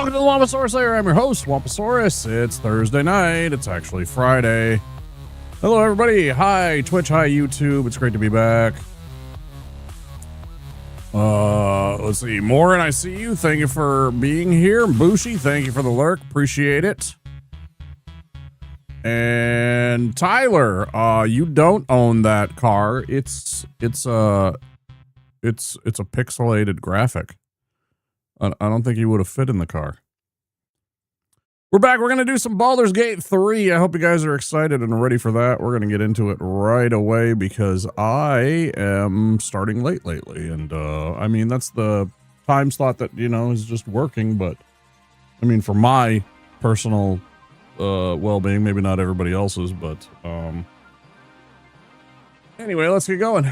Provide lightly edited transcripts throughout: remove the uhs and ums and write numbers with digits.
Welcome to the Wamposaurus Lair. I'm your host, Wamposaurus. It's Thursday night. It's actually Friday. Hello, everybody. Hi, Twitch. Hi, YouTube. It's great to be back. Let's see. Morin, I see you. Thank you for being here. Bushi, thank you for the lurk. Appreciate it. And Tyler, you don't own that car. It's a pixelated graphic. I don't think he would have fit in the car. We're back. We're going to do some Baldur's Gate 3. I hope you guys are excited and ready for that. We're going to get into it right away because I am starting late lately. And, I mean, that's the time slot that, you know, is just working. But, I mean, for my personal well-being, maybe not everybody else's. But, anyway, let's get going.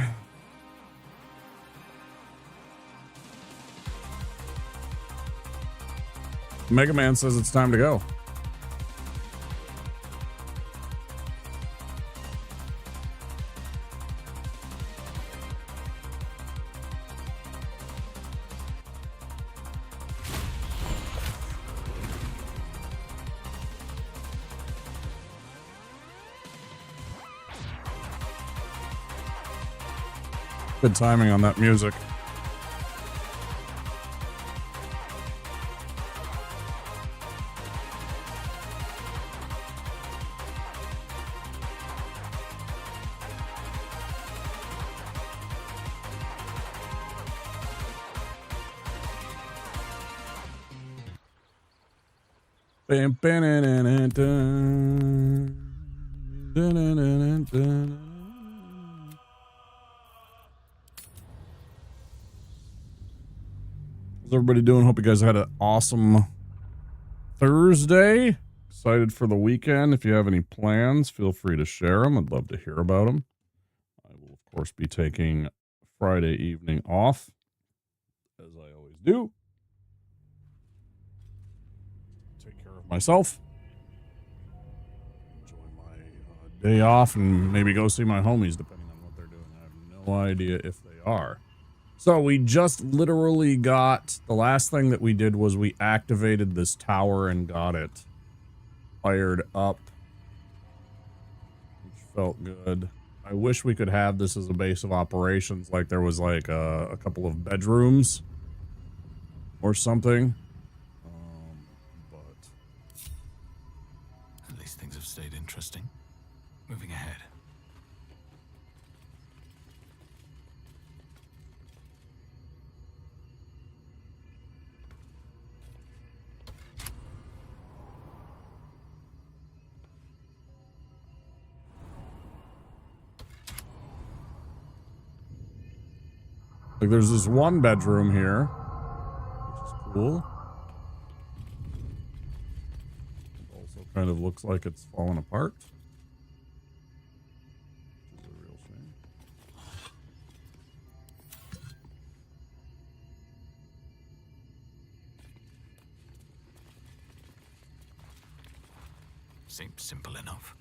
Mega Man says it's time to go. Good timing on that music. Is everybody doing? Hope you guys had an awesome Thursday. Excited for the weekend. If you have any plans, feel free to share them. I'd love to hear about them. I will, of course, be taking Friday evening off, as I always do. Myself, enjoy my day off, and maybe go see my homies depending on what they're doing. I have no idea if they are. So we just literally got, the last thing that we did was we activated this tower and got it fired up, which felt good. I wish we could have this as a base of operations, like there was like a couple of bedrooms or something. Stayed interesting. Moving ahead. Like there's this one bedroom here, which is cool. Kind of looks like it's falling apart. Which is a real shame. Seems simple enough.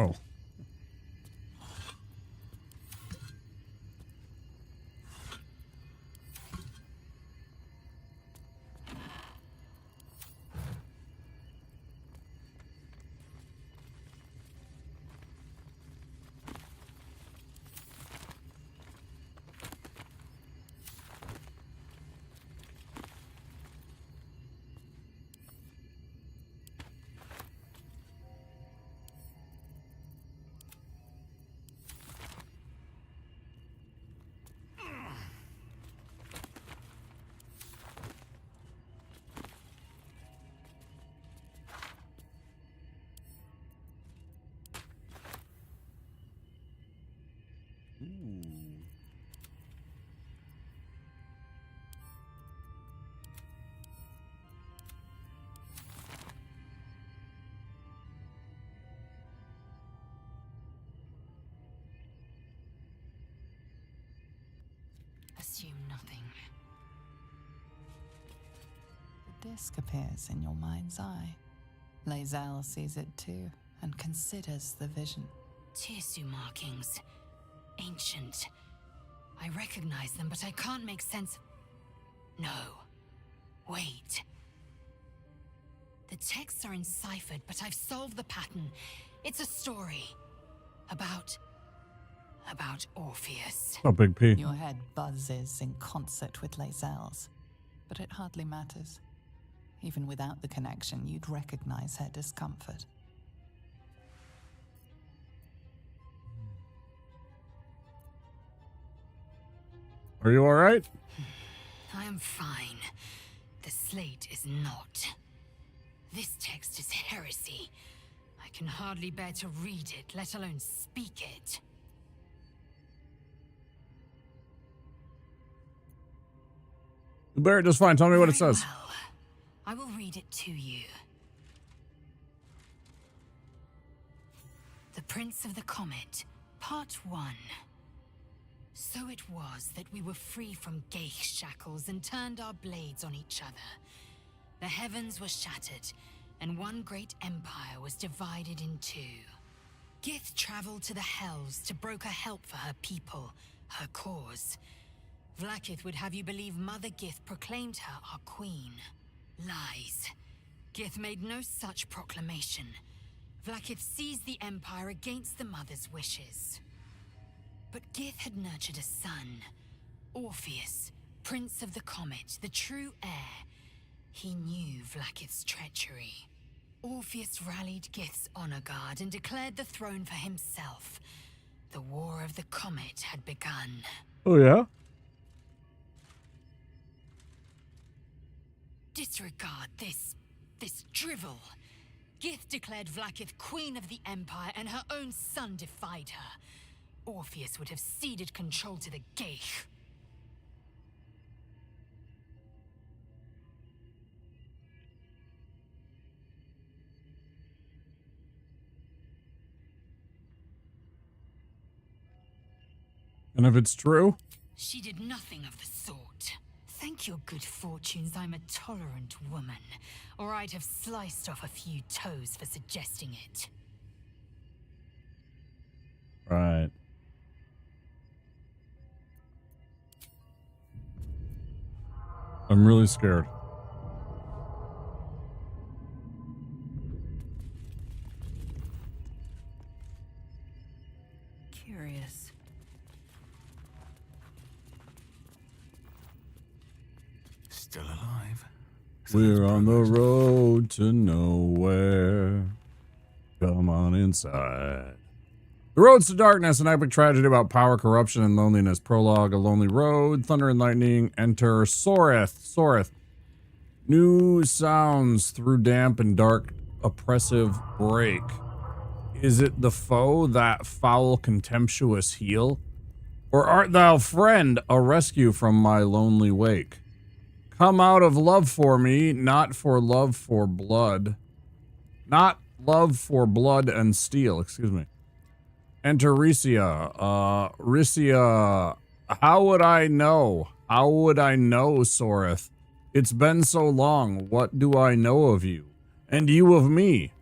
Oh. assume nothing. The disc appears in your mind's eye. Lae'zel sees it too, and considers the vision. Tirsu markings. Ancient. I recognize them, but I can't make sense of... No. Wait. The texts are enciphered, but I've solved the pattern. It's a story. About Orpheus. Oh, Big P. Your head buzzes in concert with Lae'zel's, but it hardly matters. Even without the connection, you'd recognize her discomfort. Are you all right? I am fine. The slate is not. This text is heresy. I can hardly bear to read it, let alone speak it. You bear it just fine. Tell me what it Very says. well. I will read it to you. The Prince of the Comet, Part 1. So it was that we were free from Geich shackles and turned our blades on each other. The heavens were shattered, and one great empire was divided in two. Gith traveled to the Hells to broker help for her people, her cause. Vlaakith would have you believe Mother Gith proclaimed her our queen. Lies. Gith made no such proclamation. Vlaakith seized the empire against the Mother's wishes. But Gith had nurtured a son, Orpheus, Prince of the Comet, the true heir. He knew Vlaakith's treachery. Orpheus rallied Gith's honor guard and declared the throne for himself. The War of the Comet had begun. Oh, yeah? Disregard this drivel. Gith declared Vlaakith queen of the Empire, and her own son defied her. Orpheus would have ceded control to the Geich. And if it's true? She did nothing of the sort. Thank your good fortunes I'm a tolerant woman, or I'd have sliced off a few toes for suggesting it. Right. I'm really scared. Curious. Still alive. We're on the road to nowhere. Come on inside. The Roads to Darkness, an epic tragedy about power, corruption, and loneliness. Prologue, a lonely road. Thunder and lightning. Enter Soreth. Soreth. New sounds through damp and dark, oppressive break. Is it the foe, that foul, contemptuous heel? Or art thou, friend, a rescue from my lonely wake? Come out of love for me, not for love for blood. Not love for blood and steel, excuse me. Enter Risia. Risia, how would I know? How would I know, Soreth? It's been so long. What do I know of you? And you of me?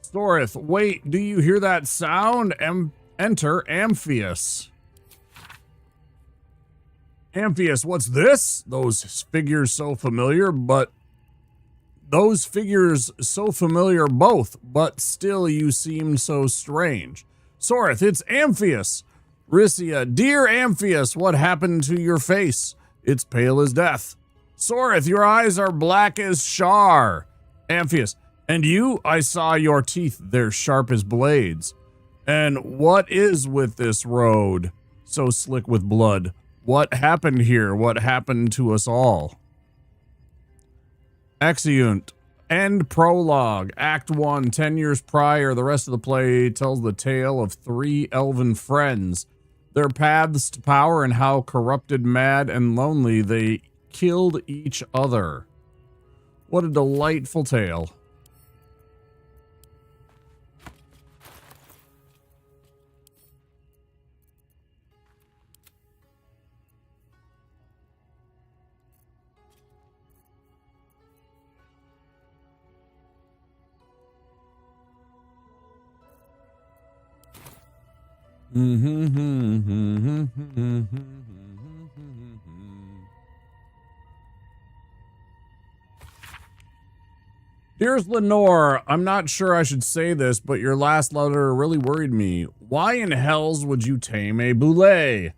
Soreth, wait, do you hear that sound? Enter Amphius. Amphius, what's this? Those figures so familiar, but both, but still you seem so strange. Soreth, it's Amphius. Risia, dear Amphius, what happened to your face? It's pale as death. Soreth, your eyes are black as char. Amphius, and you? I saw your teeth, they're sharp as blades. And what is with this road? So slick with blood. What happened here? What happened to us all? Exeunt. End prologue. Act 1. 10 years prior, the rest of the play tells the tale of 3 elven friends, their paths to power, and how corrupted, mad, and lonely they killed each other. What a delightful tale. Dearest Lenore, I'm not sure I should say this, but your last letter really worried me. Why in hells would you tame a boulet?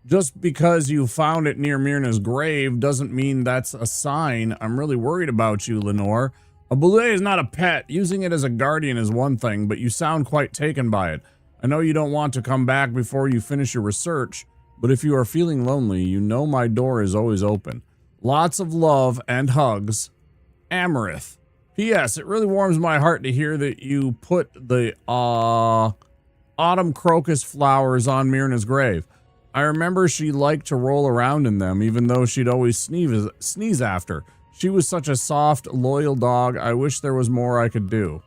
Just because you found it near Myrna's grave doesn't mean that's a sign. I'm really worried about you, Lenore. A boulet is not a pet. Using it as a guardian is one thing, but you sound quite taken by it. I know you don't want to come back before you finish your research, but if you are feeling lonely, you know my door is always open. Lots of love and hugs. Amarith. P.S. It really warms my heart to hear that you put the autumn crocus flowers on Myrna's grave. I remember she liked to roll around in them, even though she'd always sneeze after. She was such a soft, loyal dog. I wish there was more I could do.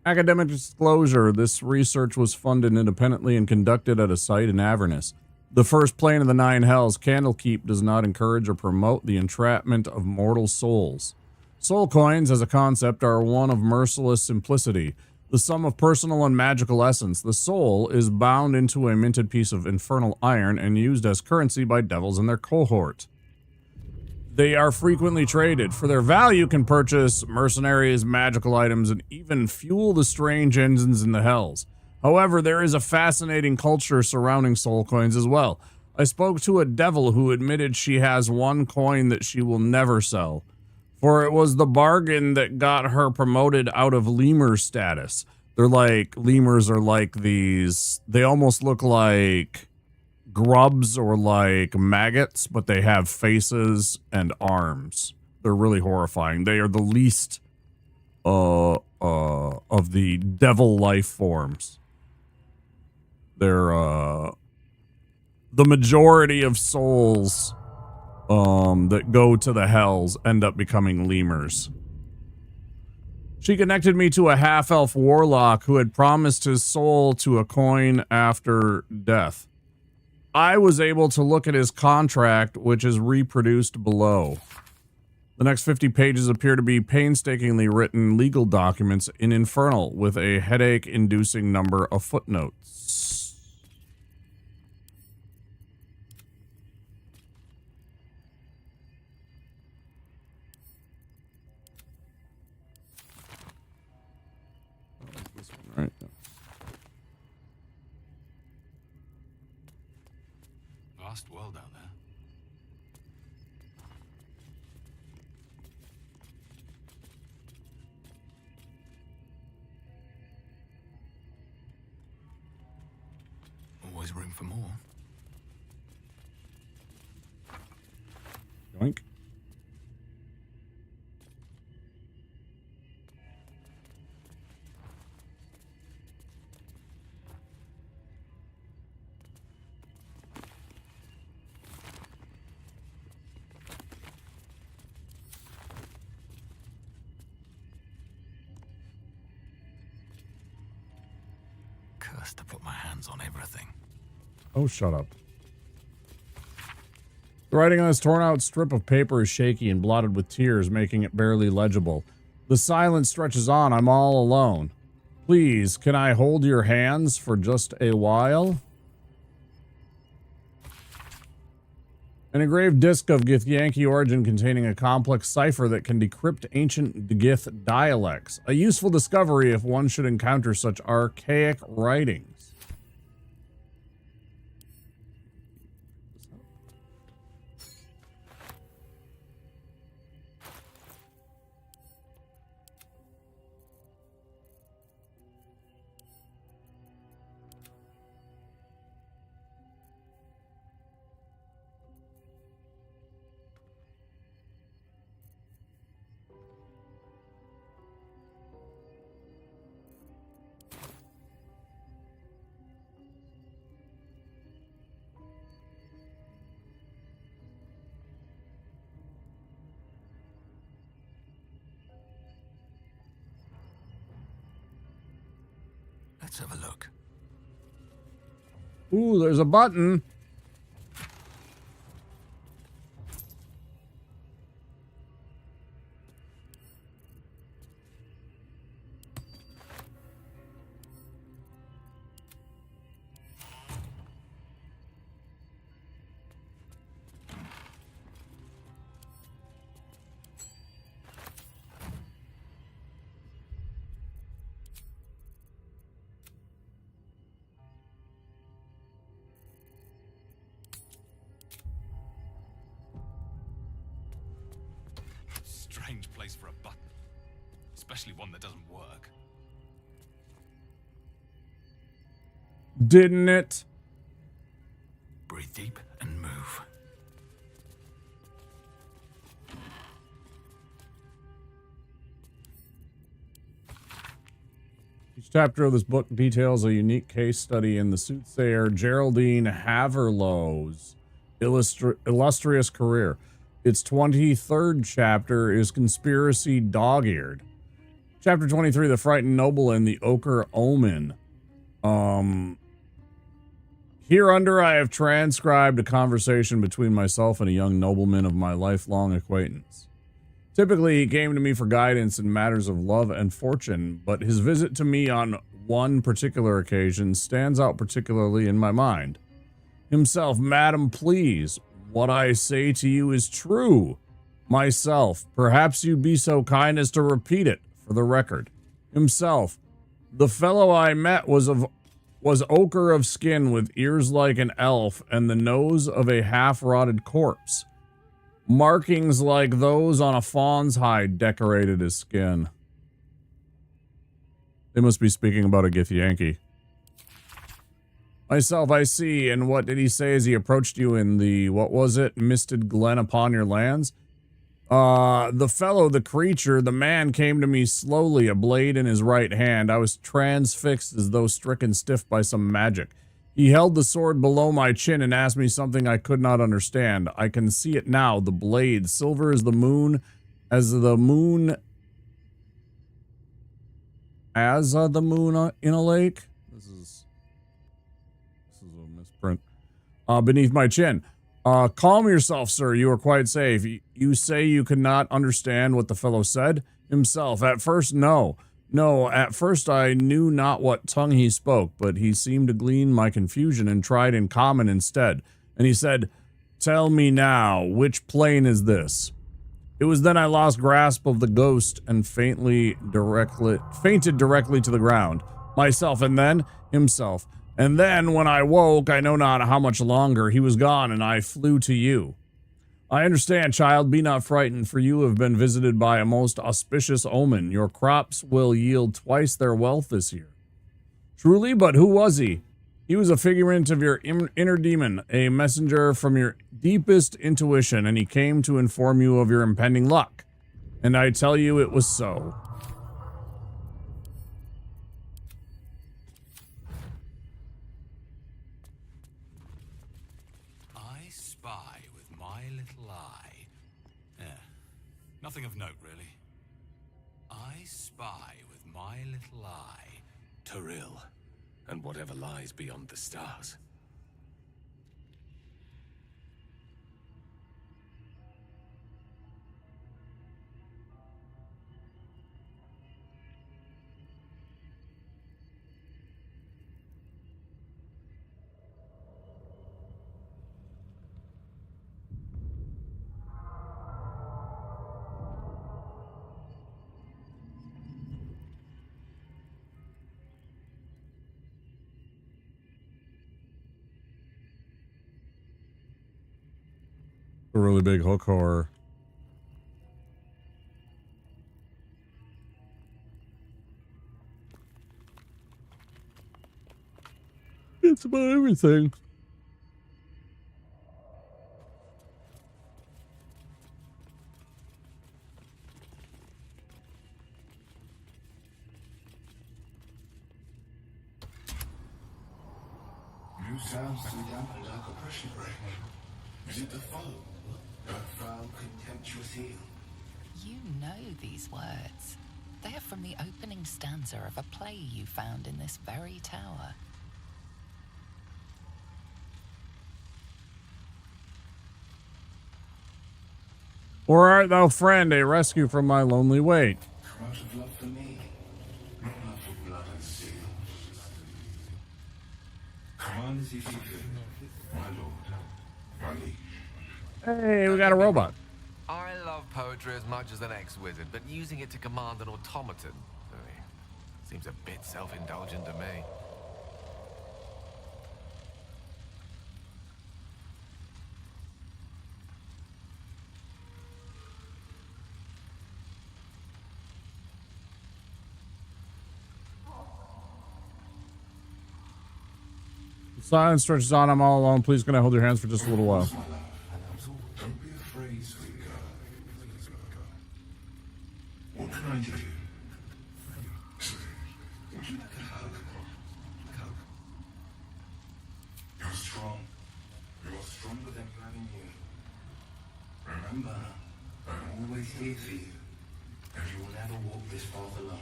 Academic disclosure. This research was funded independently and conducted at a site in Avernus. The first plane of the Nine Hells, Candlekeep, does not encourage or promote the entrapment of mortal souls. Soul coins, as a concept, are one of merciless simplicity, the sum of personal and magical essence. The soul is bound into a minted piece of infernal iron and used as currency by devils in their cohort. They are frequently traded. For their value, can purchase mercenaries, magical items, and even fuel the strange engines in the hells. However, there is a fascinating culture surrounding soul coins as well. I spoke to a devil who admitted she has one coin that she will never sell, for it was the bargain that got her promoted out of lemur status. They're like, lemurs are like these, they almost look like grubs or like maggots, but they have faces and arms. They're really horrifying. They are the least of the devil life forms. They're the majority of souls that go to the hells end up becoming lemurs. She connected me to a half-elf warlock who had promised his soul to a coin after death. I was able to look at his contract, which is reproduced below. The next 50 pages appear to be painstakingly written legal documents in Infernal with a headache-inducing number of footnotes. This one, right? Vast world out there. Always room for more. Yoink. Cursed to put my hands on everything. Oh, shut up. The writing on this torn-out strip of paper is shaky and blotted with tears, making it barely legible. The silence stretches on. I'm all alone. Please, can I hold your hands for just a while? An engraved disc of Githyanki origin containing a complex cipher that can decrypt ancient Gith dialects. A useful discovery if one should encounter such archaic writings. Let's have a look. Ooh, there's a button. Strange place for a button. Especially one that doesn't work. Didn't it? Breathe deep and move. Each chapter of this book details a unique case study in the soothsayer Geraldine Haverlow's illustrious career. Its 23rd chapter is Conspiracy Dog-Eared. Chapter 23, The Frightened Noble and the Ochre Omen. Hereunder I have transcribed a conversation between myself and a young nobleman of my lifelong acquaintance. Typically, he came to me for guidance in matters of love and fortune, but his visit to me on one particular occasion stands out particularly in my mind. Himself, Madam, please, what I say to you is true. Myself, perhaps you be so kind as to repeat it for the record. Himself, the fellow I met was ochre of skin with ears like an elf and the nose of a half-rotted corpse. Markings like those on a fawn's hide decorated his skin. They must be speaking about a Githyanki. Myself, I see, and what did he say as he approached you in the, what was it, misted glen upon your lands? The fellow, the creature, the man came to me slowly, a blade in his right hand. I was transfixed as though stricken stiff by some magic. He held the sword below my chin and asked me something I could not understand. I can see it now, the blade, silver as the moon in a lake. This is a misprint. Beneath my chin. Calm yourself, sir. You are quite safe. You say you could not understand what the fellow said? Himself. At first, no. No, at first I knew not what tongue he spoke, but he seemed to glean my confusion and tried in common instead. And he said, tell me now, which plane is this? It was then I lost grasp of the ghost and fainted directly to the ground. Myself, and then himself. And then, when I woke, I know not how much longer, he was gone, and I flew to you. I understand, child, be not frightened, for you have been visited by a most auspicious omen. Your crops will yield twice their wealth this year. Truly, but who was he? He was a figurant of your inner demon, a messenger from your deepest intuition, and he came to inform you of your impending luck. And I tell you it was so. Nothing of note, really. I spy with my little eye Turil and whatever lies beyond the stars. A really big hook horror. It's about everything. You sound so damp like a pressure break. Is it the foe? That foul, contemptuous heel? You know these words. They're from the opening stanza of a play you found in this very tower. Or art thou, friend, a rescue from my lonely wait? From out of love for me, not love for blood and steel. Command as if you feel, my lord, my liege. Hey, we got a robot. I love poetry as much as an ex-wizard, but using it to command an automaton seems a bit self-indulgent to me. Silence stretches on. I'm all alone. Please, can I hold your hands for just a little while? Don't be afraid, sweet girl. What can I do? Would you like a hug? Hug. You're strong. You're stronger than you ever knew. Remember, I'm always here for you, and you will never walk this path alone.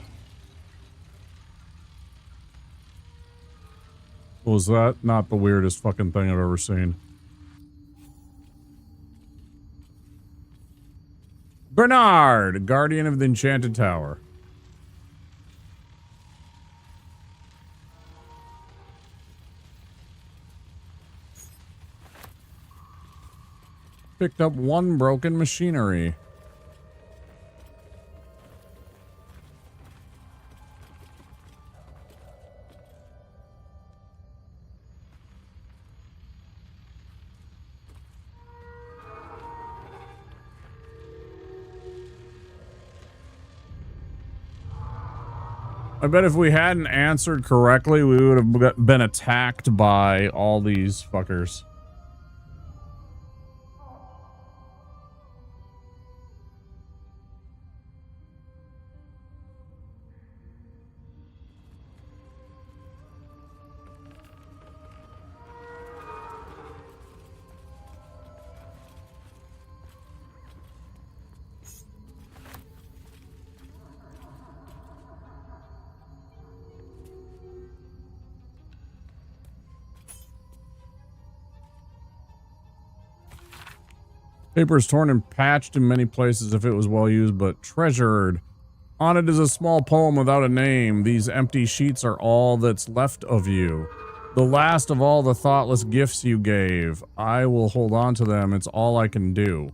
Was that not the weirdest fucking thing I've ever seen? Bernard, guardian of the Enchanted Tower. Picked up one broken machinery. I bet if we hadn't answered correctly, we would have been attacked by all these fuckers. Paper is torn and patched in many places if it was well used, but treasured. On it is a small poem without a name. These empty sheets are all that's left of you. The last of all the thoughtless gifts you gave. I will hold on to them. It's all I can do.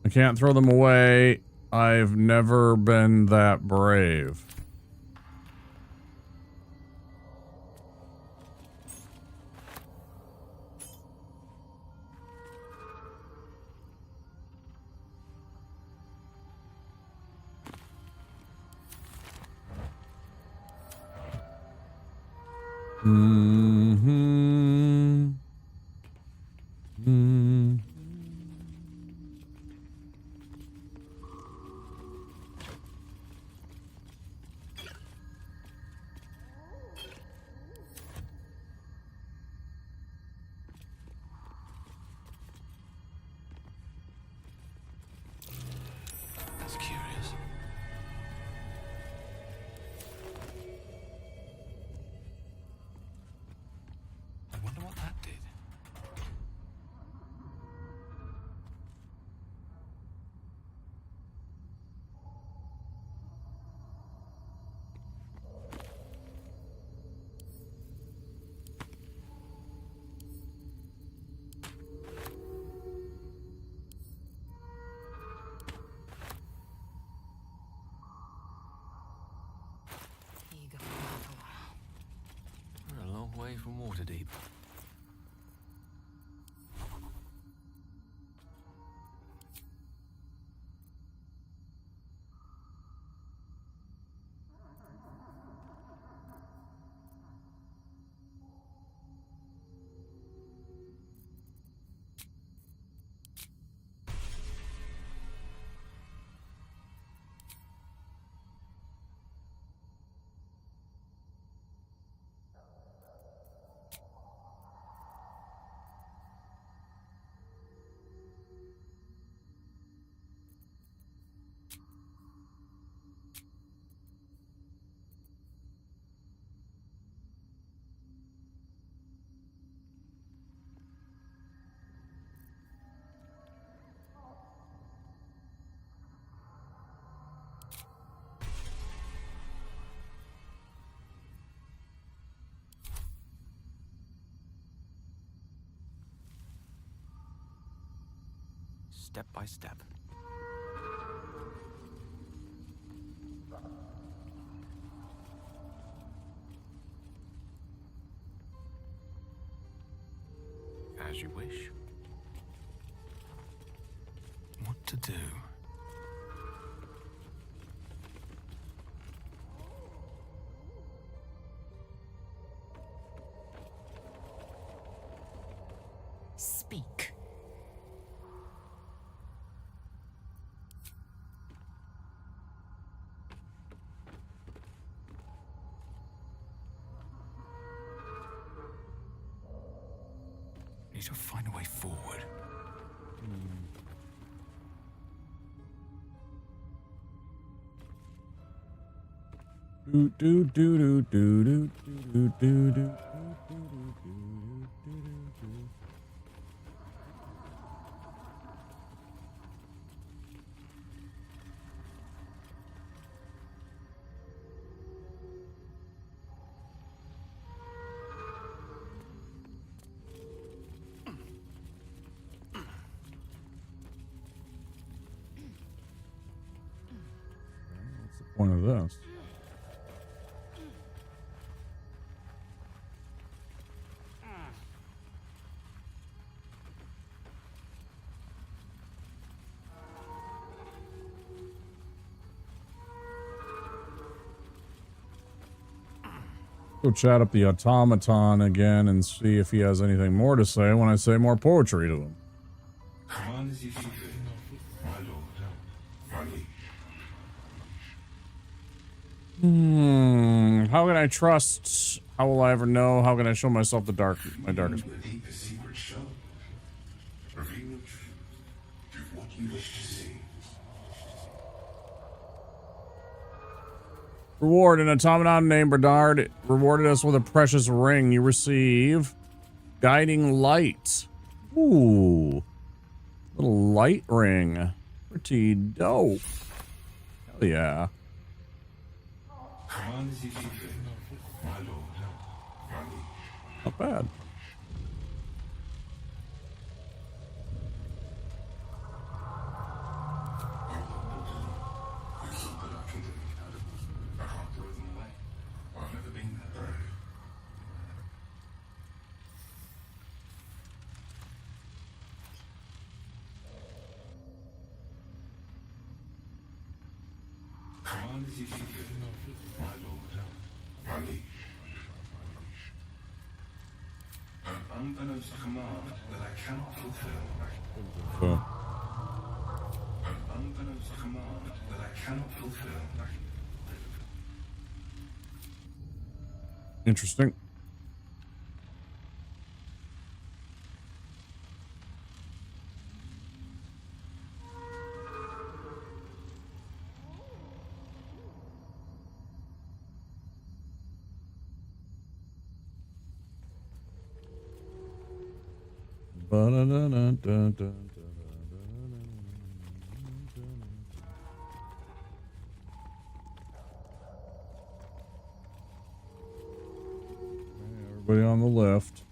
I can't throw them away. I've never been that brave. Mm-hmm. Mm-hmm. That's curious. I wonder what that did. Eager for battle. We're a long way from Waterdeep. step by step. As you wish. What to do? Speak. Need to find a way forward. Do do do do do do do do do. What's the point of this? Go chat up the automaton again and see if he has anything more to say when I say more poetry to him. Command as you see fit, my lord, my liege. How can I trust? How will I ever know? How can I show myself my darkest? The deepest secret show. Reveal the truth. Do what you wish to see. Reward, an automaton named Bernard rewarded us with a precious ring. You receive guiding light. Ooh, little light ring. Pretty dope. Hell yeah. Command as you see fit, my lord, my liege. Not bad. There's something I can drink out of. I can't throw them away. I've never been that brave. Command as you see fit, my lord, my liege. An unbeknownst command that I cannot fulfill. So, An unbeknownst command that I cannot fulfill. interesting. Everybody on the left.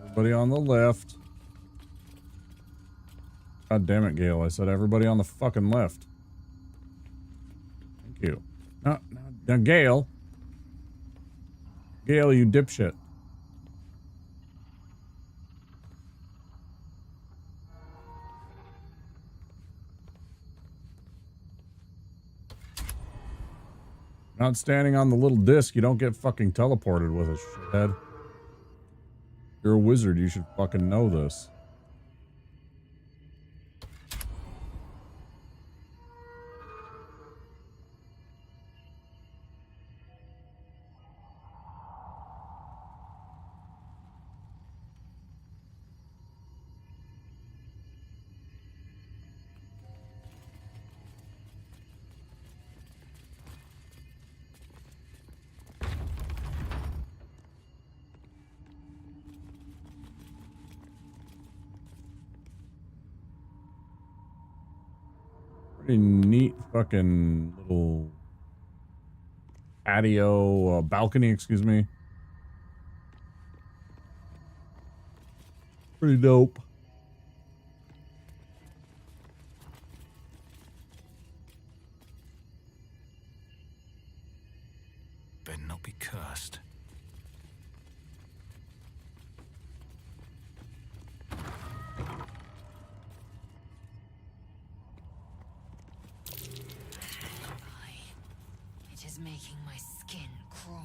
Everybody on the left. God damn it, Gale. I said everybody on the fucking left. Thank you. Now, Gale. Gale, you dipshit. Not standing on the little disc, you don't get fucking teleported with it, shithead. You're a wizard, you should fucking know this. Pretty neat fucking little patio, balcony, excuse me. Pretty dope. better not be cursed. It is making my skin crawl.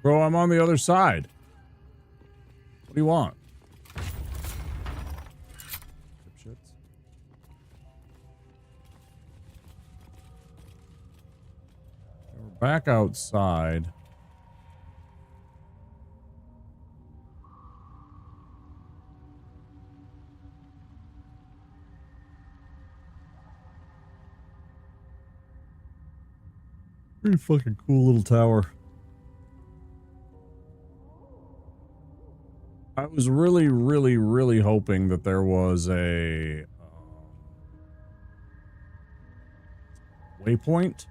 Bro, I'm on the other side. What do you want? Dipshits. We're back outside. Pretty fucking cool little tower. I was really, really, really hoping that there was a waypoint.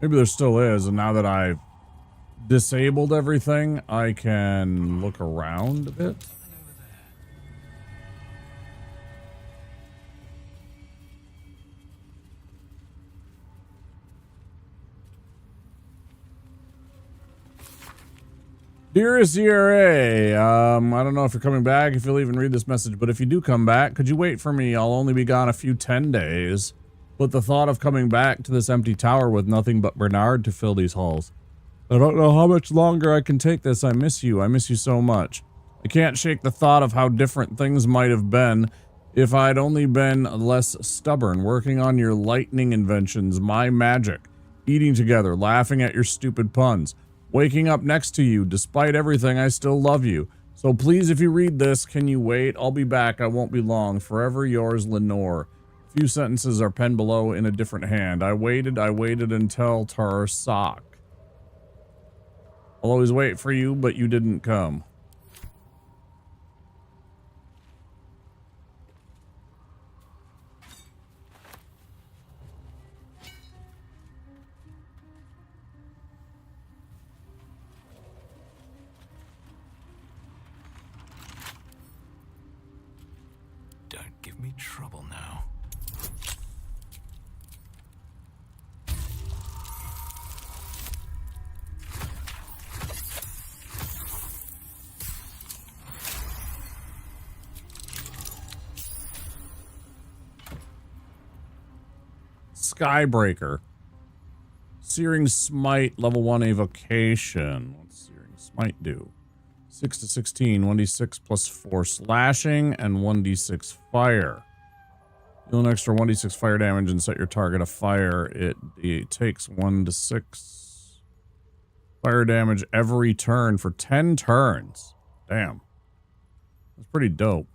Maybe there still is, and now that I've disabled everything, I can look around a bit. Dearest ZRA, I don't know if you're coming back, if you'll even read this message, but if you do come back, could you wait for me? I'll only be gone a few 10 days. But the thought of coming back to this empty tower with nothing but Bernard to fill these halls. I don't know how much longer I can take this. I miss you. I miss you so much. I can't shake the thought of how different things might have been if I'd only been less stubborn, working on your lightning inventions, my magic, eating together, laughing at your stupid puns. Waking up next to you, despite everything, I still love you. So please, if you read this, can you wait? I'll be back. I won't be long. Forever yours, Lenore. Few sentences are penned below in a different hand. I waited until Tarsak. I'll always wait for you, but you didn't come. Don't give me trouble now. Skybreaker. Searing Smite, level 1 evocation. What's Searing Smite do? 6 to 16, 1d6 plus 4 slashing, and 1d6 fire. Deal an extra 1d6 fire damage and set your target afire. It takes 1 to 6 fire damage every turn for 10 turns. Damn. That's pretty dope.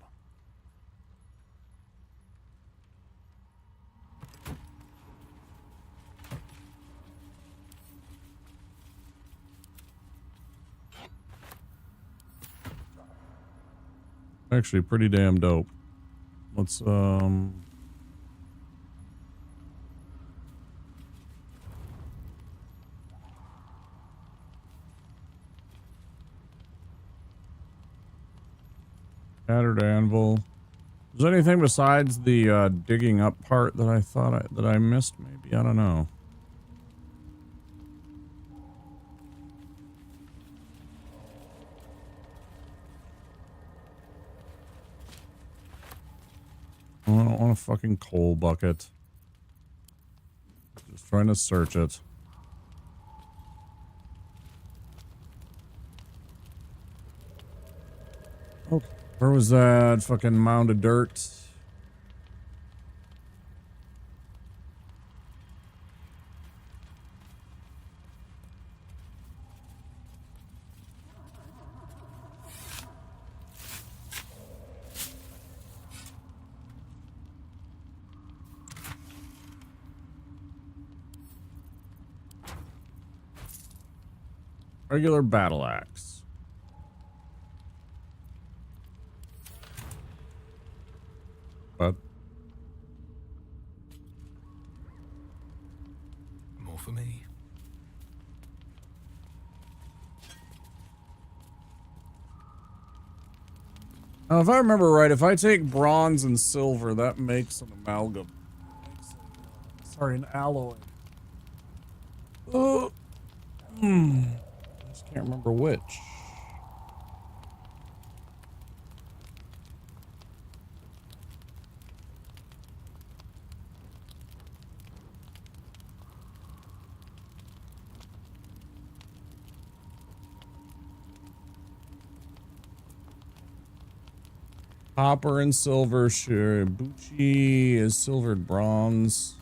Actually pretty damn dope. Let's Shattered anvil. Is there anything besides the digging up part that I thought that I missed? Maybe, I don't know. I don't want a fucking coal bucket. Just trying to search it. Okay. Where was that fucking mound of dirt? Regular battle axe. But More for me. now, if I remember right, if I take bronze and silver, that makes an amalgam. Sorry, an alloy. I just can't remember which. Copper and silver, sure. Bucci is silvered bronze.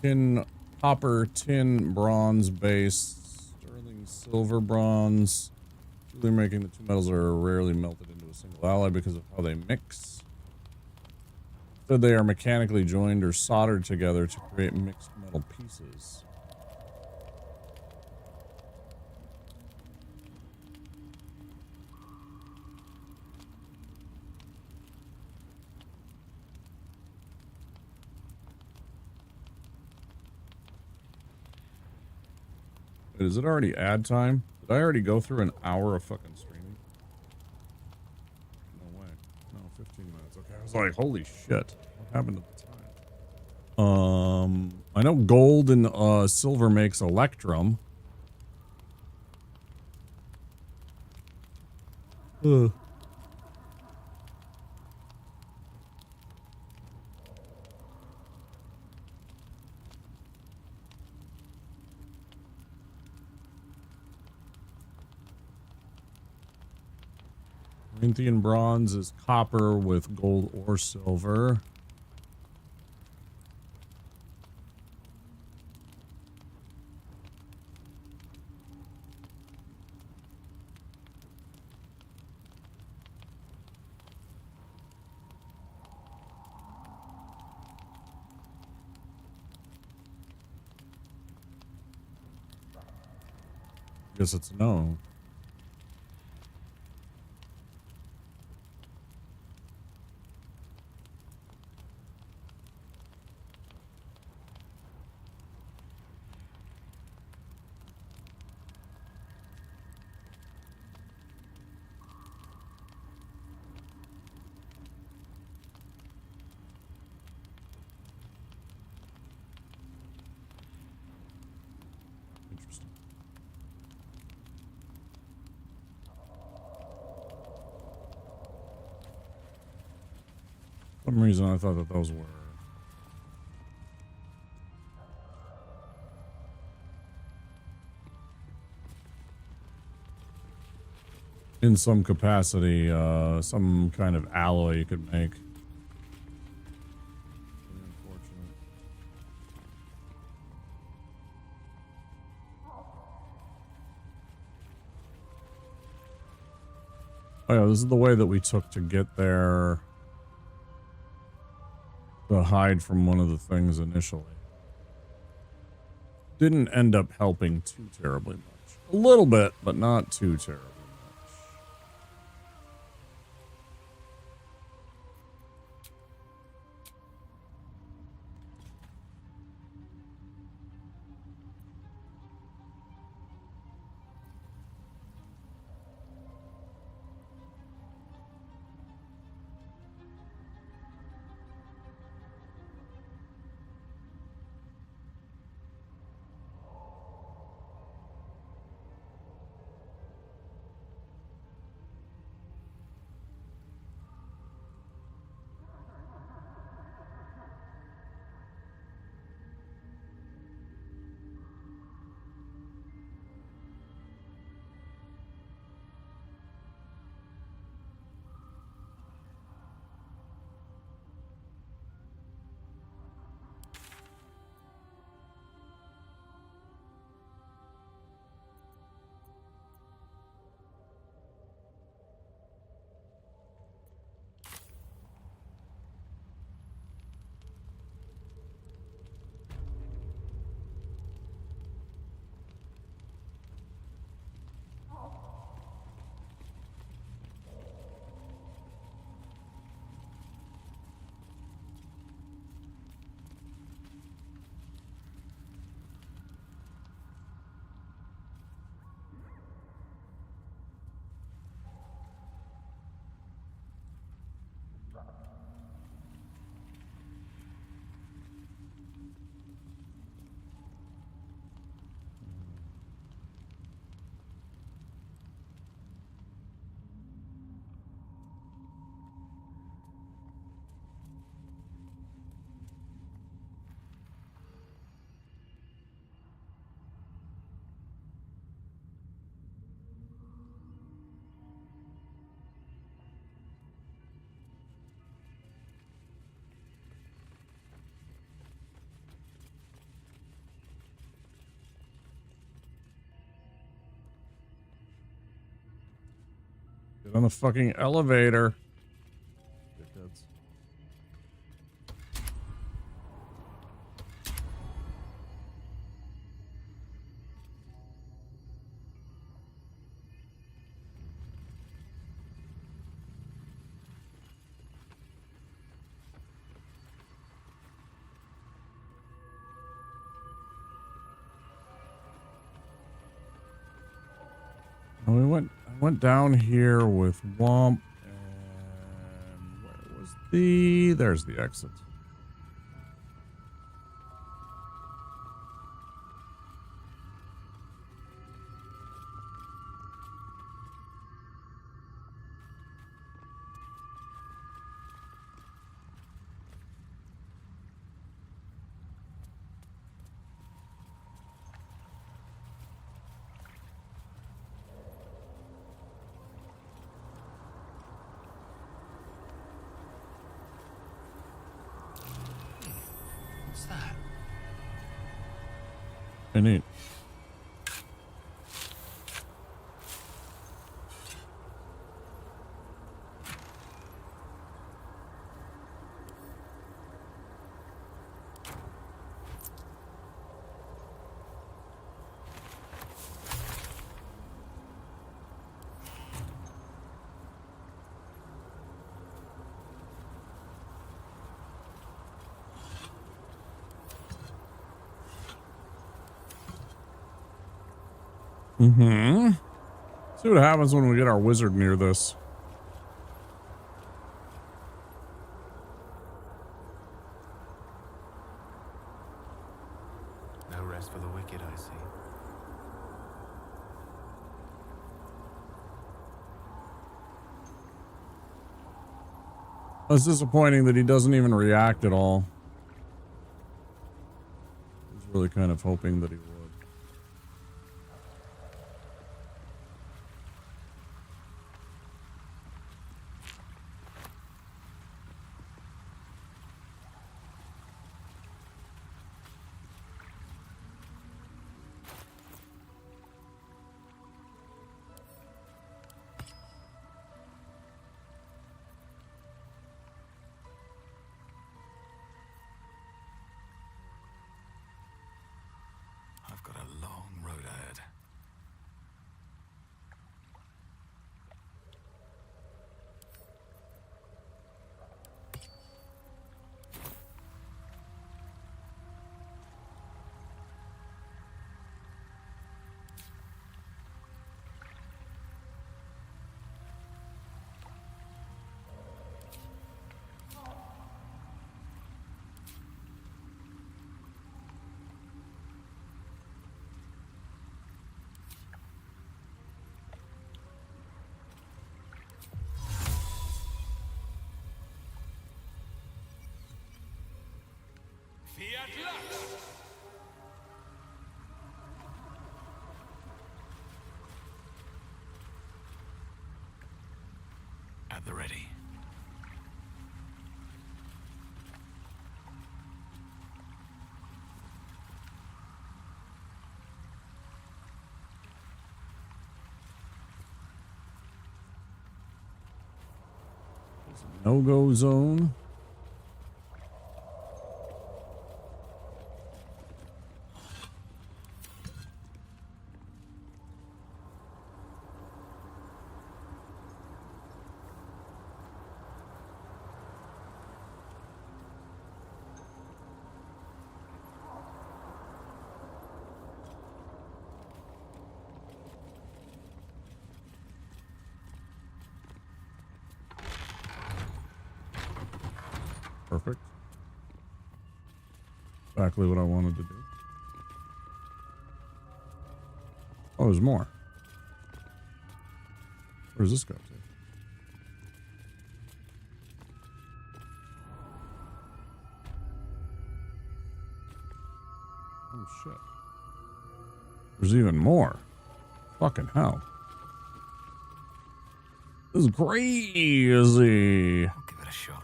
Tin, copper, tin, bronze base. Sterling, silver, bronze. Truly making the two metals are rarely melted into a single alloy because of how they mix. Instead, they are mechanically joined or soldered together to create mixed metal pieces. Wait, is it already ad time? Did I already go through an hour of fucking streaming? No way. No, 15 minutes. Okay, I was like, holy shit. What happened at the time? I know gold and silver makes electrum. Ugh. Corinthian bronze is copper with gold or silver. Guess it's no. Interesting. For some reason I thought that those were in some capacity, some kind of alloy you could make. Very unfortunate. Oh yeah, this is the way that we took to get there. To hide from one of the things initially. Didn't end up helping too terribly much. A little bit, but not too terribly much. Get on the fucking elevator. Dickheads. I went down here with Womp, and where was there's the exit. What's that? Very neat. Mm-hmm. See what happens when we get our wizard near this. No rest for the wicked, I see. It's disappointing that he doesn't even react at all. I was really kind of hoping that he would. I've got a long road ahead. At the ready. No-go zone. Perfect. Exactly what I wanted to do. Oh, there's more. Where's this go to? Oh, shit. There's even more. Fucking hell. This is crazy. I'll give it a shot.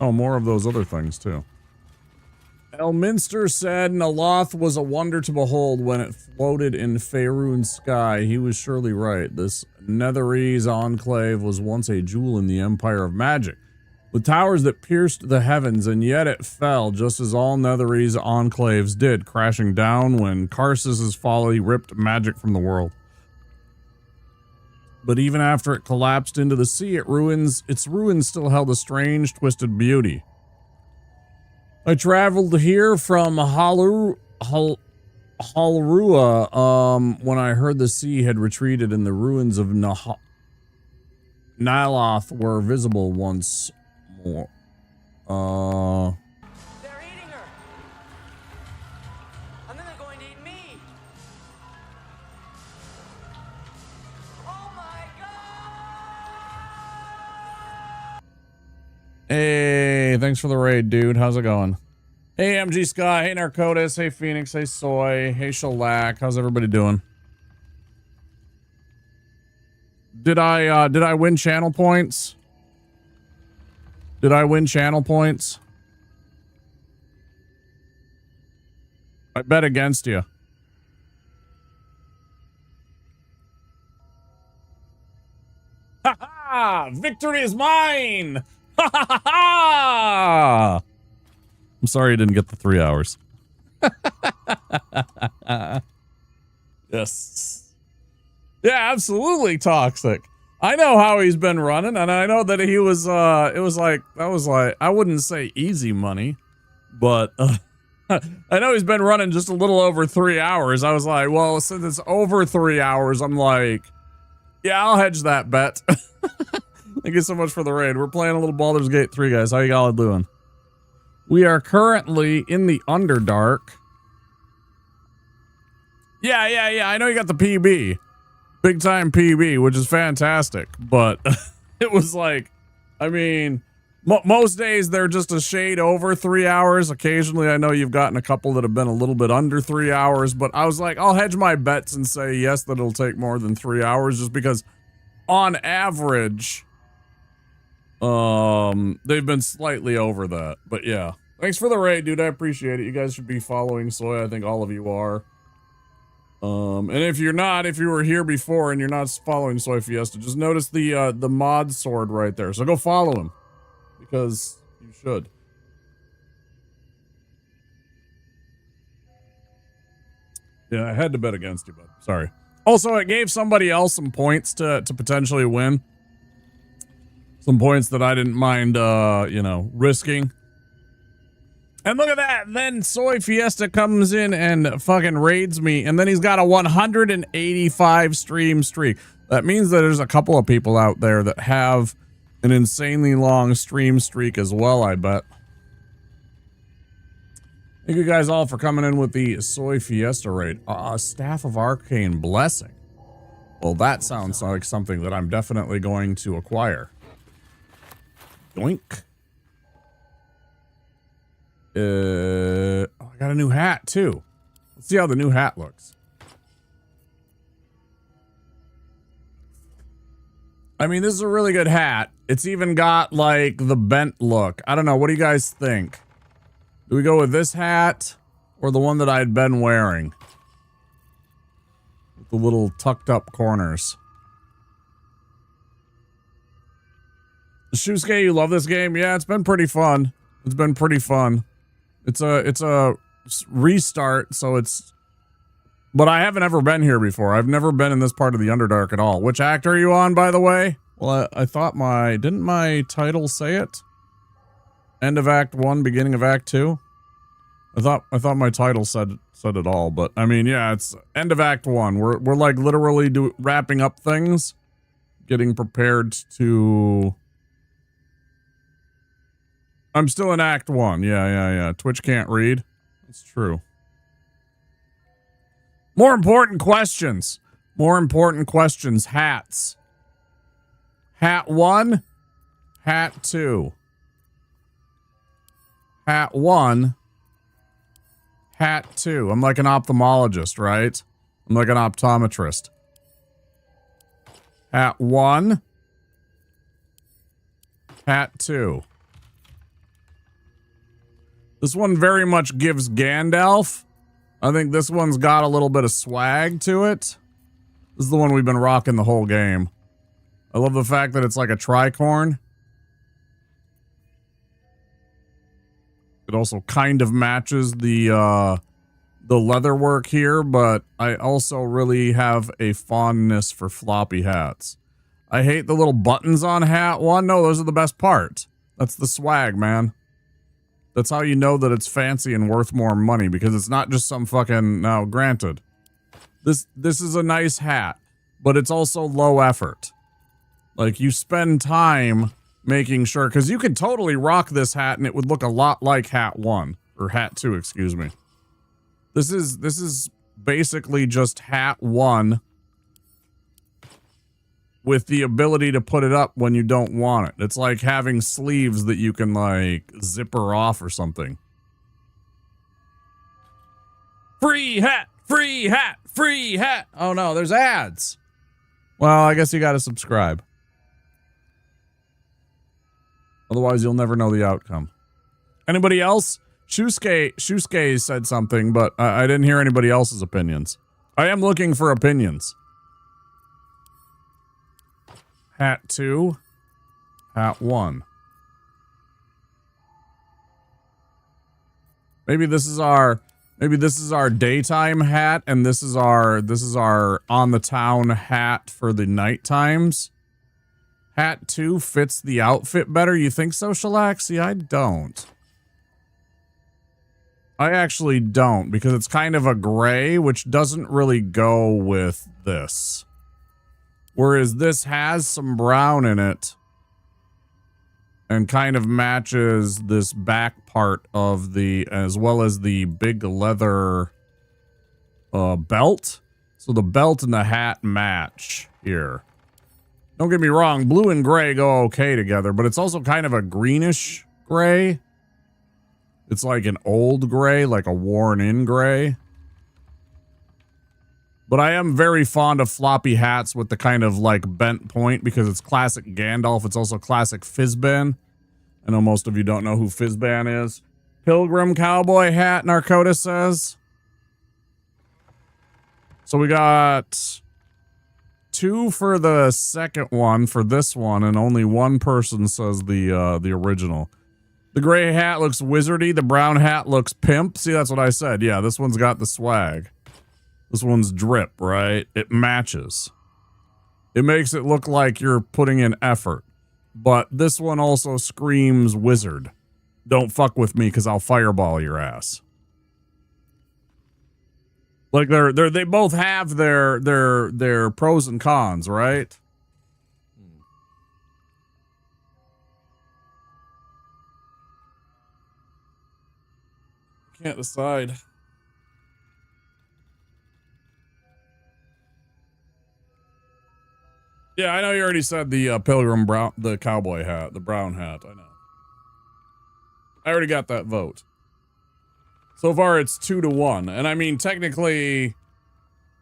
Oh, more of those other things, too. Elminster said Naloth was a wonder to behold when it floated in Faerun's sky. He was surely right. This Netherese enclave was once a jewel in the empire of magic, with towers that pierced the heavens, and yet it fell, just as all Netherese enclaves did, crashing down when Karsus's folly ripped magic from the world. But even after it collapsed into the sea, its ruins still held a strange, twisted beauty. I traveled here from Halrua when I heard the sea had retreated and the ruins of Nyloth were visible once more. They're eating her. And then they're going to eat me. Oh my god! Hey, thanks for the raid, dude. How's it going? Hey, MG Sky. Hey, Narcotis. Hey, Phoenix. Hey, Soy. Hey, Shellac. How's everybody doing? Did I win channel points? Did I win channel points? I bet against you. Ha ha! Victory is mine! Ha ha ha ha! I'm sorry you didn't get the 3 hours. Yes. Yeah, absolutely toxic. I know how he's been running, and I know that he was, I wouldn't say easy money, but I know he's been running just a little over 3 hours. I was like, well, since it's over 3 hours, I'm like, yeah, I'll hedge that bet. Thank you so much for the raid. We're playing a little Baldur's Gate 3, guys. How you all doing? We are currently in the Underdark. Yeah. I know you got the PB. Big time PB, which is fantastic. But it was like, I mean, most days they're just a shade over 3 hours. Occasionally, I know you've gotten a couple that have been a little bit under 3 hours. But I was like, I'll hedge my bets and say yes, that it'll take more than 3 hours. Just because on average, they've been slightly over that. But yeah. Thanks for the raid, dude. I appreciate it. You guys should be following Soy. I think all of you are. And if you're not, if you were here before and you're not following Soy Fiesta, just notice the mod sword right there. So go follow him. Because you should. Yeah, I had to bet against you, bud. Sorry. Also, it gave somebody else some points to potentially win. Some points that I didn't mind, risking. And look at that. Then Soy Fiesta comes in and fucking raids me. And then he's got a 185 stream streak. That means that there's a couple of people out there that have an insanely long stream streak as well, I bet. Thank you guys all for coming in with the Soy Fiesta raid. Staff of Arcane Blessing. Well, that sounds like something that I'm definitely going to acquire. Yoink. I got a new hat too. Let's see how the new hat looks. I mean, this is a really good hat. It's even got like the bent look. I don't know. What do you guys think? Do we go with this hat or the one that I'd been wearing? With the little tucked up corners. Shusuke, you love this game? Yeah, it's been pretty fun. It's been pretty fun. It's a restart, so it's... But I haven't ever been here before. I've never been in this part of the Underdark at all. Which act are you on, by the way? Well, I thought didn't my title say it? End of Act 1, beginning of Act 2? I thought my title said it all, but I mean, yeah, it's end of Act 1. We're like literally wrapping up things, getting prepared to... I'm still in Act 1. Yeah. Twitch can't read. It's true. More important questions. Hats. Hat 1. Hat 2. Hat 1. Hat 2. I'm like an ophthalmologist, right? I'm like an optometrist. Hat 1. Hat 2. This one very much gives Gandalf. I think this one's got a little bit of swag to it. This is the one we've been rocking the whole game. I love the fact that it's like a tricorn. It also kind of matches the leather work here, but I also really have a fondness for floppy hats. I hate the little buttons on hat one. No, those are the best part. That's the swag, man. That's how you know that it's fancy and worth more money, because it's not just some fucking... Now, granted, this is a nice hat, but it's also low effort. Like, you spend time making sure, because you could totally rock this hat and it would look a lot like hat 1, or hat 2, excuse me. This is basically just hat 1 with the ability to put it up when you don't want it. It's like having sleeves that you can, like, zipper off or something. Free hat! Free hat! Free hat! Oh no, there's ads! Well, I guess you gotta subscribe. Otherwise, you'll never know the outcome. Anybody else? Shusuke said something, but I didn't hear anybody else's opinions. I am looking for opinions. Hat 2. Hat 1. Maybe this is our daytime hat, and this is our on the town hat for the night times. Hat 2 fits the outfit better. You think so, Shellac? See, I don't. I actually don't, because it's kind of a gray, which doesn't really go with this. Whereas this has some brown in it and kind of matches this back part of the, as well as the big leather belt. So the belt and the hat match here. Don't get me wrong, blue and gray go okay together, but it's also kind of a greenish gray. It's like an old gray, like a worn-in gray. But I am very fond of floppy hats with the kind of like bent point, because it's classic Gandalf. It's also classic Fizban. I know most of you don't know who Fizban is. Pilgrim cowboy hat, Narcotis says. So we got 2 for the second one for this one, and only 1 person says the original. The gray hat looks wizardy. The brown hat looks pimp. See, that's what I said. Yeah, this one's got the swag. This one's drip, right? It matches. It makes it look like you're putting in effort. But this one also screams wizard. Don't fuck with me, because I'll fireball your ass. Like they both have their pros and cons, right? Can't decide. Yeah, I know you already said the pilgrim brown, the cowboy hat, the brown hat. I know. I already got that vote. So far, it's 2-1, and I mean, technically,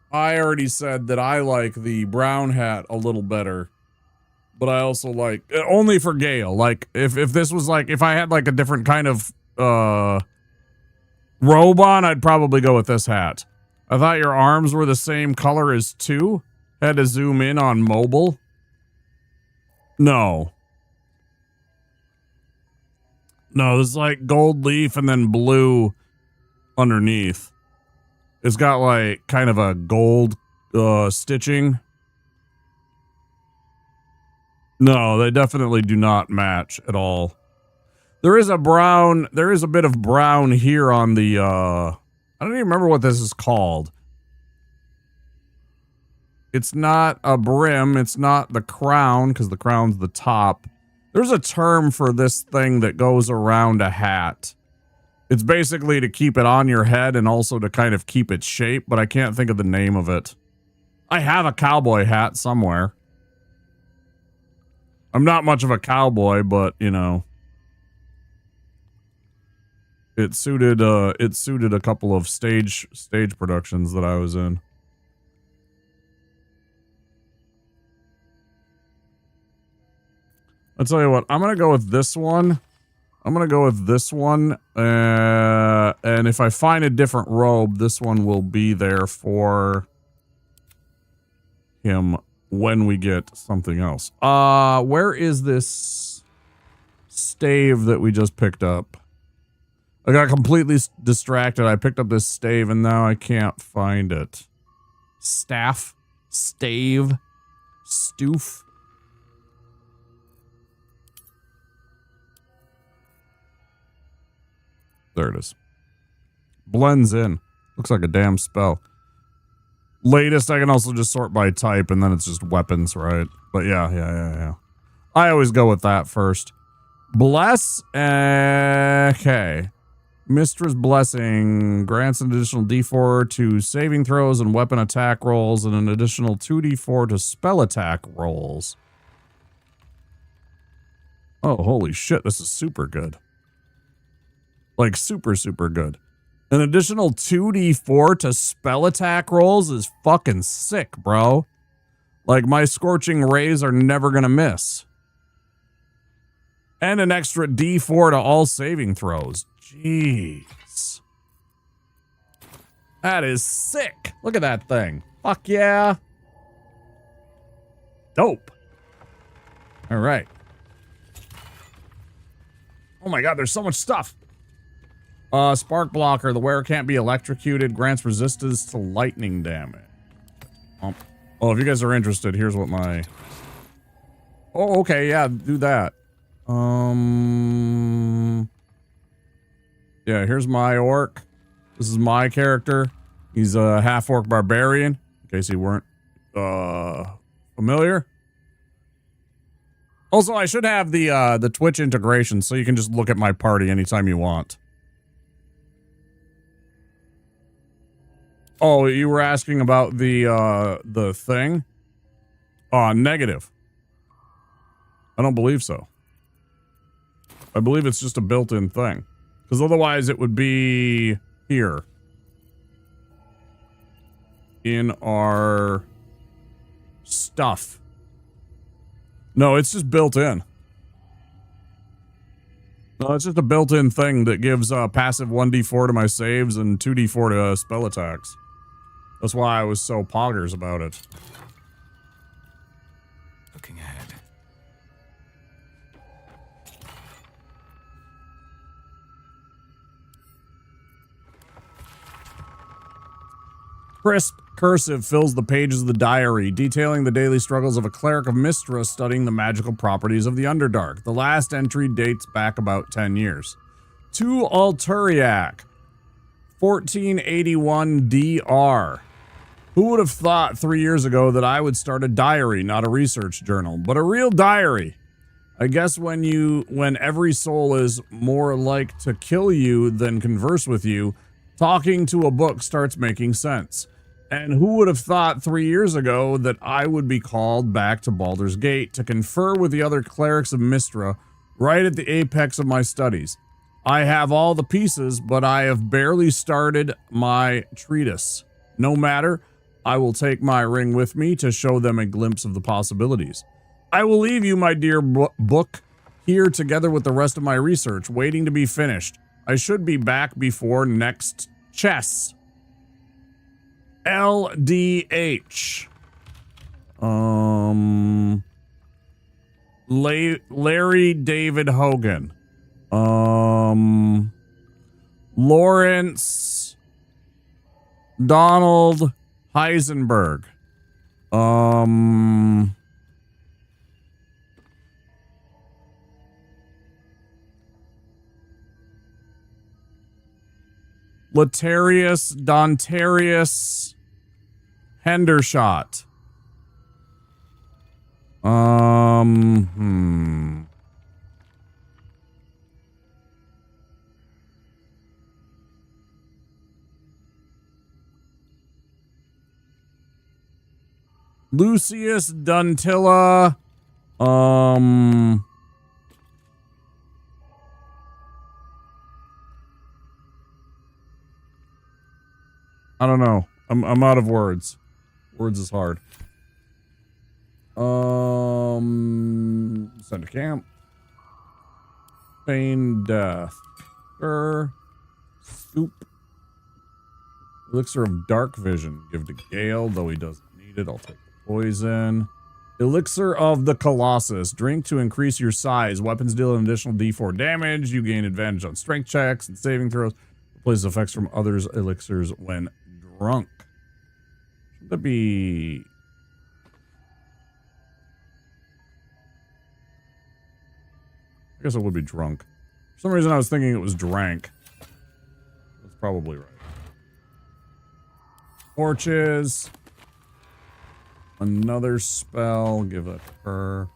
I already said that I like the brown hat a little better, but I also like only for Gale. Like, if this was like, if I had like a different kind of robe on, I'd probably go with this hat. I thought your arms were the same color as 2. Had to zoom in on mobile. No. No, this is like gold leaf and then blue underneath. It's got like kind of a gold stitching. No, they definitely do not match at all. There is a bit of brown here on the I don't even remember what this is called. It's not a brim, it's not the crown, because the crown's the top. There's a term for this thing that goes around a hat. It's basically to keep it on your head and also to kind of keep its shape, but I can't think of the name of it. I have a cowboy hat somewhere. I'm not much of a cowboy, but, you know. It suited a couple of stage productions that I was in. I'll tell you what, I'm going to go with this one I'm going to go with this one. And if I find a different robe, this one will be there for him when we get something else. Where is this stave that we just picked up? I got completely distracted. I picked up this stave and now I can't find it. Staff? Stave? Stoof? There it is. Blends in. Looks like a damn spell. Latest, I can also just sort by type, and then it's just weapons, right? But yeah. I always go with that first. Bless. Okay. Mistress Blessing grants an additional D4 to saving throws and weapon attack rolls, and an additional 2D4 to spell attack rolls. Oh, holy shit, this is super good. Like, super, super good. An additional 2D4 to spell attack rolls is fucking sick, bro. Like, my Scorching Rays are never gonna miss. And an extra D4 to all saving throws. Jeez. That is sick. Look at that thing. Fuck yeah. Dope. All right. Oh my god, there's so much stuff. Spark blocker. The wearer can't be electrocuted. Grants resistance to lightning damage. Oh, if you guys are interested, here's what my... Oh, okay, yeah, do that. Yeah, here's my orc. This is my character. He's a half-orc barbarian, in case you weren't, familiar. Also, I should have the Twitch integration, so you can just look at my party anytime you want. Oh, you were asking about the thing? Negative. I don't believe so. I believe it's just a built-in thing. Because otherwise it would be here. In our stuff. No, it's just built in. No, it's just a built-in thing that gives passive 1d4 to my saves and 2d4 to spell attacks. That's why I was so poggers about it. Looking ahead. Crisp cursive fills the pages of the diary, detailing the daily struggles of a cleric of Mystra studying the magical properties of the Underdark. The last entry dates back about 10 years. To Alturiac, 1481 DR. Who would have thought 3 years ago that I would start a diary, not a research journal, but a real diary? I guess when every soul is more like to kill you than converse with you, talking to a book starts making sense. And who would have thought 3 years ago that I would be called back to Baldur's Gate to confer with the other clerics of Mystra right at the apex of my studies? I have all the pieces, but I have barely started my treatise. No matter, I will take my ring with me to show them a glimpse of the possibilities. I will leave you, my dear book, here together with the rest of my research, waiting to be finished. I should be back before next chess. LDH. Larry David Hogan. Lawrence Donald Heisenberg. Latarius Dontarius Hendershot. Lucius Duntilla. I don't know. I'm out of words. Words is hard. Send to camp. Feign death. Soup. Elixir of dark vision. Give to Gale, though he doesn't need it. I'll take the poison. Elixir of the Colossus. Drink to increase your size. Weapons deal an additional D4 damage. You gain advantage on strength checks and saving throws. Replaces effects from others' elixirs when drunk. Should that be... I guess it would be drunk. For some reason I was thinking it was drank. That's probably right. Torches. Another spell. Give it to her.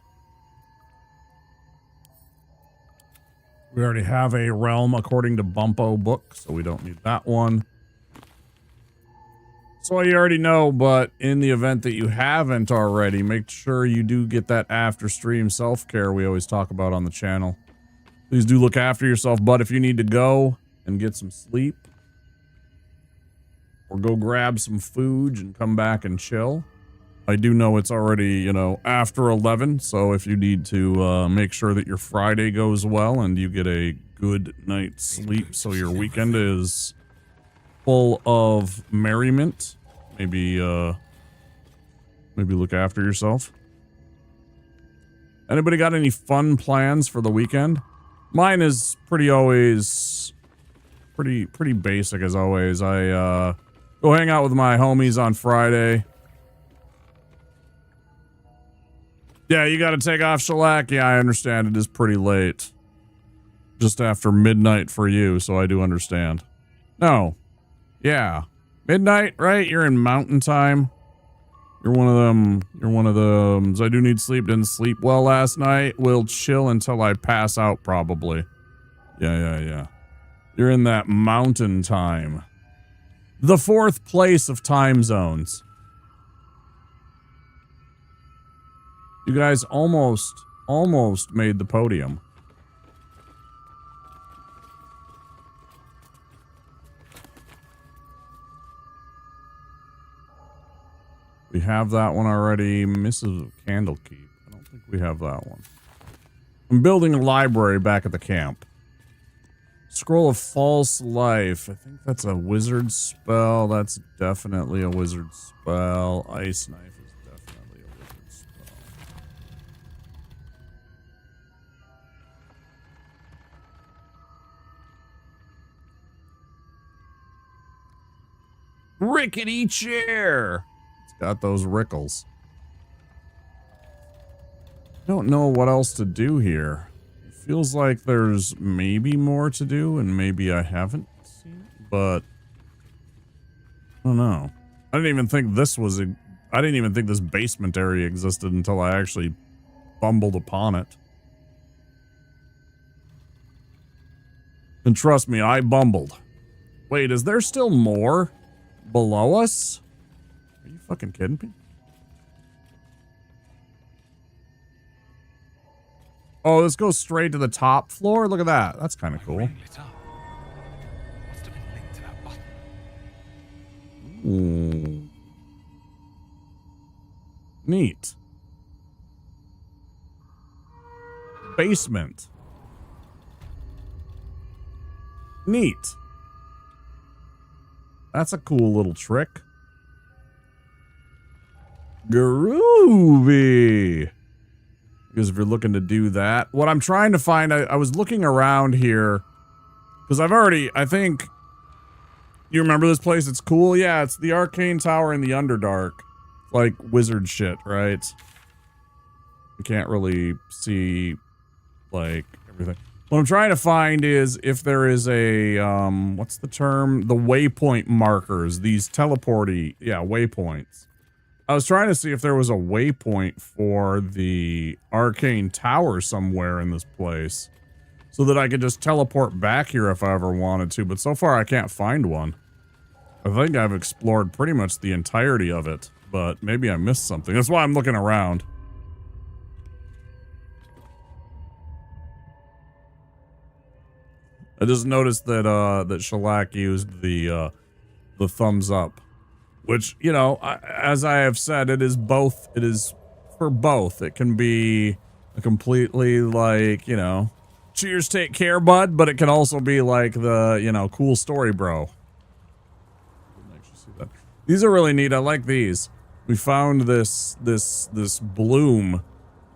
We already have a realm according to Bumpo book, so we don't need that one. So you already know, but in the event that you haven't already, make sure you do get that after stream self-care we always talk about on the channel. Please do look after yourself, but if you need to go and get some sleep, or go grab some food and come back and chill. I do know it's already, you know, after 11, so if you need to make sure that your Friday goes well and you get a good night's sleep so your weekend is full of merriment, maybe look after yourself. Anybody got any fun plans for the weekend? Mine is pretty basic as always. I go hang out with my homies on Friday. Yeah, you gotta take off, Shellac. Yeah, I understand. It is pretty late. Just after midnight for you, so I do understand. No. Yeah. Midnight, right? You're in mountain time. You're one of them. You're one of them. I do need sleep. Didn't sleep well last night. Will chill until I pass out, probably. Yeah. You're in that mountain time. The fourth place of time zones. You guys almost made the podium. We have that one already. Mrs. Candlekeep. I don't think we have that one. I'm building a library back at the camp. Scroll of False Life. I think that's a wizard spell. That's definitely a wizard spell. Ice Knife is definitely a wizard spell. Rickety chair. It's got those rickles. I don't know what else to do here. It feels like there's maybe more to do, and maybe I haven't seen it, but I don't know. I didn't even think this was I didn't even think this basement area existed until I actually bumbled upon it. And trust me, I bumbled. Wait, is there still more below us? Are you fucking kidding me? Oh, this goes straight to the top floor? Look at that. That's kind of cool. Ring lit up. Must have been linked to that button. Ooh. Neat. Basement. Neat. That's a cool little trick. Groovy. Because if you're looking to do that, what I'm trying to find, I was looking around here because I think you remember this place. It's cool. Yeah, it's the Arcane Tower in the Underdark. Like wizard shit, right? You can't really see like everything. What I'm trying to find is if there is a, what's the term? The waypoint markers, these waypoints. I was trying to see if there was a waypoint for the Arcane Tower somewhere in this place so that I could just teleport back here if I ever wanted to, but so far I can't find one. I think I've explored pretty much the entirety of it, but maybe I missed something. That's why I'm looking around. I just noticed that that Shellac used the thumbs up. Which, you know, as I have said, it is both. It is for both. It can be a completely, like, you know, cheers, take care, bud, but it can also be like the, you know, cool story, bro. Didn't actually see that. These are really neat. I like these. We found this bloom,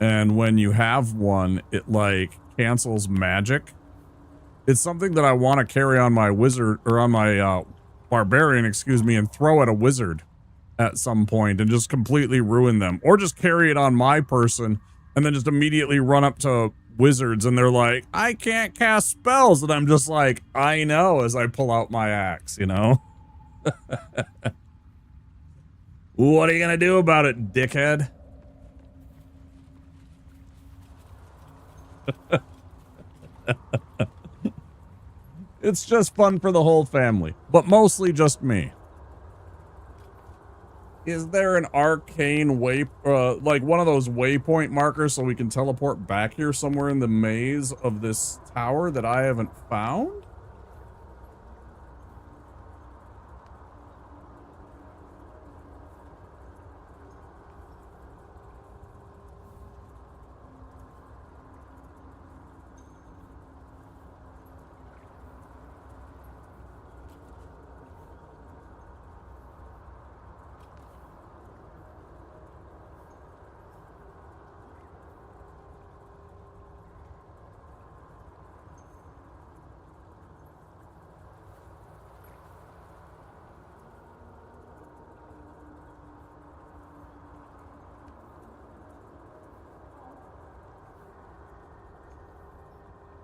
and when you have one, it like cancels magic. It's something that I want to carry on my wizard, or on my barbarian, excuse me, and throw at a wizard at some point and just completely ruin them. Or just carry it on my person and then just immediately run up to wizards and they're like, I can't cast spells. And I'm just like, I know, as I pull out my axe, you know? What are you gonna do about it, dickhead? It's just fun for the whole family, but mostly just me. Is there an arcane like one of those waypoint markers so we can teleport back here somewhere in the maze of this tower that I haven't found?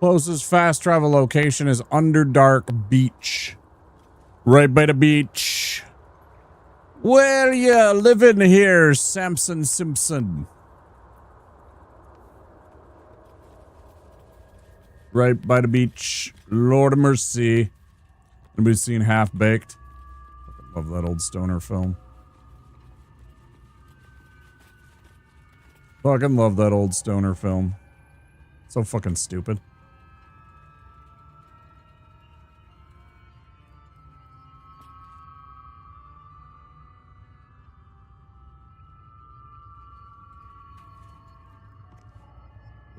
Closest fast travel location is Underdark Beach. Right by the beach. Where ya living here, Samson Simpson? Right by the beach. Lord of mercy. Anybody seen Half-Baked? I love that old stoner film. Fucking love that old stoner film. So fucking stupid.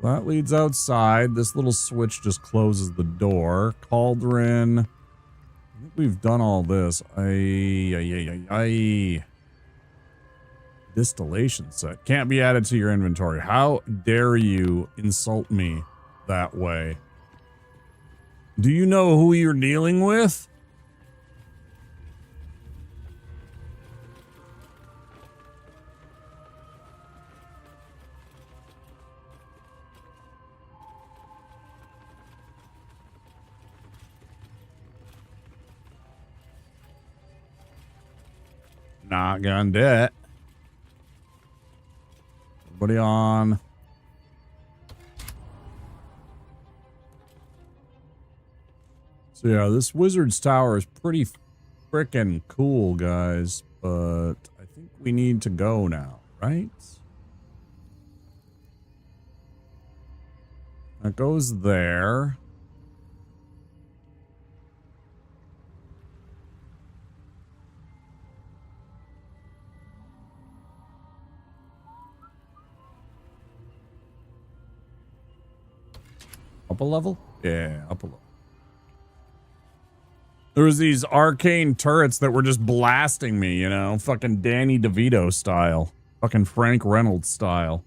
That leads outside. This little switch just closes the door. Cauldron. I think we've done all this. Distillation set. Can't be added to your inventory. How dare you insult me that way? Do you know who you're dealing with? Not gonna do it. Everybody on. So yeah, this wizard's tower is pretty freaking cool, guys. But I think we need to go now, right? That goes there. Up a level? Yeah, up a level. There was these arcane turrets that were just blasting me, you know? Fucking Danny DeVito style. Fucking Frank Reynolds style.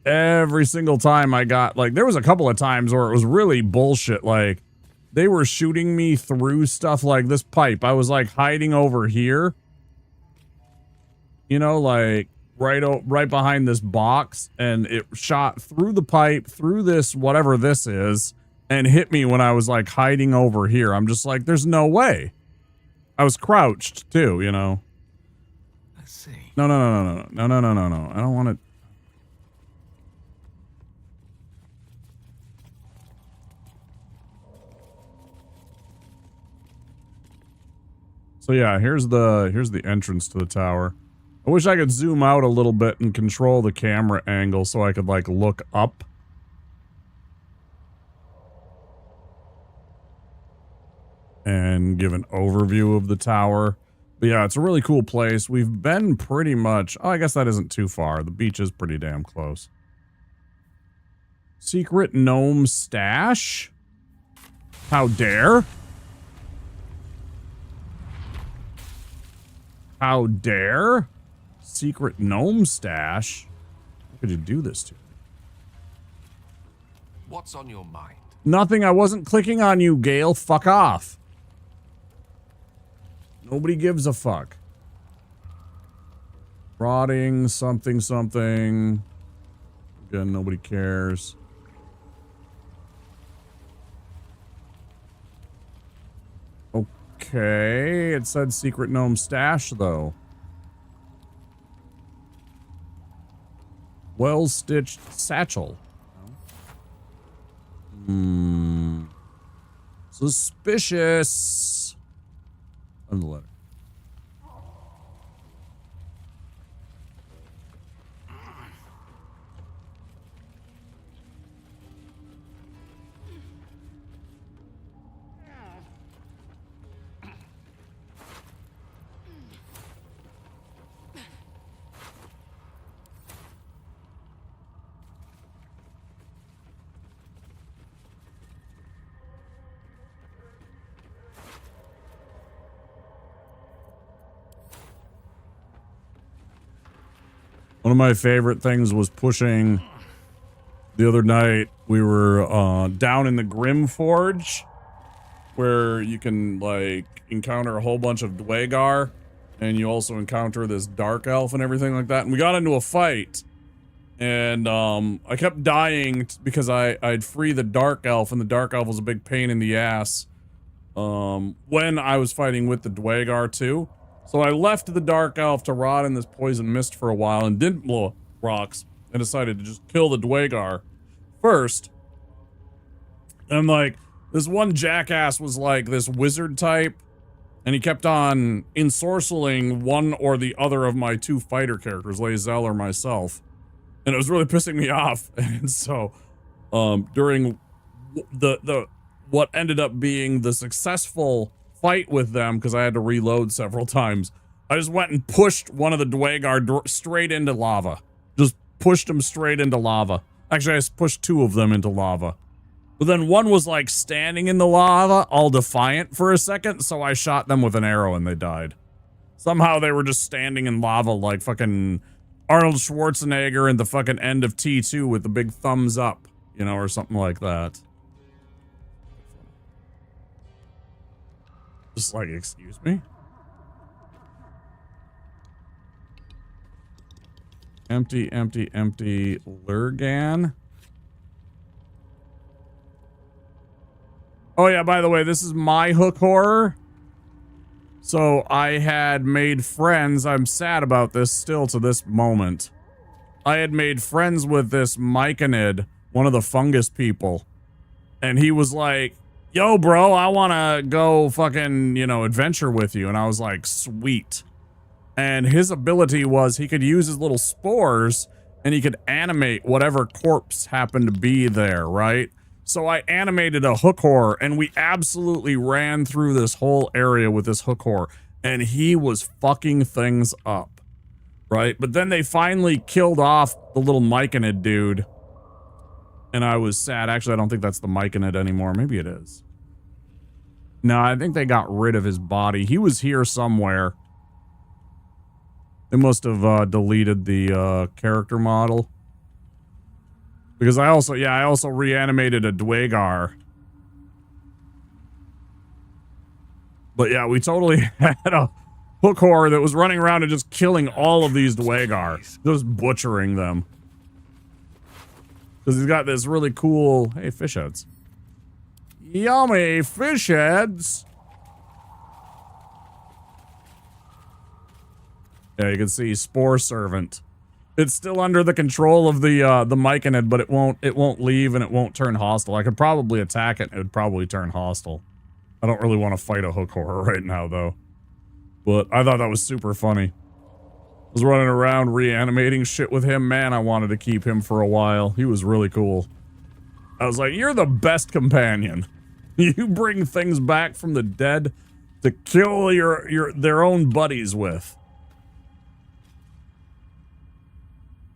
Every single time I got, like, there was a couple of times where it was really bullshit. Like, they were shooting me through stuff like this pipe. I was, like, hiding over here. You know, like... right behind this box, and it shot through the pipe, through this, whatever this is, and hit me when I was like hiding over here. I'm just like, there's no way. I was crouched too, you know. Let's see. No. I don't want to. So yeah, here's the entrance to the tower. I wish I could zoom out a little bit and control the camera angle so I could, like, look up. And give an overview of the tower. But yeah, it's a really cool place. We've been pretty much... Oh, I guess that isn't too far. The beach is pretty damn close. Secret gnome stash? How dare? How dare? Secret gnome stash? How could you do this to me? What's on your mind? Nothing. I wasn't clicking on you, Gale. Fuck off. Nobody gives a fuck. Rotting something something. Again, nobody cares. Okay, it said secret gnome stash though. Well-stitched satchel. Suspicious. On the letter. One of my favorite things was pushing. The other night, we were down in the Grim Forge, where you can, like, encounter a whole bunch of Dwagar, and you also encounter this Dark Elf and everything like that. And we got into a fight, and I kept dying because I'd free the Dark Elf, and the Dark Elf was a big pain in the ass when I was fighting with the Dwagar too. So I left the Dark Elf to rot in this poison mist for a while and didn't blow rocks and decided to just kill the Dwagar first. And like, this one jackass was like this wizard type, and he kept on ensorceling one or the other of my two fighter characters, Lae'zel or myself. And it was really pissing me off. And so, during the what ended up being the successful fight with them, because I had to reload several times, I just went and pushed one of the Dwagar straight into lava. Just pushed him straight into lava. Actually, I pushed two of them into lava. But then one was like standing in the lava, all defiant for a second, so I shot them with an arrow and they died. Somehow they were just standing in lava like fucking Arnold Schwarzenegger in the fucking end of T2 with the big thumbs up, you know, or something like that. Just like, excuse me? Empty, empty, empty. Lurgan. Oh yeah, by the way, this is my hook horror. So I had made friends. I'm sad about this still to this moment. I had made friends with this Myconid, one of the fungus people. And he was like, yo, bro, I want to go fucking, you know, adventure with you. And I was like, sweet. And his ability was he could use his little spores and he could animate whatever corpse happened to be there, right? So I animated a hook horror and we absolutely ran through this whole area with this hook horror. And he was fucking things up, right? But then they finally killed off the little Myconid dude. And I was sad. Actually, I don't think that's the Myconid anymore. Maybe it is. No, I think they got rid of his body. He was here somewhere. They must have deleted the character model. Because I also reanimated a Dwagar. But yeah, we totally had a hook horror that was running around and just killing all of these Dwagar. Just butchering them. Because he's got this really cool... Hey, fish heads. Yummy fish heads! Yeah, you can see Spore Servant. It's still under the control of the Myconid, but it won't leave and it won't turn hostile. I could probably attack it and it would probably turn hostile. I don't really want to fight a hook horror right now, though. But I thought that was super funny. I was running around reanimating shit with him. Man, I wanted to keep him for a while. He was really cool. I was like, you're the best companion. You bring things back from the dead to kill their own buddies with.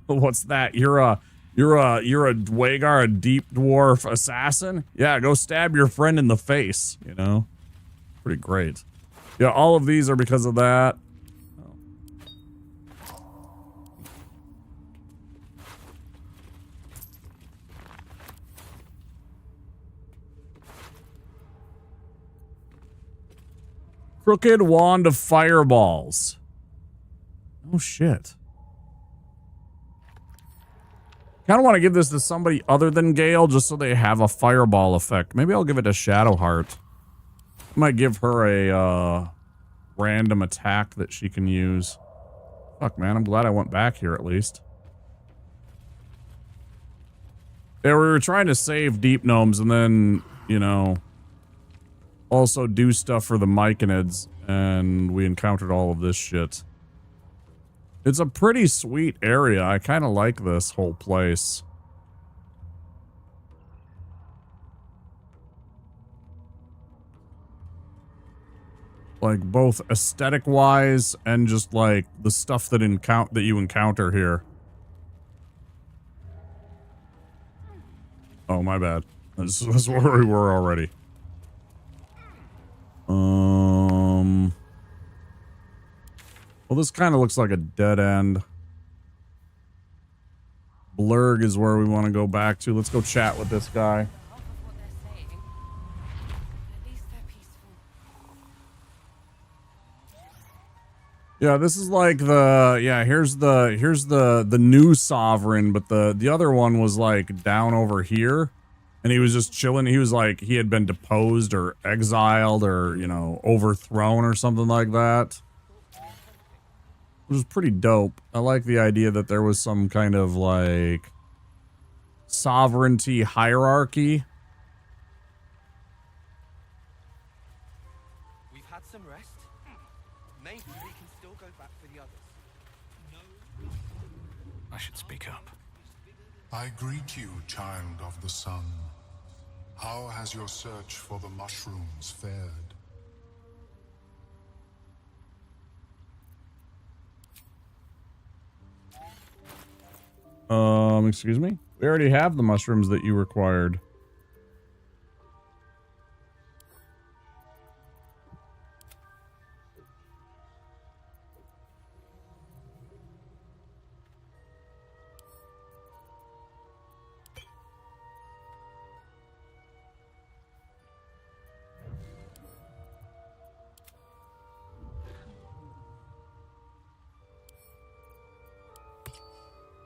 What's that? You're You're a Dwagar, a deep dwarf assassin? Yeah, go stab your friend in the face, you know? Pretty great. Yeah, all of these are because of that. Crooked wand of fireballs. Oh shit. Kind of want to give this to somebody other than Gale just so they have a fireball effect. Maybe I'll give it to Shadowheart. I might give her a random attack that she can use. Fuck, man, I'm glad I went back here at least. Yeah, we were trying to save Deep Gnomes and then, you know, also do stuff for the Myconids, and we encountered all of this shit. It's a pretty sweet area. I kind of like this whole place. Like both aesthetic-wise and just like the stuff that you encounter here. Oh, my bad. That's where we were already. Well, this kind of looks like a dead end. Blurg is where we want to go back to. Let's go chat with this guy. Yeah, this is like the, yeah, here's the new sovereign, but the other one was like down over here and he was just chilling. He was like, he had been deposed or exiled or, you know, overthrown or something like that. Which was pretty dope. I like the idea that there was some kind of like sovereignty hierarchy. We've had some rest. Maybe we can still go back for the others. I should speak up. I greet you, child of the sun. How has your search for the mushrooms fared? Excuse me? We already have the mushrooms that you required.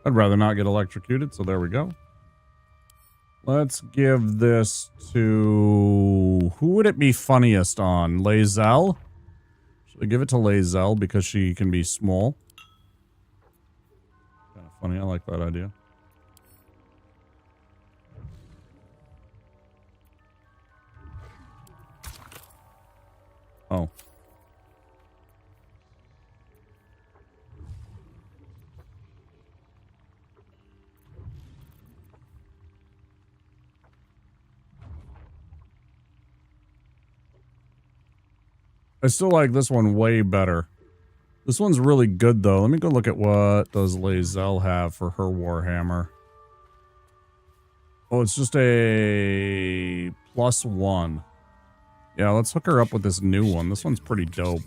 I'd rather not get electrocuted, so there we go. Let's give this to... Who would it be funniest on? Lae'zel? Should I give it to Lae'zel because she can be small? Kind of funny, I like that idea. Oh. I still like this one way better. This one's really good, though. Let me go look at what does Lae'zel have for her Warhammer. Oh, it's just a +1. Yeah, let's hook her up with this new one. This one's pretty dope.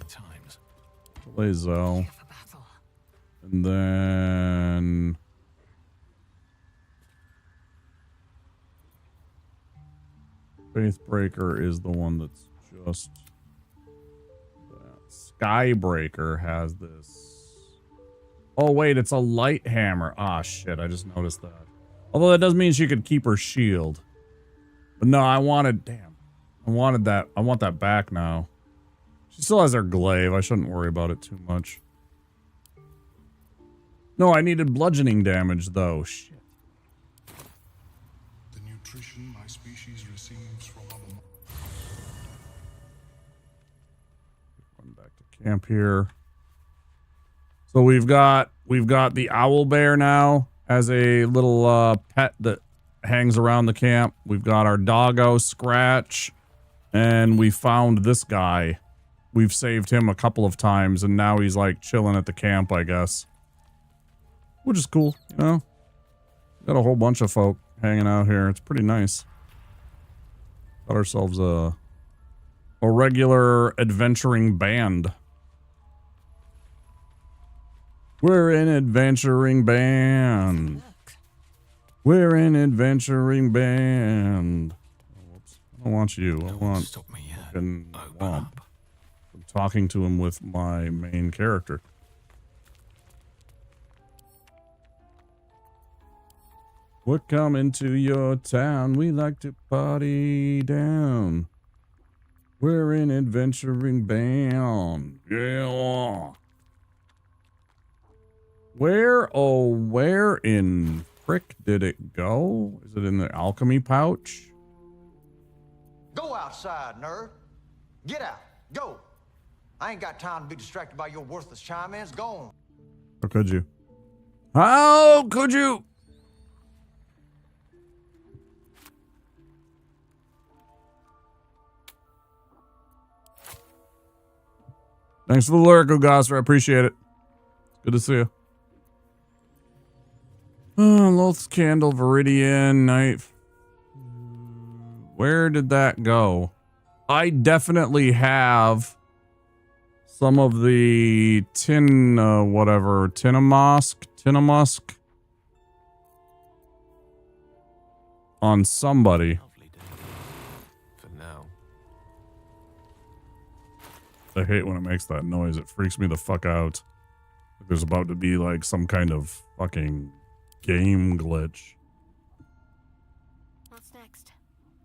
Lae'zel. And then... Faithbreaker is the one that's just... Skybreaker has this. Oh, wait, it's a light hammer. Ah, shit, I just noticed that. Although that does mean she could keep her shield. But no, I wanted... Damn. I wanted that. I want that back now. She still has her glaive. I shouldn't worry about it too much. No, I needed bludgeoning damage, though. Shit. The nutrition my species receives from other... Camp here. So we've got the owl bear now as a little pet that hangs around the camp. We've got our doggo Scratch, and we found this guy. We've saved him a couple of times, and now he's like chilling at the camp, I guess. Which is cool, you know? Got a whole bunch of folk hanging out here. It's pretty nice. Got ourselves a regular adventuring band. We're an adventuring band. We're an adventuring band. Oh, whoops. I don't want you. I want Stop me yet. fucking Open Womp. up. I'm talking to him with my main character. We're coming to your town. We like to party down. We're an adventuring band. Yeah. Where in frick did it go? Is it in the alchemy pouch? Go outside, nerd. Get out. Go. I ain't got time to be distracted by your worthless chime-ins. Go on. Or could you? How could you? Thanks for the lyric, Gosser. I appreciate it. Good to see you. Loth's Candle, Viridian, Night. Where did that go? I definitely have some of the Tinnamusk on somebody. Lovely day. For now. I hate when it makes that noise. It freaks me the fuck out. There's about to be like some kind of fucking game glitch. What's next?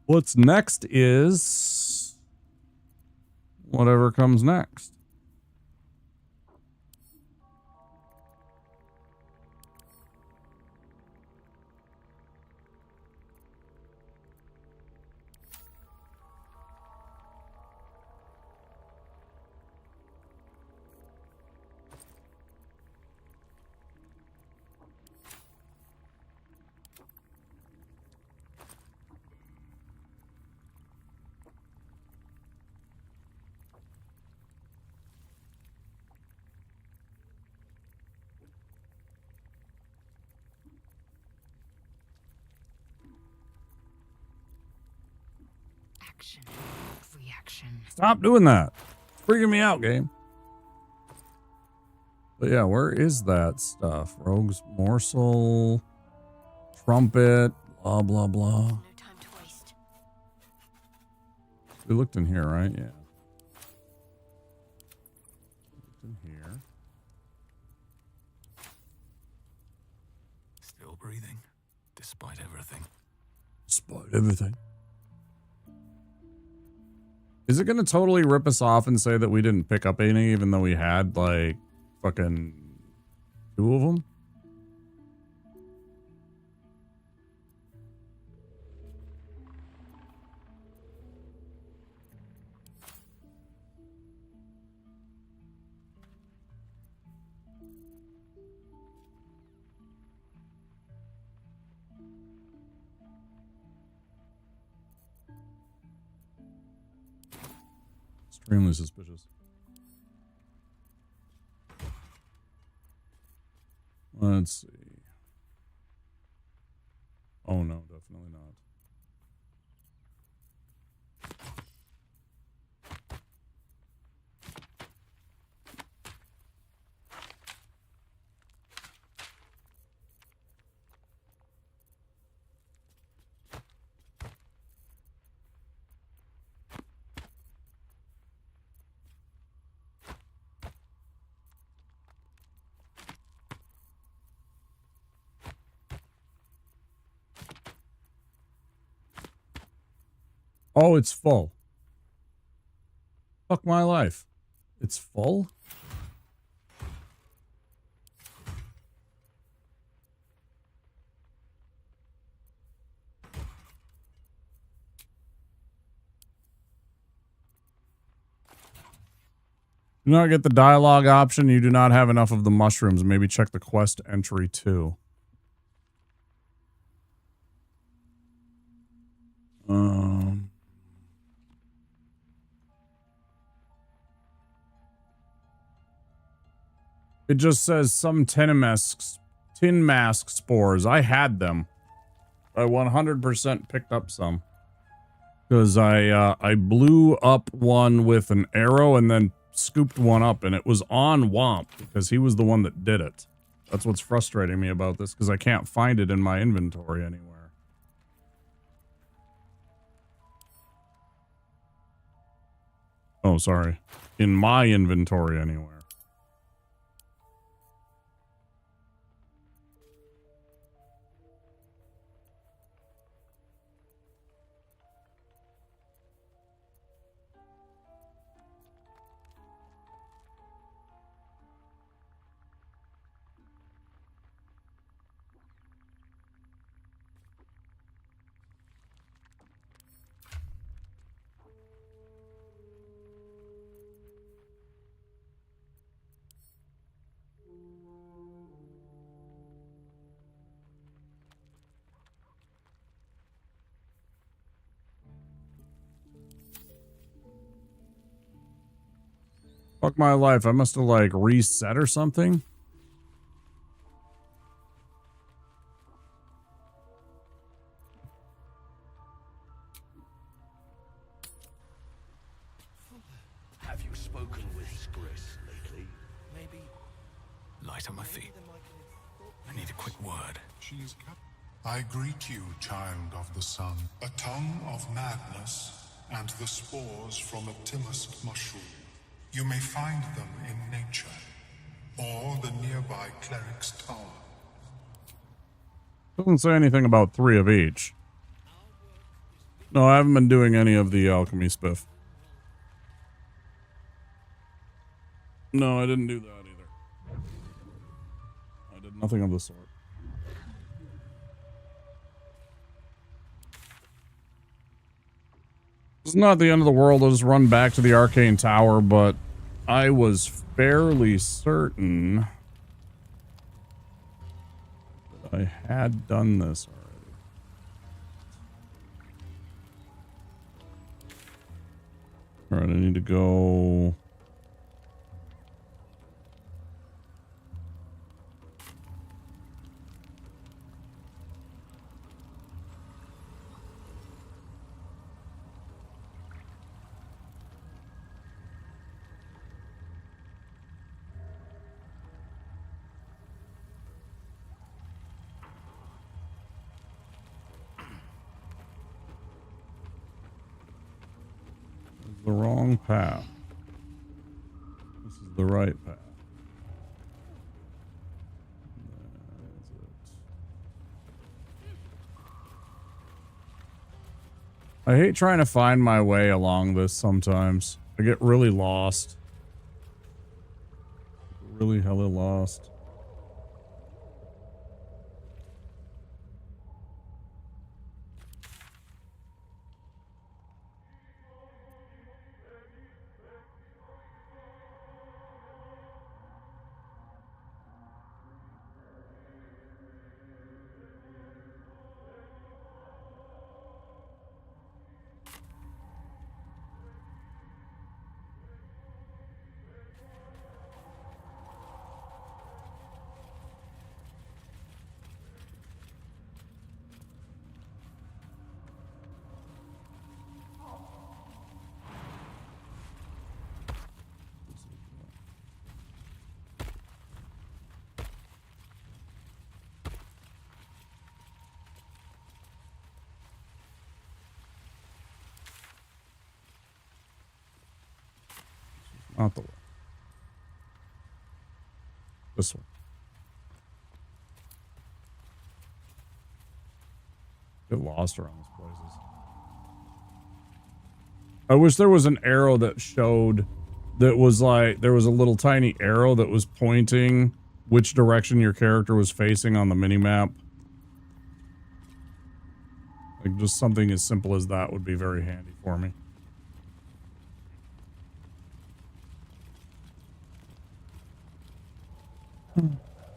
What's next is whatever comes next. Action, reaction. Stop doing that. It's freaking me out, game. But yeah, where is that stuff? Rogue's Morsel, Trumpet, blah, blah, blah. No time to waste. We looked in here, right? Yeah. Looked in here. Still breathing, despite everything. Despite everything. Is it going to totally rip us off and say that we didn't pick up any, even though we had, like, fucking 2 of them? Extremely suspicious. Let's see. Oh no, definitely not. Oh, it's full. Fuck my life. It's full? Do not get the dialogue option. You do not have enough of the mushrooms. Maybe check the quest entry too. It just says some Tinnamusks tin mask spores. I had them. I 100% picked up some. Because I blew up one with an arrow and then scooped one up, and it was on Womp because he was the one that did it. That's what's frustrating me about this, because I can't find it in my inventory anywhere. Oh, sorry. In my inventory anywhere. Fuck my life. I must have, like, reset or something. Have you spoken with Skris lately? Maybe. Light on my feet. I need a quick word. I greet you, child of the sun. A tongue of madness and the spores from a Timust mushroom. You may find them in nature or the nearby cleric's tower. Doesn't say anything about 3 of each. No, I haven't been doing any of the alchemy spiff. No, I didn't do that either. I did nothing of the sort. It's not the end of the world. I'll just run back to the arcane tower, but I was fairly certain that I had done this already. All right, I need to go. The wrong path. This is the right path. That's it. I hate trying to find my way along this sometimes. I get really lost. Really hella lost. Not the way. This one. Get lost around these places. I wish there was an arrow that showed that was like, there was a little tiny arrow that was pointing which direction your character was facing on the minimap. Like just something as simple as that would be very handy for me.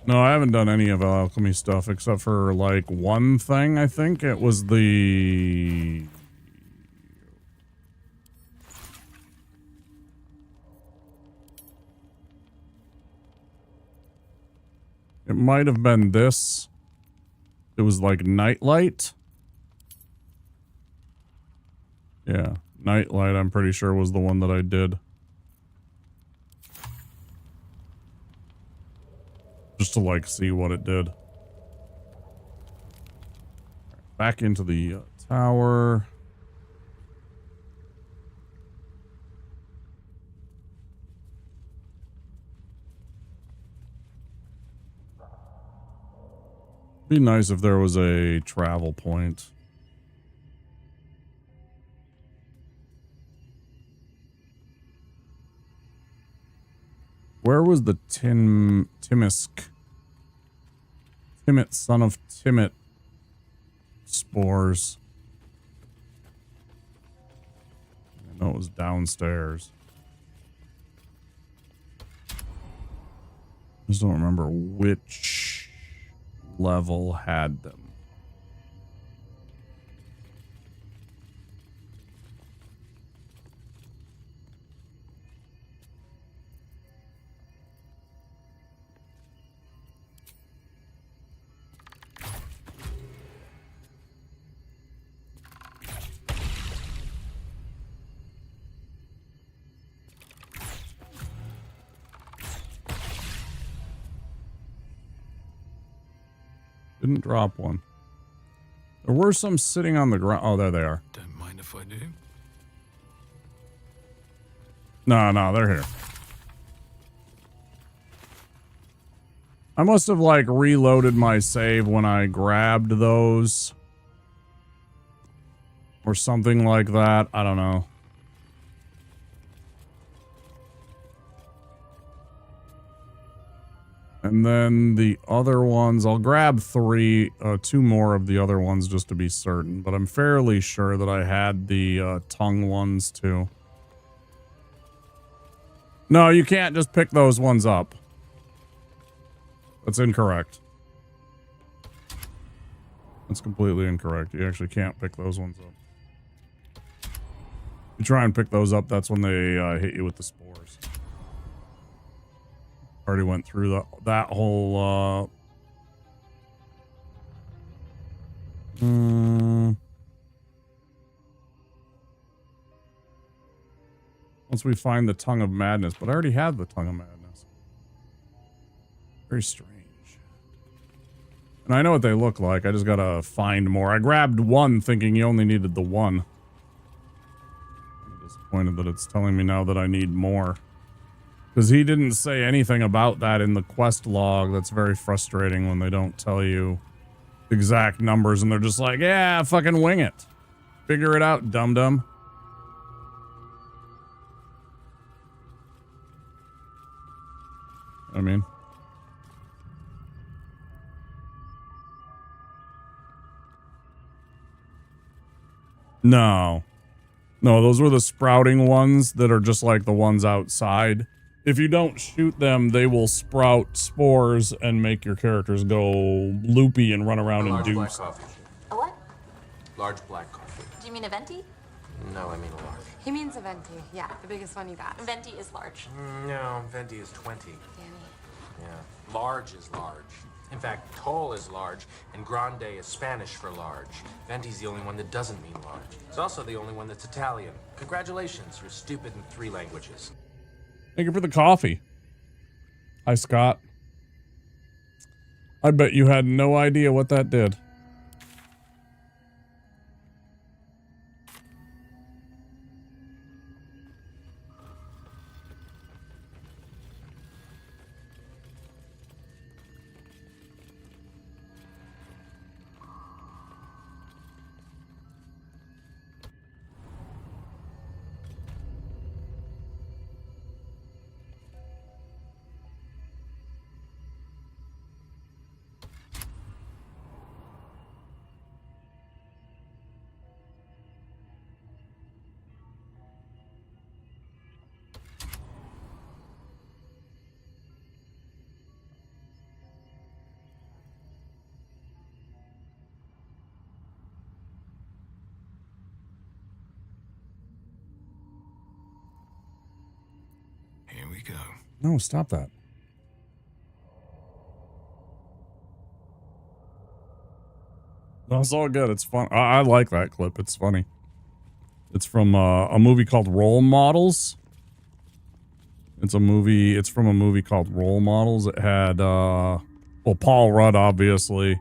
No, I haven't done any of alchemy stuff except for like one thing. I think it was the It might have been this. It was like Nightlight. Yeah, Nightlight, I'm pretty sure, was the one that I did. Just to, like, see what it did. Back into the tower. Be nice if there was a travel point. Where was the Timisk? Timit, son of Timit spores. I know it was downstairs. I just don't remember which level had them. Didn't drop one. There were some sitting on the ground. Oh, there they are. Don't mind if I do. No, they're here. I must have, like, reloaded my save when I grabbed those. Or something like that. I don't know. And then the other ones, I'll grab two more of the other ones just to be certain. But I'm fairly sure that I had the tongue ones too. No, you can't just pick those ones up. That's incorrect. That's completely incorrect. You actually can't pick those ones up. You try and pick those up, that's when they hit you with the spores. Already went through that whole once we find the Tongue of Madness, but I already had the Tongue of Madness. Very strange. And I know what they look like. I just gotta find more. I grabbed one thinking you only needed the one. I'm disappointed that it's telling me now that I need more. Because he didn't say anything about that in the quest log. That's very frustrating when they don't tell you exact numbers and they're just like, yeah, fucking wing it. Figure it out, dum-dum. I mean. No. No, those were the sprouting ones that are just like the ones outside. If you don't shoot them, they will sprout spores and make your characters go loopy and run around and do Black stuff. coffee. A what? Large black coffee. Do you mean a venti? No, I mean a large. He means a venti. Yeah, the biggest one you got. Venti is large. No, venti is 20. Danny. Yeah. Large is large. In fact, tall is large, and grande is Spanish for large. Venti's the only one that doesn't mean large. It's also the only one that's Italian. Congratulations, you're stupid in 3 languages. Thank you for the coffee. Hi, Scott. I bet you had no idea what that did. Here we go. No, stop that. That's all good. It's fun. I like that clip. It's funny. It's from a movie called Role Models. It's from a movie called Role Models. It had, well, Paul Rudd, obviously.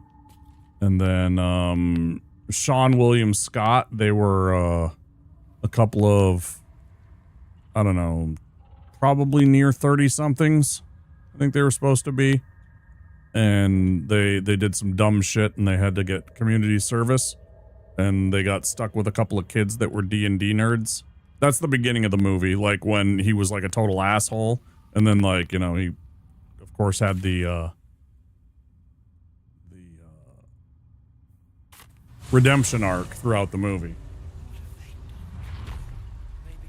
And then, Sean William Scott. They were, a couple of, I don't know, probably near 30-somethings. I think they were supposed to be. And they did some dumb shit and they had to get community service. And they got stuck with a couple of kids that were D&D nerds. That's the beginning of the movie, like when he was like a total asshole. And then like, you know, he of course had the redemption arc throughout the movie. Maybe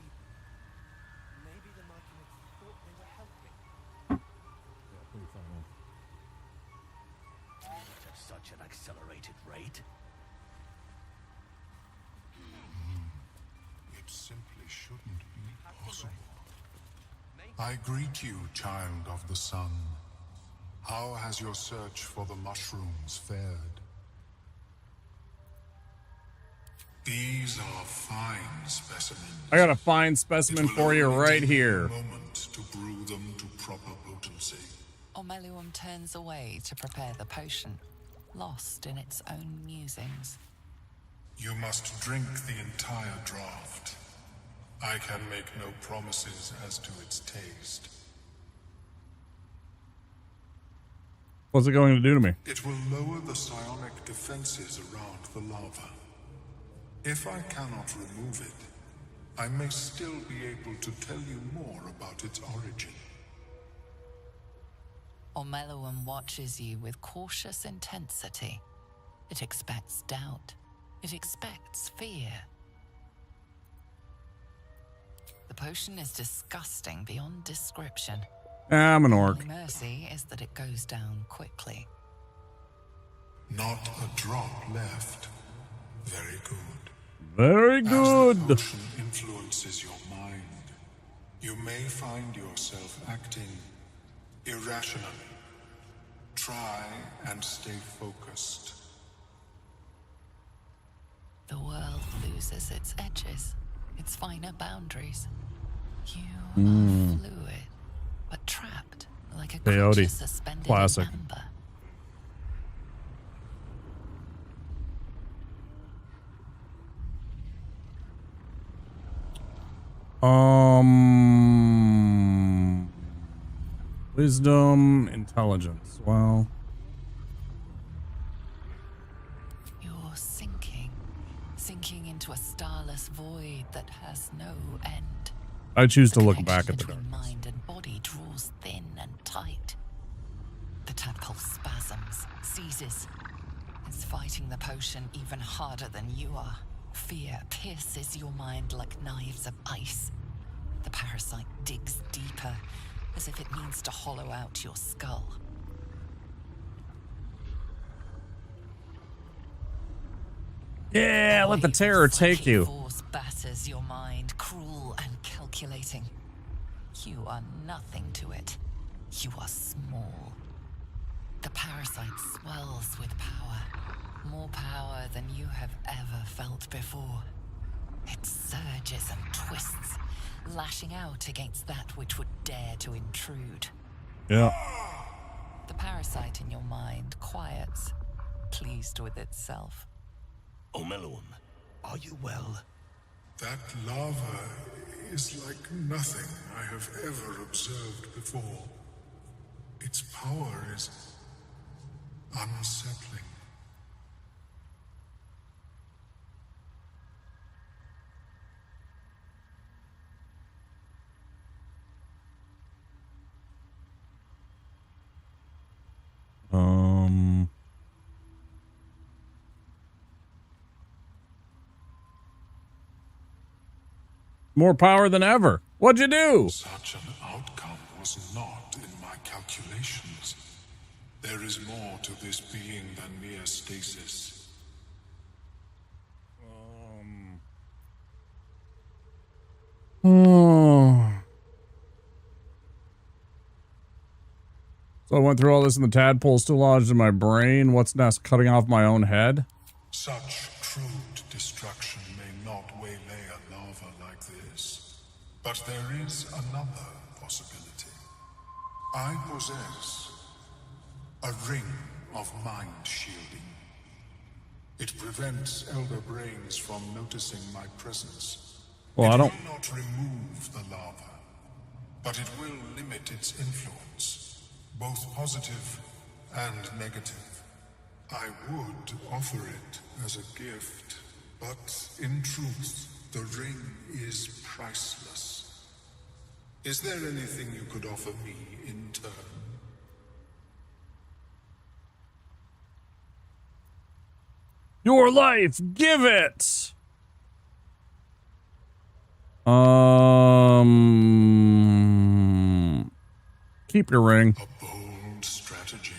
the Martians thought they were helping. At such an accelerated rate. It simply shouldn't be possible. I greet you, child of the sun. How has your search for the mushrooms fared? These are fine specimens. I got a fine specimen for you right here. Moment to brew them to proper potency. Omeluum turns away to prepare the potion, lost in its own musings. You must drink the entire draught. I can make no promises as to its taste. What's it going to do to me? It will lower the psionic defenses around the lava. If I cannot remove it, I may still be able to tell you more about its origin. Omeluum watches you with cautious intensity. It expects doubt. It expects fear. The potion is disgusting beyond description. I'm an orc. The mercy is that it goes down quickly. Not a drop left. Very good. Very good. As the potion influences your mind, you may find yourself acting irrationally. Try and stay focused. The world loses its edges, its finer boundaries. You are fluid, but trapped like a Peyote. creature suspended Classic. in amber. Wisdom, intelligence. Well, You're sinking into a starless void that has no end. I choose to The look connection back at the between darkness. mind and body draws thin and tight. The tadpole spasms, seizes. It's fighting the potion even harder than you are. Fear pierces your mind like knives of ice. The parasite digs deeper, as if it needs to hollow out your skull. Yeah, let the Wave of terror take psychic you. Force batters your mind, cruel and calculating. You are nothing to it. You are small. The parasite swells with power. More power than you have ever felt before. It surges and twists, lashing out against that which would dare to intrude. Yeah. The parasite in your mind quiets, pleased with itself. Omeluum, are you well? That lava is like nothing I have ever observed before. Its power is unsettling. More power than ever. What'd you do? Such an outcome was not in my calculations. There is more to this being than mere stasis. Oh. So I went through all this and the tadpole's still lodged in my brain. What's next? Cutting off my own head? Such crude destruction may not waylay a lava like this. But there is another possibility. I possess a ring of mind shielding. It prevents elder brains from noticing my presence. Well, I don't. It will not remove the lava, but it will limit its influence, both positive and negative. I would offer it as a gift, but in truth, the ring is priceless. Is there anything you could offer me in turn? Your life, give it. Keep your ring. A bold strategy.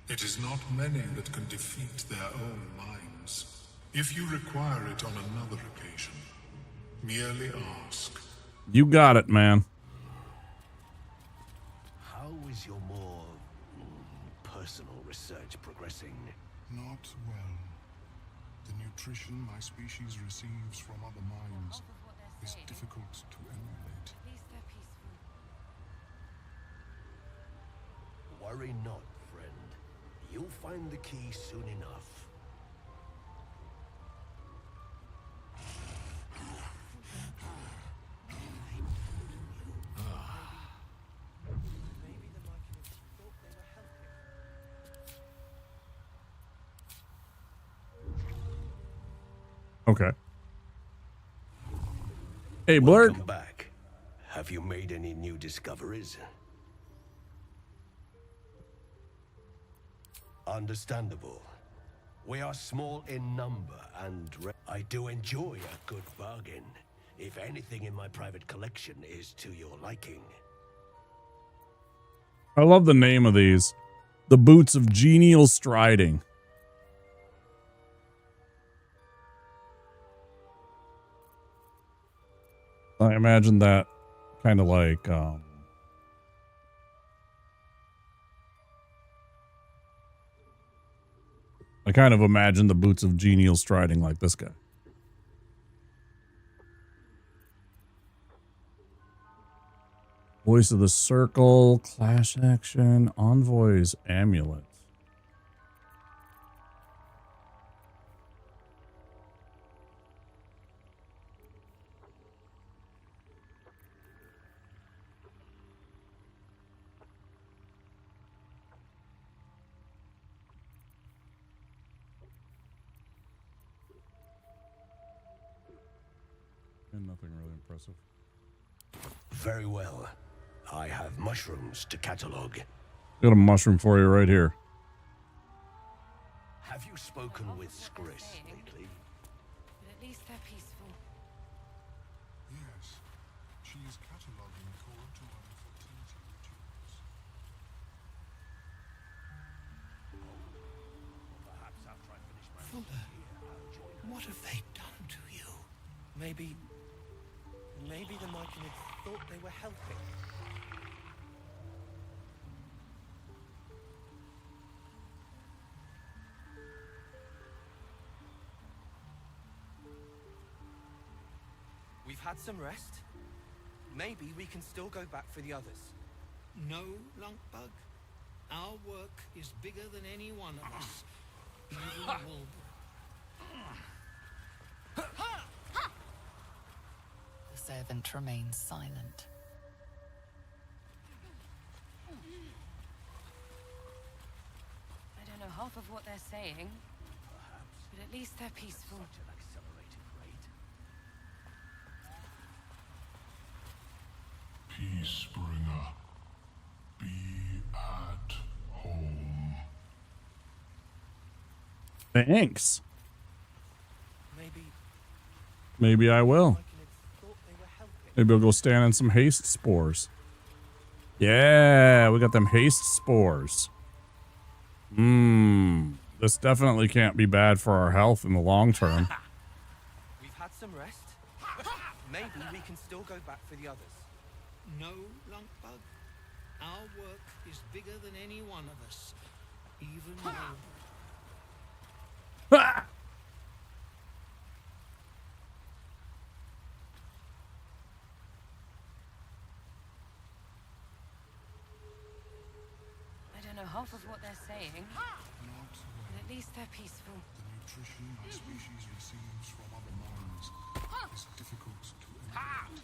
It is not many that can defeat their own minds. If you require it on another occasion, merely ask. You got it, man. How is your more personal research progressing? Not well. The nutrition my species receives from other minds is difficult to emulate. Worry not, friend. You'll find the key soon enough. Okay. Hey, Blurred. Welcome back. Have you made any new discoveries? Understandable. We are small in number, and I do enjoy a good bargain. If anything in my private collection is to your liking. I love the name of these. The Boots of Genial Striding. I imagine that kind of like, I kind of imagine the Boots of Genial Striding like this guy. Voice of the Circle, Clash Action, Envoy's Amulet. And nothing really impressive. Very well. I have mushrooms to catalog. Got a mushroom for you right here. Have you spoken with Skris lately? But at least they're peaceful. Yes, she is cataloging core to our fertility rituals. Perhaps after I finish my Father, what have they done to you? Maybe the Myconids thought they were helping. We've had some rest. Maybe we can still go back for the others. No, Lunkbug. Our work is bigger than any one of us. Even Baldur. The servant remains silent. I don't know half of what they're saying, but at least they're peaceful. Such an accelerated rate. Peacebringer, be at home. Thanks. Maybe Maybe I will. Myconids thought they were helping. Maybe I'll go stand in some haste spores. Yeah, we got them haste spores. This definitely can't be bad for our health in the long term. We've had some rest. Maybe we can still go back for the others. No, Lunkbug. Our work is bigger than any one of us. Even Baldur. know half of what they're saying, but at least they're peaceful. The nutrition my species receives from other minds is difficult to imitate.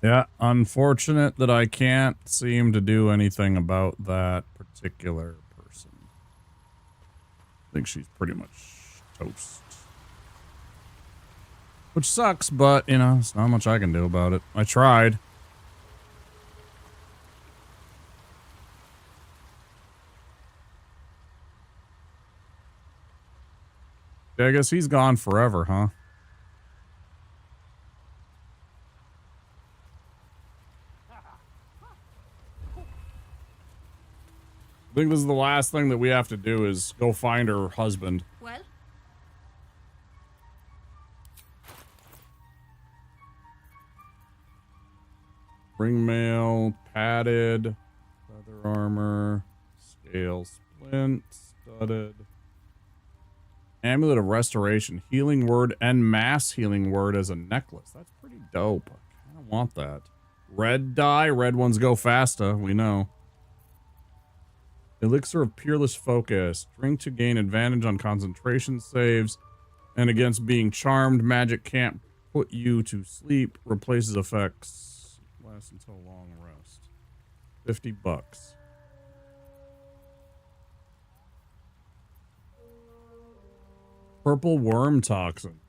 Yeah, unfortunate that I can't seem to do anything about that particular person. I think she's pretty much toast. Which sucks, but, you know, there's not much I can do about it. I tried. Yeah, I guess he's gone forever, huh? I think this is the last thing that we have to do is go find her husband. Well? Ring mail, padded, leather armor, scale splint, studded. Amulet of restoration, healing word, and mass healing word as a necklace. That's pretty dope. I kind of want that. Red dye, red ones go faster, we know. Elixir of Peerless Focus. Drink to gain advantage on concentration saves. And against being charmed, magic can't put you to sleep. Replaces effects. Lasts until long rest. $50. Purple worm toxin.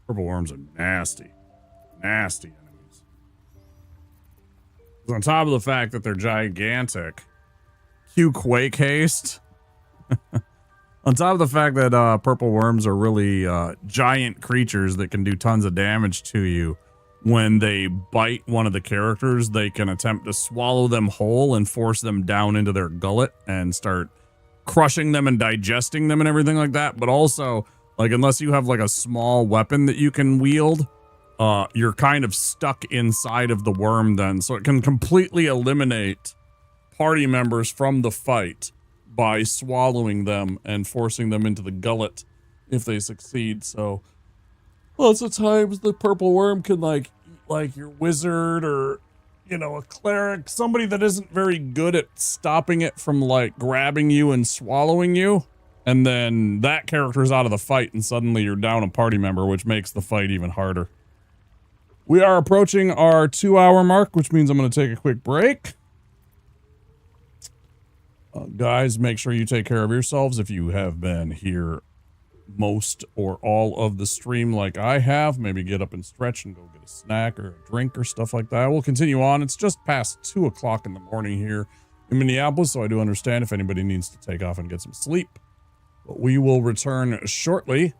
Purple worms are nasty. Nasty enemies. On top of the fact that they're gigantic, Q Quake haste. On top of the fact that purple worms are really giant creatures that can do tons of damage to you, when they bite one of the characters, they can attempt to swallow them whole and force them down into their gullet and start crushing them and digesting them and everything like that. But also, like, unless you have like a small weapon that you can wield, you're kind of stuck inside of the worm then. So it can completely eliminate party members from the fight by swallowing them and forcing them into the gullet if they succeed. So lots of times the purple worm can like your wizard or, you know, a cleric, somebody that isn't very good at stopping it from like grabbing you and swallowing you. And then that character's out of the fight and suddenly you're down a party member, which makes the fight even harder. We are approaching our 2-hour mark, which means I'm going to take a quick break. Guys, make sure you take care of yourselves if you have been here most or all of the stream like I have. Maybe get up and stretch and go get a snack or a drink or stuff like that. We'll continue on. It's just past 2 o'clock in the morning here in Minneapolis, so I do understand if anybody needs to take off and get some sleep. But we will return shortly.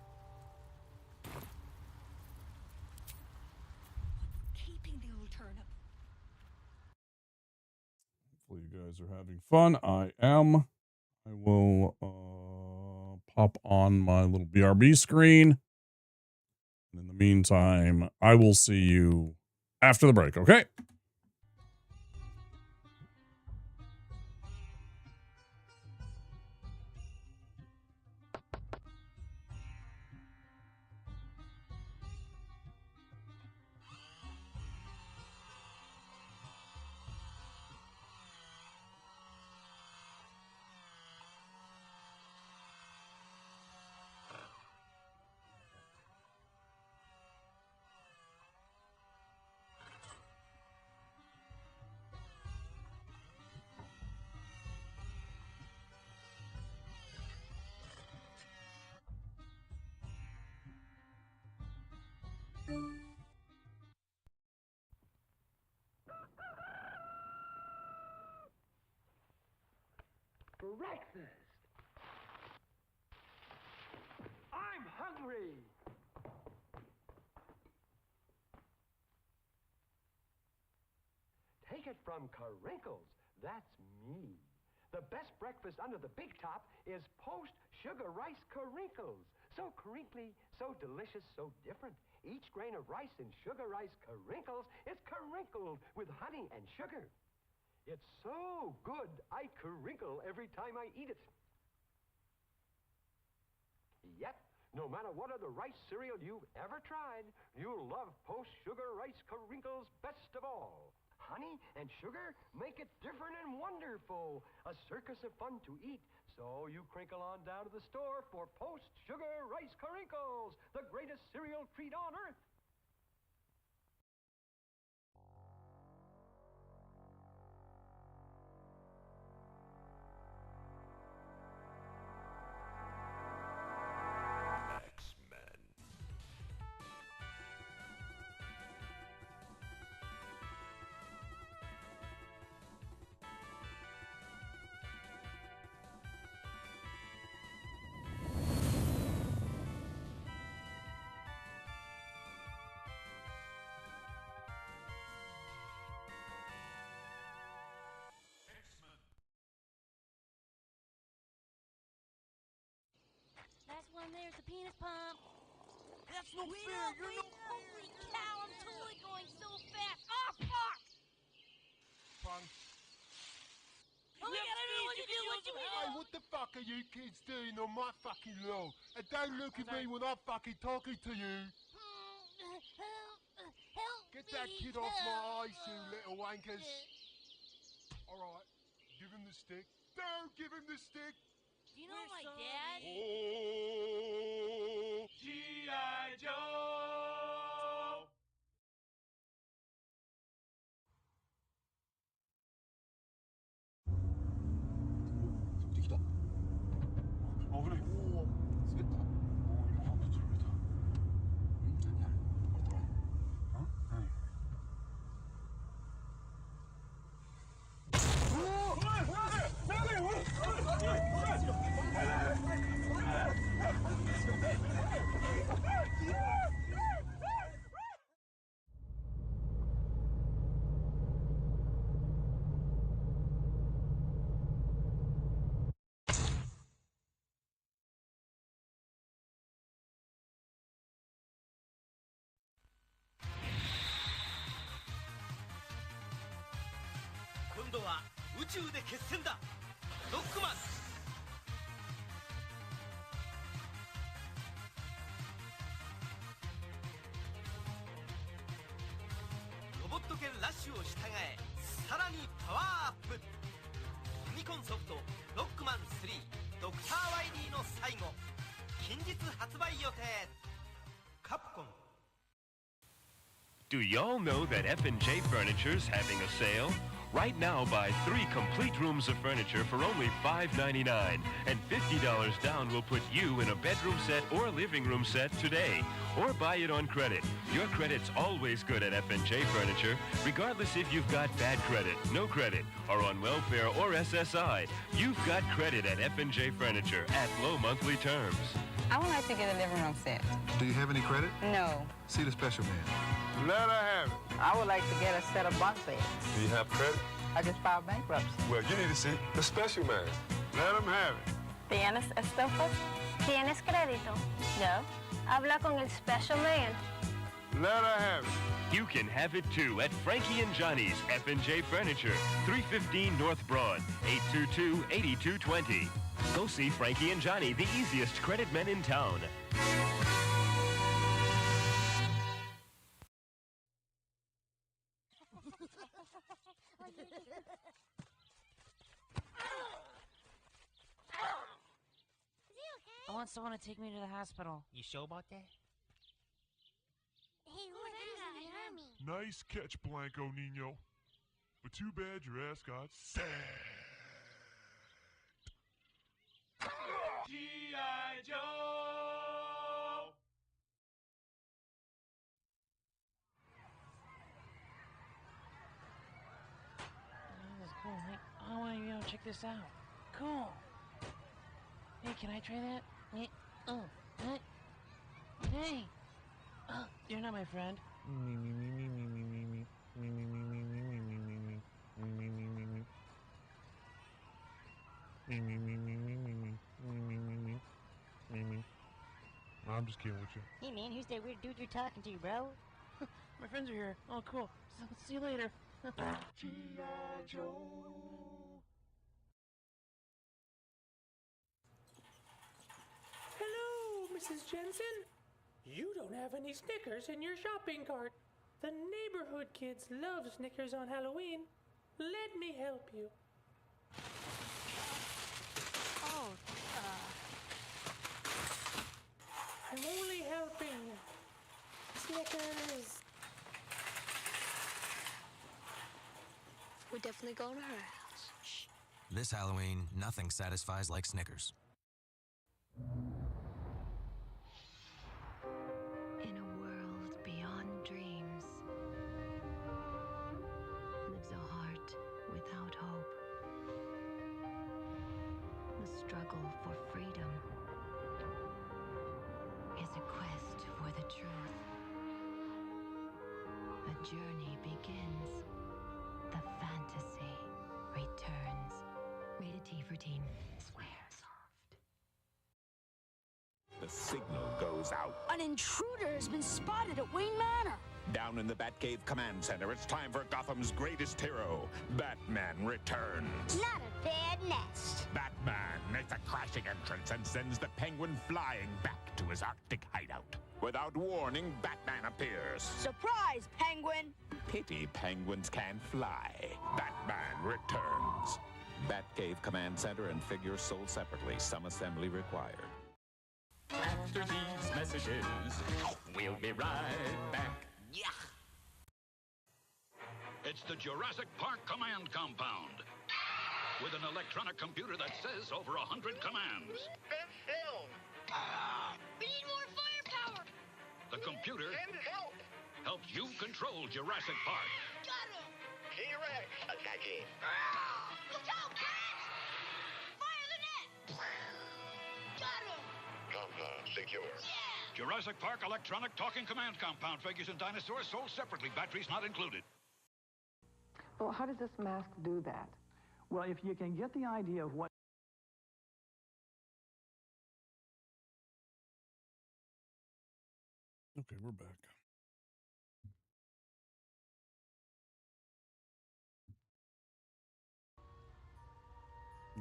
Hopefully you guys are having fun. I am. I will pop on my little BRB screen. And in the meantime, I will see you after the break, okay? Breakfast! I'm hungry! Take it from Carinkles, that's me. The best breakfast under the big top is post-sugar rice Carinkles. So crinkly, so delicious, so different. Each grain of rice in sugar rice Carinkles is carinkled with honey and sugar. It's so good, I crinkle every time I eat it. Yet, no matter what other rice cereal you've ever tried, you'll love post-sugar rice Crinkles best of all. Honey and sugar make it different and wonderful. A circus of fun to eat. So you crinkle on down to the store for post-sugar rice Crinkles, the greatest cereal treat on earth. Last one there's the penis pump. That's no fair. You're no Holy cow, I'm totally going so fast. Oh, fuck! Punk. Oh my god, I don't know what to do. What do we do? Hey, what the fuck are you kids doing on my fucking lawn? And don't look at me when I'm fucking talking to you. Help Get me, that kid off my eyes, you help. little wankers. Alright, give him the stick. Don't give him the stick. Do you know my dad? Oh, G.I. Joe! 그래. 오, 세겠다. 오, 이거 한번 들어오겠다. 응? 아니야. 빨리 들어와. 어? 응. 로크만! 로봇犬ラッシュを従えさらにパワーアップファミコンソフトロックマン3ドクター・ワイリーの最後近日発売予定カプコン Do y'all know that F&J Furniture's having a sale? Right now, buy 3 complete rooms of furniture for only $5.99, and $50 down will put you in a bedroom set or living room set today. Or buy it on credit. Your credit's always good at F&J Furniture, regardless if you've got bad credit, no credit, or on welfare or SSI. You've got credit at F&J Furniture at low monthly terms. I would like to get a living room set. Do you have any credit? No. See the special man. Let her have it. I would like to get a set of bunk beds. Do you have credit? I just filed bankruptcy. Well, you need to see the special man. Let him have it. ¿Tienes estufas? ¿Tienes crédito? No. Habla con el special man. Let her have it. You can have it too at Frankie and Johnny's F&J Furniture, 315 North Broad, 822-8220. Go see Frankie and Johnny, the easiest credit men in town. I want someone to take me to the hospital. You sure about that? Hey, who's that? He hurt me. Nice catch, Blanco Nino. But too bad your ass got sacked. G.I. Joe! Oh, this is cool. Hey, I want to check this out. Cool. Hey, can I try that? Yeah. Oh, what? Hey. Oh, you're not my friend. I'm just kidding with you. Hey, man, who's that weird dude you're talking to, bro? My friends are here. Oh, cool. So, see you later. G.I. Joe. Hello! Mrs. Jensen? You don't have any Snickers in your shopping cart. The neighborhood kids love Snickers on Halloween. Let me help you. Oh, I'm only helping. Snickers. we're definitely going to her house. Shh. This Halloween, nothing satisfies like Snickers. In a world beyond dreams lives a heart without hope. The struggle for freedom is a quest for the truth. A journey begins. The fantasy returns. Rated T for teen. Square soft. The signal goes out. An intruder has been spotted at Wayne Manor. Down in the Batcave Command Center, it's time for Gotham's greatest hero, Batman returns. Not a bad nest. Batman makes a crashing entrance and sends the Penguin flying back to his Arctic hideout. Without warning, Batman appears. Surprise, Penguin! Pity penguins can't fly. Batman returns. Batcave Command Center and figures sold separately. Some assembly required. After these messages, we'll be right back. Yeah. It's the Jurassic Park Command Compound. With an electronic computer that says over 100 commands. We need more firepower. The computer Send help. helps you control Jurassic Park. Got him. T-Rex attacking. Look out, Brad! Fire the net. Got him. Compound secure. Jurassic Park Electronic Talking Command Compound. Figures and dinosaurs sold separately. Batteries not included. Well, how does this mask do that? Well, if you can get the idea of what... Okay, we're back.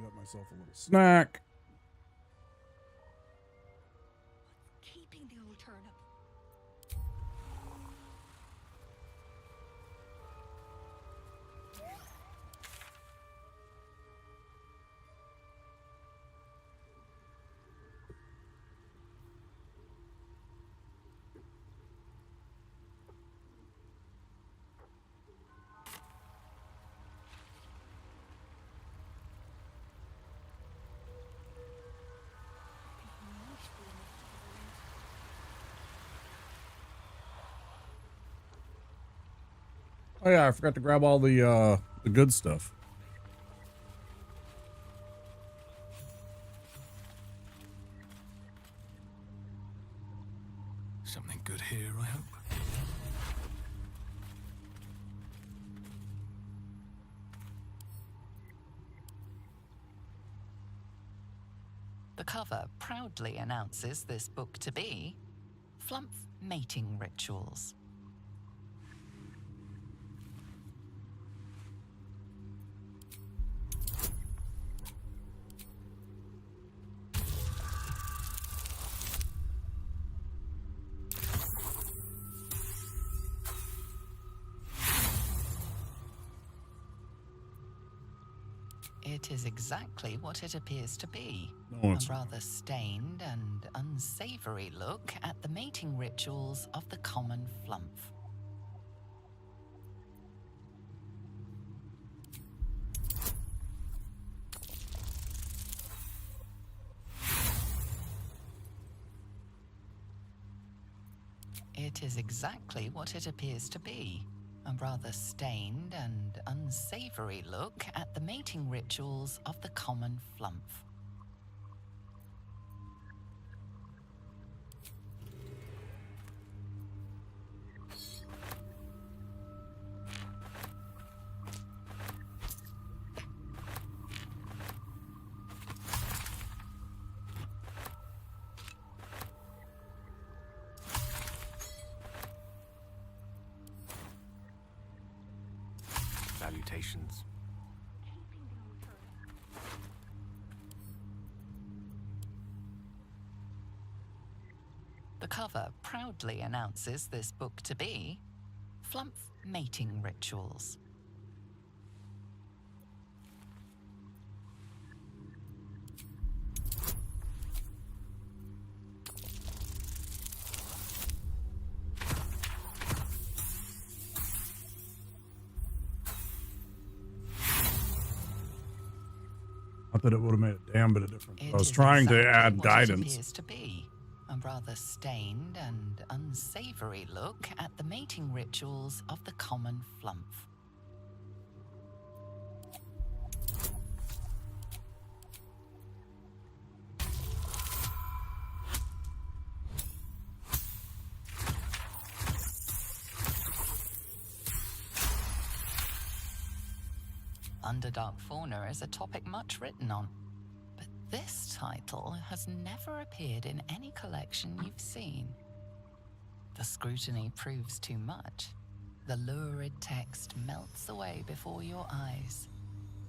Got myself a little snack. Keeping the old turnip. Oh yeah, I forgot to grab all the good stuff. Something good here, I hope. The cover proudly announces this book to be Flumph Mating Rituals. It is exactly what it appears to be. No, a it's rather stained and unsavory look at the mating rituals of the common flumph. It is exactly what it appears to be. A rather stained and unsavory look at the mating rituals of the common flumph. Salutations. The cover proudly announces this book to be Flumph Mating Rituals. Not that it would have made a damn bit of difference. It I was is trying to exactly add what guidance. It appears to be a rather stained and unsavory look at the mating rituals of the common flumph. Underdark fauna is a topic much written on, but this title has never appeared in any collection you've seen. The scrutiny proves too much. The lurid text melts away before your eyes.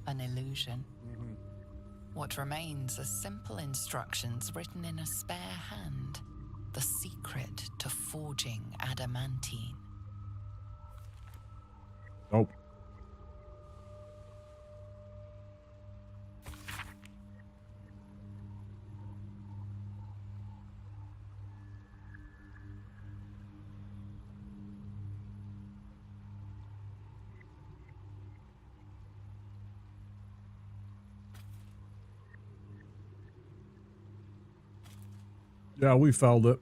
An illusion. What remains are simple instructions written in a spare hand. The secret to forging adamantine. Nope. Yeah, we felled it.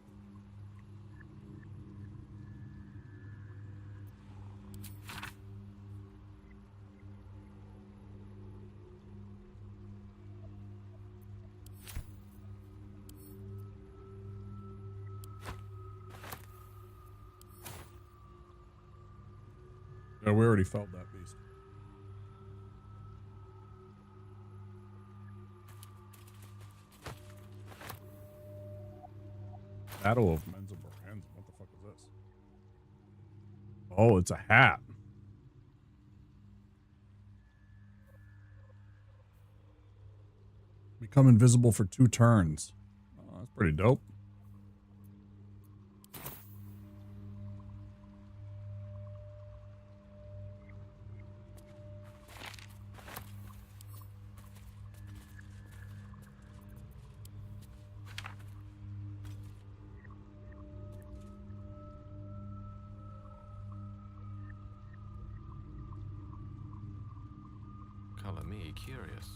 Yeah, we already felled that beast. Battle of Menzelberg. What the fuck is this? Oh, it's a hat. Become invisible for 2 turns. Oh, that's pretty dope. Color me curious.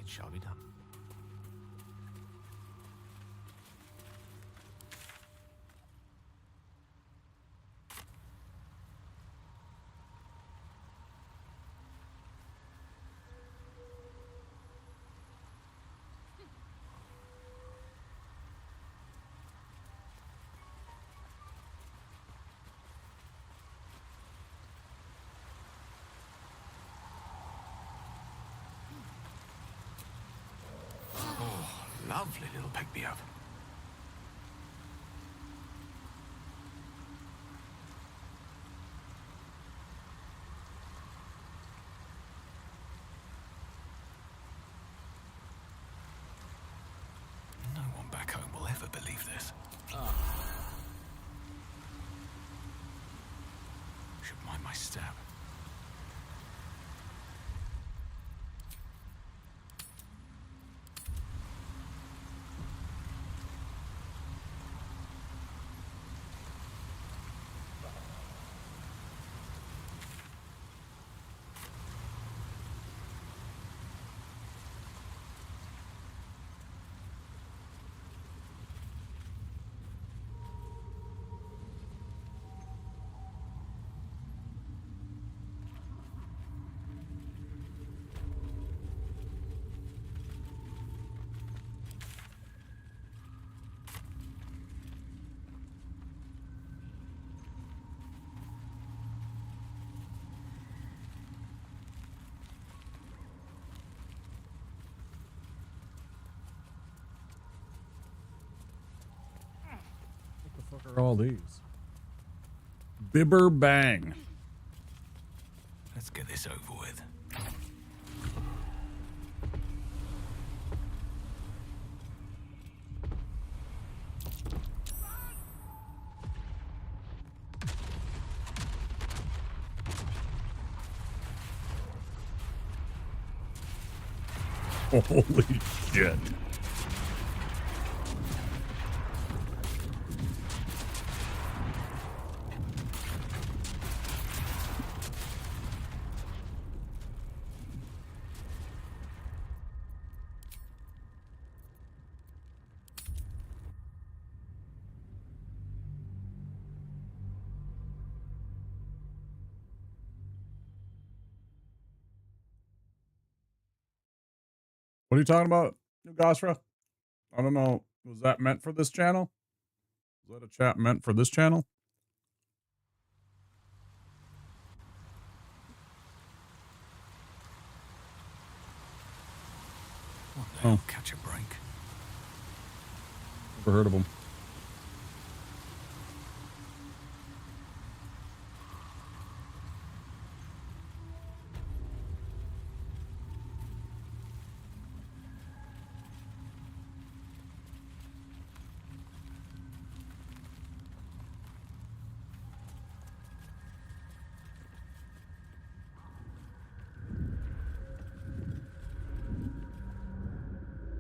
It shall be done. Lovely little pick-me-up. No one back home will ever believe this. Should mind my step. What are all these? Bibber Bang. Let's get this over with. Holy shit. What are you talking about, Gosra? I don't know. Was that meant for this channel? Was that a chat meant for this channel? What the hell? Catch a break. Never heard of them.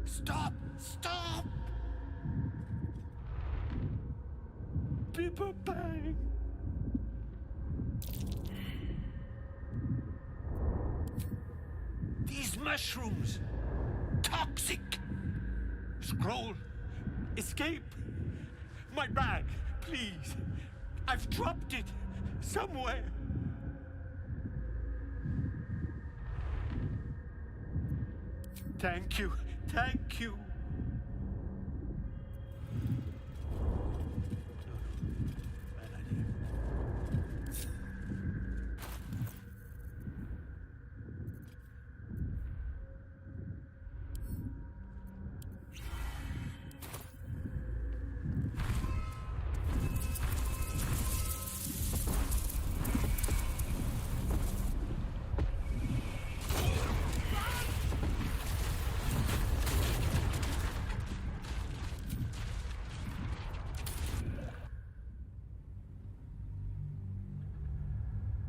Stop! Stop! Bibber Bang! These mushrooms! Toxic! Scroll! Escape! My bag, please! I've dropped it somewhere! Thank you! Thank you!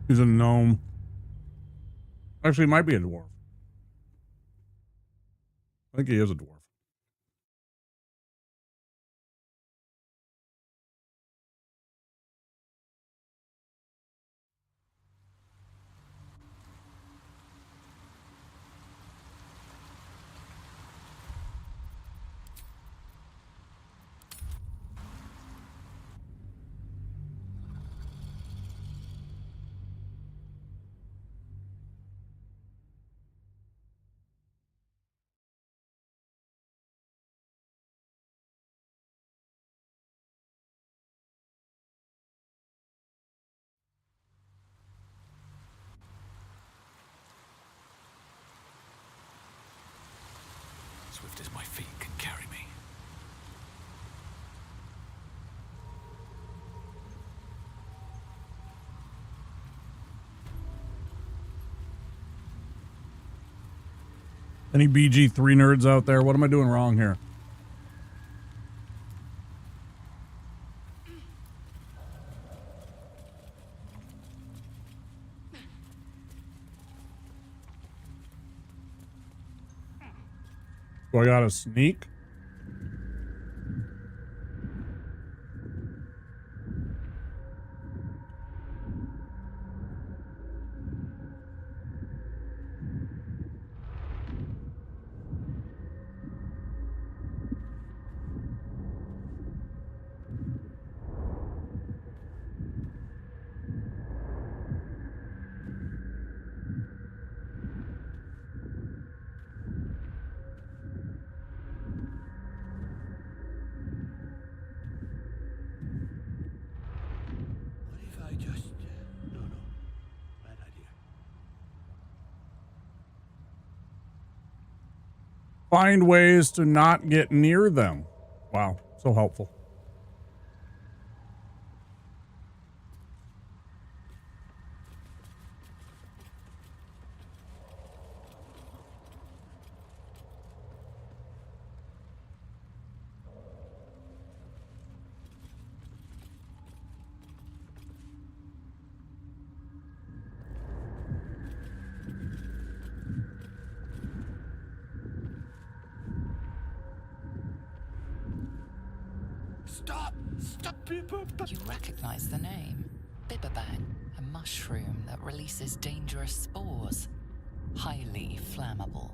He's a gnome. Actually, he might be a dwarf. I think he is a dwarf. Swift as my feet can carry me. Any BG3 nerds out there? What am I doing wrong here? Do I gotta sneak? What if I just... No, bad idea. Find ways to not get near them. Wow, so helpful. Stop! Stop! You recognize the name. Bibberbang, a mushroom that releases dangerous spores. Highly flammable.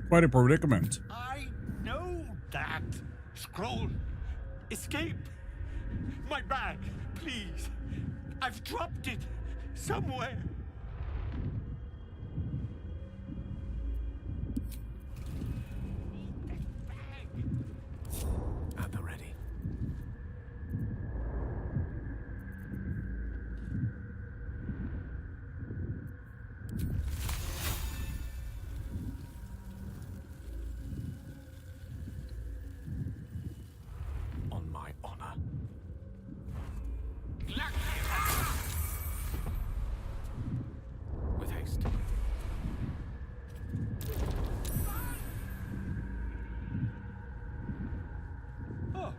Quite a predicament. I know that. Scroll. Escape. My bag, please. I've dropped it somewhere. At the ready. On my honor. With haste. Oh.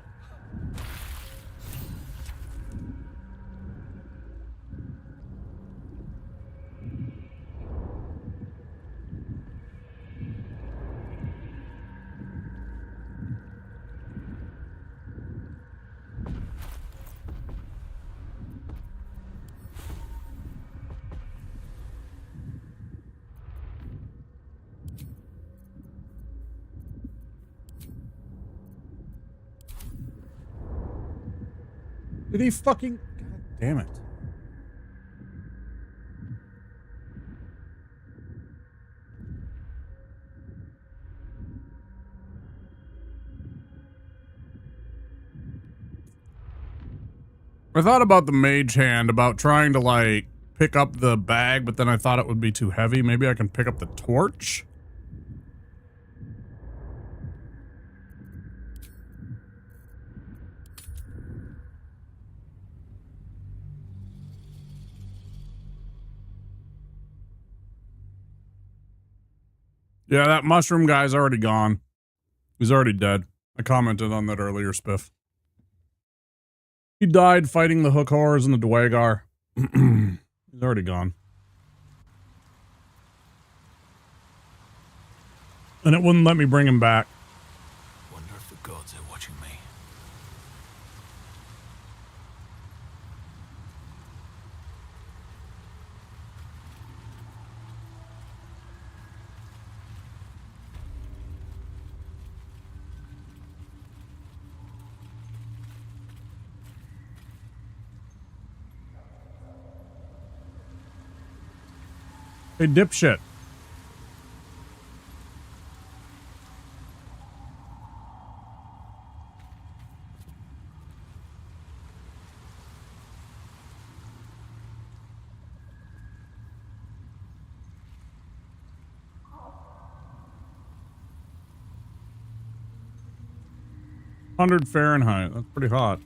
Did he fucking... God damn it. I thought about the mage hand, about trying to, like, pick up the bag, but then I thought it would be too heavy. Maybe I can pick up the torch? Yeah, that mushroom guy's already gone. He's already dead. I commented on that earlier, Spiff. He died fighting the hook horrors and the Dwagar. He's already gone. And it wouldn't let me bring him back. Wonder if the gods are watching me. Hey, dipshit. Fahrenheit. That's pretty hot.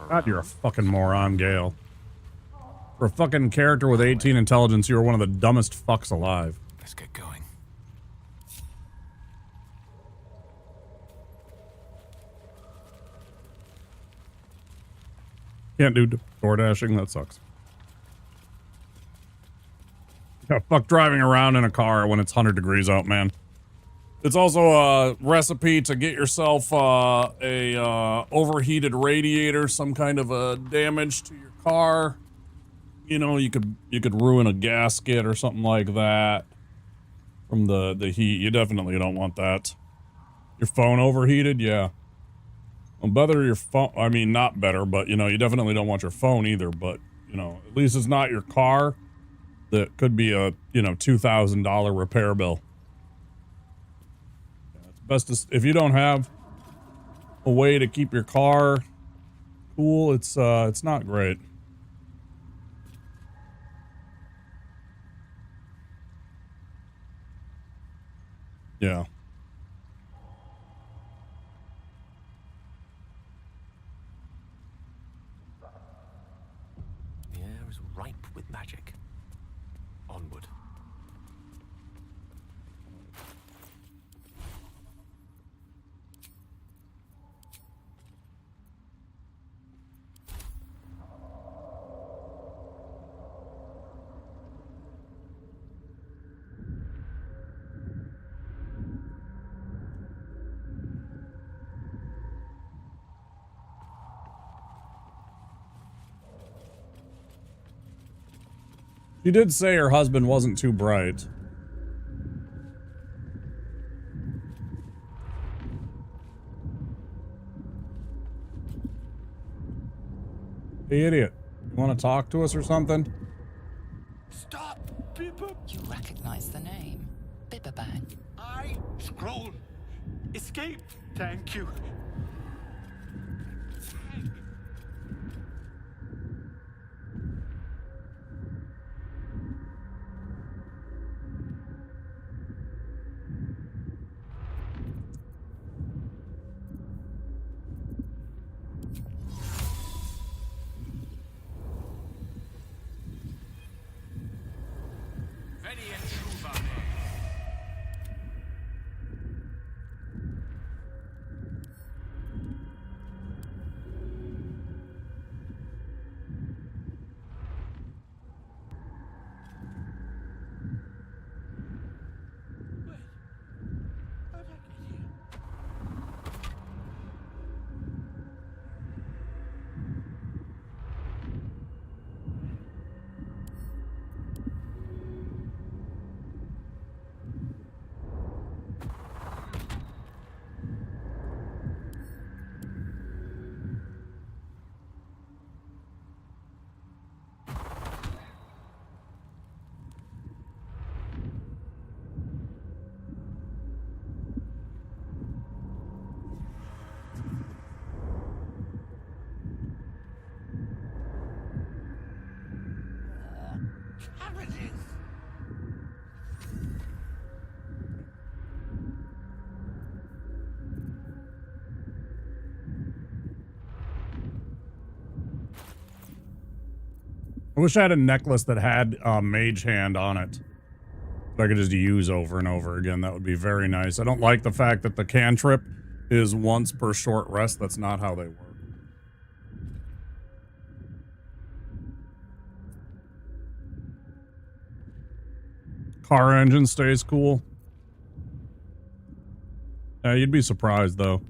God, you're a fucking moron, Gale. For a fucking character with 18 intelligence, you're one of the dumbest fucks alive. Let's get going. Can't do door dashing. That sucks. Yeah, fuck driving around in a car when it's 100 degrees out, man. It's also a recipe to get yourself a overheated radiator, some kind of a damage to your car. You know, you could ruin a gasket or something like that from the heat. You definitely don't want that. Your phone overheated, yeah. Well, better your phone. I mean, not better, but you know, you definitely don't want your phone either. But you know, at least it's not your car. That could be a $2,000 repair bill. It's best to, if you don't have a way to keep your car cool, it's not great. Yeah. The air is ripe with magic. Onward. She did say her husband wasn't too bright. Hey, idiot. You want to talk to us or something? Stop, Bibba! You recognize the name. Bibberbang. I scroll. Escape. Thank you. I wish I had a necklace that had Mage Hand on it. That I could just use over and over again. That would be very nice. I don't like the fact that the cantrip is once per short rest. That's not how they work. Car engine stays cool. Yeah, you'd be surprised though.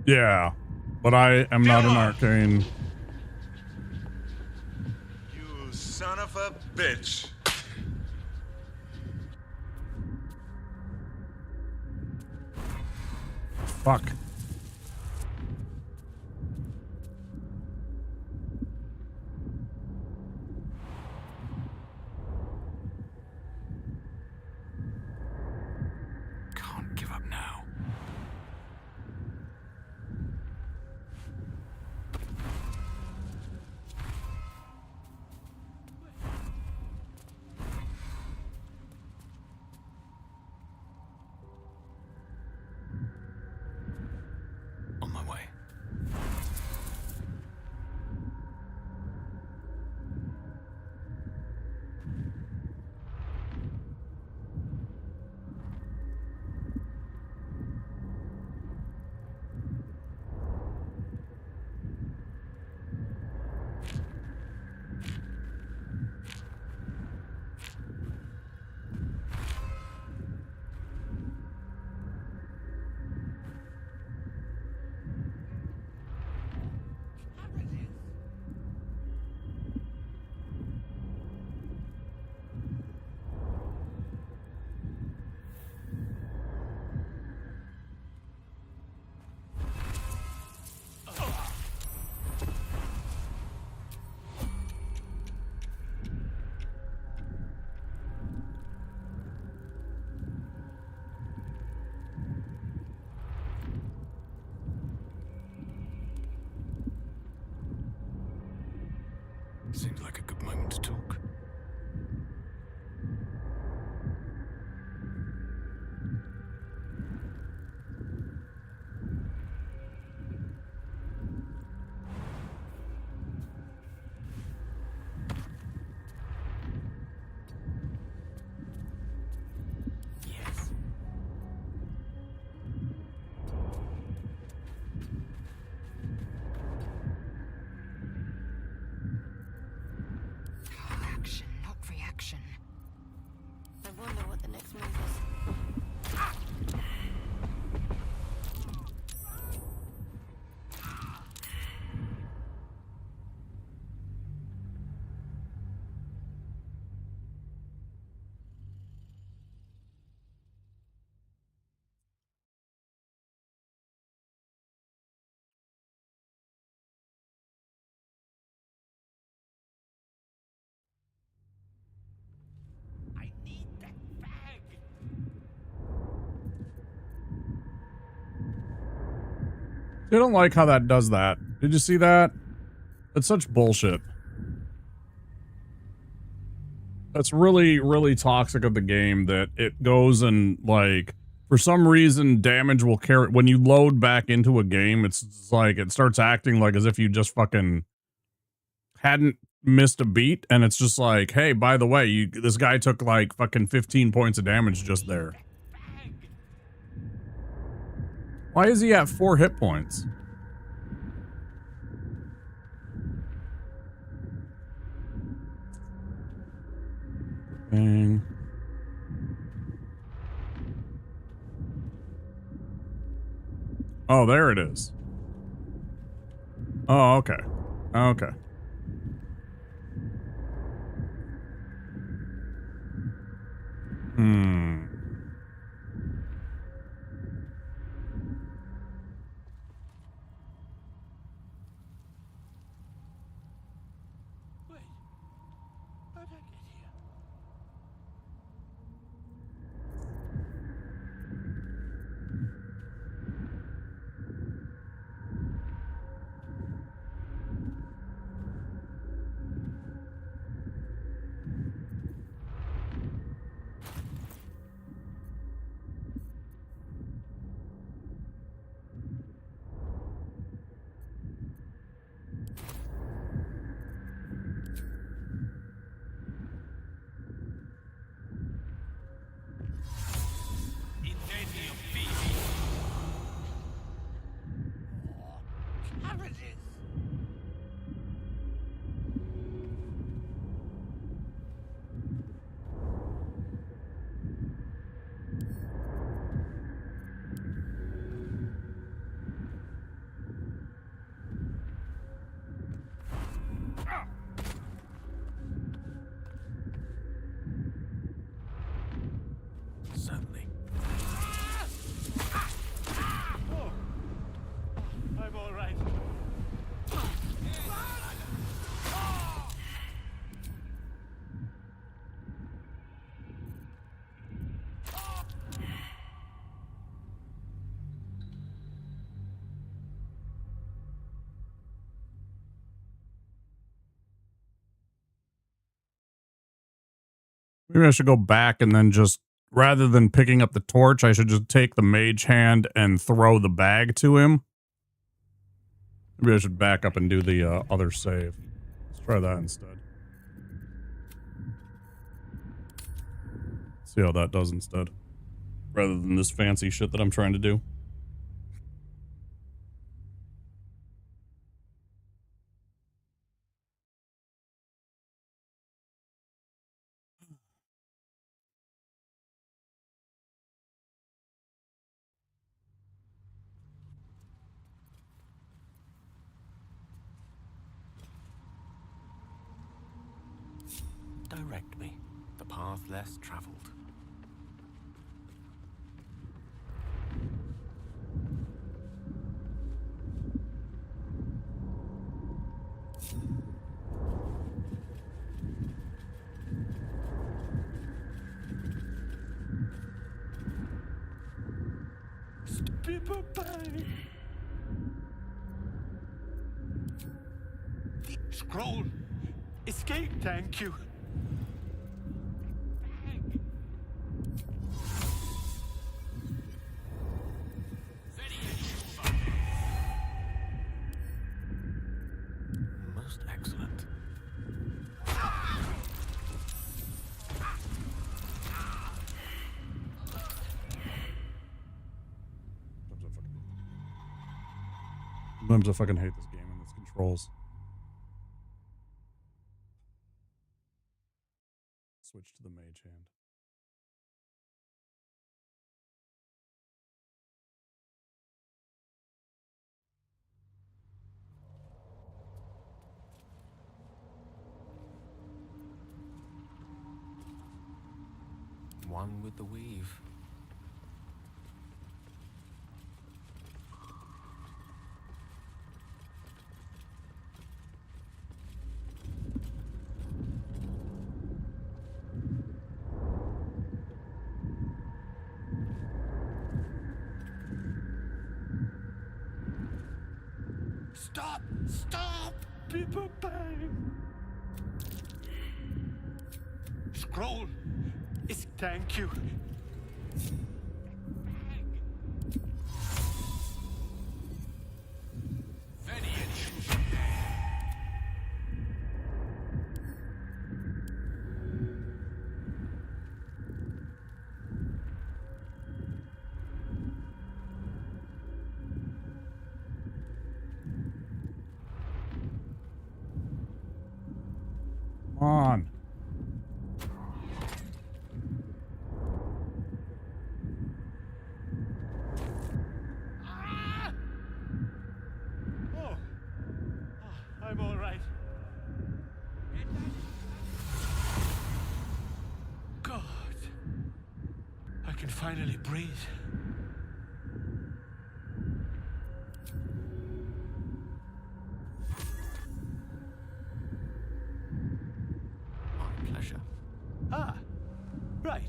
Yeah, but I am not an arcane. You son of a bitch. Fuck. Can't give up now. Seems like a good moment to talk. Action, not reaction. I wonder what the next move is. I don't like how that does that. Did you see that? That's such bullshit. That's really, really toxic of the game that it goes and, like, for some reason, damage will carry... When you load back into a game, it's like, it starts acting like as if you just fucking hadn't missed a beat, and it's just like, hey, by the way, this guy took, like, fucking 15 points of damage just there. Why is he at 4 hit points? Bang. Oh, there it is. Oh, okay. Okay. Hmm. How'd I get here? Certainly. I'm all right. Maybe I should go back and then just, rather than picking up the torch, I should just take the mage hand and throw the bag to him. Maybe I should back up and do the other save. Let's try that instead. See how that does instead. Rather than this fancy shit that I'm trying to do. Direct me. The path less traveled. The scroll. Escape, thank you. Most excellent. Sometimes I fucking hate this game and its controls. Switch to the mage hand. One with the weave. Stop! Stop! People bang! Scroll! Thank you. Come on. I'm all right. God, I can finally breathe. My pleasure. Ah, right.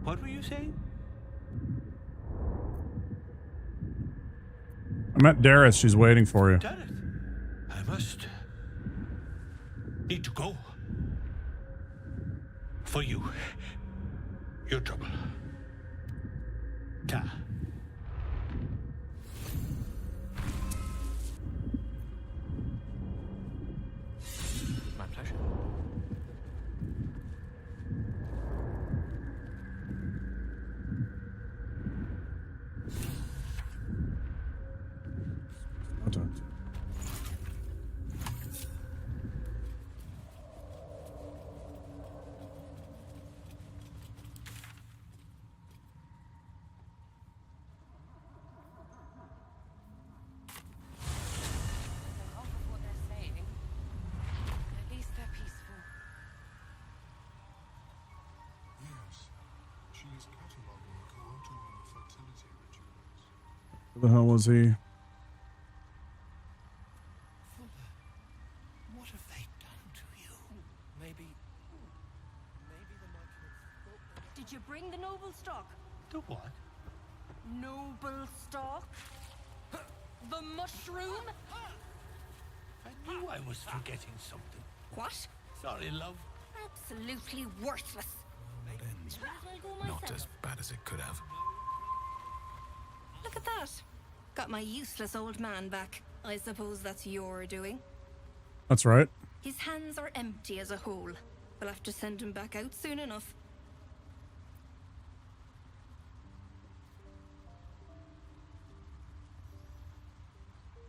What were you saying? I met Darius. She's waiting for you. Damn it. I must need to go. For you. Your trouble. Ta. My pleasure. Who the hell was he? What have they done to you? Maybe the Myconids. Did you bring the noble stock? The what? Noble stock? The mushroom? I knew I was forgetting something. What? Sorry, love. Absolutely worthless. Ends not as bad as it could have. Look at that. Got my useless old man back. I suppose that's your doing. That's right. His hands are empty as a whole. We'll have to send him back out soon enough.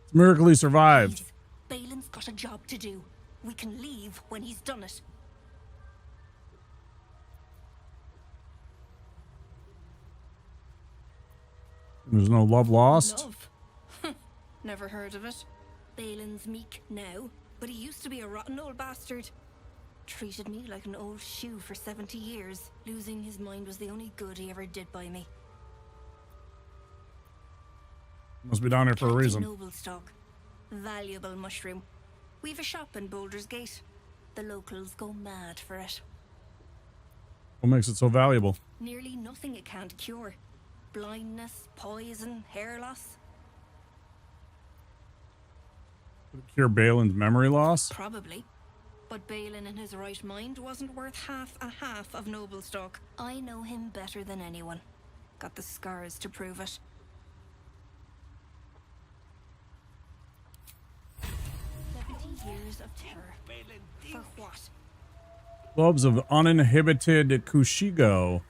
It's a miracle he survived. Balin's got a job to do. We can leave when he's done it. There's no love lost. Love? Never heard of it. Balin's meek now, but he used to be a rotten old bastard. Treated me like an old shoe for 70 years. Losing his mind was the only good he ever did by me. Must be down here for a reason. Noble stock. Valuable mushroom. We've a shop in Baldur's Gate. The locals go mad for it. What makes it so valuable? Nearly nothing it can't cure. Blindness, poison, hair loss. Cure Balin's memory loss? Probably. But Balin in his right mind wasn't worth half of noble stock. I know him better than anyone. Got the scars to prove it. 70 years of terror. For what? Globes of Uninhibited Kushigo.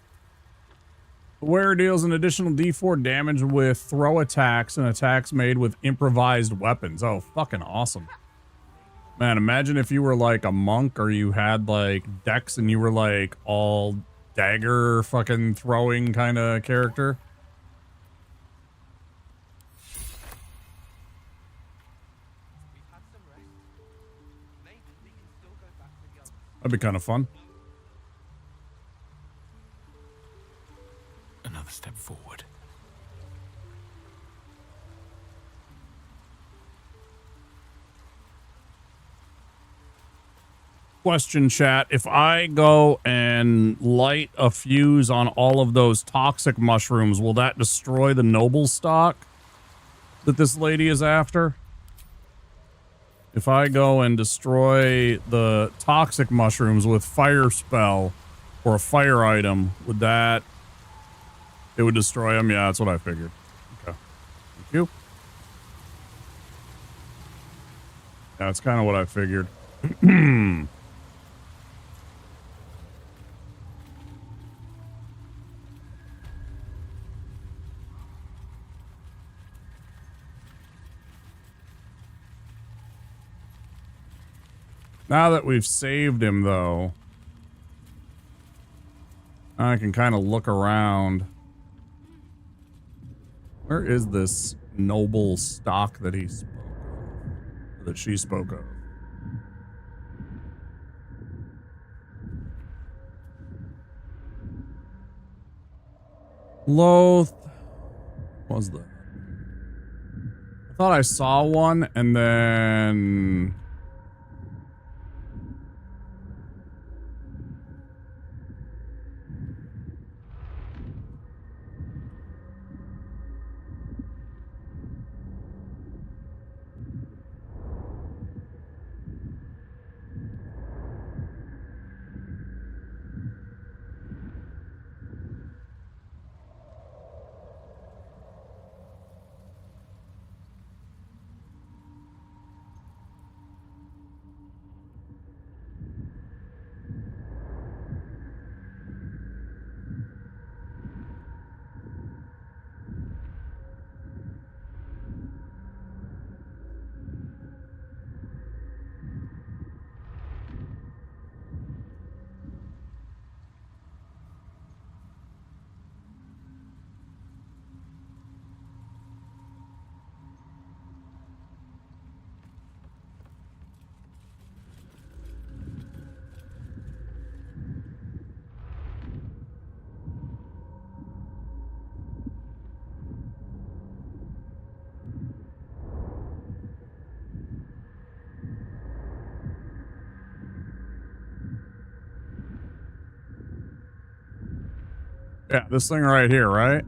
The wearer deals an additional D4 damage with throw attacks and attacks made with improvised weapons. Oh, fucking awesome. Man, imagine if you were like a monk or you had like dex and you were like all dagger fucking throwing kind of character. That'd be kind of fun. Another step forward. Question, chat. If I go and light a fuse on all of those toxic mushrooms, will that destroy the noble stock that this lady is after? If I go and destroy the toxic mushrooms with fire spell or a fire item, would that... It would destroy them? Yeah, that's what I figured. Okay. Thank you. Yeah, that's kind of what I figured. Now that we've saved him, though, I can kind of look around. Where is this noble stock that he spoke of, that she spoke of? Loth. What was that? I thought I saw one, and then... Yeah, this thing right here, right?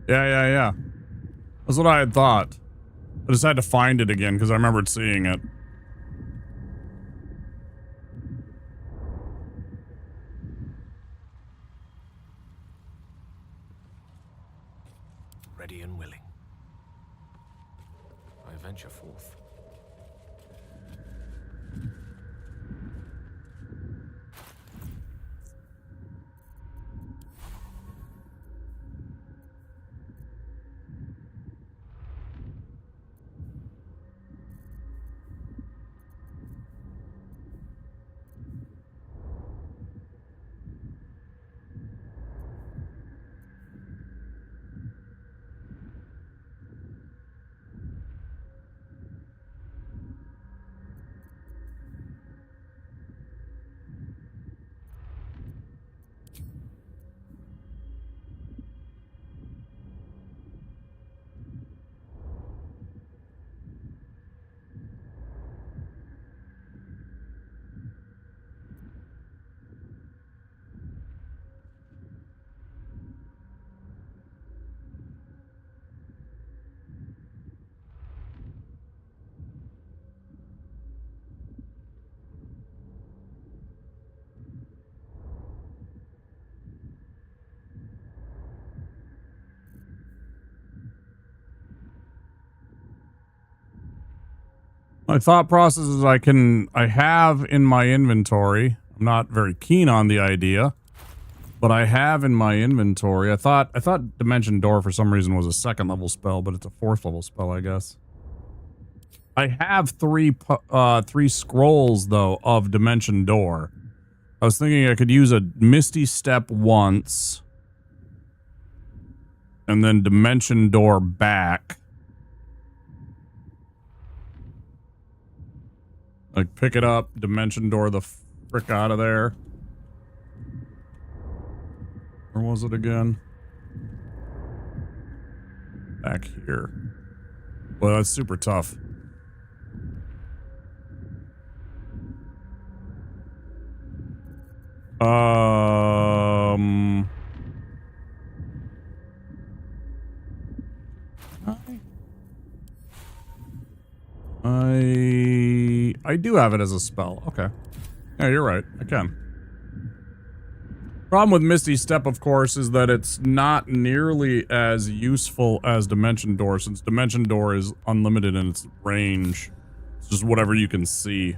Yeah. That's what I had thought. I just had to find it again because I remembered seeing it. Ready and willing. I venture forth. My thought process is I have in my inventory. I'm not very keen on the idea, but I have in my inventory. I thought Dimension Door for some reason was a 2nd level spell, but it's a 4th level spell, I guess. I have three scrolls though of Dimension Door. I was thinking I could use a Misty Step once, and then Dimension Door back. Like, pick it up, Dimension Door the frick out of there. Where was it again? Back here. Well, that's super tough. I do have it as a spell. Okay. Yeah, you're right. I can. Problem with Misty Step, of course, is that it's not nearly as useful as Dimension Door, since Dimension Door is unlimited in its range. It's just whatever you can see.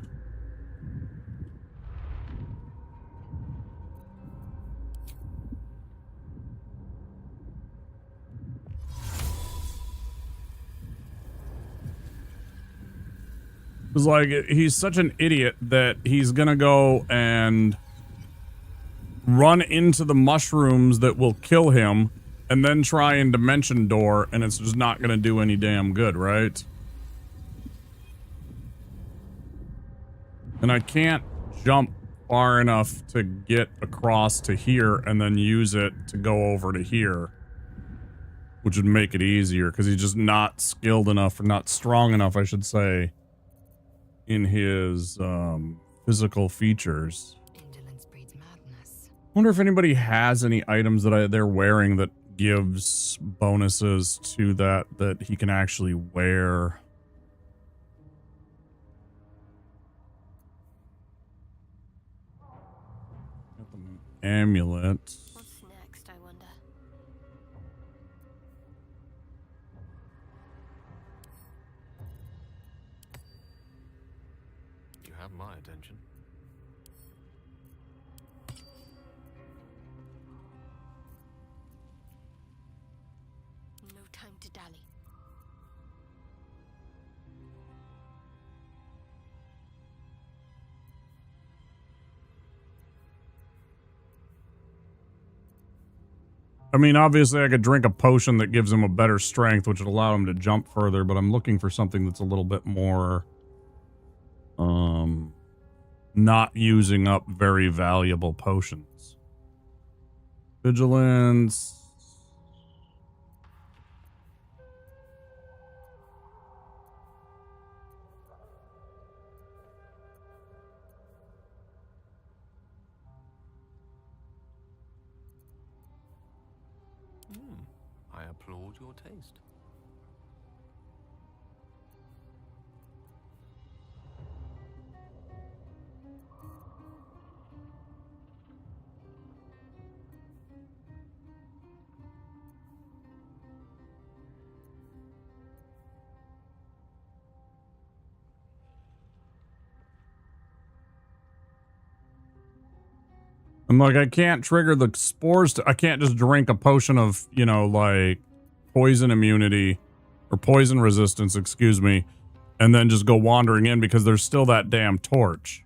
It's like, he's such an idiot that he's gonna go and run into the mushrooms that will kill him and then try and Dimension Door, and it's just not gonna do any damn good, right? And I can't jump far enough to get across to here and then use it to go over to here, which would make it easier, because he's just not skilled enough, or not strong enough, I should say, in his physical features. Wonder if anybody has any items that they're wearing that gives bonuses to that he can actually wear. Got the amulet. What's next, I wonder? You have my attention. No time to dally. I mean, obviously I could drink a potion that gives him a better strength, which would allow him to jump further, but I'm looking for something that's a little bit more, not using up very valuable potions. Vigilance. I applaud your taste. I'm like, I can't trigger the spores I can't just drink a potion of, you know, like, poison immunity, or poison resistance, excuse me, and then just go wandering in, because there's still that damn torch.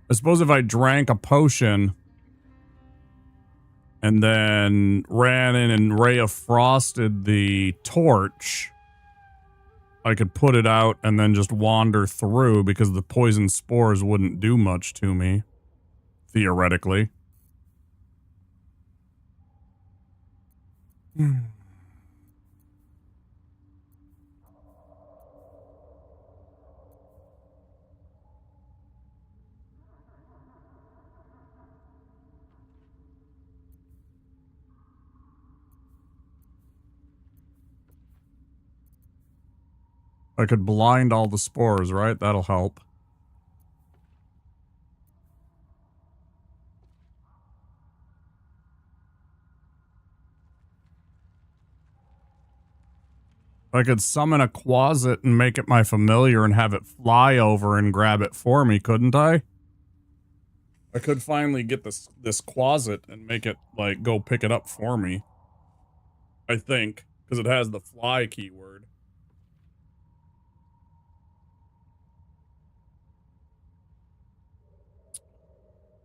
I suppose if I drank a potion and then ran in and Ray of Frosted the torch, I could put it out and then just wander through, because the poison spores wouldn't do much to me. Theoretically. I could blind all the spores, right? That'll help. I could summon a Quasit and make it my familiar and have it fly over and grab it for me, couldn't I? I could finally get this Quasit and make it, like, go pick it up for me. I think, because it has the fly keyword.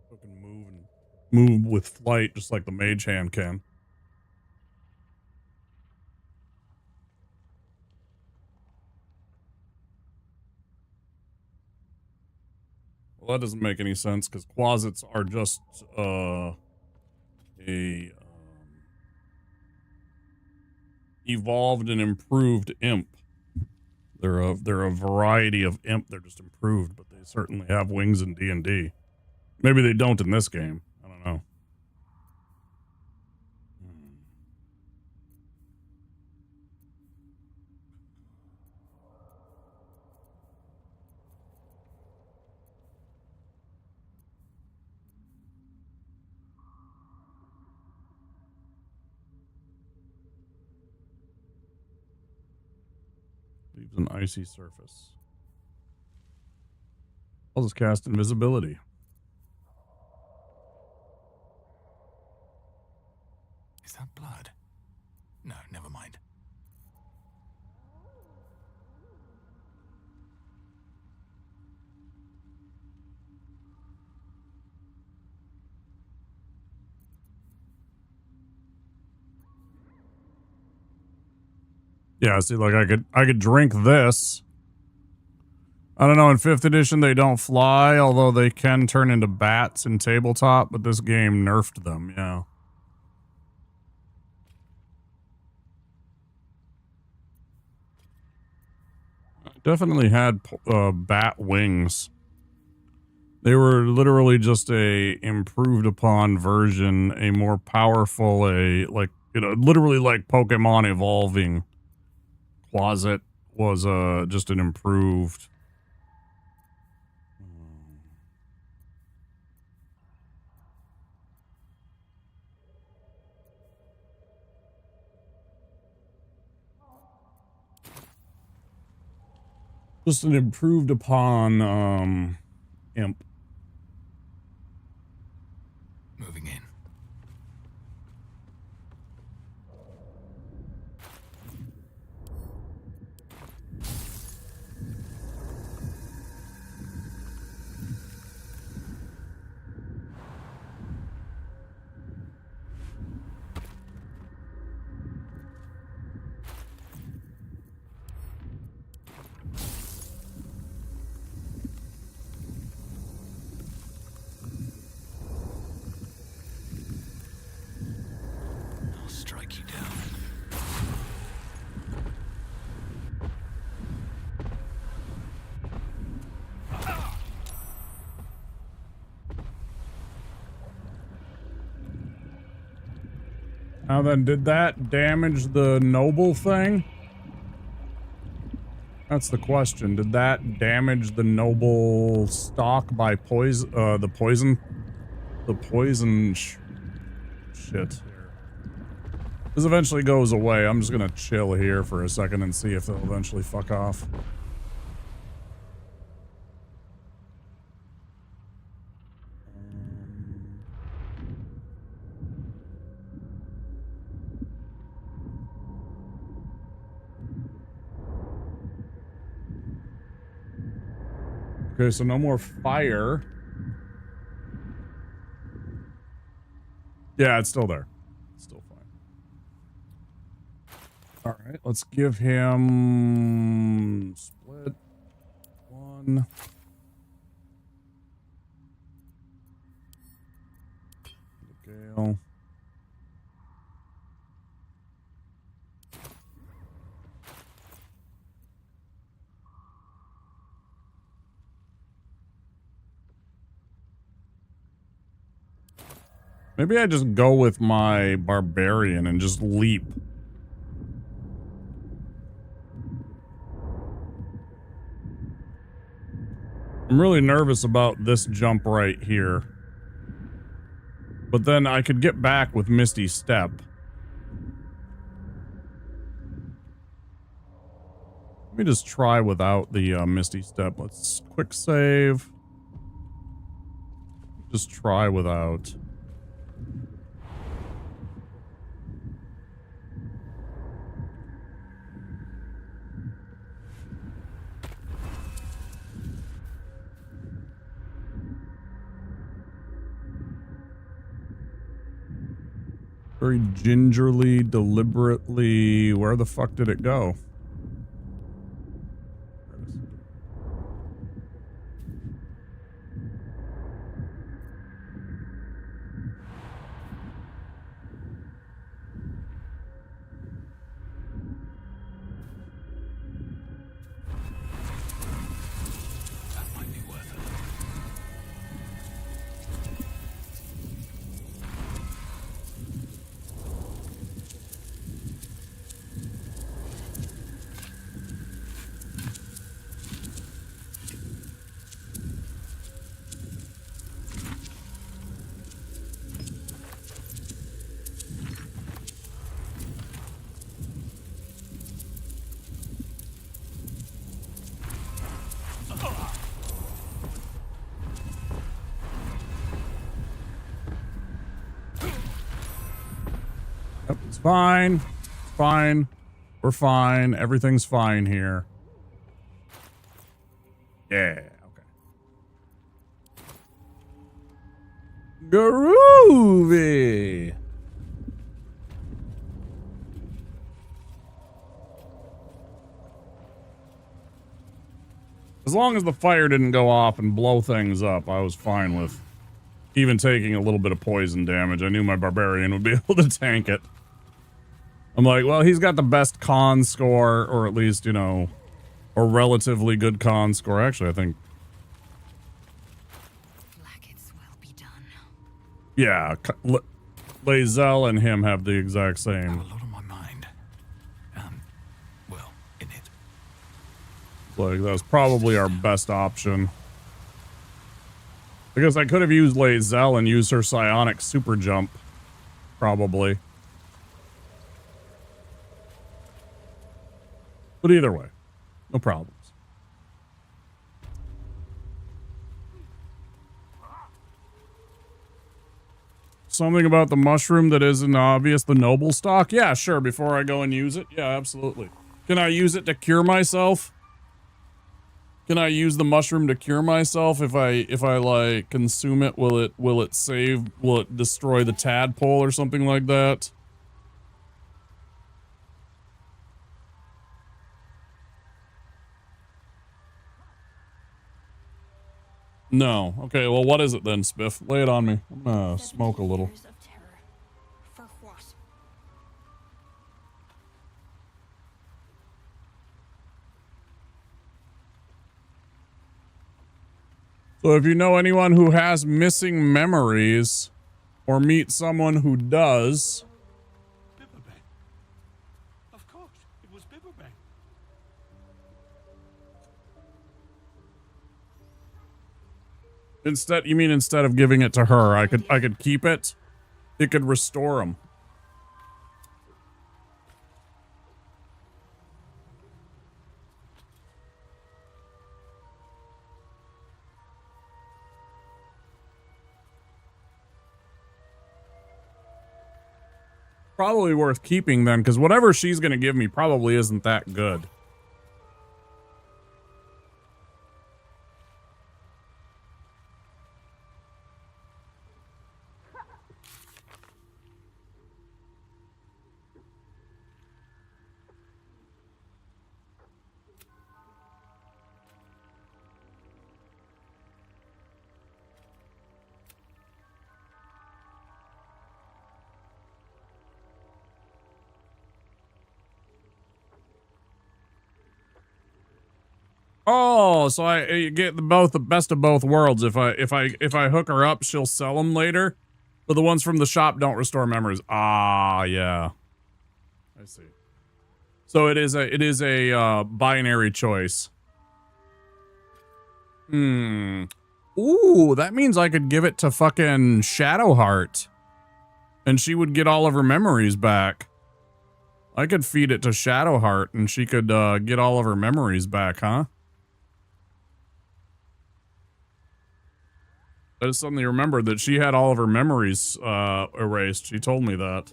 Fucking move with flight, just like the mage hand can. Well, that doesn't make any sense, because Quasits are just, evolved and improved imp. They're a variety of imp. They're just improved, but they certainly have wings in D&D. Maybe they don't in this game. I don't know. Leaves an icy surface. I'll just cast invisibility. Is that blood? No, never mind. Yeah, see, like I could drink this. I don't know, in 5th edition they don't fly, although they can turn into bats in tabletop, but this game nerfed them, yeah. Definitely had bat wings. They were literally just a improved upon version, a more powerful, literally like Pokemon evolving. Quasit was just an improved. Just an improved upon imp. Moving in. I'll strike you down. Now then, did that damage the noble thing? That's the question. Did that damage the noble stock by poison? The poison shit. This eventually goes away. I'm just gonna chill here for a second and see if they'll eventually fuck off. Okay, so no more fire. Yeah, it's still there. It's still fine. All right, let's give him split 1. Gale. Maybe I just go with my Barbarian and just leap. I'm really nervous about this jump right here. But then I could get back with Misty Step. me just try without the Misty Step. Let's quick save. Just try without. Very gingerly, deliberately. Where the fuck did it go? There it is. That might be worth it. Yep, it's fine. It's fine. We're fine. Everything's fine here. Yeah, okay. Groovy. As long as the fire didn't go off and blow things up, I was fine with even taking a little bit of poison damage. I knew my Barbarian would be able to tank it. I'm like, well, he's got the best con score, or at least, you know, a relatively good con score. Actually, I think. Yeah, Lae'zel and him have the exact same. A lot on my mind. Well, in it. Like, that was probably our best option. Because I could have used Lae'zel and used her psionic super jump. Probably. But either way, no problems. Something about the mushroom that isn't obvious, the noble stock? Yeah, sure, before I go and use it. Yeah, absolutely. Can I use it to cure myself? Can I use the mushroom to cure myself if I like consume it? Will it destroy the tadpole or something like that? No. Okay, well, what is it then, Spiff? Lay it on me. I'm gonna smoke a little. For what? So if you know anyone who has missing memories, or meet someone who does... Bibberbang. Of course, it was Bibberbang. Instead, you mean instead of giving it to her, I could keep it? It could restore them. Probably worth keeping then, because whatever she's going to give me probably isn't that good. Oh, so I get the best of both worlds. If I hook her up, she'll sell them later, but the ones from the shop don't restore memories. Ah, yeah, I see. So it is a binary choice. Ooh, that means I could give it to fucking Shadowheart, and she would get all of her memories back. I could feed it to Shadowheart and she could get all of her memories back, huh? I just suddenly remembered that she had all of her memories erased. She told me that.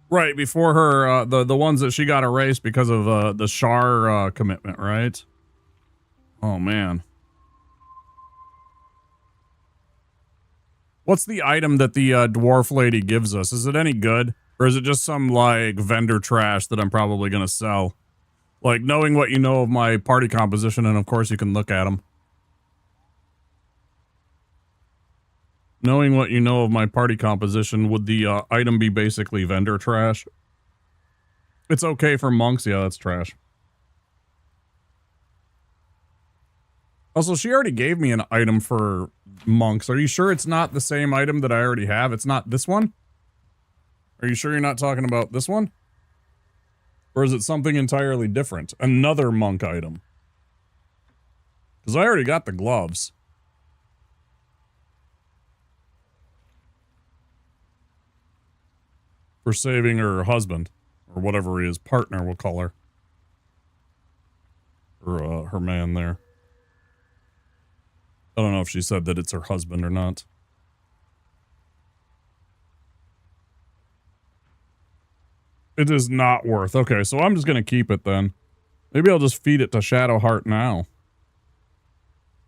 Right, before her, the ones that she got erased because of the Shar commitment, right? Oh, man. What's the item that the dwarf lady gives us? Is it any good? Or is it just some, like, vendor trash that I'm probably gonna sell? Like, knowing what you know of my party composition, and of course you can look at them. Knowing what you know of my party composition, would the item be basically vendor trash? It's okay for monks. Yeah, that's trash. Also, she already gave me an item for monks. Are you sure it's not the same item that I already have? It's not this one? Are you sure you're not talking about this one? Or is it something entirely different? Another monk item. Because I already got the gloves. For saving her husband. Or whatever he is. Partner, we'll call her. Or her man there. I don't know if she said that it's her husband or not. It is not worth. Okay, so I'm just going to keep it then. Maybe I'll just feed it to Shadowheart now.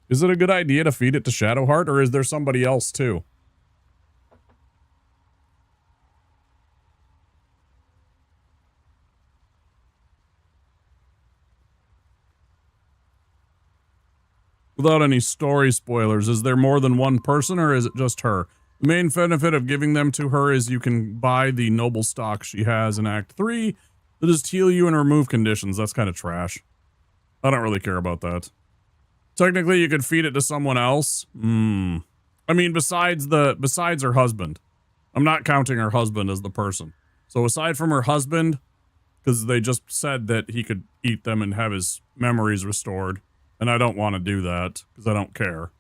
Is it a good idea to feed it to Shadowheart, or is there somebody else too? Without any story spoilers, is there more than one person, or is it just her? The main benefit of giving them to her is you can buy the noble stock she has in Act 3 that just heal you and remove conditions. That's kind of trash. I don't really care about that. Technically, you could feed it to someone else. I mean, besides her husband. I'm not counting her husband as the person. So aside from her husband, because they just said that he could eat them and have his memories restored. And I don't want to do that, because I don't care.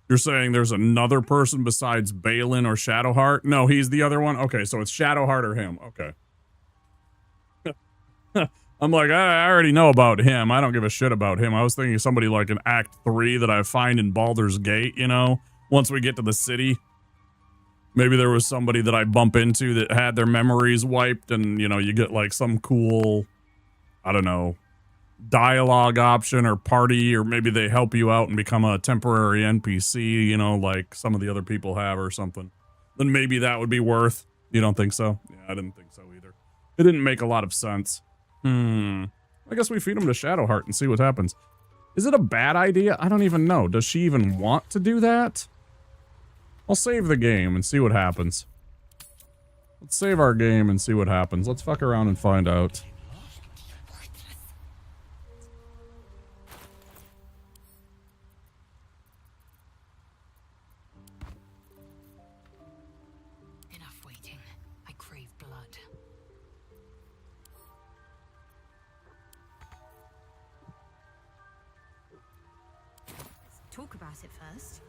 You're saying there's another person besides Balin or Shadowheart? No, he's the other one? Okay, so it's Shadowheart or him. Okay. I'm like, I already know about him. I don't give a shit about him. I was thinking somebody like in Act 3 that I find in Baldur's Gate, you know? Once we get to the city. Maybe there was somebody that I bump into that had their memories wiped and, you know, you get like some cool... I don't know, dialogue option or party, or maybe they help you out and become a temporary NPC, you know, like some of the other people have or something. Then maybe that would be worth. You don't think so? Yeah, I didn't think so either. It didn't make a lot of sense. I guess we feed him to Shadowheart and see what happens. Is it a bad idea? I don't even know. Does she even want to do that? I'll save the game and see what happens. Let's save our game and see what happens. Let's fuck around and find out. Talk about it first.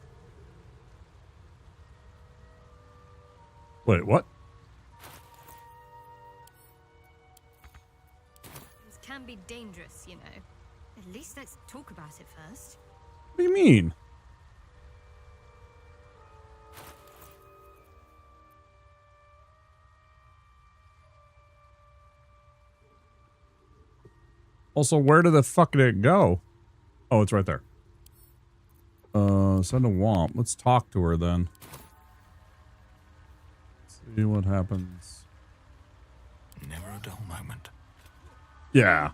Wait, what? This can be dangerous, you know. At least let's talk about it first. What do you mean? Also, where the fuck did it go? Oh, it's right there. Send a womp. Let's talk to her then. See what happens. Never a dull moment. Yeah.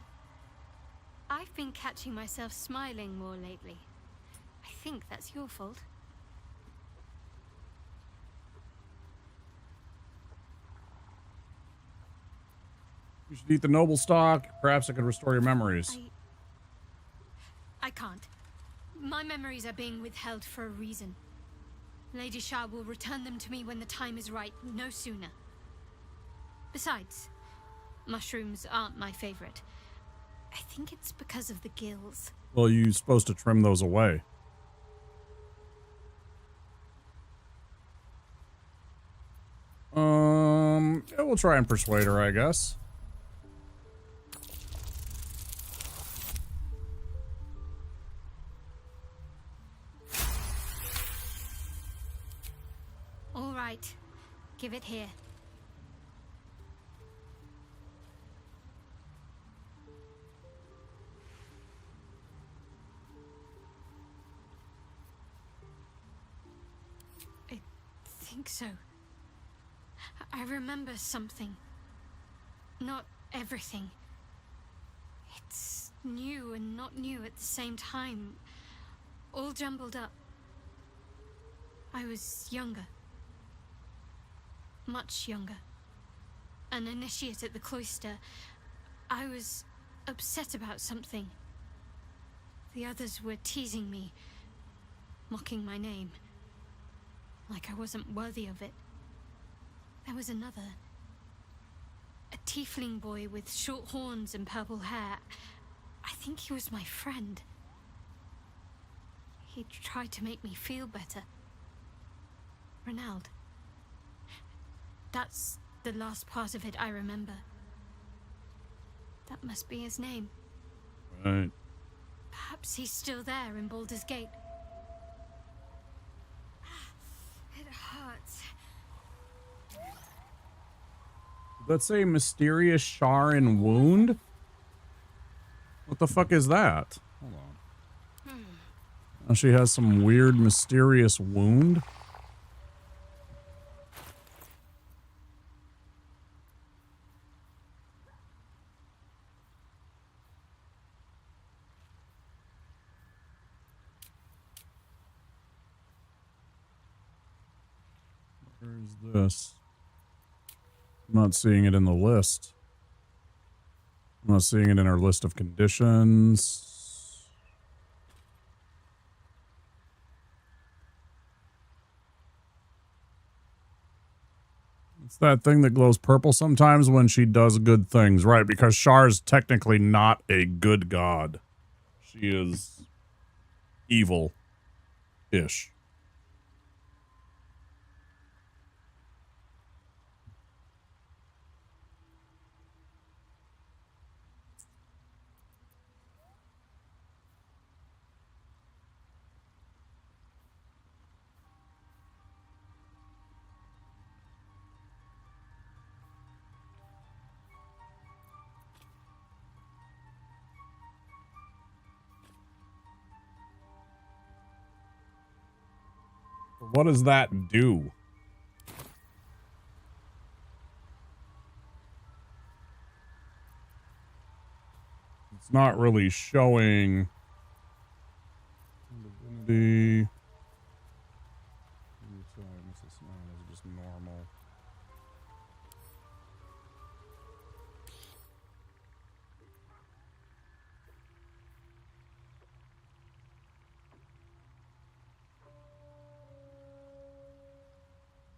I've been catching myself smiling more lately. I think that's your fault. You should eat the noble stock. Perhaps it could restore your memories. I can't. My memories are being withheld for a reason. Lady Shah will return them to me when the time is right, no sooner. Besides, mushrooms aren't my favorite. I think it's because of the gills. Well, you're supposed to trim those away. Yeah, we'll try and persuade her, I guess. All right, give it here. I think so. I remember something. Not everything. It's new and not new at the same time. All jumbled up. I was younger. Much younger. An initiate at the cloister. I was upset about something. The others were teasing me, mocking my name. Like I wasn't worthy of it. There was another. A tiefling boy with short horns and purple hair. I think he was my friend. He tried to make me feel better. Ronald. That's the last part of it I remember. That must be his name. Right. Perhaps he's still there in Baldur's Gate. It hurts. Did that say mysterious Shar and wound? What the fuck is that? Hold on. Oh, she has some weird mysterious wound. Where is this? I'm not seeing it in the list. I'm not seeing it in our list of conditions. It's that thing that glows purple sometimes when she does good things, right? Because Shar's technically not a good god. She is evil-ish. What does that do? It's not really showing divinity. It's just normal.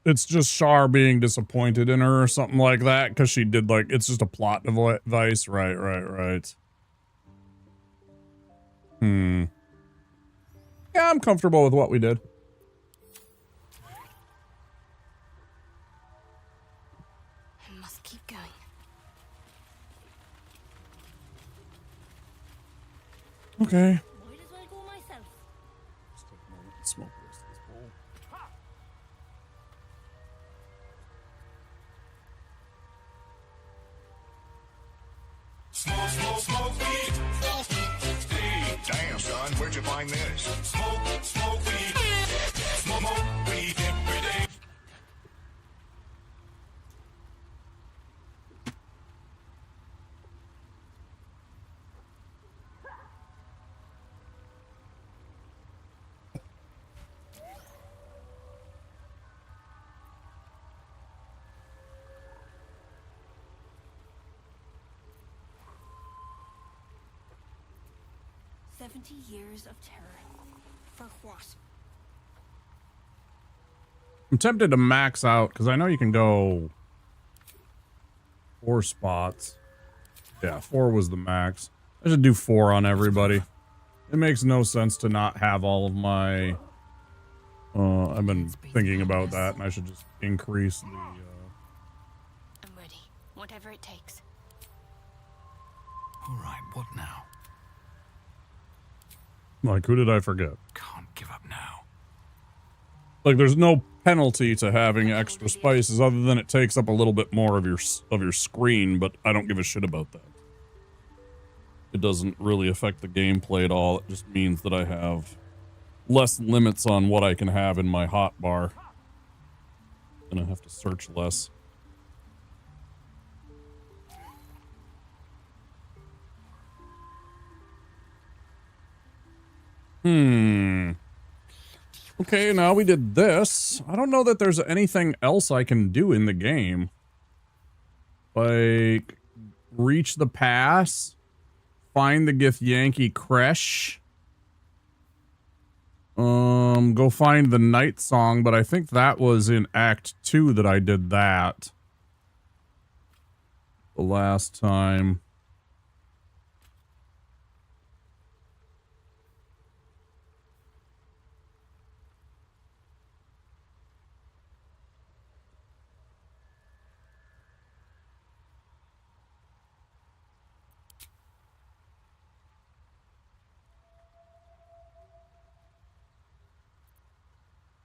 It's just Shar being disappointed in her or something like that because she did like, it's just a plot device. Right. Yeah, I'm comfortable with what we did. I must keep going. Okay. Might as well go myself. Just take a moment and smoke the rest of this bowl. Smoke weed. Hey, damn, son, where'd you find this? Smoke weed. Smoke weed every day. "70 years of terror. For what?" I'm tempted to max out because I know you can go 4 spots. Yeah, 4 was the max. I should do 4 on everybody. It makes no sense to not have all of my... I've been thinking about that, and I should just increase the... I'm ready. Whatever it takes. All right, what now? Like, who did I forget? Can't give up now. Like, there's no penalty to having extra spices other than it takes up a little bit more of your screen, but I don't give a shit about that. It doesn't really affect the gameplay at all. It just means that I have less limits on what I can have in my hotbar. And I have to search less. Okay, now we did this. I don't know that there's anything else I can do in the game. Like, reach the pass, find the Githyanki Creche, go find the Night Song, but I think that was in Act 2 that I did that. The last time.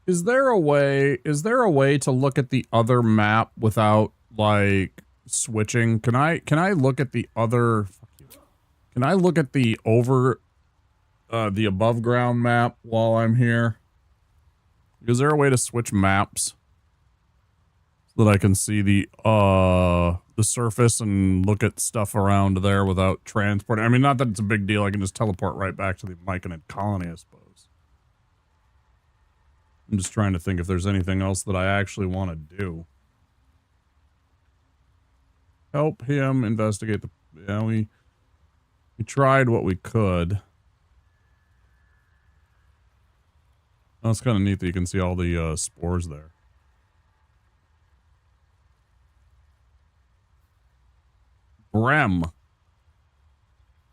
Is there a way to look at the other map without, like, switching? Can I look at the other, can I look at the the above ground map while I'm here? Is there a way to switch maps so that I can see the surface and look at stuff around there without transporting? I mean, not that it's a big deal. I can just teleport right back to the Myconid colony, I suppose. I'm just trying to think if there's anything else that I actually want to do. Help him investigate the... Yeah, we tried what we could. Oh, it's kind of neat that you can see all the spores there. Brem.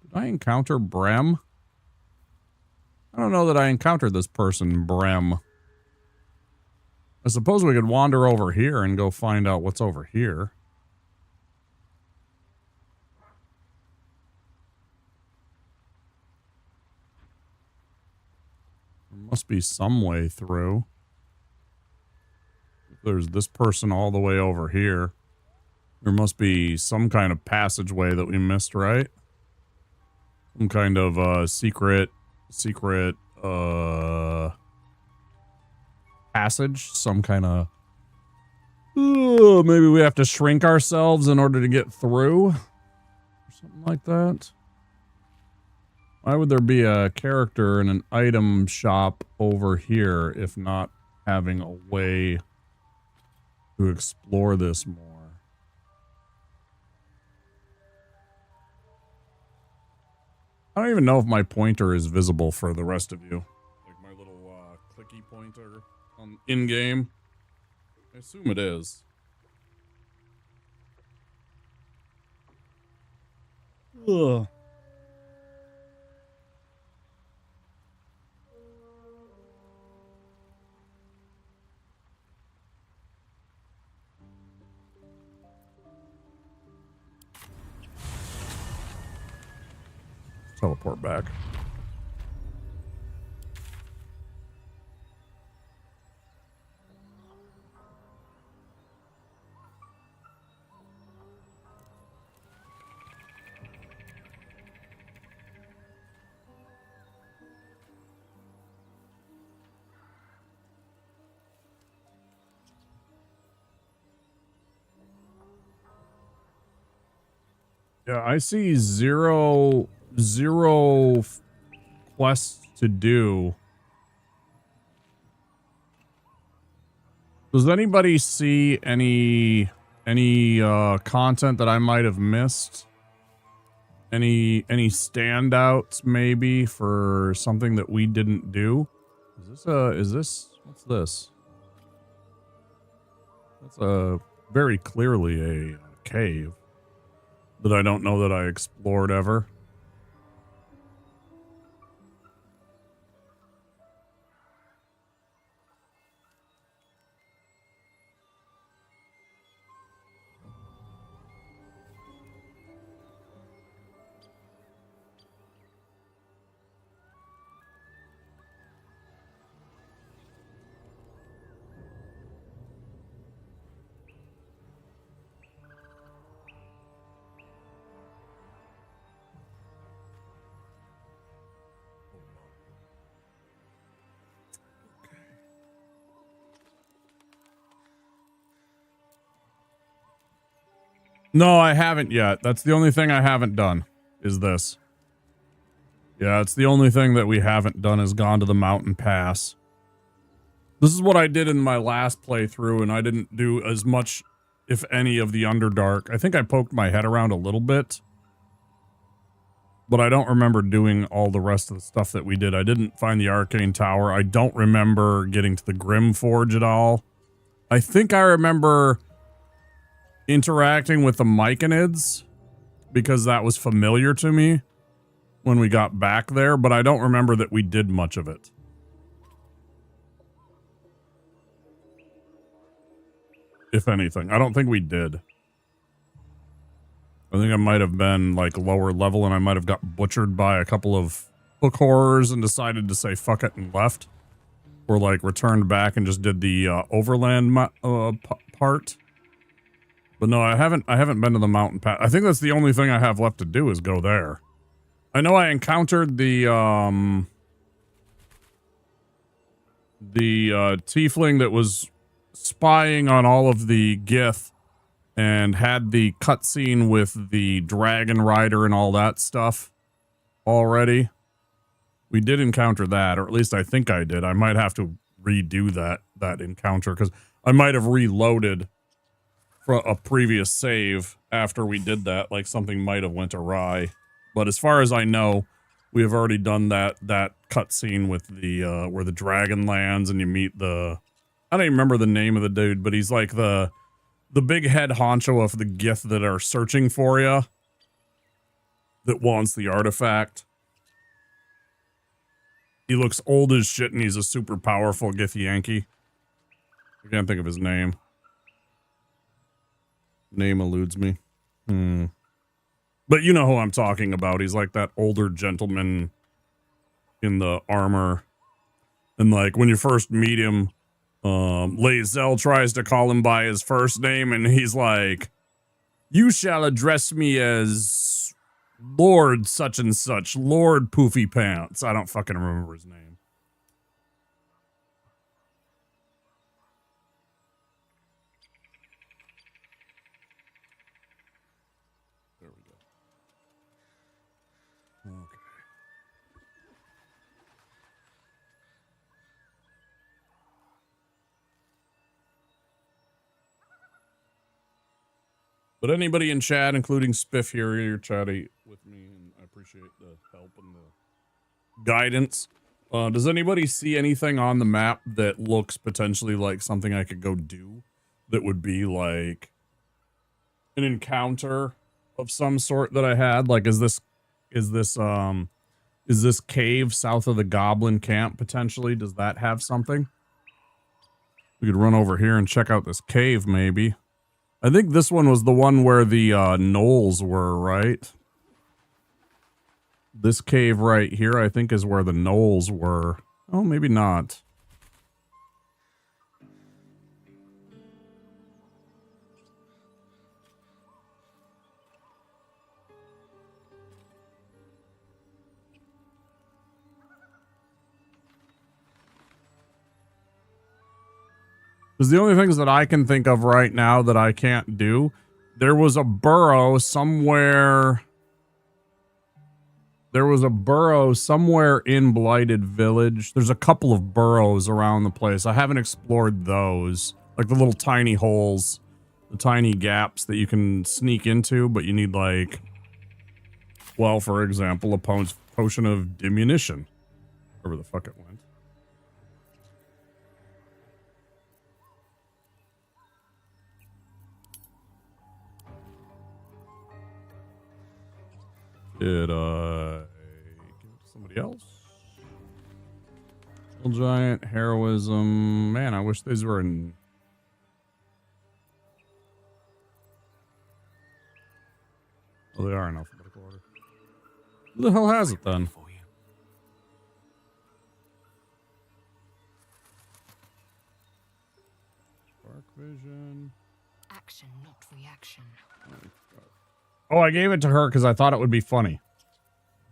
Did I encounter Brem? I don't know that I encountered this person, Brem. I suppose we could wander over here and go find out what's over here. There must be some way through. If there's this person all the way over here, there must be some kind of passageway that we missed, right? Some kind of secret passage, some kind of maybe we have to shrink ourselves in order to get through or something like that. Why would there be a character in an item shop over here if not having a way to explore this more? I don't even know if my pointer is visible for the rest of you. Like my little clicky pointer in game. I assume it is. Ugh. Teleport back. Yeah, I see zero quests to do. Does anybody see any content that I might have missed? Any standouts maybe for something that we didn't do? Is this what's this? That's very clearly a cave that I don't know that I explored ever. No, I haven't yet. That's the only thing I haven't done, is this. Yeah, it's the only thing that we haven't done is gone to the mountain pass. This is what I did in my last playthrough, and I didn't do as much, if any, of the Underdark. I think I poked my head around a little bit, but I don't remember doing all the rest of the stuff that we did. I didn't find the Arcane Tower. I don't remember getting to the Grim Forge at all. I think I remember interacting with the Myconids because that was familiar to me when we got back there, but I don't remember that we did much of it. If anything, I don't think we did. I think I might have been like lower level and I might have got butchered by a couple of book horrors and decided to say fuck it and left, or like returned back and just did the overland part. But no, I haven't been to the mountain path. I think that's the only thing I have left to do is go there. I know I encountered the tiefling that was spying on all of the Gith and had the cutscene with the dragon rider and all that stuff already. We did encounter that, or at least I think I did. I might have to redo that encounter because I might have reloaded for a previous save after we did that, like something might have went awry. But as far as I know, we have already done that cutscene with the where the dragon lands and you meet the, I don't even remember the name of the dude, but he's like the big head honcho of the Gith that are searching for you, that wants the artifact. He looks old as shit and he's a super powerful Gith Yankee. I can't think of his name. Name eludes me. But you know who I'm talking about. He's like that older gentleman in the armor. And like when you first meet him, Lae'zel tries to call him by his first name and he's like, "You shall address me as Lord such and such, Lord Poofy Pants." I don't fucking remember his name. But anybody in chat, including Spiff here, you're chatting with me, and I appreciate the help and the guidance. Does anybody see anything on the map that looks potentially like something I could go do that would be like an encounter of some sort that I had? Like, is this cave south of the Goblin camp potentially? Does that have something? We could run over here and check out this cave, maybe. I think this one was the one where the gnolls were, right? This cave right here, I think, is where the gnolls were. Oh, maybe not. Because the only things that I can think of right now that I can't do, there was a burrow somewhere. There was a burrow somewhere in Blighted Village. There's a couple of burrows around the place. I haven't explored those. Like the little tiny holes, the tiny gaps that you can sneak into, but you need like, well, for example, a potion of diminution. Wherever the fuck it went. Did I give it to somebody else? Little Giant, Heroism. Man, I wish these were in... Oh, they are in alphabetical order. Who the hell has it then? Dark Vision. Action, not reaction. Oh, I gave it to her because I thought it would be funny.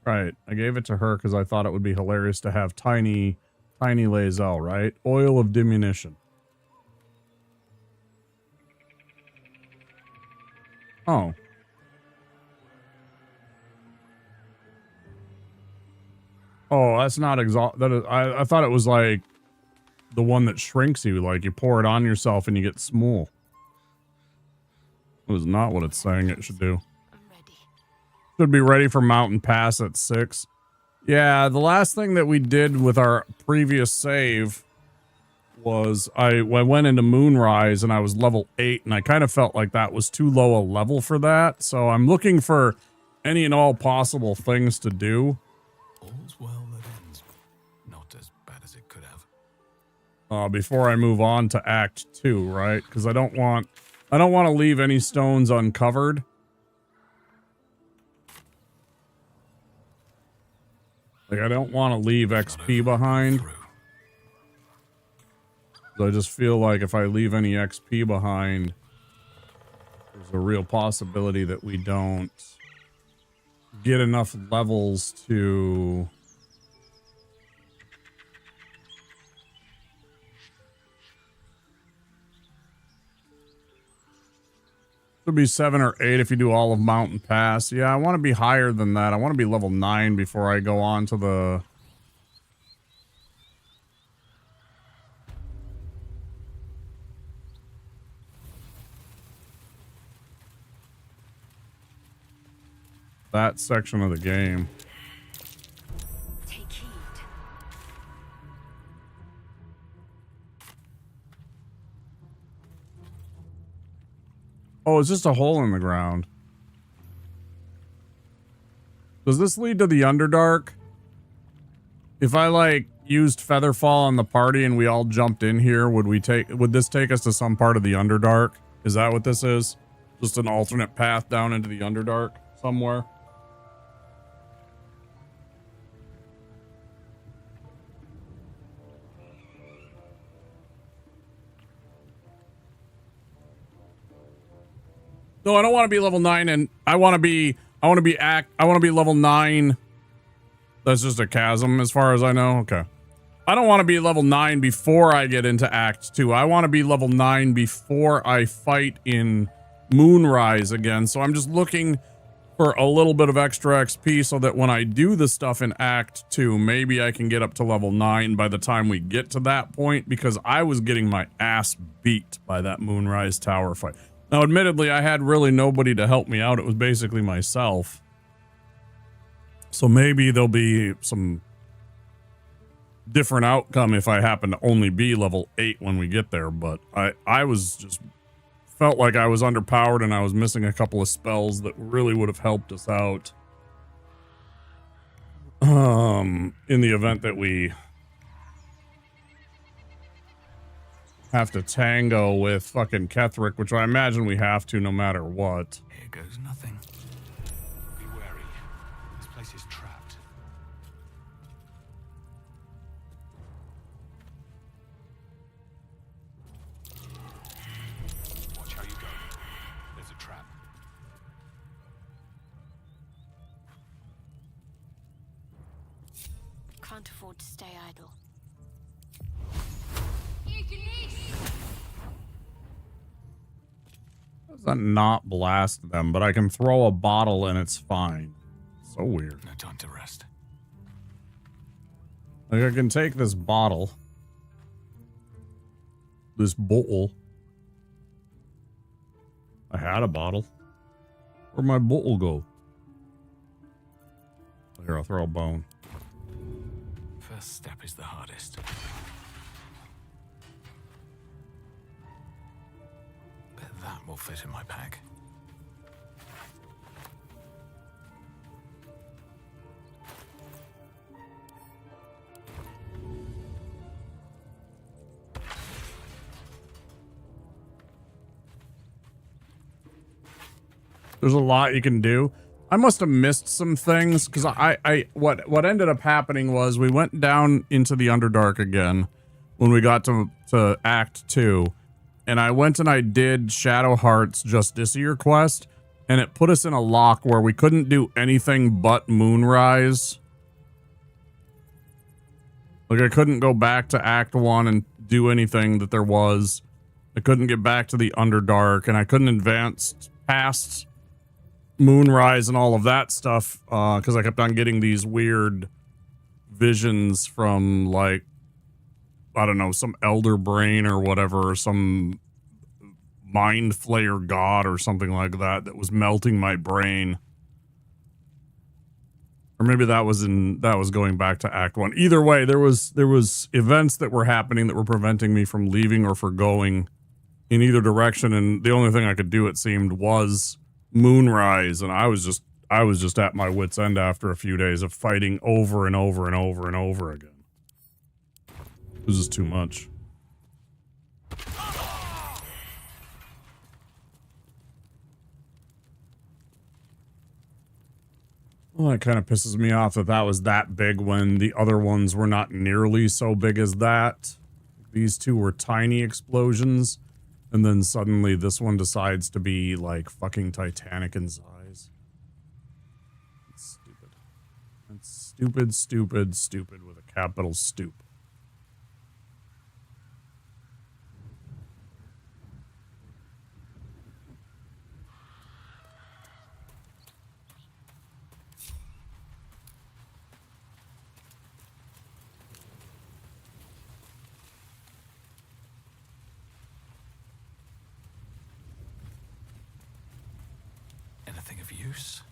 Right. I gave it to her because I thought it would be hilarious to have tiny Lae'zel, right? Oil of diminution. Oh. Oh, that's not I thought it was like the one that shrinks you, like you pour it on yourself and you get small. It was not what it's saying it should do. Should be ready for Mountain Pass at 6. Yeah, the last thing that we did with our previous save was I went into Moonrise and I was level 8 and I kind of felt like that was too low a level for that. So I'm looking for any and all possible things to do. All's well that ends. Not as bad as it could have. Before I move on to Act 2, right? Because I don't want to leave any stones uncovered. Like, I don't want to leave XP behind. So I just feel like if I leave any XP behind, there's a real possibility that we don't get enough levels to... Should be 7 or 8 if you do all of Mountain Pass. Yeah, I want to be higher than that. I want to be level 9 before I go on to the... that section of the game. Take heed. Oh, it's just a hole in the ground. Does this lead to the Underdark? If I, like, used Featherfall on the party and we all jumped in here, would this take us to some part of the Underdark? Is that what this is? Just an alternate path down into the Underdark somewhere? No, I don't want to be level 9 and I want to be level 9. That's just a chasm as far as I know. Okay. I don't want to be level 9 before I get into Act 2. I want to be level 9 before I fight in Moonrise again. So I'm just looking for a little bit of extra XP so that when I do the stuff in Act 2, maybe I can get up to level 9 by the time we get to that point, because I was getting my ass beat by that Moonrise Tower fight. Now, admittedly, I had really nobody to help me out. It was basically myself. So maybe there'll be some different outcome if I happen to only be level 8 when we get there. But I was just felt like I was underpowered and I was missing a couple of spells that really would have helped us out. In the event that we have to tango with fucking Ketheric, which I imagine we have to no matter what. Here goes nothing. Be wary. This place is trapped. Watch how you go. There's a trap. Can't afford to stay idle. Does that not blast them? But I can throw a bottle and it's fine. So weird. No time to rest. Like, I can take this bottle. This bottle. I had a bottle. Where'd my bottle go? Here, I'll throw a bone. First step is the hardest. Bet that will fit in my pack. There's a lot you can do. I must have missed some things because what ended up happening was we went down into the Underdark again when we got to Act 2, and I went and I did Shadowheart's Justiciar quest, and it put us in a lock where we couldn't do anything but Moonrise. Like, I couldn't go back to Act 1 and do anything that there was. I couldn't get back to the Underdark, and I couldn't advance past Moonrise and all of that stuff because I kept on getting these weird visions from, like, I don't know, some elder brain or whatever, or some mind flayer god or something like that that was melting my brain. Or maybe that was going back to Act 1. Either way, there was events that were happening that were preventing me from leaving or for going in either direction, and the only thing I could do, it seemed, was Moonrise, and I was just at my wit's end after a few days of fighting over and over and over and over again. It was just too much. Well, that kind of pisses me off that was that big when the other ones were not nearly so big as that. These two were tiny explosions, and then suddenly this one decides to be like fucking Titanic in size. It's stupid. It's stupid, stupid, stupid with a capital stoop. Anything of use?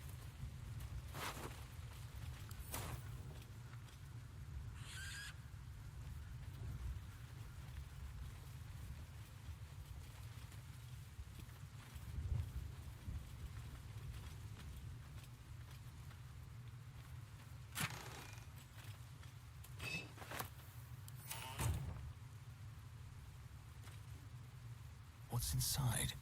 What's inside?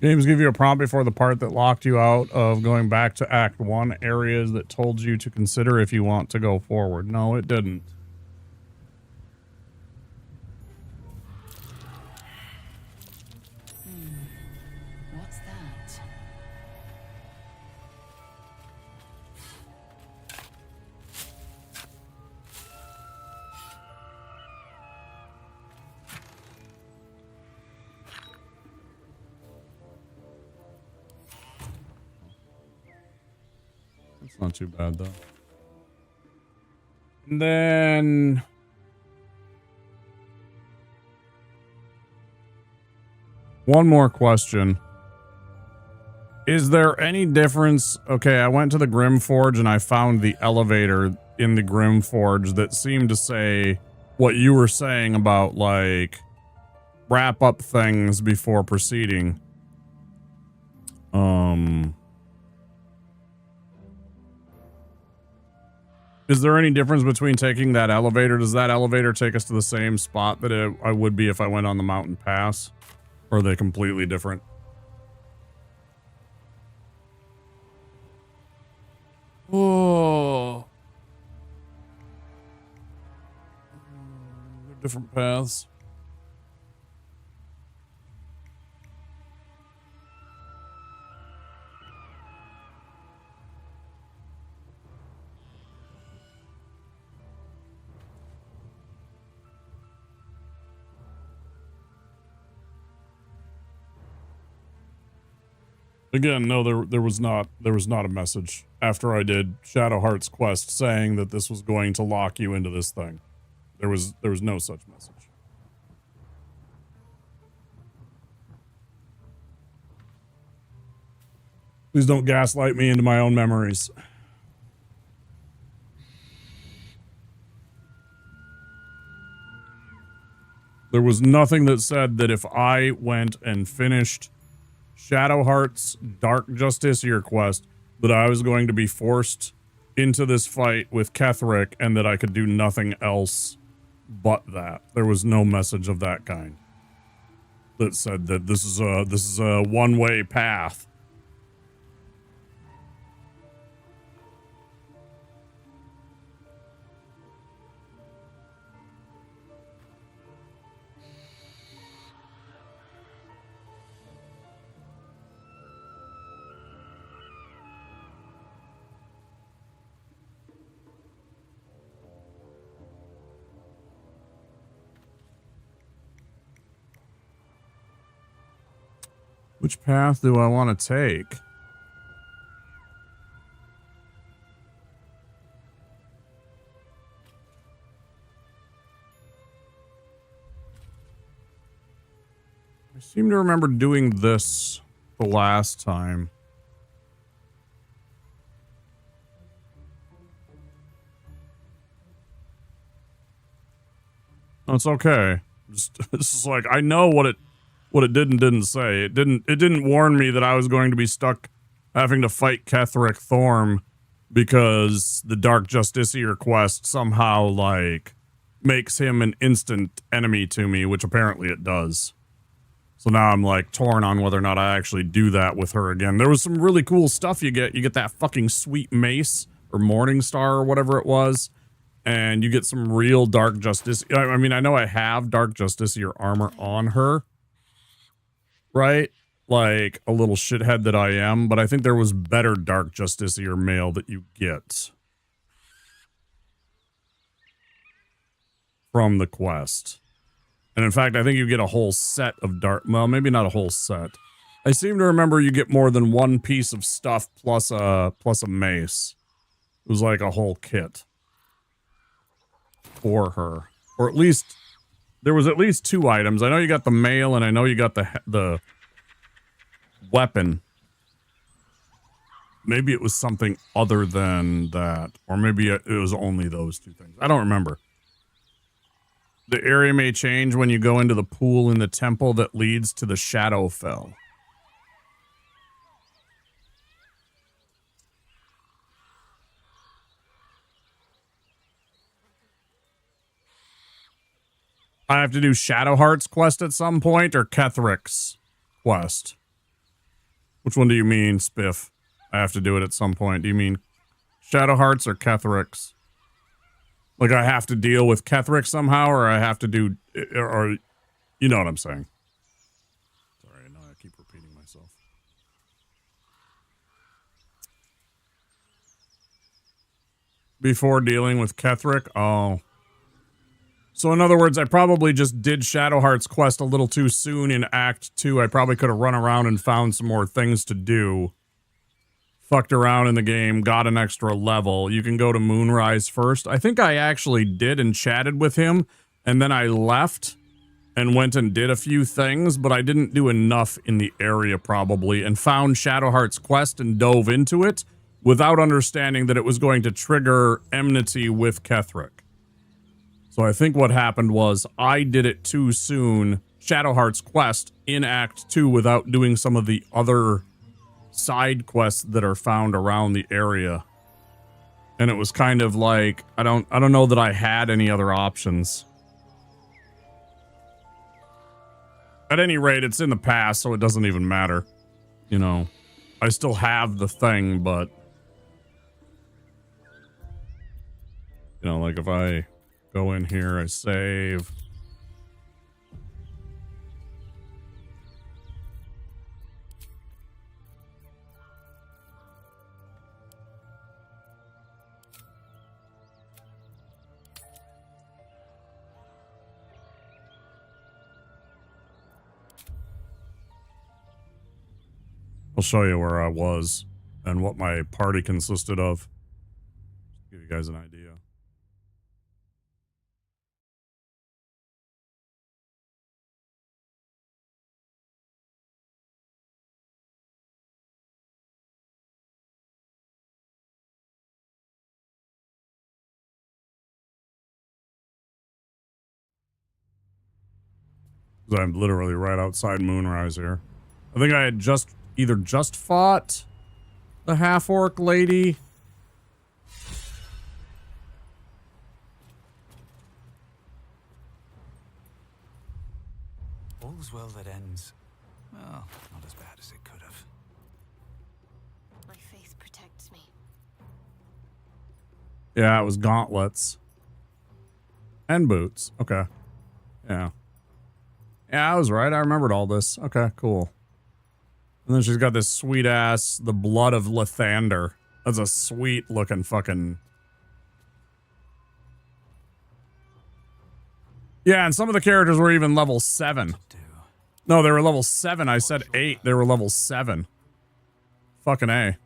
Games give you a prompt before the part that locked you out of going back to Act 1, areas that told you to consider if you want to go forward. No, it didn't. What's that? It's not too bad, though. And then... one more question. Is there any difference? Okay, I went to the Grim Forge and I found the elevator in the Grim Forge that seemed to say what you were saying about, like, wrap up things before proceeding. Is there any difference between taking that elevator? Does that elevator take us to the same spot that I would be if I went on the mountain pass? Or are they completely different? Oh. Different paths. Again, no, there was not a message after I did Shadowheart's quest saying that this was going to lock you into this thing. There was no such message. Please don't gaslight me into my own memories. There was nothing that said that if I went and finished Shadowheart's Dark Justiciar quest, that I was going to be forced into this fight with Ketheric and that I could do nothing else but that. There was no message of that kind that said that this is a one-way path. Which path do I want to take? I seem to remember doing this the last time. No, it's okay. Just, it's just like, I know what it did and didn't say. It didn't warn me that I was going to be stuck having to fight Ketheric Thorm because the Dark Justiciar quest somehow, like, makes him an instant enemy to me, which apparently it does. So now I'm, like, torn on whether or not I actually do that with her again. There was some really cool stuff you get. You get that fucking sweet mace, or Morning Star, or whatever it was. And you get some real Dark Justiciar. I mean, I know I have Dark Justiciar armor on her. Right? Like a little shithead that I am, but I think there was better Dark Justiciar mail that you get from the quest. And in fact, I think you get a whole set of dark, well, maybe not a whole set. I seem to remember you get more than one piece of stuff plus a mace. It was like a whole kit for her. Or at least, there was at least 2 items. I know you got the mail and I know you got the weapon. Maybe it was something other than that. Or maybe it was only those 2 things. I don't remember. The area may change when you go into the pool in the temple that leads to the Shadowfell. I have to do Shadowheart's quest at some point or Ketheric's quest? Which one do you mean, Spiff? I have to do it at some point. Do you mean Shadowheart's or Ketheric's? Like I have to deal with Ketheric somehow, or I have to do, or you know what I'm saying? Sorry, I know I keep repeating myself. Before dealing with Ketheric? Oh. So in other words, I probably just did Shadowheart's quest a little too soon in Act 2. I probably could have run around and found some more things to do. Fucked around in the game, got an extra level. You can go to Moonrise first. I think I actually did and chatted with him, and then I left and went and did a few things, but I didn't do enough in the area probably, and found Shadowheart's quest and dove into it without understanding that it was going to trigger enmity with Ketheric. So I think what happened was I did it too soon, Shadowheart's quest, in Act 2 without doing some of the other side quests that are found around the area. And it was kind of like, I don't know that I had any other options. At any rate, it's in the past, so it doesn't even matter. You know, I still have the thing, but you know, like if I go in here, I save. I'll show you where I was and what my party consisted of. Give you guys an idea. 'Cause I'm literally right outside Moonrise here. I think I had either just fought the half-orc lady. All's well that ends, well, not as bad as it could have. My faith protects me. Yeah, it was gauntlets. And boots. Okay. Yeah. Yeah, I was right. I remembered all this. Okay, cool. And then she's got this sweet ass, the blood of Lathander. That's a sweet looking fucking... Yeah, and some of the characters were even level 7. No, they were level 7. I said 8. They were level 7. Fucking A.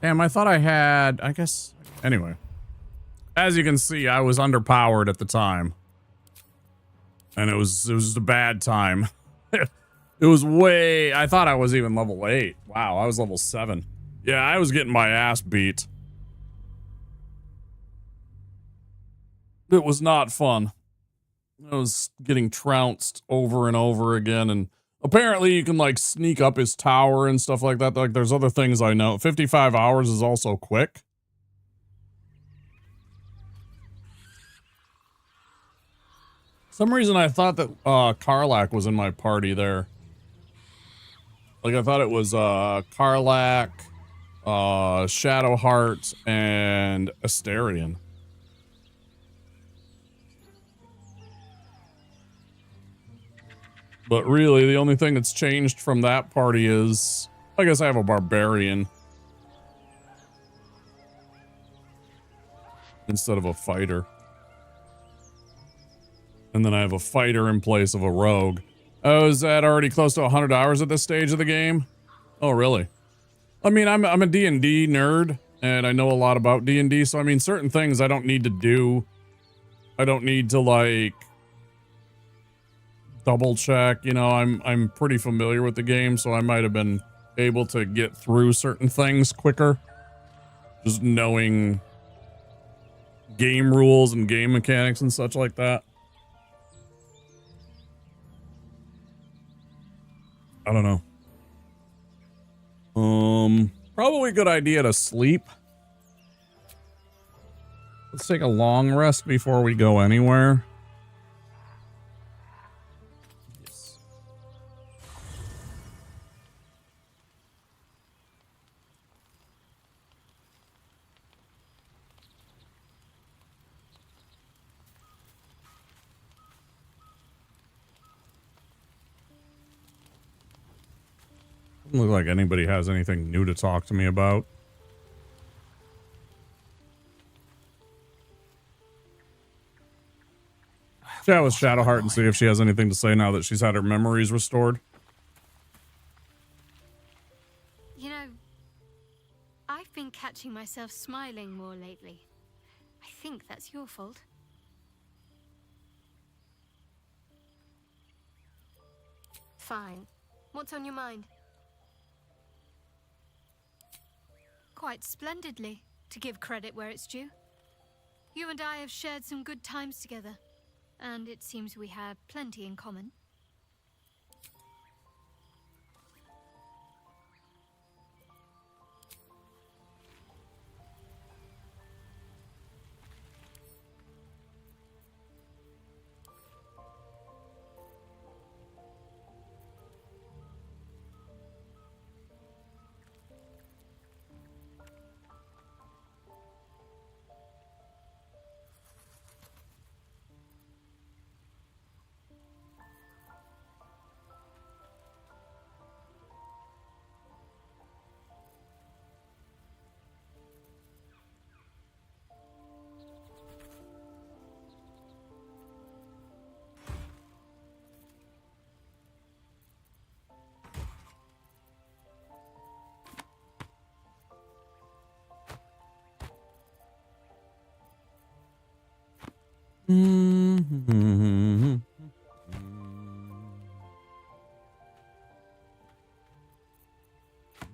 Damn, I thought I had... I guess... Anyway. As you can see, I was underpowered at the time. And it was a bad time. It was way... I thought I was even level 8. Wow, I was level 7. Yeah, I was getting my ass beat. It was not fun. I was getting trounced over and over again, and apparently you can, like, sneak up his tower and stuff like that. Like, there's other things I know. 55 hours is also quick. Some reason I thought that Karlach was in my party there. Like, I thought it was Karlach, Shadowheart, and Astarion. But really, the only thing that's changed from that party is, I guess I have a Barbarian instead of a fighter. And then I have a fighter in place of a rogue. Oh, is that already close to 100 hours at this stage of the game? Oh, really? I mean, I'm a D&D nerd, and I know a lot about D&D, so I mean, certain things I don't need to do. I don't need to, like, double check, you know. I'm pretty familiar with the game, so I might have been able to get through certain things quicker. Just knowing game rules and game mechanics and such like that. I don't know. Probably a good idea to sleep. Let's take a long rest before we go anywhere. Doesn't look like anybody has anything new to talk to me about. Chat with Shadowheart and see if she has anything to say now that she's had her memories restored. You know, I've been catching myself smiling more lately. I think that's your fault. Fine. What's on your mind? Quite splendidly, to give credit where it's due. You and I have shared some good times together, and it seems we have plenty in common.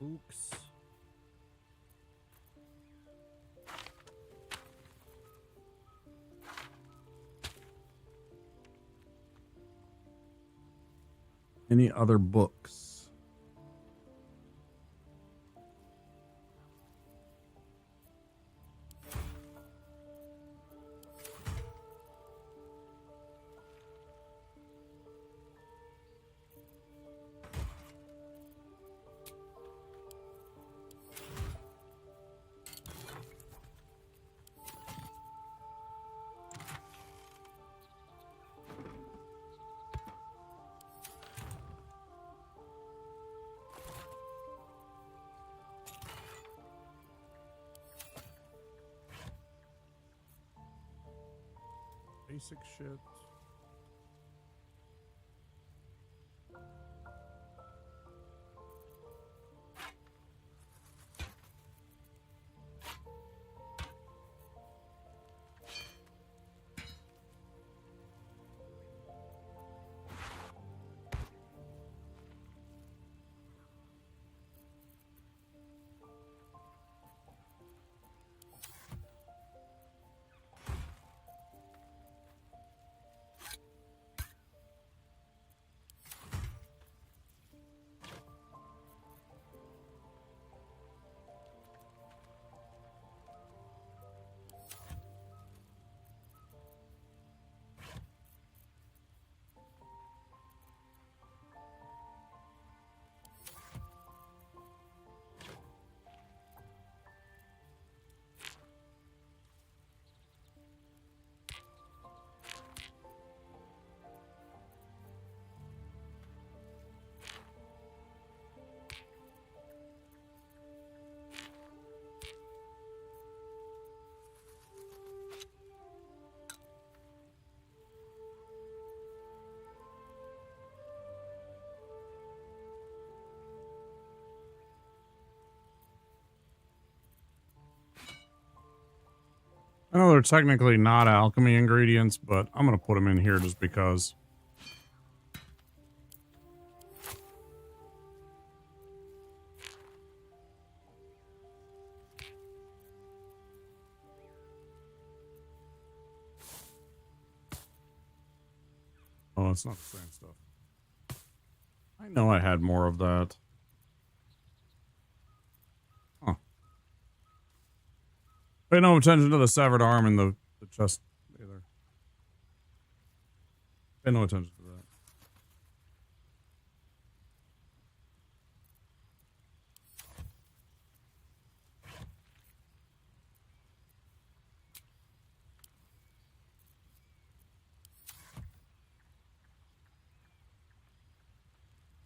Books. Any other books? Basic shit. I know they're technically not alchemy ingredients, but I'm going to put them in here just because. Oh, it's not the same stuff. I know I had more of that. Huh. Pay no attention to the severed arm in the chest either. Pay no attention to that.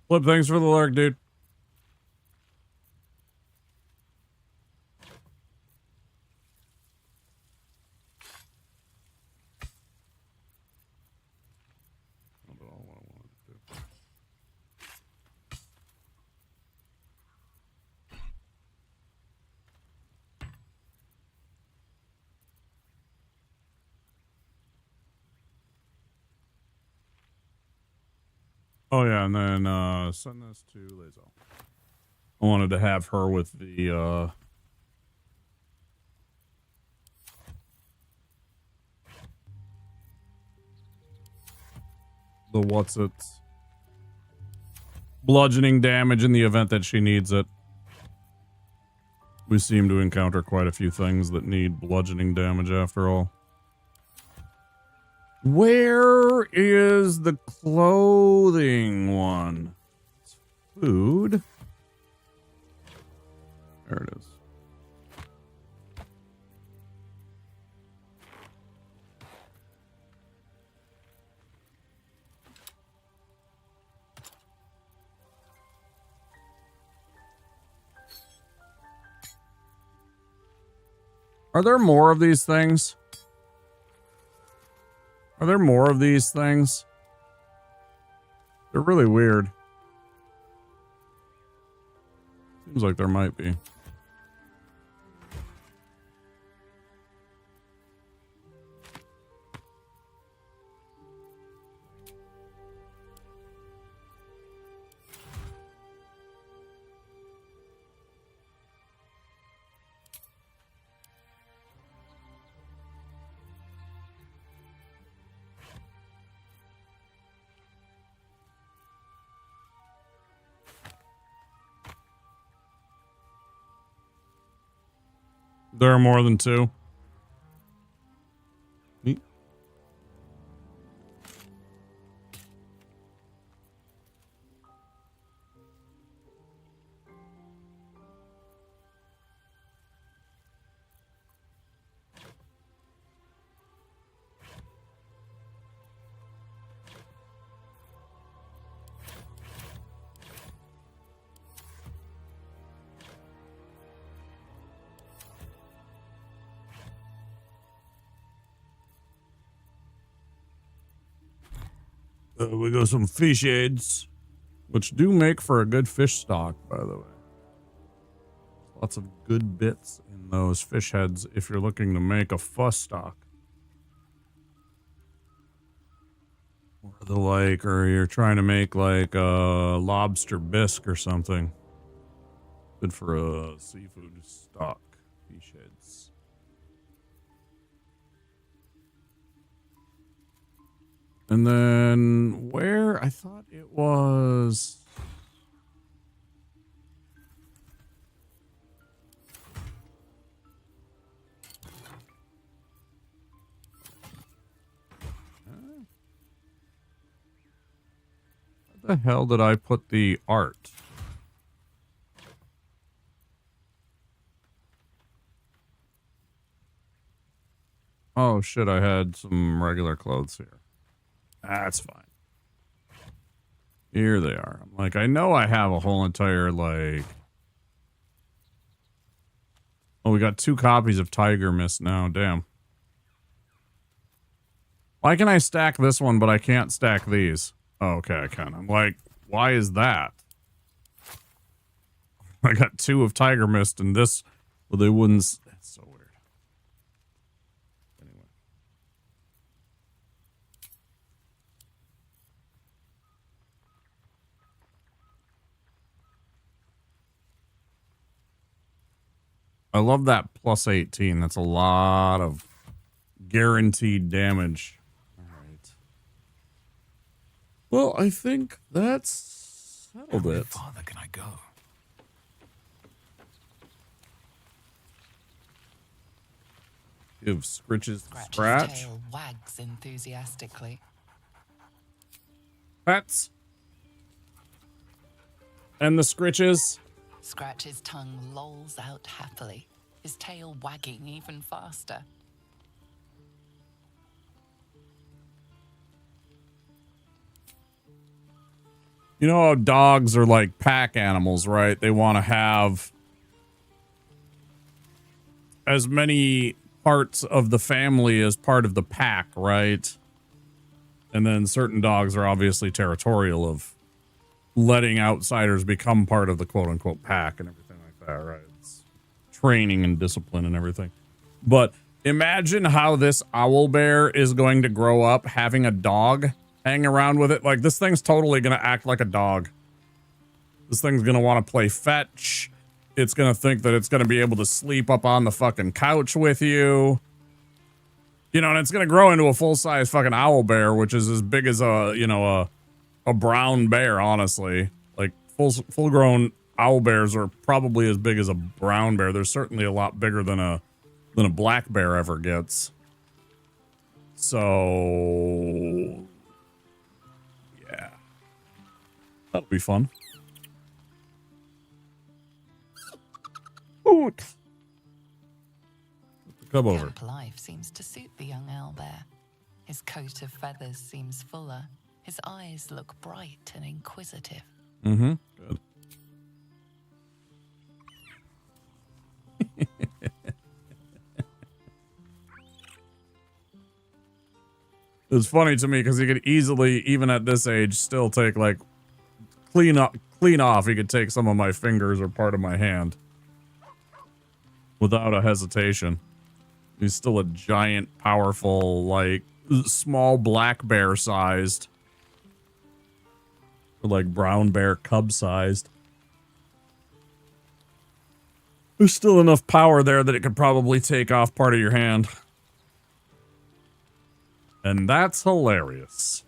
Flip, thanks for the lurk, dude. Oh yeah, and then send this to Lazo. I wanted to have her with the what's it? Bludgeoning damage in the event that she needs it. We seem to encounter quite a few things that need bludgeoning damage after all. Where is the clothing one? It's food. There it is. Are there more of these things? Are there more of these things? They're really weird. Seems like there might be. There are more than two. Neat. We got some fish heads, which do make for a good fish stock, by the way. Lots of good bits in those fish heads if you're looking to make a fuss stock. Or you're trying to make like a lobster bisque or something. Good for a seafood stock. Fish heads. And then where? I thought it was... Where the hell did I put the art? Oh shit, I had some regular clothes here. That's fine. Here they are. I'm like, I know I have a whole entire, like... Oh, we got 2 copies of Tiger Mist now. Damn. Why can I stack this one, but I can't stack these? Oh, okay, I can. I'm like, why is that? I got 2 of Tiger Mist and this... Well, they wouldn't... That's so weird. Anyway. I love that plus 18. That's a lot of guaranteed damage. All right. Well, I think that's settled it. How farther can I go? Give Scritches Scratch's scratch. tail wags enthusiastically. Pets. And the Scritches. Scratch's tongue lolls out happily, his tail wagging even faster. You know how dogs are like pack animals, right? They want to have as many parts of the family as part of the pack, right? And then certain dogs are obviously territorial of letting outsiders become part of the quote-unquote pack and everything like that, right? It's training and discipline and everything. But imagine how this owl bear is going to grow up having a dog hang around with it. Like, this thing's totally going to act like a dog. This thing's going to want to play fetch. It's going to think that it's going to be able to sleep up on the fucking couch with you. You know, and it's going to grow into a full-size fucking owl bear, which is as big as a, you know, a brown bear, honestly. Like, full-grown owl bears are probably as big as a brown bear. They're certainly a lot bigger than a black bear ever gets. So... yeah. That'll be fun. Ooh. Come over. Camp life seems to suit the young owlbear. His coat of feathers seems fuller. His eyes look bright and inquisitive. Mm-hmm. Good. It's funny to me because he could easily, even at this age, still take like clean off. He could take some of my fingers or part of my hand without a hesitation. He's still a giant, powerful, like small black bear sized, or like brown bear cub sized. There's still enough power there that it could probably take off part of your hand. And that's hilarious.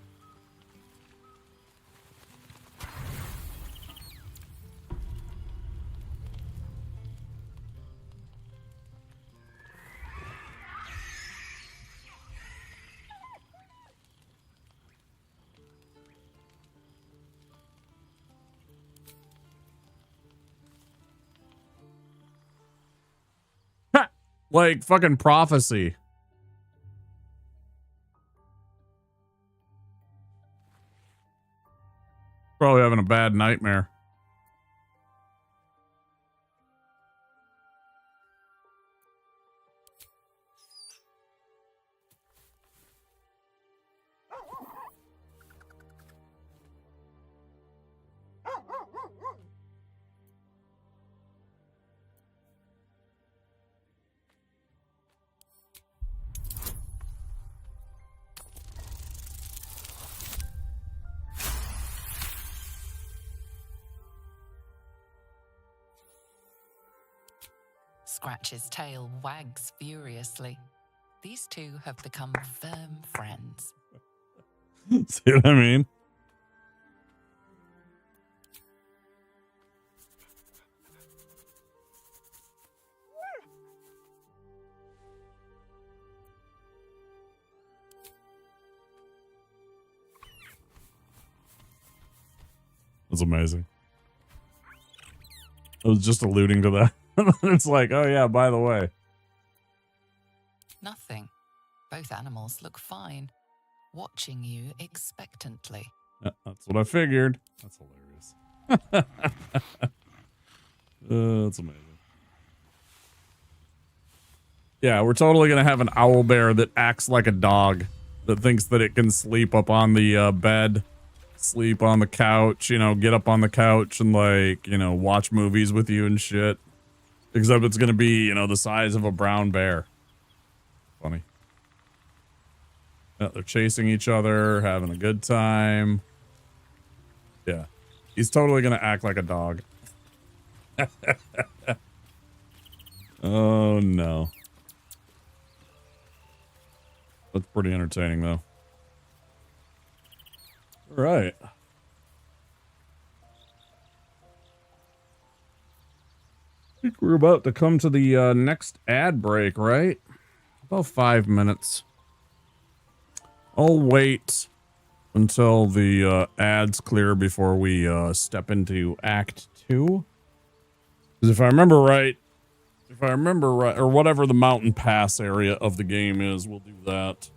Like fucking prophecy. Probably having a bad nightmare. Scratch's tail wags furiously. These two have become firm friends. See what I mean? That's amazing. I was just alluding to that. It's like, oh yeah, by the way. Nothing. Both animals look fine, watching you expectantly. Yeah, that's what I figured. That's hilarious. That's amazing. Yeah, we're totally going to have an owl bear that acts like a dog, that thinks that it can sleep up on the bed, sleep on the couch, you know, get up on the couch and, like, you know, watch movies with you and shit. Except it's going to be, you know, the size of a brown bear. Funny. Yeah, they're chasing each other, having a good time. Yeah. He's totally going to act like a dog. Oh, no. That's pretty entertaining, though. All right. I think we're about to come to the next ad break, right? About 5 minutes. I'll wait until the ads clear before we step into Act 2. Because if I remember right, or whatever the mountain pass area of the game is, we'll do that.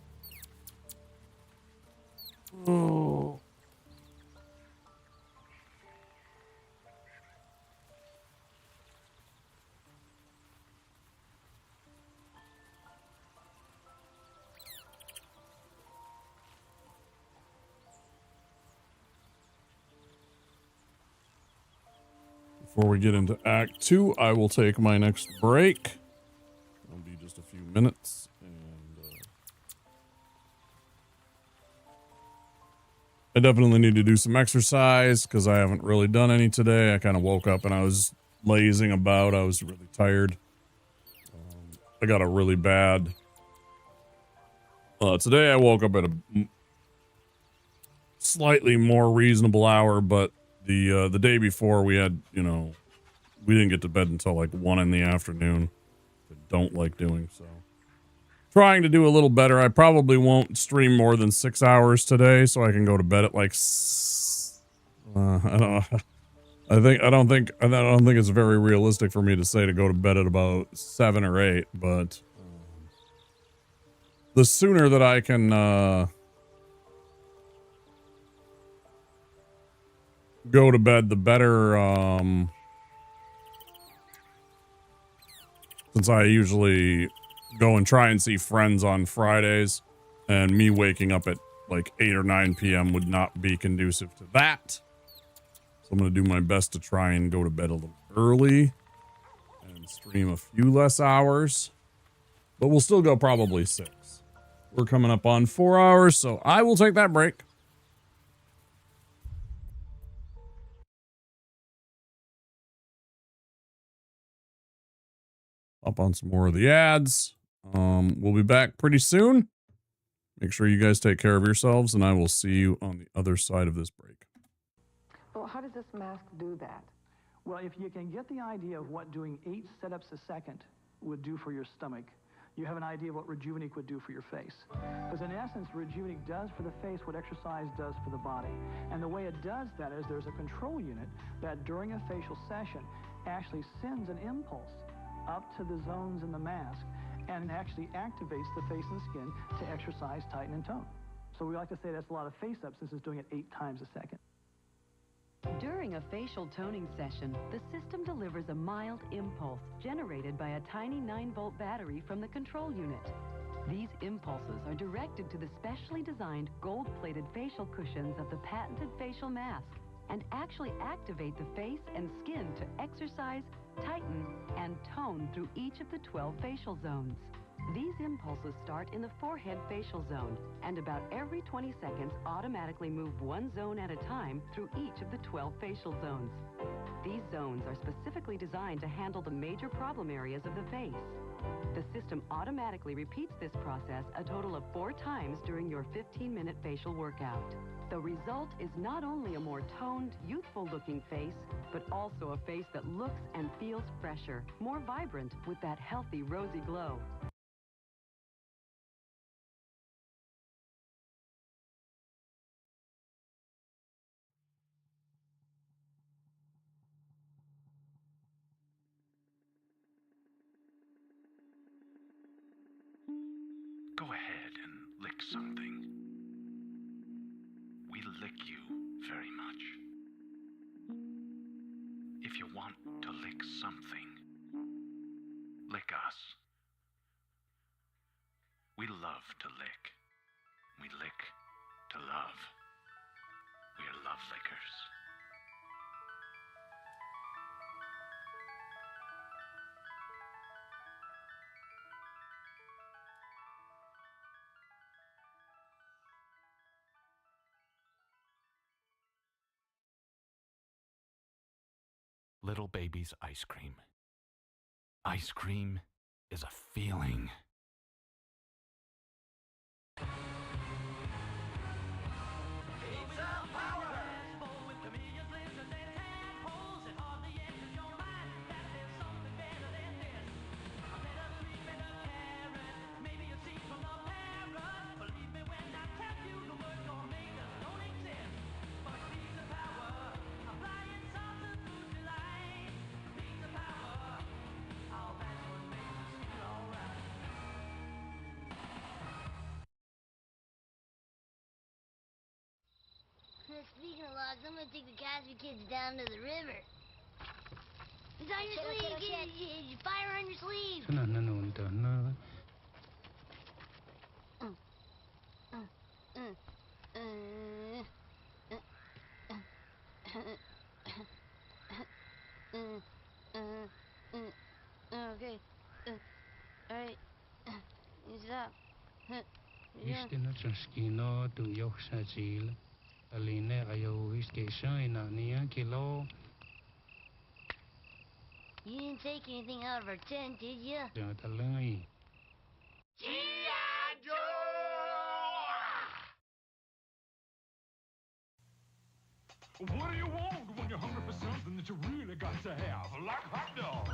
Oh. Before we get into Act 2, I will take my next break. It'll be just a few minutes. And I definitely need to do some exercise because I haven't really done any today. I kind of woke up and I was lazing about. I was really tired. I got a really bad... today I woke up at a slightly more reasonable hour, but the day before we had, you know, we didn't get to bed until like 1 in the afternoon. I don't like doing so. Trying to do a little better. I probably won't stream more than 6 hours today, so I can go to bed at like I don't think it's very realistic for me to say to go to bed at about 7 or 8, but the sooner that I can go to bed, the better. Since I usually go and try and see friends on Fridays, and me waking up at like 8 or 9 p.m. would not be conducive to that. So I'm going to do my best to try and go to bed a little early and stream a few less hours, but we'll still go probably 6. We're coming up on 4 hours, so I will take that break. Up on some more of the ads. We'll be back pretty soon. Make sure you guys take care of yourselves, and I will see you on the other side of this break. Well, how does this mask do that? Well, if you can get the idea of what doing 8 setups a second would do for your stomach, you have an idea of what Rejuvenate would do for your face. Because in essence, Rejuvenate does for the face what exercise does for the body. And the way it does that is there's a control unit that during a facial session actually sends an impulse up to the zones in the mask, and actually activates the face and skin to exercise, tighten, and tone. So we like to say that's a lot of face-up since it's doing it 8 times a second. During a facial toning session, the system delivers a mild impulse generated by a tiny 9-volt battery from the control unit. These impulses are directed to the specially designed gold-plated facial cushions of the patented facial mask and actually activate the face and skin to exercise, tighten, and tone through each of the 12 facial zones. These impulses start in the forehead facial zone and about every 20 seconds automatically move one zone at a time through each of the 12 facial zones. These zones are specifically designed to handle the major problem areas of the face. The system automatically repeats this process a total of 4 times during your 15-minute facial workout. The result is not only a more toned, youthful-looking face, but also a face that looks and feels fresher, more vibrant, with that healthy, rosy glow. Go ahead and lick something. We lick you very much. If you want to lick something, lick us. We love to lick. We lick to love. We're love lickers. Little baby's ice cream. Ice cream is a feeling. Speaking of logs, I'm gonna take the Casby kids down to the river. It's on your sleeve, kid. Fire on your sleeve. Okay. Alright. Stop. Istino Transkino to Yoksajil. Aline Ayo Iskation Ania Kilo. You didn't take anything out of our tent, did you? Jotalai. G.I. Joe! What do you want when you're hungry for something that you really got to have? Like hot dogs.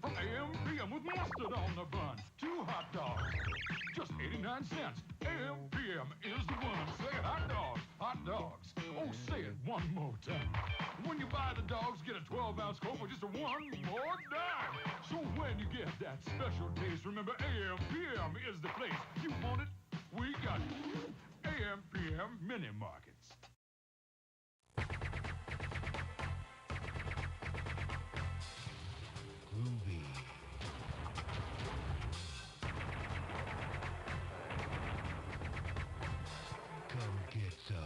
From AM/PM with mustard on the bun. 2 hot dogs. Just 89 cents. AM/PM is the one. Say hot dogs. Hot dogs. Oh, say it one more time. When you buy the dogs, get a 12-ounce Coke for just one more dime. So when you get that special taste, remember AM/PM is the place. You want it? We got it. AM/PM Mini Markets. Groovy. Come get some.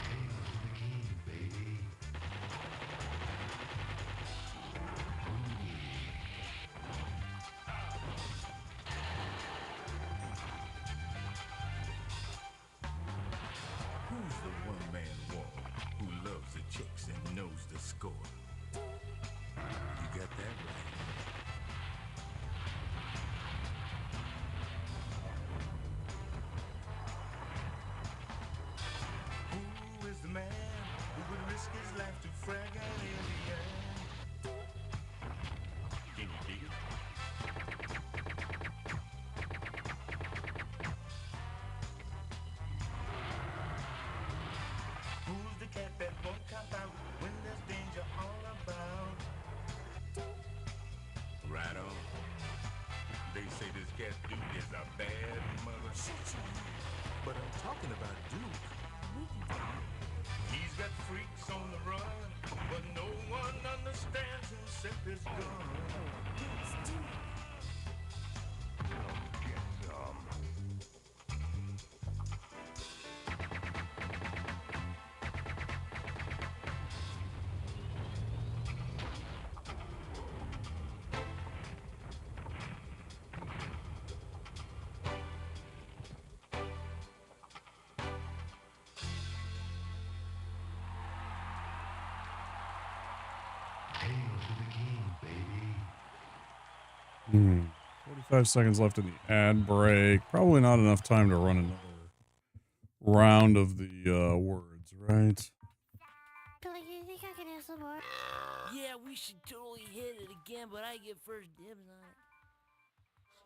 Hail to the king, baby. Groovy. but I'm talking about Duke. He's got freaks on the run, but no one understands him except his gun. Get some. Hail to the king, baby. 45 seconds left in the ad break. Probably not enough time to run another round of the words, right? Billy, you think I can have some more? Yeah, we should totally hit it again, but I get first dibs on it.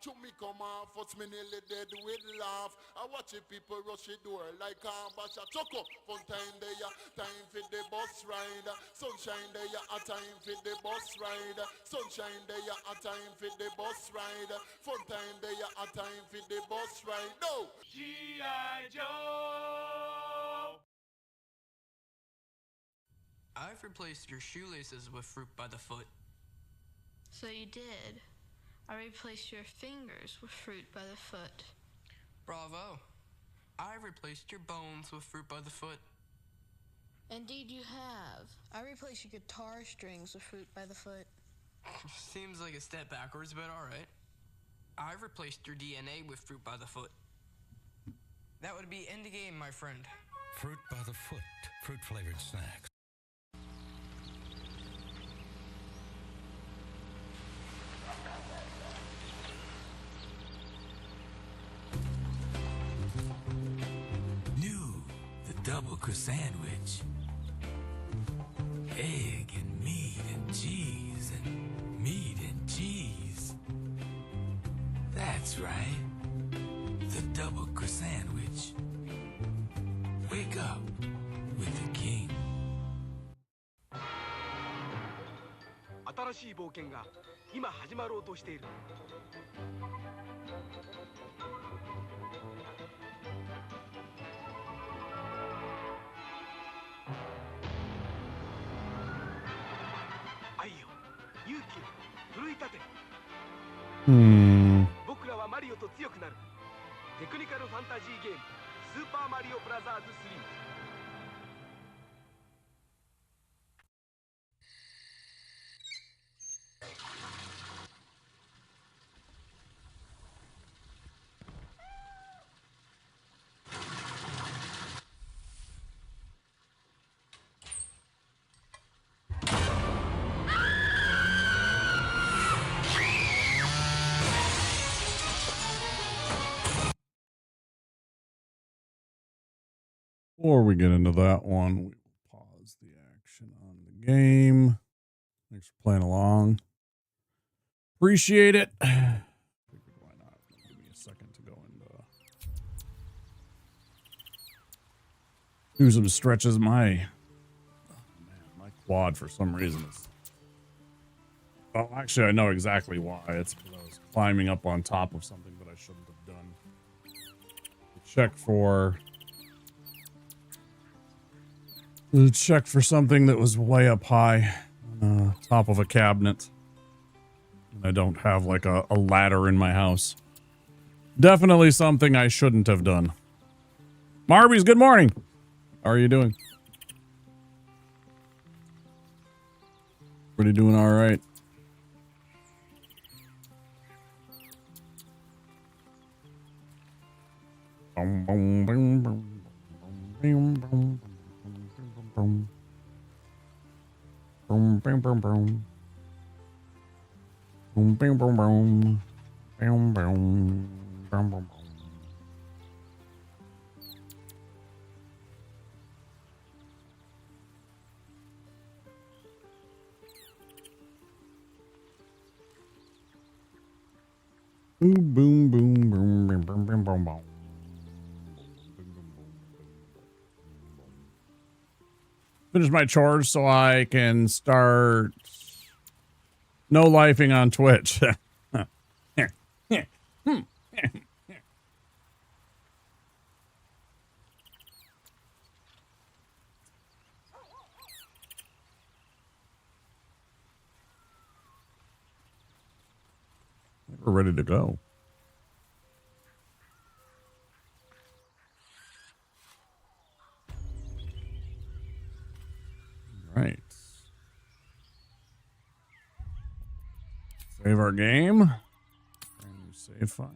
To me come off, what's me nearly dead with laugh. I watch it people rush the door like Basha. Chuck up, fun time there, time for the bus ride. Sunshine there, a time for the bus ride. Sunshine there, a time for the bus ride. Fun time there, a time for the bus ride. No! G.I. Joe! I've replaced your shoelaces with fruit by the foot. So you did. I replaced your fingers with fruit by the foot. Bravo. I replaced your bones with fruit by the foot. Indeed you have. I replaced your guitar strings with fruit by the foot. Seems like a step backwards, but alright. I replaced your DNA with fruit by the foot. That would be end game, my friend. Fruit by the foot. Fruit-flavored snacks. New, the double sandwich. Egg and meat and cheese and meat and cheese. That's right. The double sandwich. Wake up with the king. 新しい冒険が今始まろうとしている。愛よ、勇気を奮い立て。僕らはマリオと強くなる。テクニカルファンタジーゲームスーパーマリオブラザーズ3。Before we get into that one, we will pause the action on the game. Thanks for playing along. Appreciate it. Figured why not? Give me a second to go and do some stretches. My quad for some reason is. Oh, actually, I know exactly why. It's because I was climbing up on top of something that I shouldn't have done. Check for something that was way up high on top of a cabinet. And I don't have like a ladder in my house. Definitely something I shouldn't have done. Marbies, good morning. How are you doing? Everybody doing all right? Boom, boom, boom, boom, boom, boom. Boom. Boom, boom, boom, boom. Boom, boom, boom, boom. Boom, boom, boom, boom, boom. Boom, boom, boom, boom, boom, boom, boom, boom, boom. Finish my chores so I can start no-lifing on Twitch. we're ready to go. Right. Save our game. Brand new save file.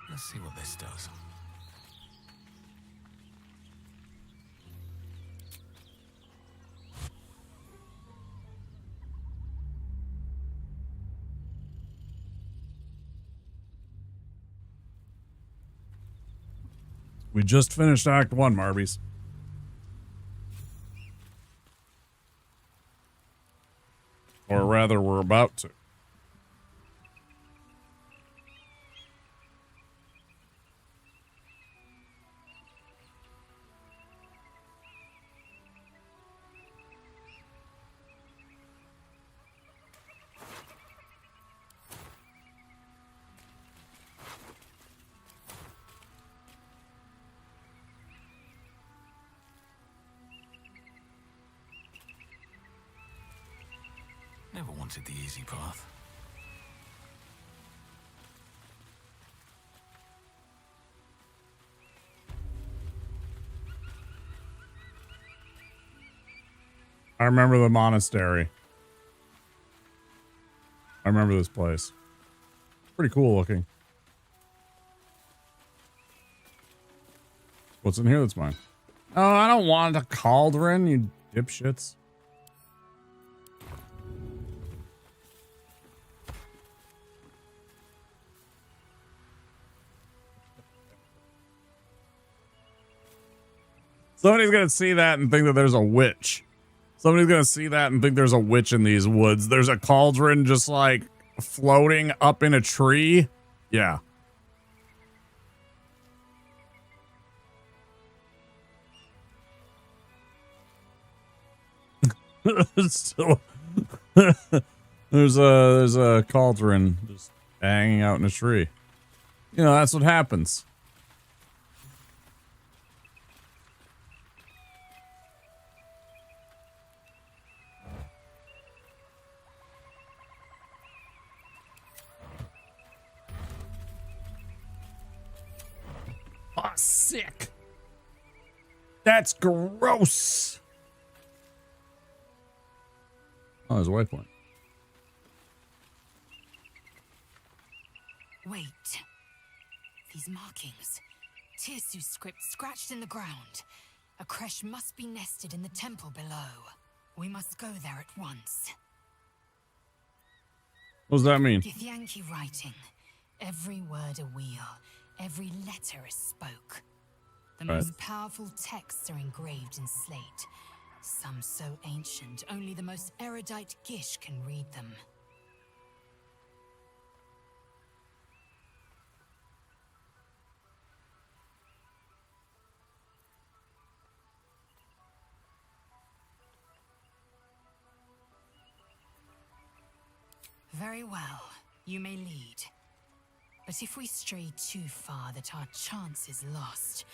Let's see what this does. We just finished Act 1, Marbies. Or rather, we're about to. Never wanted the easy path. I remember the monastery. I remember this place. Pretty cool looking. What's in here that's mine? Oh, I don't want a cauldron, you dipshits. Somebody's gonna see that and think that there's a witch. Somebody's gonna see that and think there's a witch in these woods. There's a cauldron just like floating up in a tree. Yeah. So, there's a cauldron just hanging out in a tree. You know, that's what happens. Oh, sick. That's gross. Oh, there's a waypoint. Wait. These markings. Tirsu's script scratched in the ground. A creche must be nested in the temple below. We must go there at once. What does that mean? Githyanki writing. Every word a wheel. Every letter is spoke. The most powerful texts are engraved in slate. Some so ancient, only the most erudite Gish can read them. Very well, you may lead. But if we stray too far that our chance is lost,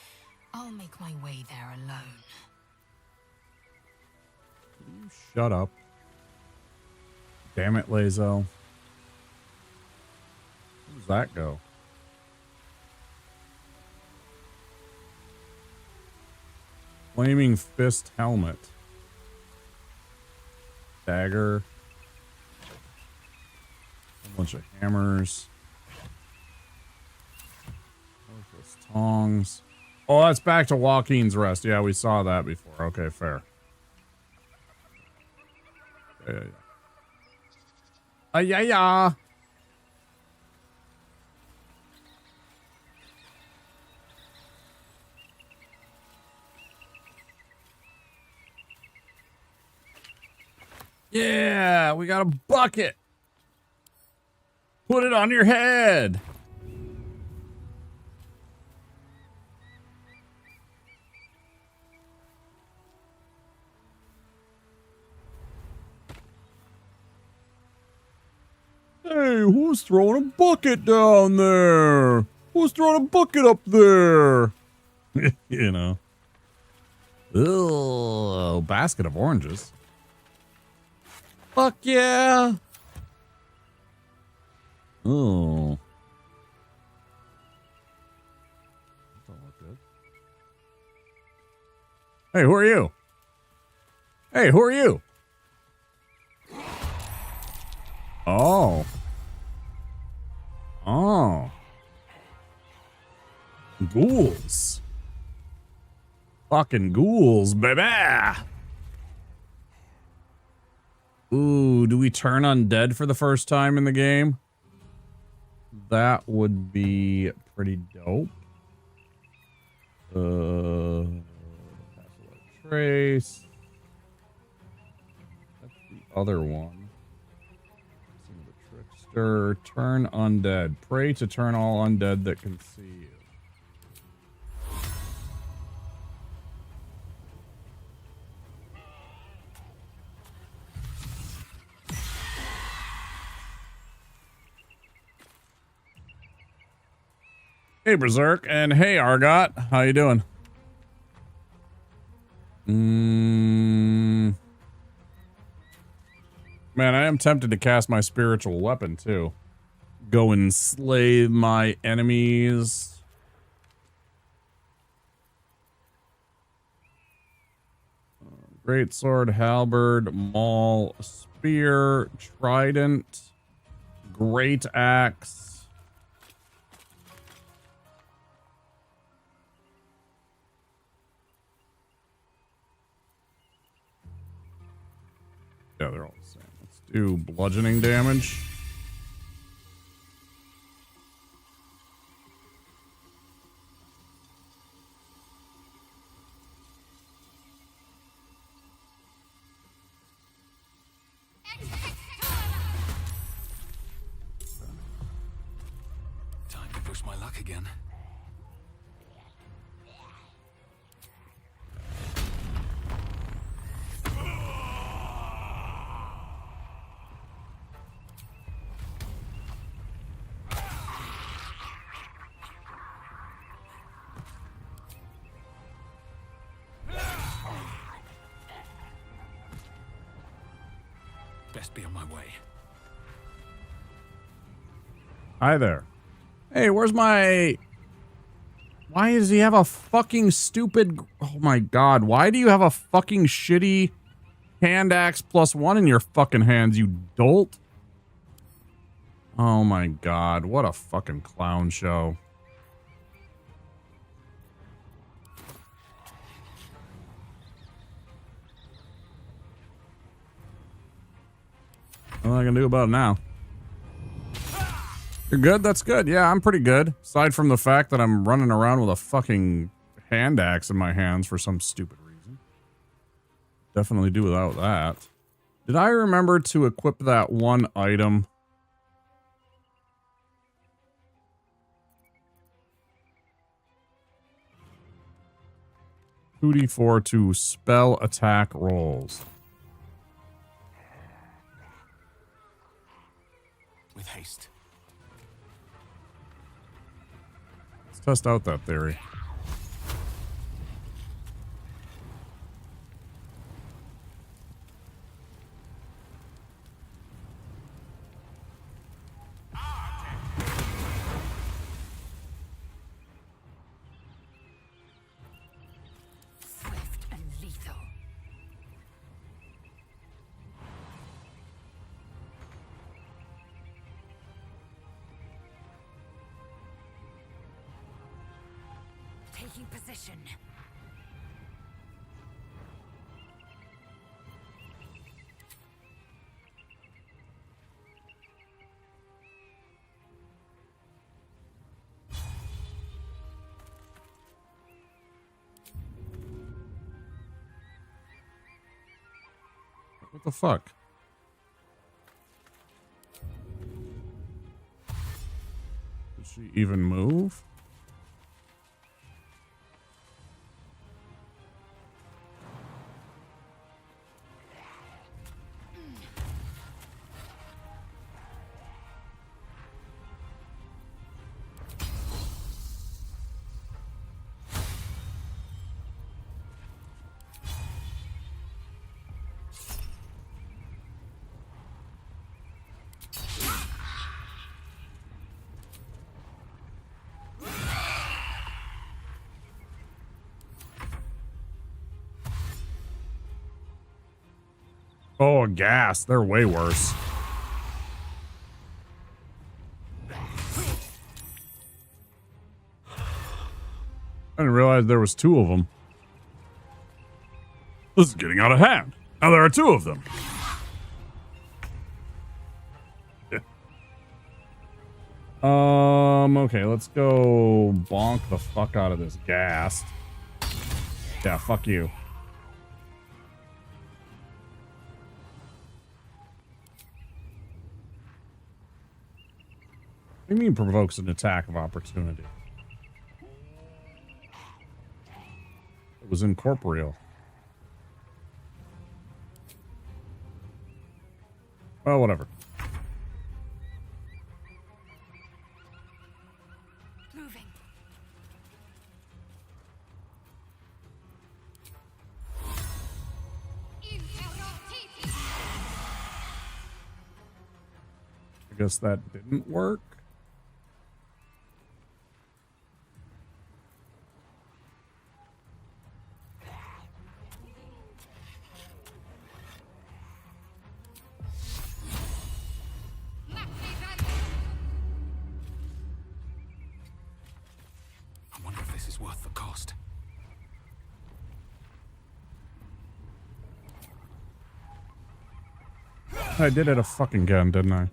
I'll make my way there alone. Shut up. Damn it, Lazo. Where does that go? Flaming fist helmet. Dagger. A bunch of hammers. Worthless tongs. Oh, that's back to Joaquin's Rest. Yeah, we saw that before. Okay, fair. Yeah. Yeah, we got a bucket. Put it on your head. Hey, who's throwing a bucket down there? Who's throwing a bucket up there? You know. Ugh, basket of oranges. Fuck yeah. Oh. Hey, who are you? Hey, who are you? Oh. Oh. Ghouls. Fucking ghouls, baby. Ooh, do we turn undead for the first time in the game? That would be pretty dope. Trace. That's the other one. The trickster. Turn undead. Pray to turn all undead that can see you. Hey, Berserk, and hey, Argot. How you doing? Man, I am tempted to cast my spiritual weapon, too. Go and slay my enemies. Great sword, halberd, maul, spear, trident, great axe. Yeah, they're all the same. Let's do bludgeoning damage. Time to push my luck again. Best be on my way. Hi there. Hey, where's my... Why does he have a fucking stupid... Oh my god, why do you have a fucking shitty hand axe +1 in your fucking hands, you dolt? Oh my god, what a fucking clown show. What am I gonna do about it now? You're good? That's good. Yeah, I'm pretty good. Aside from the fact that I'm running around with a fucking hand axe in my hands for some stupid reason. Definitely do without that. Did I remember to equip that one item? (2d4) to spell attack rolls. With haste. Let's test out that theory. Swift and lethal. Taking position. What the fuck? Did she even move? Oh, gas. They're way worse. I didn't realize there was 2 of them. This is getting out of hand. Now there are 2 of them. Okay, let's go bonk the fuck out of this gas. Yeah, fuck you. What do you mean provokes an attack of opportunity? It was incorporeal. Well, whatever. Moving. I guess that didn't work. I wonder if this is worth the cost. I did it a fucking gun, didn't I?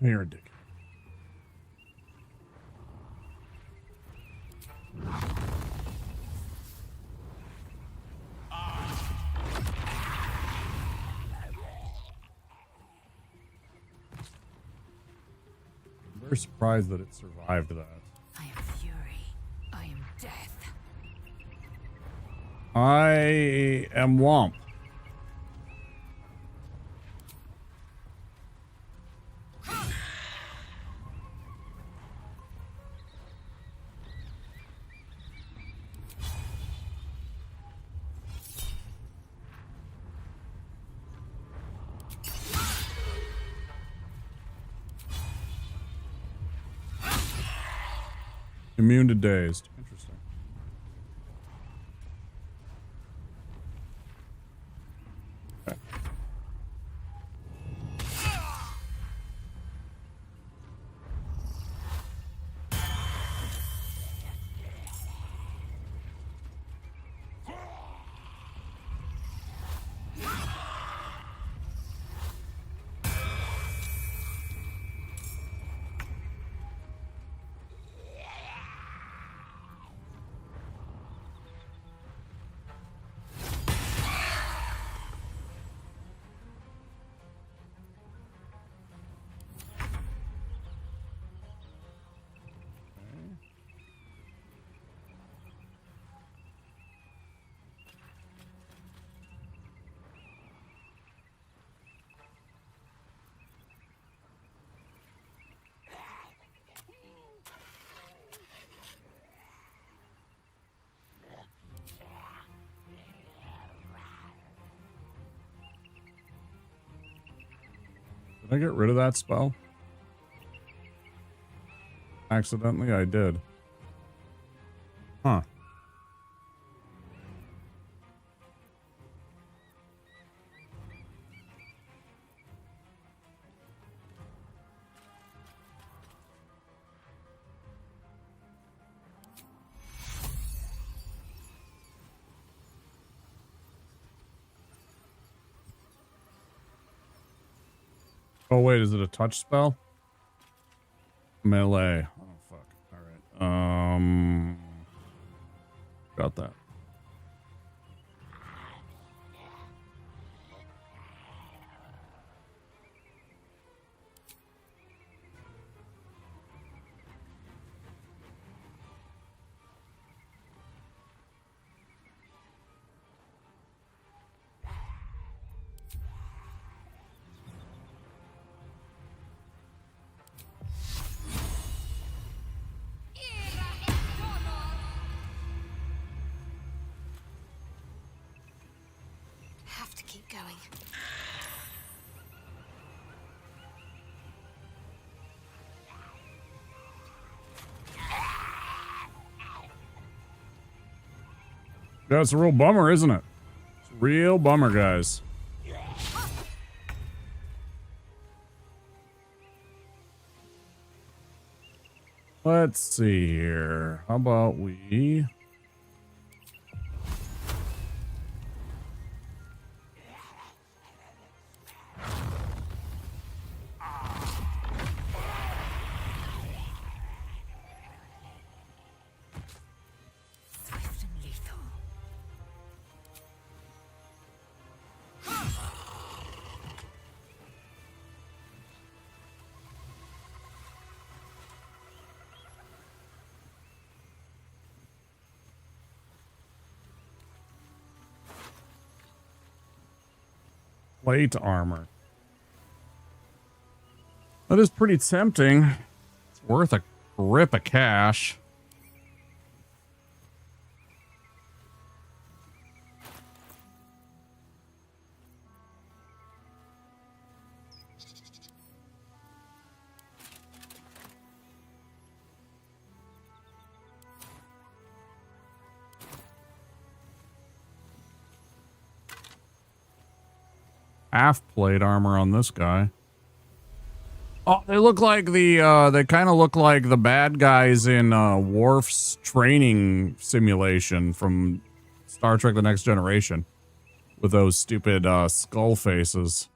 You're a dick. I'm very surprised that it survived that. I am fury. I am death. I am Womp. Immune to dazed. Interesting. Okay. Did I get rid of that spell? Accidentally, I did. Huh. Oh wait, is it a touch spell? Melee. Oh fuck. Alright. Got that. going. Yeah, it's a real bummer, isn't it? It's a real bummer, guys. Let's see here. How about we... Swift and lethal. Plate armor. That is pretty tempting. It's worth a rip of cash. Half plate armor on this guy. Oh, they look like the, they kind of look like the bad guys in Worf's training simulation from Star Trek The Next Generation. With those stupid skull faces.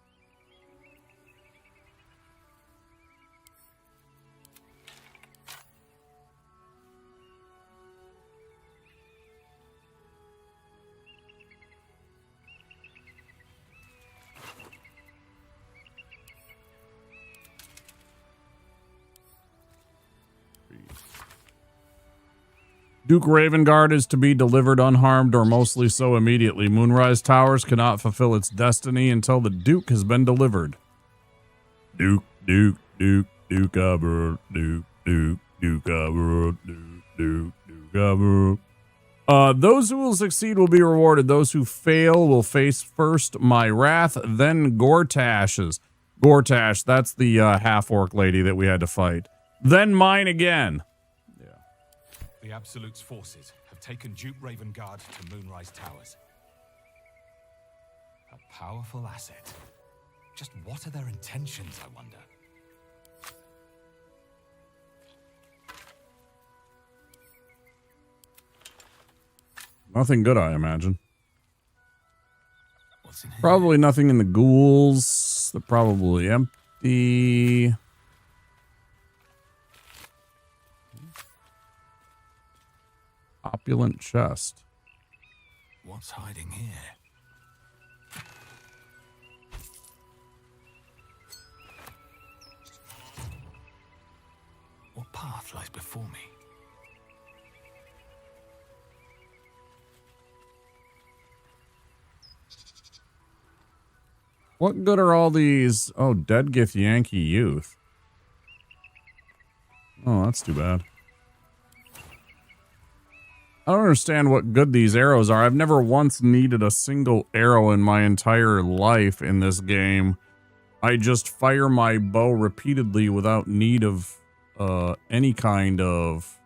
Duke Ravengard is to be delivered unharmed or mostly so immediately. Moonrise Towers cannot fulfill its destiny until the Duke has been delivered. Duke, Duke, Duke, Duke, Duke, Duke, Duke, Duke, Duke, Duke. Those who will succeed will be rewarded. Those who fail will face first my wrath, then Gortash's. Gortash, that's the half-orc lady that we had to fight. Then mine again. The Absolute's forces have taken Duke Ravengard to Moonrise Towers. A powerful asset. Just what are their intentions, I wonder? Nothing good, I imagine. Probably nothing in the ghouls. They're probably empty. Opulent chest. What's hiding here? What path lies before me? What good are all these? Oh, Deadgith Yankee Youth. Oh, that's too bad. I don't understand what good these arrows are. I've never once needed a single arrow in my entire life in this game. I just fire my bow repeatedly without need of any kind of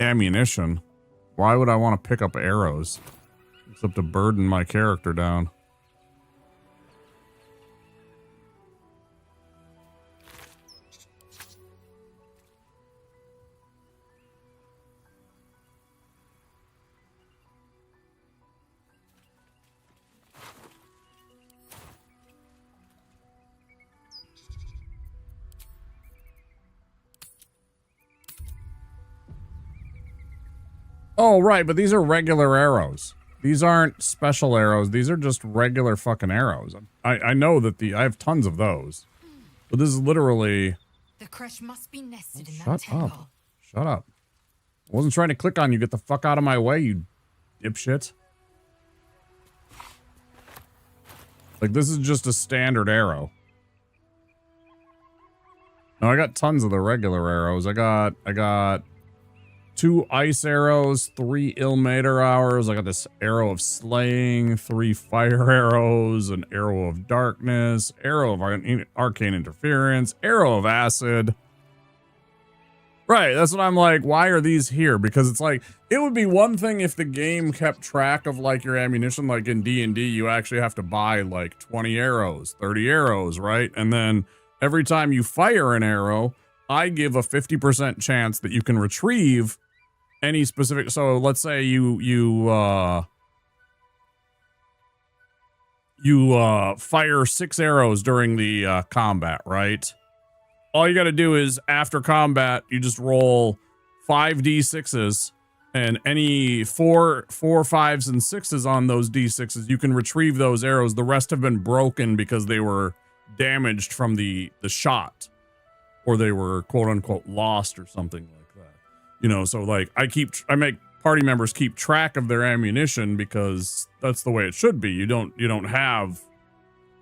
ammunition. Why would I want to pick up arrows? Except to burden my character down. Oh, right, but these are regular arrows. These aren't special arrows. These are just regular fucking arrows. I know that I have tons of those. But this is literally... The crush must be nested in that Shut temple. up. Shut up. I wasn't trying to click on you. Get the fuck out of my way, you dipshit. Like, this is just a standard arrow. No, I got tons of the regular arrows. I got 2 ice arrows, 3 Ilmater hours. I got this arrow of slaying, 3 fire arrows, an arrow of darkness, arrow of arcane interference, arrow of acid. Right, that's what I'm like, why are these here? Because it's like, it would be one thing if the game kept track of like your ammunition, like in D&D, you actually have to buy like 20 arrows, 30 arrows, right? And then every time you fire an arrow, I give a 50% chance that you can retrieve any specific, so let's say you fire 6 arrows during the combat, right? All you got to do is after combat, you just roll 5d6s, and any 4, 5s, and 6s on those d6s, you can retrieve those arrows. The rest have been broken because they were damaged from the shot, or they were quote unquote lost or something like that. You know, so like I make party members keep track of their ammunition because that's the way it should be. You don't have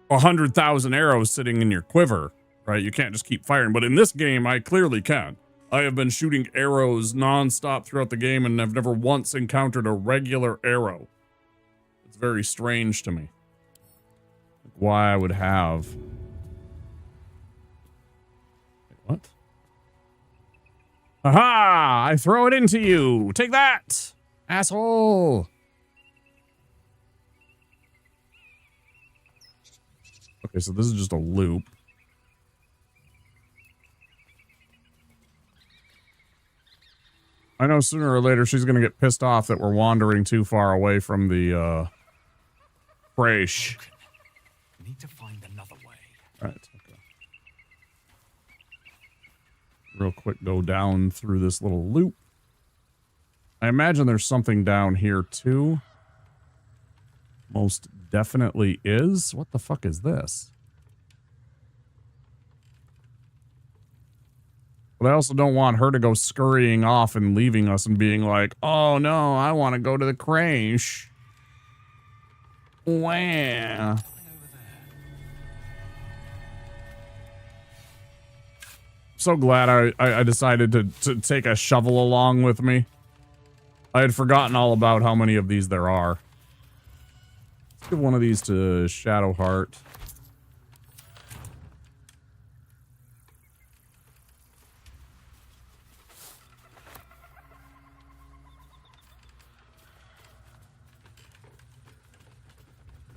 100,000 arrows sitting in your quiver. Right, you can't just keep firing. But in this game, I clearly can. I have been shooting arrows nonstop throughout the game, and I've never once encountered a regular arrow. It's very strange to me. Why I would have... Wait, what? Aha! I throw it into you! Take that! Asshole! Okay, so this is just a loop. I know sooner or later she's going to get pissed off that we're wandering too far away from the, Fresh. Need to find another way. Right, okay. Real quick, go down through this little loop. I imagine there's something down here, too. Most definitely is. What the fuck is this? But I also don't want her to go scurrying off and leaving us and being like, oh no, I want to go to the crash. Wow. So glad I decided to take a shovel along with me. I had forgotten all about how many of these there are. Let's give one of these to Shadowheart.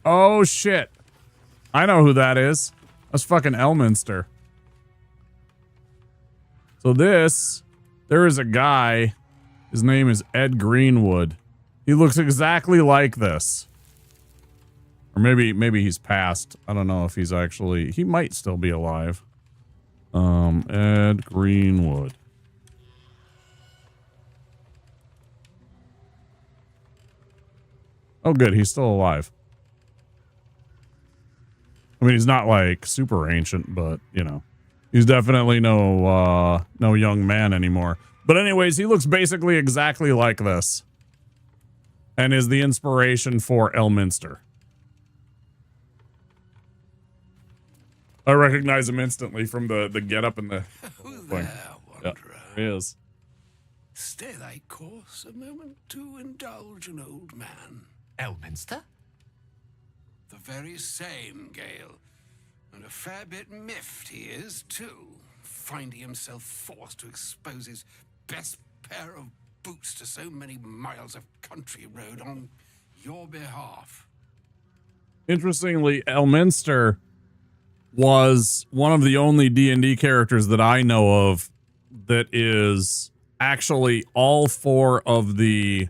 Oh, shit. I know who that is. That's fucking Elminster. So there is a guy. His name is Ed Greenwood. He looks exactly like this. Or maybe he's passed. I don't know if he's actually... He might still be alive. Ed Greenwood. Oh, good. He's still alive. I mean, he's not like super ancient, but you know, he's definitely no young man anymore. But anyways, he looks basically exactly like this, and is the inspiration for Elminster. I recognize him instantly from the getup and the thing. There, wanderer. Yeah, there he is. Stay thy course a moment to indulge an old man. Elminster? The very same, Gale. And a fair bit miffed he is, too, finding himself forced to expose his best pair of boots to so many miles of country road on your behalf. Interestingly, Elminster was one of the only D&D characters that I know of that is actually all 4 of the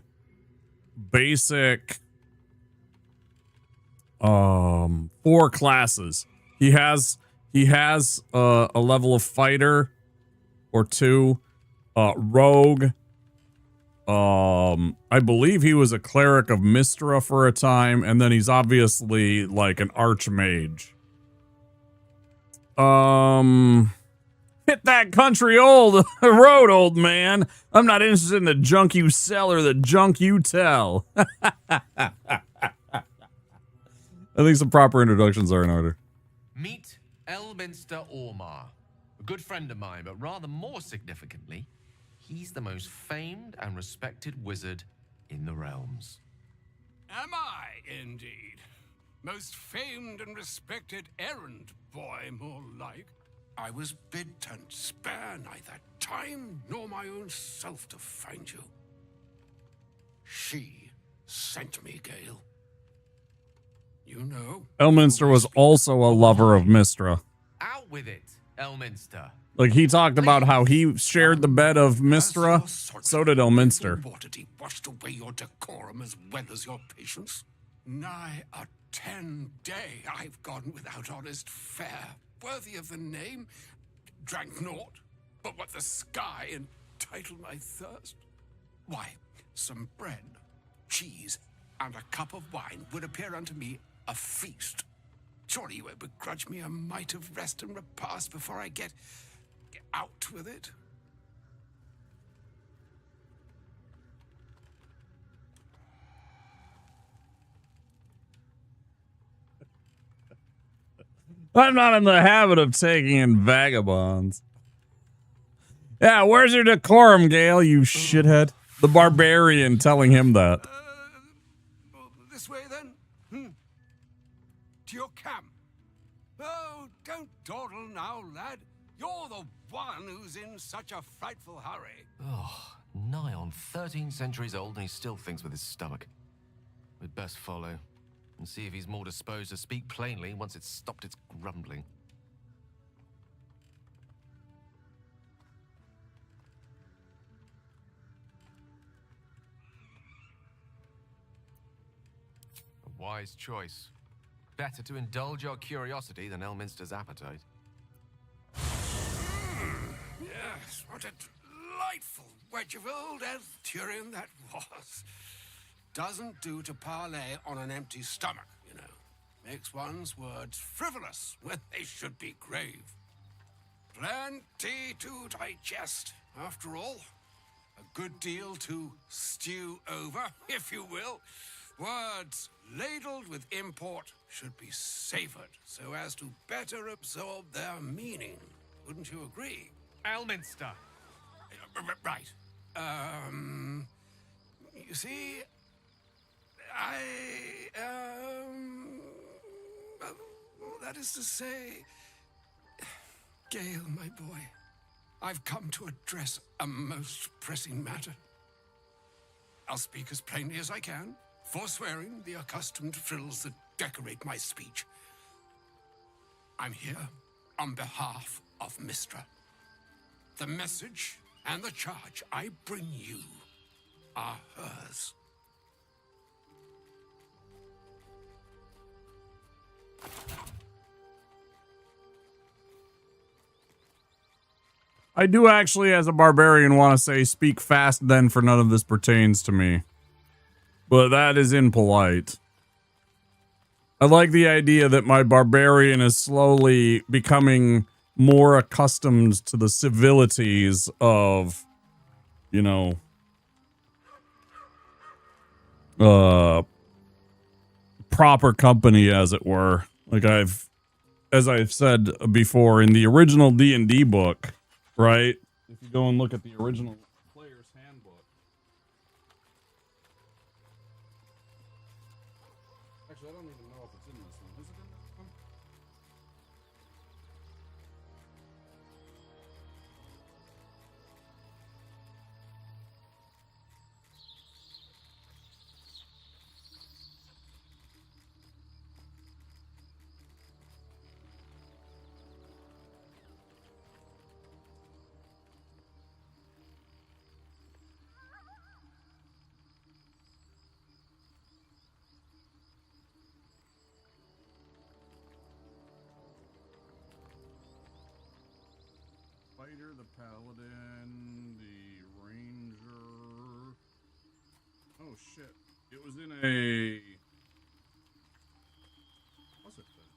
basic 4 classes. He has a level of fighter or 2, rogue. I believe he was a cleric of Mystra for a time, and then he's obviously like an archmage. Hit that country road, old man. I'm not interested in the junk you sell or the junk you tell. I think some proper introductions are in order. Meet Elminster Ormar, a good friend of mine, but rather more significantly, he's the most famed and respected wizard in the realms. Am I, indeed? Most famed and respected errand boy, more like. I was bid to spare neither time nor my own self to find you. She sent me, Gale. You know. Elminster was also a lover of Mystra. Out with it, Elminster. Like, he talked about how he shared the bed of Mystra. So did Elminster. Water deep washed away your decorum as well as your patience. Nigh a 10-day I've gone without honest fare, worthy of the name. Drank naught but what the sky entitled my thirst. Why, some bread, cheese, and a cup of wine would appear unto me a feast. Surely you would begrudge me a mite of rest and repast before I get out with it. I'm not in the habit of taking in vagabonds. Yeah, where's your decorum, Gale, you shithead? The Barbarian telling him that. This way, then? To your camp. Oh, don't dawdle now, lad. You're the one who's in such a frightful hurry. Oh, nigh on 13 centuries old and he still thinks with his stomach. We'd best follow and see if he's more disposed to speak plainly once it's stopped its grumbling. A wise choice. Better to indulge your curiosity than Elminster's appetite. Yes, what a delightful wedge of old Elfturian that was. Doesn't do to parley on an empty stomach, you know. Makes one's words frivolous when they should be grave. Plenty to digest, after all. A good deal to stew over, if you will. Words ladled with import should be savored so as to better absorb their meaning. Wouldn't you agree? Elminster. Right. You see, that is to say, Gale, my boy, I've come to address a most pressing matter. I'll speak as plainly as I can, forswearing the accustomed frills that decorate my speech. I'm here on behalf of Mystra. The message and the charge I bring you are hers. I do actually, as a barbarian, want to say speak fast then, for none of this pertains to me. But that is impolite. I like the idea that my barbarian is slowly becoming more accustomed to the civilities of, you know, proper company, as it were. Like as I've said before, in the original D&D book, right? If you go and look at the original player's handbook. Actually, I don't even know if it's in this one. Is it in this one? Fighter, the paladin, the ranger. Oh shit! It was in a. What's it then?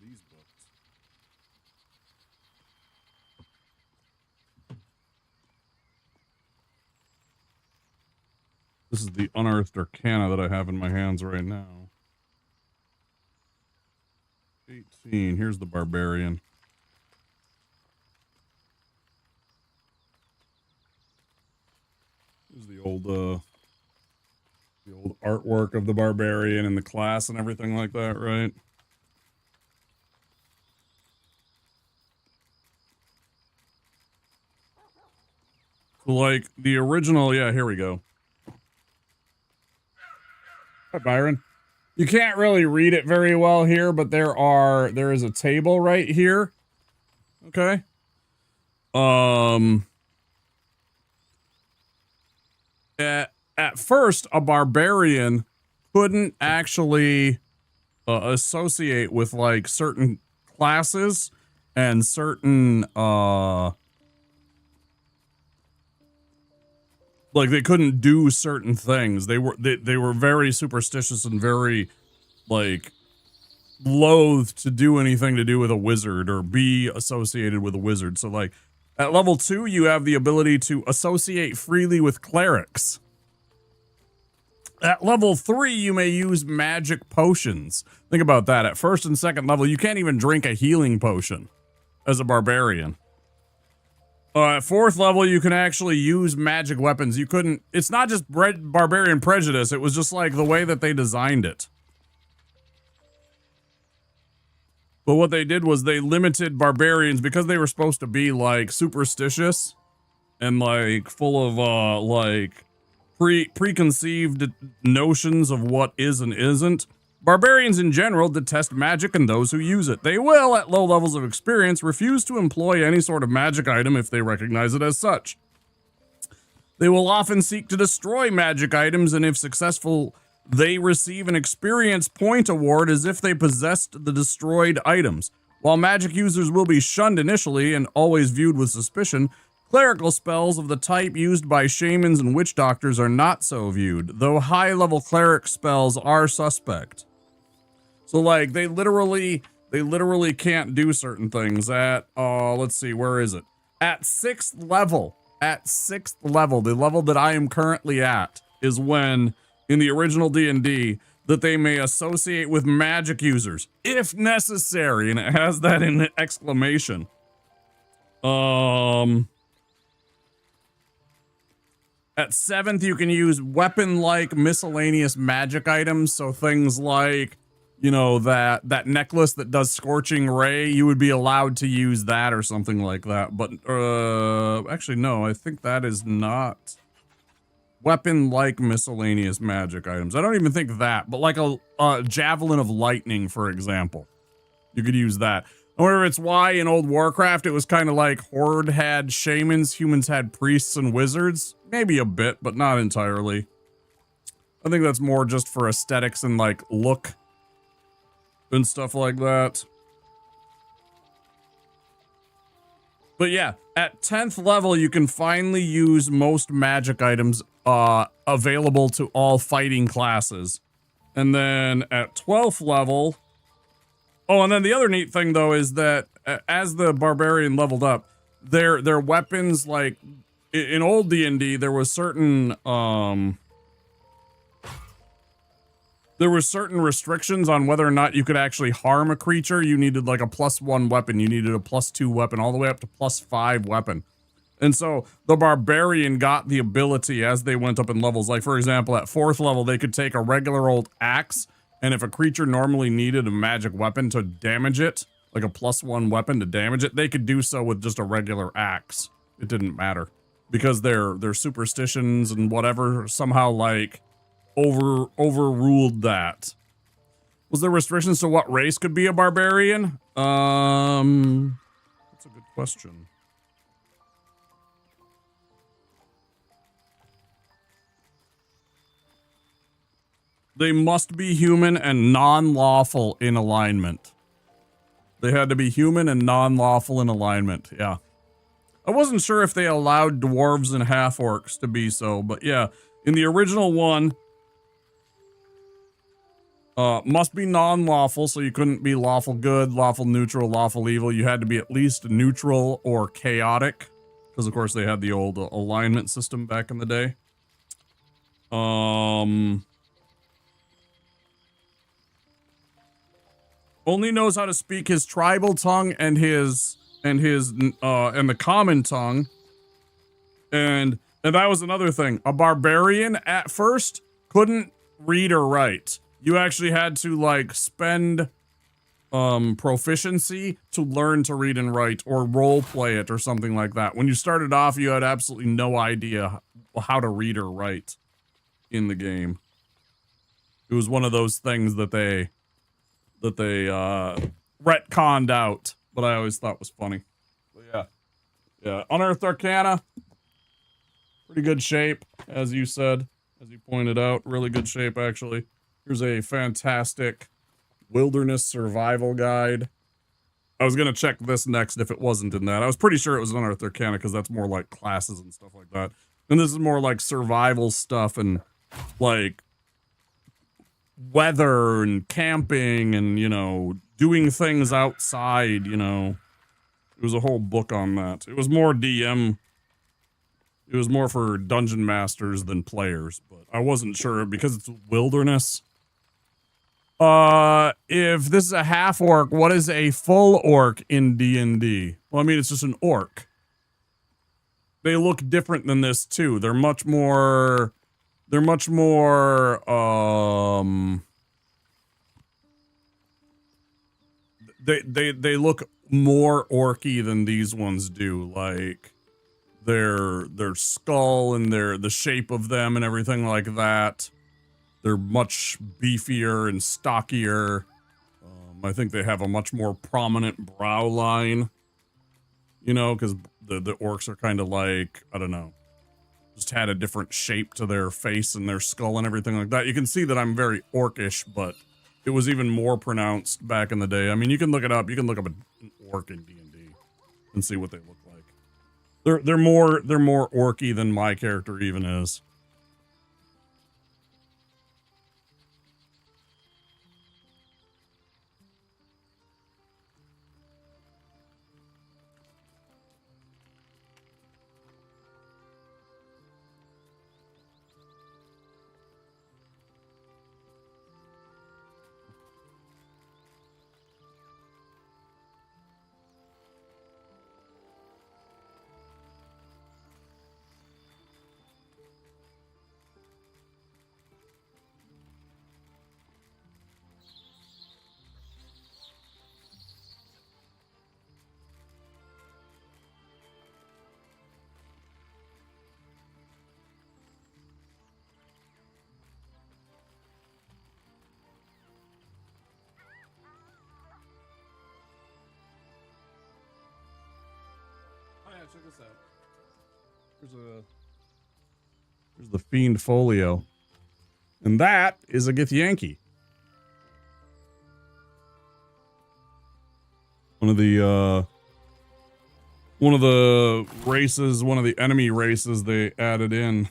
these books? This is the Unearthed Arcana that I have in my hands right now. 18. Here's the Barbarian. This is the old artwork of the Barbarian and the class and everything like that, right? So like the original, yeah, here we go. Hi, Byron. You can't really read it very well here, but there is a table right here. Okay. At first, a barbarian couldn't actually associate with like certain classes and certain like they couldn't do certain things. They were very superstitious and very like loath to do anything to do with a wizard or be associated with a wizard. So like at level 2 you have the ability to associate freely with clerics. At level 3 you may use magic potions. Think about that. At first and second level you can't even drink a healing potion as a barbarian. At 4th level, you can actually use magic weapons. You couldn't... It's not just barbarian prejudice. It was just like the way that they designed it. But what they did was they limited barbarians because they were supposed to be like superstitious and like full of like preconceived notions of what is and isn't. Barbarians in general detest magic and those who use it. They will, at low levels of experience, refuse to employ any sort of magic item if they recognize it as such. They will often seek to destroy magic items, and if successful, they receive an experience point award as if they possessed the destroyed items. While magic users will be shunned initially and always viewed with suspicion, clerical spells of the type used by shamans and witch doctors are not so viewed, though high-level cleric spells are suspect. So like they literally can't do certain things at let's see, where is it? At 6th level, the level that I am currently at is when in the original D&D that they may associate with magic users if necessary, and it has that in the exclamation. At 7th you can use weapon-like miscellaneous magic items, so things like, you know, that necklace that does Scorching Ray, you would be allowed to use that or something like that. But, actually, no, I think that is not weapon-like miscellaneous magic items. I don't even think that, but like a Javelin of Lightning, for example. You could use that. I wonder if it's why in old Warcraft it was kind of like Horde had shamans, humans had priests and wizards. Maybe a bit, but not entirely. I think that's more just for aesthetics and like look and stuff like that. But yeah, at 10th level, you can finally use most magic items available to all fighting classes. And then at 12th level... Oh, and then the other neat thing, though, is that as the Barbarian leveled up, their weapons, like... In old D&D, there was certain... There were certain restrictions on whether or not you could actually harm a creature. You needed like a +1 weapon. You needed a +2 weapon, all the way up to +5 weapon. And so the Barbarian got the ability as they went up in levels. Like, for example, at 4th level, they could take a regular old axe, and if a creature normally needed a magic weapon to damage it, like a +1 weapon to damage it, they could do so with just a regular axe. It didn't matter. Because their superstitions and whatever somehow, like... overruled that. Was there restrictions to what race could be a barbarian? That's a good question. They must be human and non-lawful in alignment. They had to be human and non-lawful in alignment, yeah. I wasn't sure if they allowed dwarves and half-orcs to be so, but yeah. In the original one... Must be non-lawful, so you couldn't be lawful good, lawful neutral, lawful evil. You had to be at least neutral or chaotic, because of course they had the old alignment system back in the day. Only knows how to speak his tribal tongue and the common tongue. And that was another thing. A barbarian at first couldn't read or write. You actually had to like spend proficiency to learn to read and write or role play it or something like that. When you started off, you had absolutely no idea how to read or write in the game. It was one of those things that they retconned out, but I always thought was funny. But yeah, Unearthed Arcana, pretty good shape, as you said, as you pointed out, really good shape actually. Here's a fantastic wilderness survival guide. I was gonna check this next if it wasn't in that. I was pretty sure it was Unearthed Arcana because that's more like classes and stuff like that. And this is more like survival stuff and like weather and camping and, you know, doing things outside, you know. It was a whole book on that. It was more DM. It was more for dungeon masters than players, but I wasn't sure because it's wilderness. If this is a half orc, what is a full orc in D&D? Well, I mean, it's just an orc. They look different than this too. They're much more they look more orky than these ones do. Like their skull and the shape of them and everything like that. They're much beefier and stockier. I think they have a much more prominent brow line. You know, because the orcs are kind of like, I don't know, just had a different shape to their face and their skull and everything like that. You can see that I'm very orcish, but it was even more pronounced back in the day. I mean, you can look it up. You can look up an orc in D&D and see what they look like. They're more orky than my character even is. Check this out. Here's the Fiend Folio. And that is a Githyanki. One of the races, one of the enemy races they added in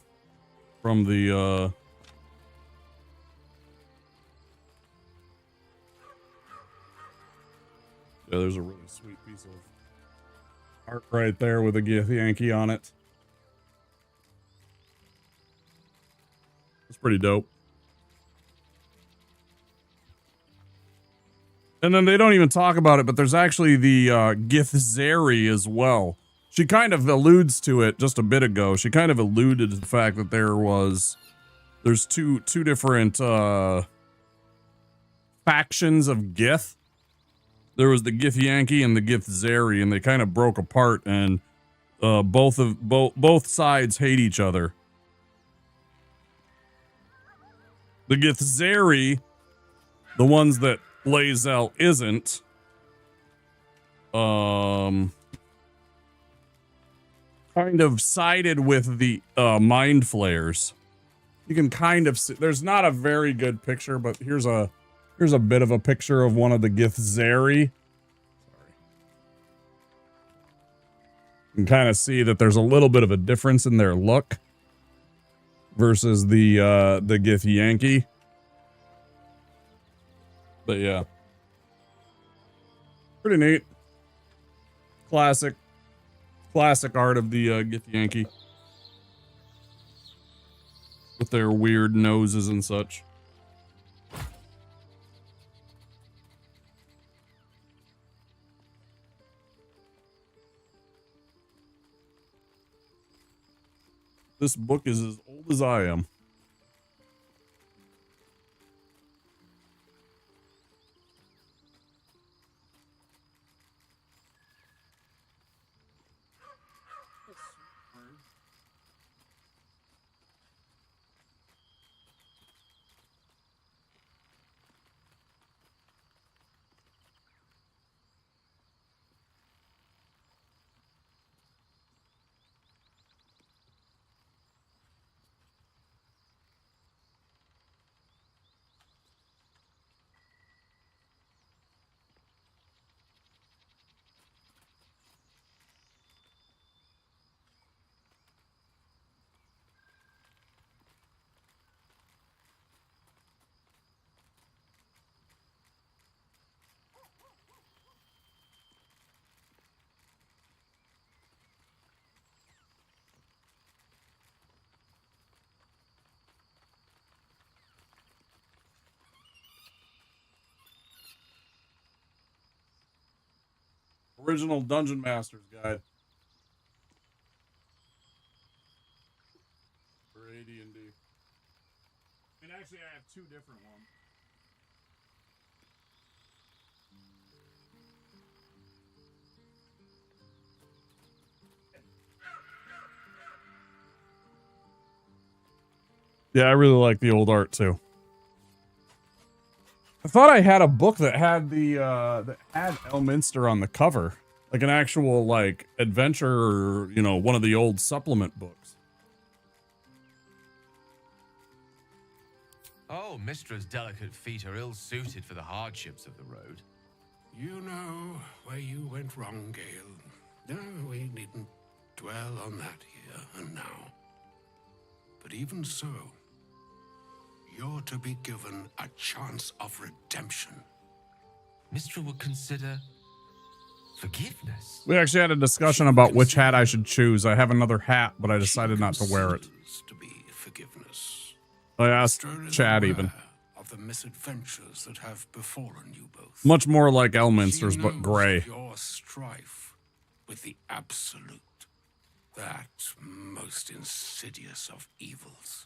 from the yeah, there's a really sweet piece of art right there with a Githyanki on it. It's pretty dope. And then they don't even talk about it, but there's actually the Githzeri as well. She kind of alludes to it just a bit ago. She kind of alluded to the fact that there's two different factions of Gith. There was the Githyanki and the Githzeri, and they kind of broke apart, and both sides hate each other. The Githzeri, the ones that Lae'zel isn't, kind of sided with the Mind Flayers. You can kind of see, there's not a very good picture, but here's a bit of a picture of one of the Githzeri. Sorry. You can kind of see that there's a little bit of a difference in their look versus the Githyanki. But yeah. Pretty neat. Classic art of the Githyanki. With their weird noses and such. This book is as old as I am. Original Dungeon Master's Guide. For AD&D. And actually I have two different ones. Yeah, I really like the old art too. I thought I had a book that had that had Elminster on the cover, like an actual like adventure, or, you know, one of the old supplement books. Oh, Mistra's delicate feet are ill-suited for the hardships of the road. You know where you went wrong, Gale. No, we needn't dwell on that here and now. But even so, you're to be given a chance of redemption. Mistra would consider forgiveness. We actually had a discussion about which hat I should choose. I have another hat, but I decided not to wear it. To be forgiveness. I asked Mistra is Chad aware even. of the misadventures that have befallen you both. Much more like Elminster's, She but knows gray. of your strife with the Absolute, that most insidious of evils.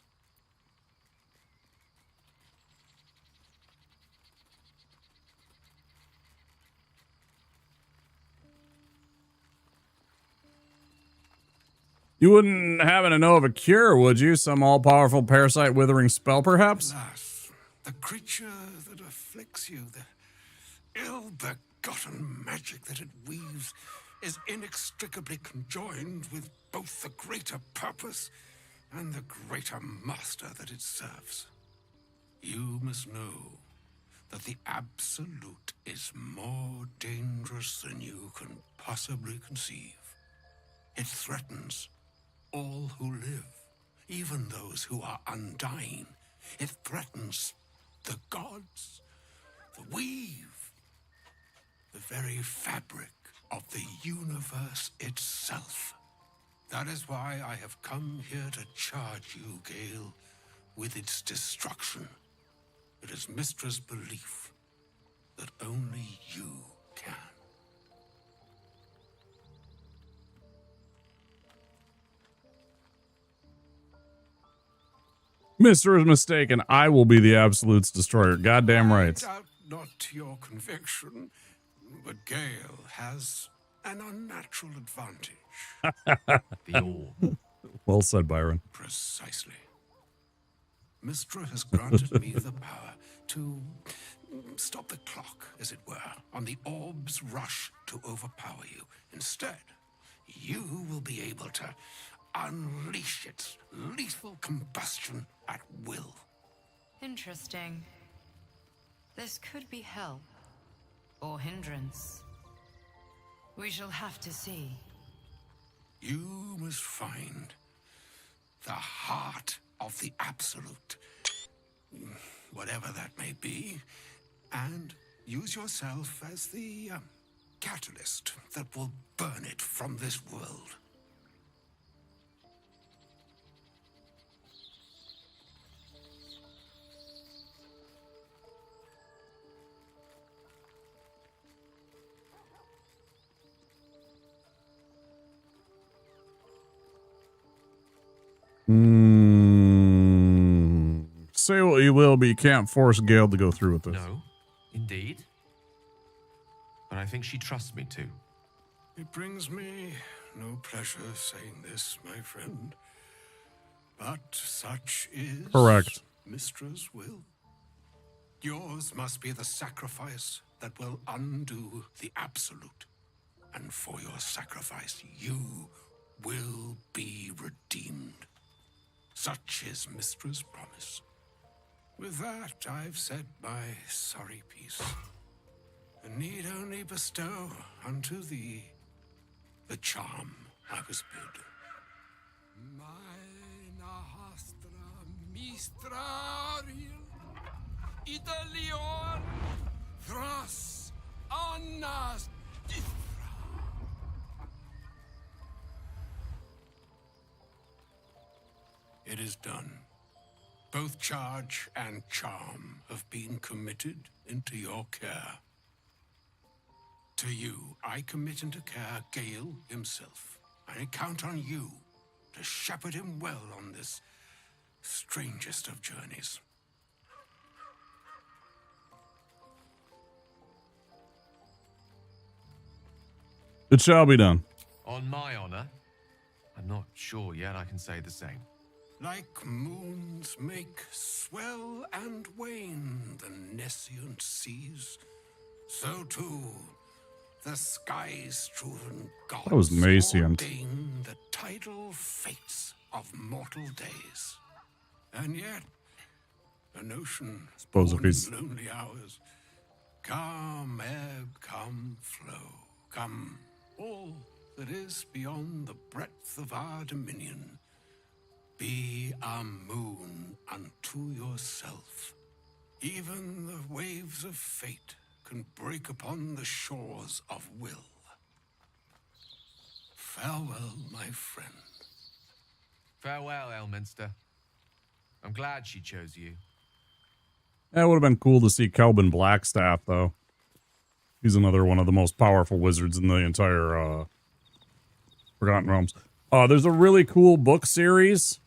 You wouldn't happen to know of a cure, would you? Some all-powerful parasite withering spell, perhaps? Alas, the creature that afflicts you, the ill-begotten magic that it weaves, is inextricably conjoined with both the greater purpose and the greater master that it serves. You must know that the Absolute is more dangerous than you can possibly conceive. It threatens all who live, even those who are undying. It threatens the gods, the weave, the very fabric of the universe itself. That is why I have come here to charge you, Gale, with its destruction. It is Mistra's belief that only you can. Mister is mistaken. I will be the Absolute's destroyer. Goddamn right. I doubt not your conviction, but Gale has an unnatural advantage. The orb. Well said, Byron. Precisely. Mistra has granted me the power to stop the clock, as it were, on the orb's rush to overpower you. Instead, you will be able to unleash its lethal combustion at will. Interesting. This could be help or hindrance. We shall have to see. You must find the heart of the Absolute, whatever that may be, and use yourself as the catalyst that will burn it from this world. Say what you will, but you can't force Gale to go through with this. No, indeed. But I think she trusts me too. It brings me no pleasure saying this, my friend, but such is Correct. Mistra's will. Yours must be the sacrifice that will undo the absolute. And for your sacrifice, you will be redeemed. Such is Mistra's promise. With that, I've said my sorry piece, and need only bestow unto thee the charm I was bid. Meine Hastra Mistrariel Italion Thras Annas It is done. Both charge and charm have been committed into your care. To you, I commit into care Gale himself. I count on you to shepherd him well on this strangest of journeys. It shall be done. On my honor, I'm not sure yet I can say the same. Like moons make swell and wane the nescient seas, so too the skies-strewn gods That was nascent. ordain the tidal fates of mortal days. And yet, an ocean Suppose born if he's- in lonely hours, come ebb, come flow, come all that is beyond the breadth of our dominion. Be a moon unto yourself. Even the waves of fate can break upon the shores of will. Farewell, my friend. Farewell, Elminster. I'm glad she chose you. That would have been cool to see Kelvin Blackstaff, though. He's another one of the most powerful wizards in the entire Forgotten Realms. There's a really cool book series.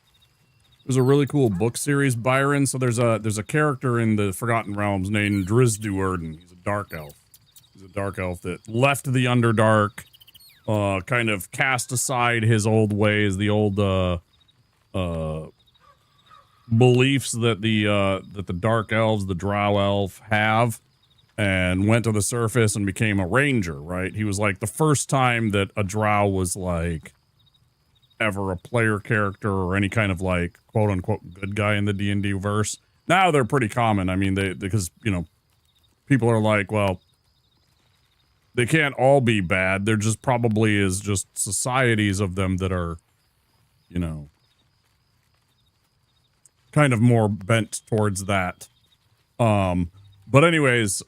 Byron. So there's a character in the Forgotten Realms named Drizdu Erden. He's a dark elf. He's a dark elf that left the Underdark, kind of cast aside his old ways, the old beliefs that the dark elves, the drow elf, have, and went to the surface and became a ranger. Right? He was like the first time that a drow was like ever a player character or any kind of like quote unquote good guy in the D&D verse. Now they're pretty common. I mean, because you know, people are like, well, they can't all be bad. There just probably is just societies of them that are, you know, kind of more bent towards that. But anyways,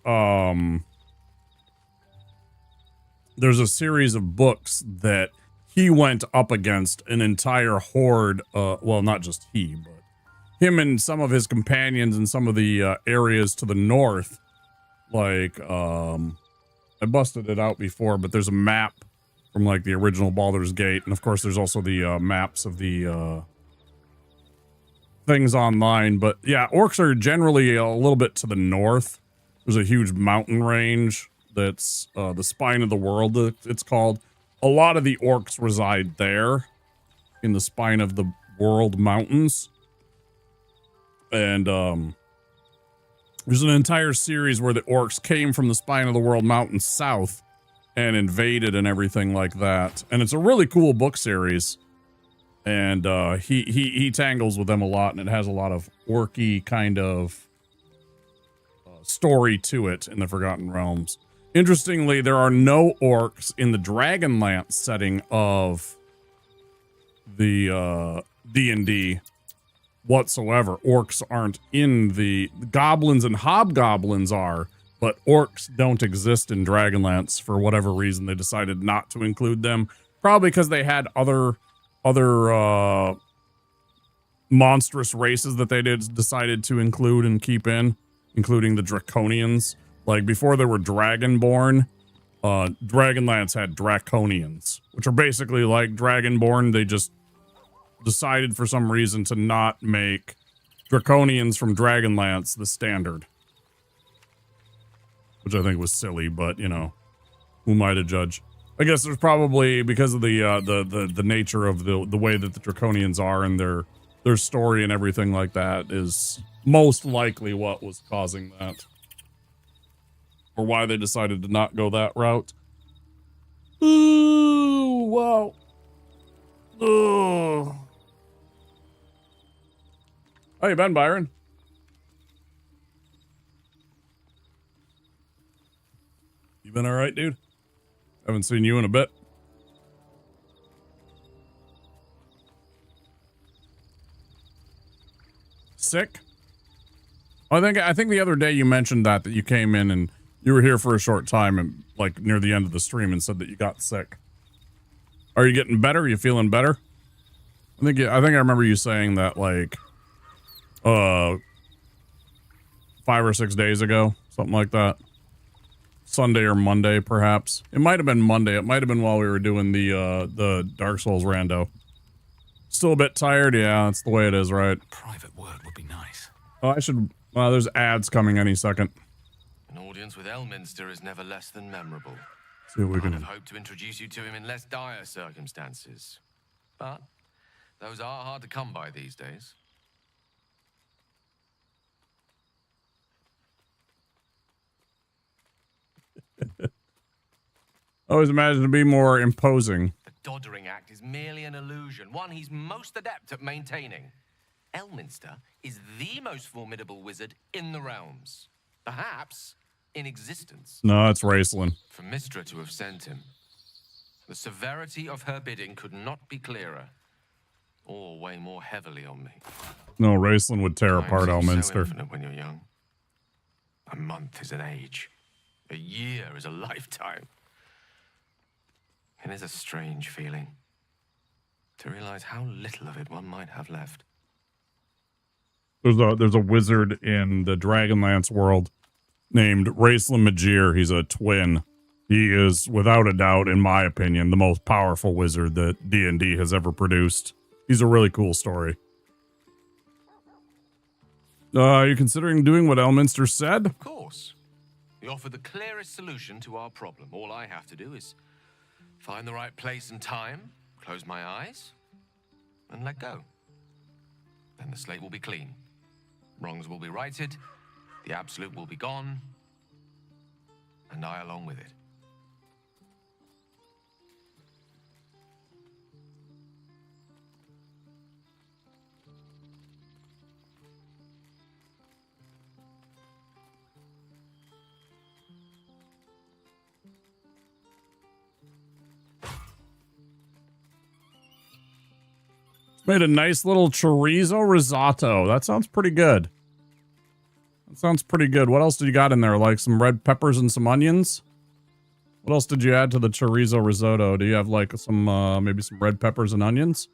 there's a series of books that he went up against an entire horde, well, not just he, but him and some of his companions in some of the areas to the north. Like, I busted it out before, but there's a map from like the original Baldur's Gate. And of course, there's also the maps of the things online. But yeah, orcs are generally a little bit to the north. There's a huge mountain range that's the spine of the world, it's called. A lot of the orcs reside there in the spine of the world mountains. And there's an entire series where the orcs came from the spine of the world mountains south and invaded and everything like that. And it's a really cool book series. And he tangles with them a lot, and it has a lot of orky kind of story to it in the Forgotten Realms. Interestingly, there are no orcs in the Dragonlance setting of the D&D whatsoever. Orcs aren't in the goblins and hobgoblins are, But orcs don't exist in Dragonlance for whatever reason. They decided not to include them. Probably because they had other monstrous races that they decided to include and keep in, including the Draconians. Like, before there were Dragonborn, Dragonlance had Draconians, which are basically like Dragonborn. They just decided for some reason to not make Draconians from Dragonlance the standard. Which I think was silly, but, you know, who am I to judge? I guess there's probably, because of the nature of the way that the Draconians are and their story and everything like that is most likely what was causing that. Or why they decided to not go that route. Ooh, wow. Oh. How you been, Byron? You been all right, dude? Haven't seen you in a bit. Sick? I think the other day you mentioned that you came in and you were here for a short time and like near the end of the stream and said that you got sick. Are you getting better? Are you feeling better? I think I remember you saying that like 5 or 6 days ago, something like that. Sunday or Monday, perhaps. It might have been Monday. It might have been while we were doing the Dark Souls rando. Still a bit tired? Yeah, that's the way it is, right? Private word would be nice. Oh, I should... Well, there's ads coming any second. An audience with Elminster is never less than memorable. See if we can... I'd have hoped to introduce you to him in less dire circumstances. But those are hard to come by these days. I always imagined to be more imposing. The doddering act is merely an illusion, one he's most adept at maintaining. Elminster is the most formidable wizard in the realms. Perhaps in existence. No, it's Raistlin. For Mystra to have sent him, the severity of her bidding could not be clearer, or weigh more heavily on me. No, Raistlin would tear apart So Elminster. infinite when you're young. A month is an age. A year is a lifetime. It is a strange feeling to realize how little of it one might have left. There's a wizard in the Dragonlance world named Raistlin Magir. He's a twin. He is, without a doubt, in my opinion, the most powerful wizard that D&D has ever produced. He's a really cool story. Are you considering doing what Elminster said? Of course. We offer the clearest solution to our problem. All I have to do is find the right place and time, close my eyes, and let go. Then the slate will be clean. Wrongs will be righted, the absolute will be gone, and I along with it. Made a nice little chorizo risotto. That sounds pretty good. That sounds pretty good. What else did you got in there? Like some red peppers and some onions? What else did you add to the chorizo risotto? Do you have like some, maybe some red peppers and onions?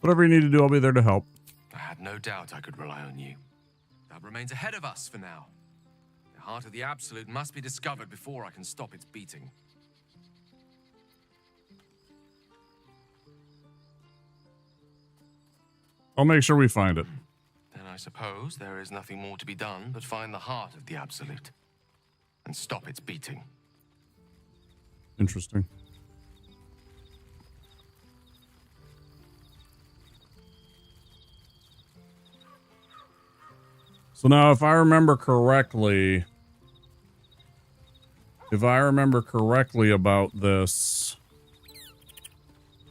Whatever you need to do, I'll be there to help. I had no doubt I could rely on you. That remains ahead of us for now. The heart of the Absolute must be discovered before I can stop its beating. I'll make sure we find it. Then I suppose there is nothing more to be done but find the heart of the Absolute and stop its beating. Interesting. So now, if I remember correctly about this,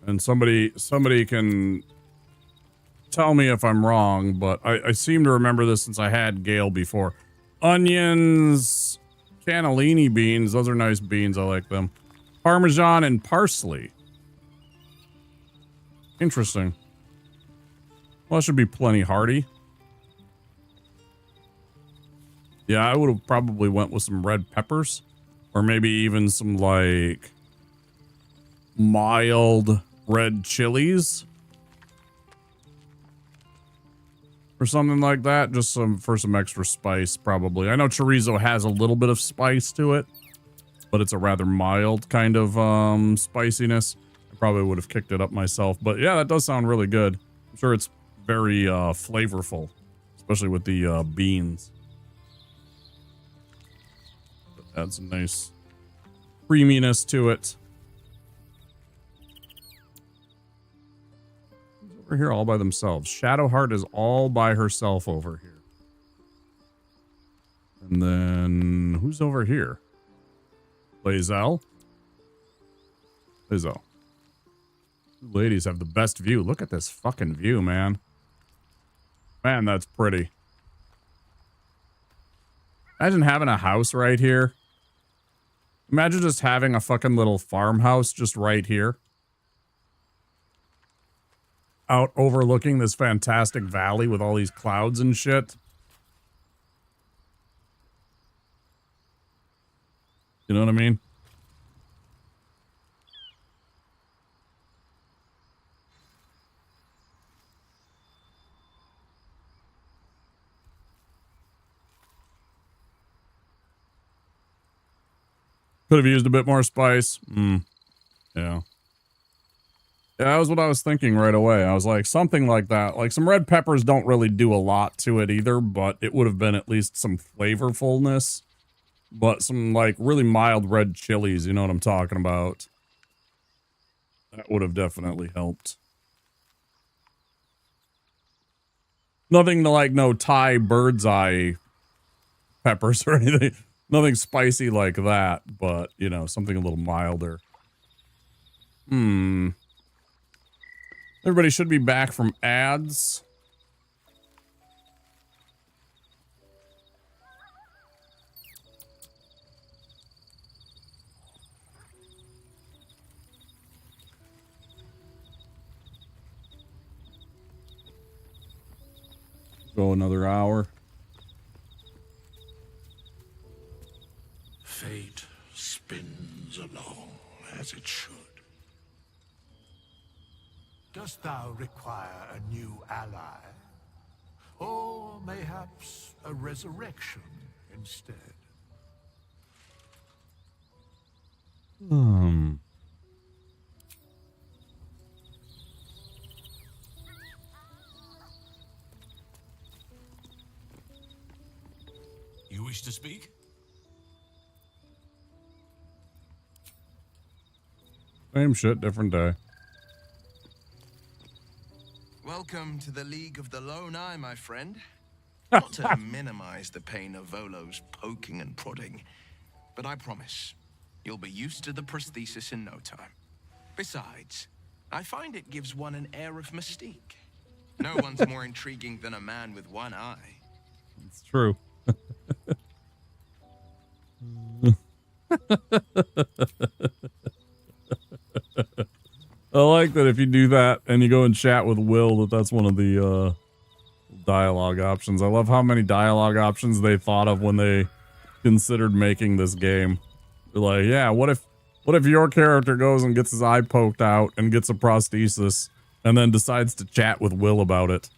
and somebody can tell me if I'm wrong, but I seem to remember this since I had Gale before. Onions, cannellini beans, those are nice beans, I like them. Parmesan and parsley. Interesting. Well, that should be plenty hearty. Yeah, I would have probably went with some red peppers. Or maybe even some, like, mild red chilies. Or something like that. Just for some extra spice, probably. I know chorizo has a little bit of spice to it. But it's a rather mild kind of spiciness. I probably would have kicked it up myself. But yeah, that does sound really good. I'm sure it's very flavorful. Especially with the beans. Adds a nice creaminess to it. Who's over here all by themselves? Shadowheart is all by herself over here. And then who's over here? Lae'zel? Lae'zel. You ladies have the best view. Look at this fucking view, man. Man, that's pretty. Imagine having a house right here. Imagine just having a fucking little farmhouse just right here. Out overlooking this fantastic valley with all these clouds and shit. You know what I mean? Could have used a bit more spice. Yeah. Yeah, that was what I was thinking right away. I was like, something like that. Like, some red peppers don't really do a lot to it either, but it would have been at least some flavorfulness. But some, like, really mild red chilies, you know what I'm talking about. That would have definitely helped. Nothing to, like, no Thai bird's eye peppers or anything. Nothing spicy like that, but, you know, something a little milder. Everybody should be back from ads. Go another hour. Fate spins along as it should. Dost thou require a new ally? Or mayhaps a resurrection instead? You wish to speak? Same shit, different day. Welcome to the League of the Lone Eye, my friend. Not to minimize the pain of Volo's poking and prodding, but I promise you'll be used to the prosthesis in no time. Besides, I find it gives one an air of mystique. No one's more intriguing than a man with one eye. It's true. I like that if you do that and you go and chat with Will, that's one of the dialogue options. I love how many dialogue options they thought of when they considered making this game. They're like, yeah, what if your character goes and gets his eye poked out and gets a prosthesis and then decides to chat with Will about it?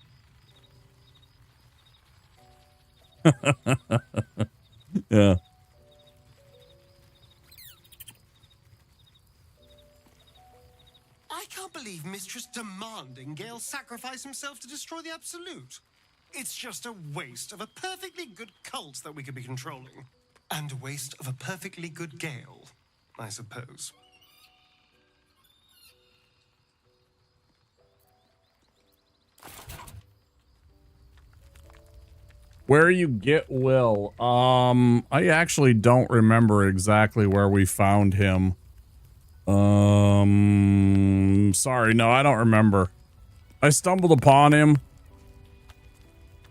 Yeah. I can't believe Mistress demanding Gale sacrifice himself to destroy the Absolute. It's just a waste of a perfectly good cult that we could be controlling. And a waste of a perfectly good Gale. I suppose. Where you get Will? I actually don't remember exactly where we found him. Sorry, no, I don't remember. I stumbled upon him,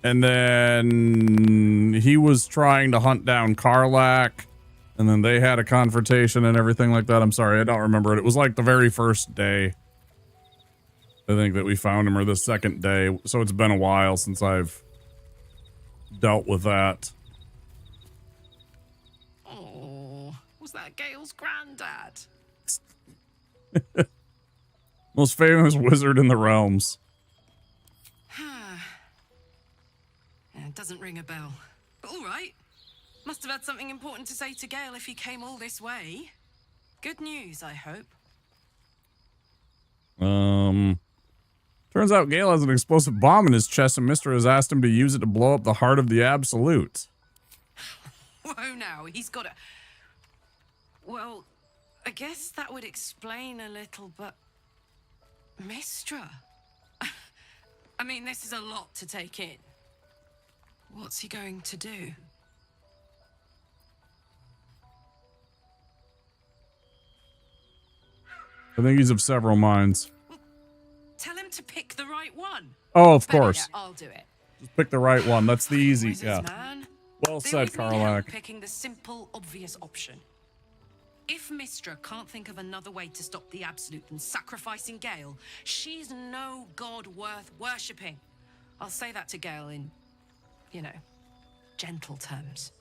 and then he was trying to hunt down Karlak, and then they had a confrontation and everything like that. I'm sorry, I don't remember it. It was like the very first day, I think, that we found him, or the second day. So it's been a while since I've dealt with that. Oh, was that Gale's granddad? Most famous wizard in the realms. It doesn't ring a bell. But all right. Must have had something important to say to Gale if he came all this way. Good news, I hope. Turns out Gale has an explosive bomb in his chest, and Mister has asked him to use it to blow up the heart of the Absolute. Whoa, now, he's got a... Well, I guess that would explain a little, but... Mistra? I mean, this is a lot to take in. What's he going to do? I think he's of several minds. Tell him to pick the right one. Oh, of Better course. yet, I'll do it. Just pick the right one. That's the easy, Wizards, yeah. man. Well They said, always need help Karlak. picking the simple, obvious option. If Mistra can't think of another way to stop the Absolute than sacrificing Gale, she's no god worth worshipping. I'll say that to Gale in, you know, gentle terms.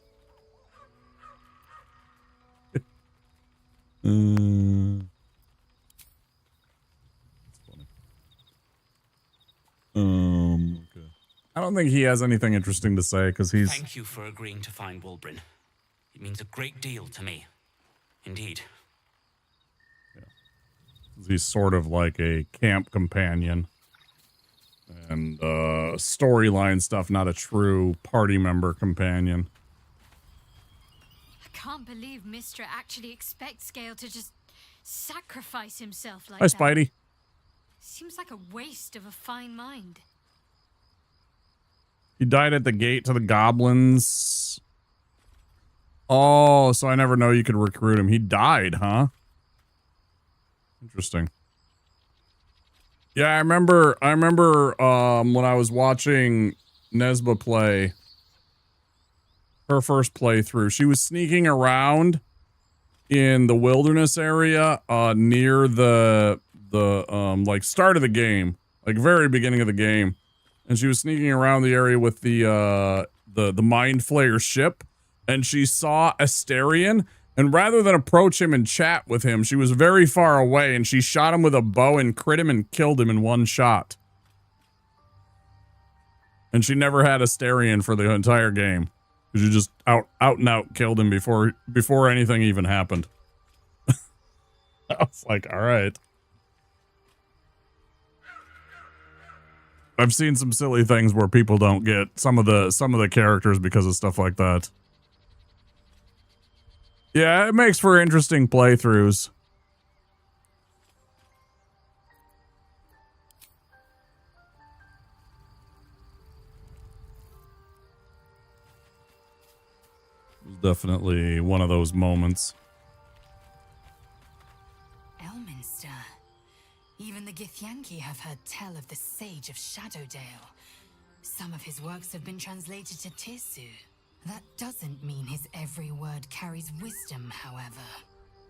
Okay. I don't think he has anything interesting to say because he's... Thank you for agreeing to find Wulbrin. It means a great deal to me. Indeed. He's sort of like a camp companion. And storyline stuff, not a true party member companion. I can't believe Mistra actually expects Gale to just sacrifice himself like Hi, that. Spidey. Seems like a waste of a fine mind. He died at the gate to the goblins. Oh, so I never know you could recruit him. He died, huh? Interesting. Yeah, I remember when I was watching Nesba play her first playthrough, she was sneaking around in the wilderness area near the like start of the game, like very beginning of the game, and she was sneaking around the area with the Mind Flayer ship, and she saw Asterion, and rather than approach him and chat with him, she was very far away, and she shot him with a bow and crit him and killed him in one shot. And she never had Asterion for the entire game. She just out and out killed him before anything even happened. I was like, all right. I've seen some silly things where people don't get some of the characters because of stuff like that. Yeah, it makes for interesting playthroughs. It was definitely one of those moments. Elminster. Even the Githyanki have heard tell of the Sage of Shadowdale. Some of his works have been translated to Tirsu. That doesn't mean his every word carries wisdom, however.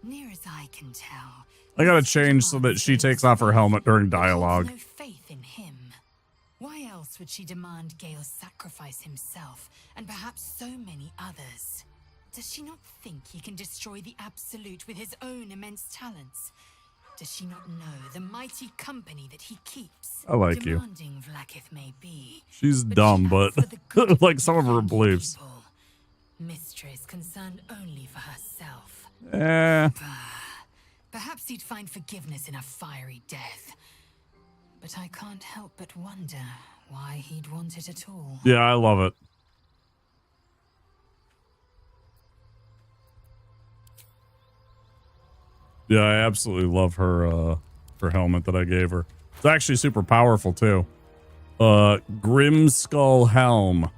Near as I can tell, I gotta change so that she takes off her helmet during dialogue. no faith in him. Why else would she demand Gale sacrifice himself, and perhaps so many others? Does she not think he can destroy the Absolute with his own immense talents? Does she not know the mighty company that he keeps? I like you. Demanding Vlaakith may be, She's dumb, but like some of her beliefs. Mistra is concerned only for herself. Perhaps he'd find forgiveness in a fiery death. But I can't help but wonder why he'd want it at all. Yeah, I love it. Yeah, I absolutely love her helmet that I gave her. It's actually super powerful too. Grim Skull Helm.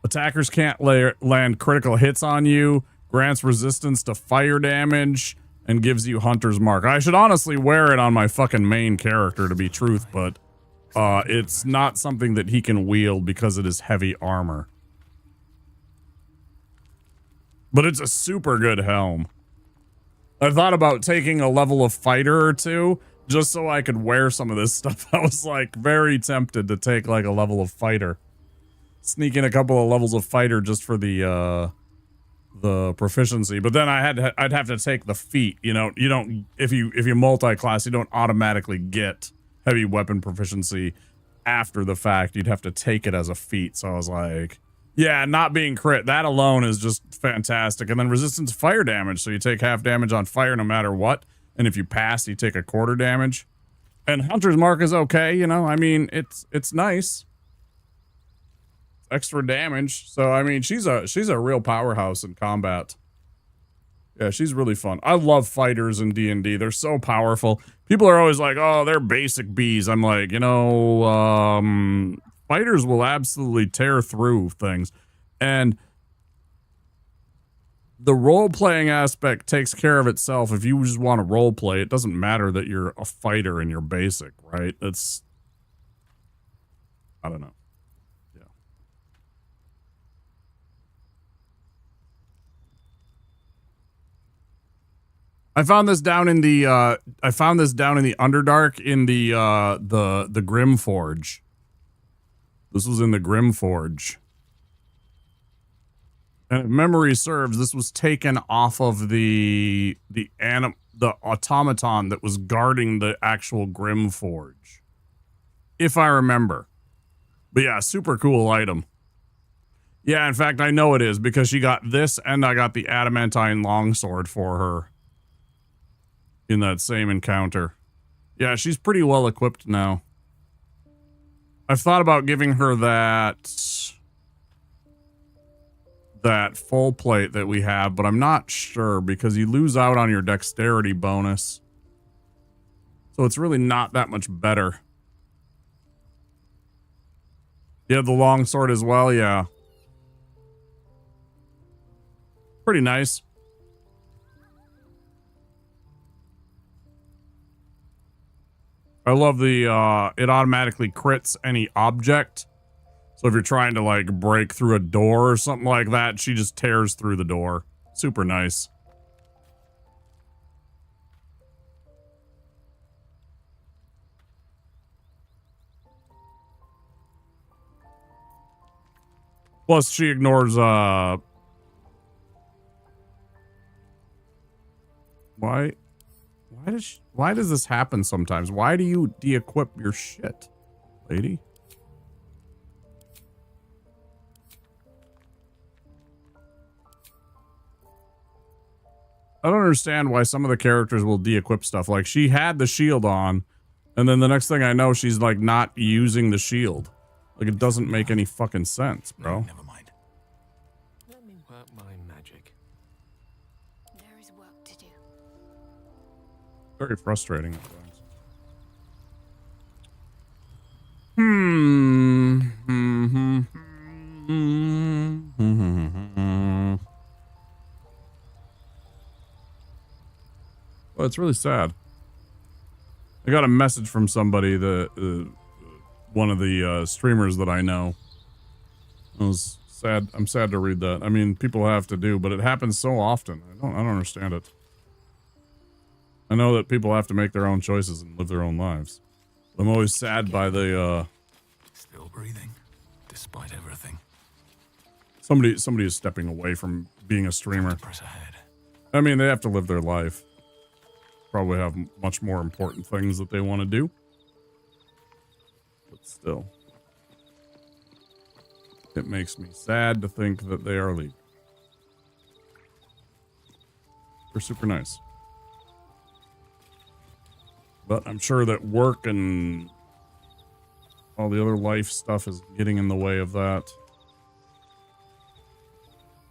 Attackers can't land critical hits on you, grants resistance to fire damage, and gives you Hunter's Mark. I should honestly wear it on my fucking main character to be truth, but it's not something that he can wield because it is heavy armor. But it's a super good helm. I thought about taking a level of fighter or two just so I could wear some of this stuff. I was like very tempted to take like a level of fighter. Sneak in a couple of levels of fighter just for the proficiency. But then I'd have to take the feat. You know, you don't if you multi-class, you don't automatically get heavy weapon proficiency after the fact. You'd have to take it as a feat. So I was like, yeah, not being crit, that alone is just fantastic. And then resistance to fire damage, so you take half damage on fire no matter what. And if you pass, you take a quarter damage. And Hunter's Mark is okay, you know. I mean, it's nice. Extra damage. So I mean, she's a real powerhouse in combat. Yeah, she's really fun. I love fighters in D&D. They're so powerful. People are always like, "Oh, they're basic bees." I'm like, you know, fighters will absolutely tear through things. And the role-playing aspect takes care of itself. If you just want to role-play, it doesn't matter that you're a fighter and you're basic, right? It's... I don't know. Yeah. I found this down in the Underdark in the Grim Forge. This was in the Grim Forge. And if memory serves, this was taken off of the automaton that was guarding the actual Grim Forge. If I remember. But yeah, super cool item. Yeah, in fact, I know it is because she got this and I got the adamantine longsword for her in that same encounter. Yeah, she's pretty well equipped now. I've thought about giving her that full plate that we have, but I'm not sure because you lose out on your dexterity bonus. So it's really not that much better. Yeah, the longsword as well, yeah. Pretty nice. I love the, it automatically crits any object. So if you're trying to, like, break through a door or something like that, she just tears through the door. Super nice. Plus, she ignores, Why does this happen sometimes? Why do you de-equip your shit, lady? I don't understand why some of the characters will de-equip stuff. Like, she had the shield on, and then the next thing I know, she's, like, not using the shield. Like, it doesn't make any fucking sense, bro. Never mind. Let me work my magic. There is work to do. Very frustrating at times. Well, it's really sad. I got a message from somebody, one of the streamers that I know. It was sad. I'm sad to read that. I mean, people have to do, but it happens so often. I don't understand it. I know that people have to make their own choices and live their own lives. I'm always sad by the Still breathing, despite everything. somebody is stepping away from being a streamer. Press ahead. I mean, they have to live their life. Probably have much more important things that they want to do. But still. It makes me sad to think that they are leaving. They're super nice. But I'm sure that work and all the other life stuff is getting in the way of that.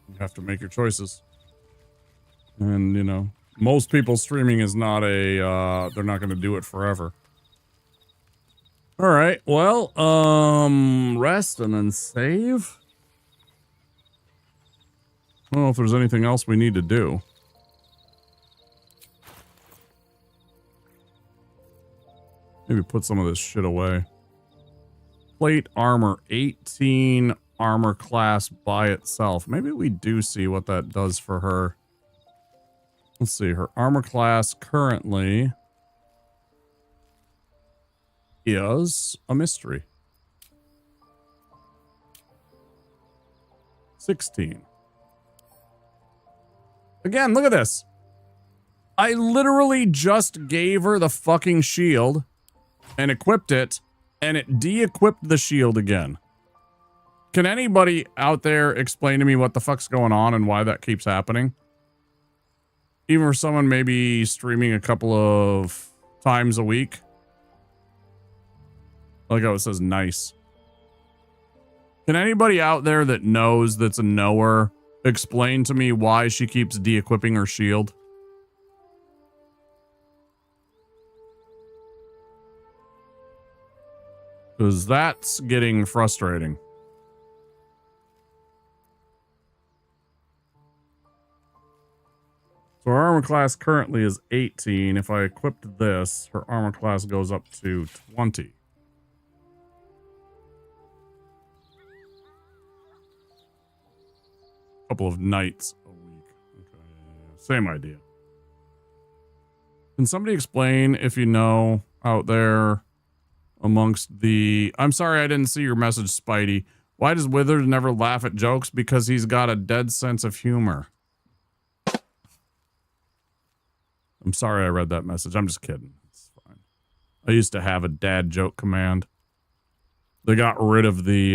You have to make your choices. And, you know, most people streaming is not a, they're not going to do it forever. All right, well, rest and then save. I don't know if there's anything else we need to do. Maybe put some of this shit away. Plate armor, 18 armor class by itself. Maybe we do see what that does for her. Let's see, her armor class currently is a mystery. 16. Again, look at this. I literally just gave her the fucking shield and equipped it, and it de-equipped the shield again. Can anybody out there explain to me what the fuck's going on and why that keeps happening? Even for someone maybe streaming a couple of times a week. I like how it says nice. Can anybody out there that knows that's a knower explain to me why she keeps de-equipping her shield? Because that's getting frustrating. So her armor class currently is 18. If I equipped this, her armor class goes up to 20. Couple of nights a week. Okay, same idea. Can somebody explain, if you know, out there amongst the... I'm sorry I didn't see your message, Spidey. Why does Withers never laugh at jokes? Because he's got a dead sense of humor. I'm sorry I read that message. I'm just kidding. It's fine. I used to have a dad joke command. They got rid of the,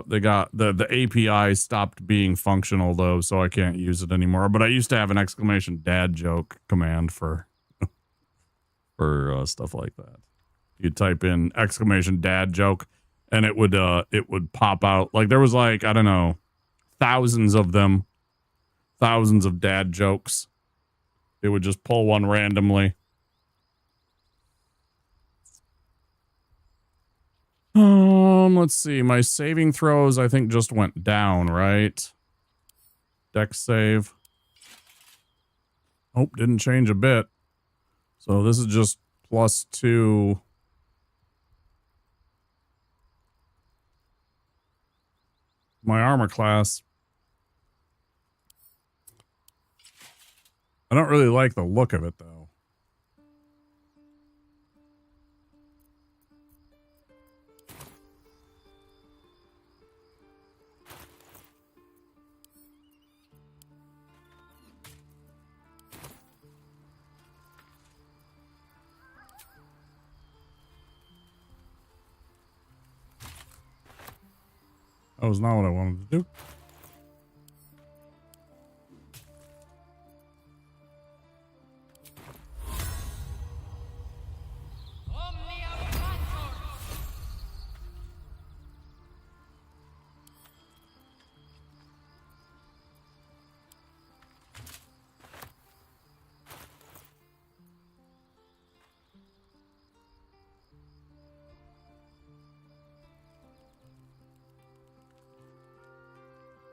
the API stopped being functional though, so I can't use it anymore. But I used to have an exclamation dad joke command for, stuff like that. You type in exclamation dad joke and it would pop out. Like there was like, I don't know, thousands of them, thousands of dad jokes. It would just pull one randomly. Let's see. My saving throws, I think, just went down, right? Dex save. Oh, didn't change a bit. So this is just +2. My armor class. I don't really like the look of it, though. That was not what I wanted to do.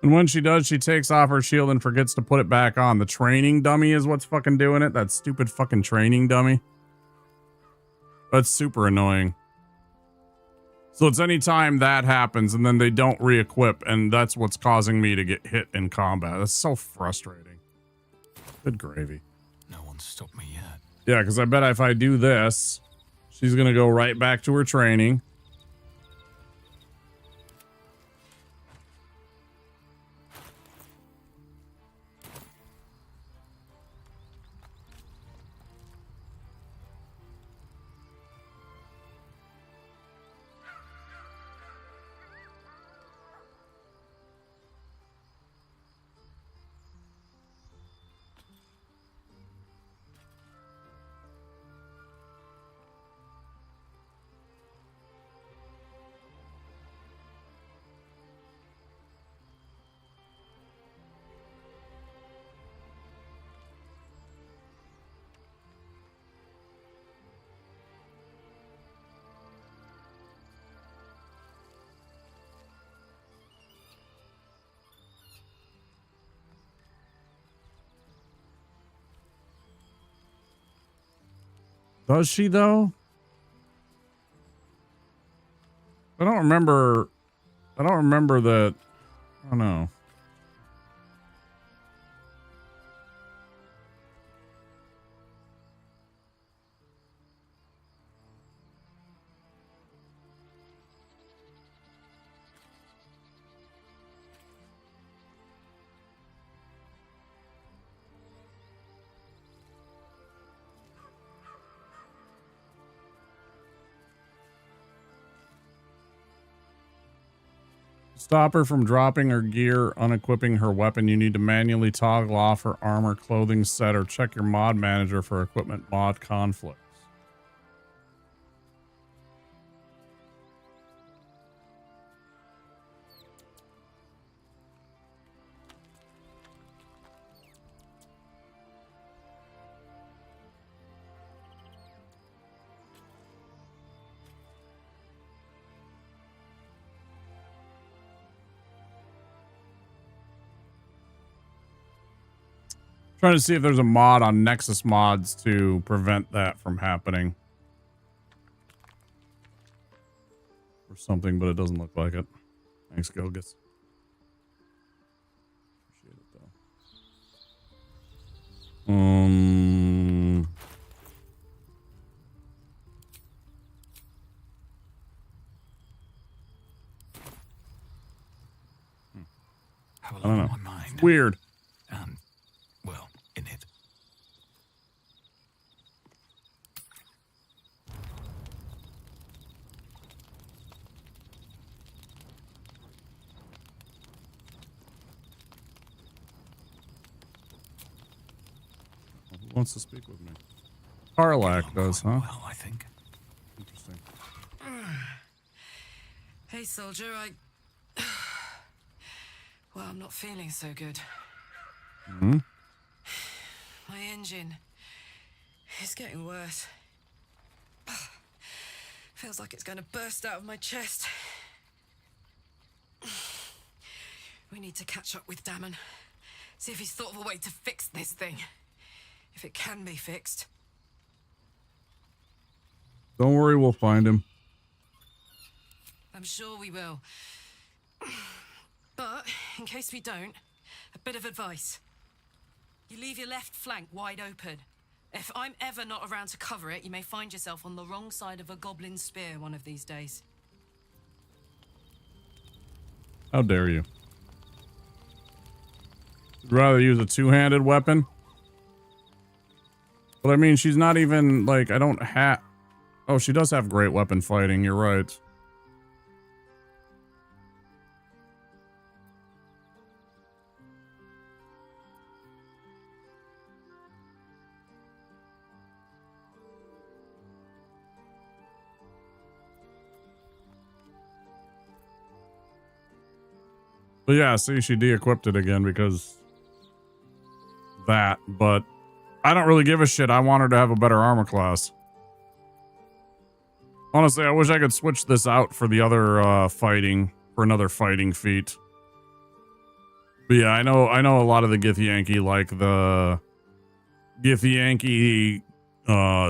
And when she does, she takes off her shield and forgets to put it back on. The training dummy is what's fucking doing it. That stupid fucking training dummy. That's super annoying. So it's anytime that happens and then they don't re-equip, and that's what's causing me to get hit in combat. That's so frustrating. Good gravy. No one stopped me yet. Yeah, because I bet if I do this, she's going to go right back to her training. Does she though? I don't remember that. I don't know. Stop her from dropping her gear, unequipping her weapon. You need to manually toggle off her armor, clothing set, or check your mod manager for equipment mod conflicts. Trying to see if there's a mod on Nexus mods to prevent that from happening. Or something, but it doesn't look like it. Thanks, Gilgis. Appreciate it, though. Have a I don't lot know. on my mind. It's weird. And, well, in it. Who wants to speak with me? Karlak does, huh? Well, I think. Interesting. Hey, soldier, well, I'm not feeling so good. Hmm? My engine is getting worse. Feels like it's going to burst out of my chest. We need to catch up with Damon. See if he's thought of a way to fix this thing. If it can be fixed. Don't worry, we'll find him. I'm sure we will. But, in case we don't, a bit of advice. You leave your left flank wide open. If I'm ever not around to cover it, you may find yourself on the wrong side of a goblin spear one of these days. How dare you? You'd rather use a two-handed weapon? But I mean, she's not even, like, I don't have... Oh, she does have great weapon fighting, you're right. But yeah, see, she de-equipped it again because that, but I don't really give a shit. I want her to have a better armor class. Honestly, I wish I could switch this out for the other fighting, for another fighting feat. But yeah, I know a lot of the Githyanki like the Githyanki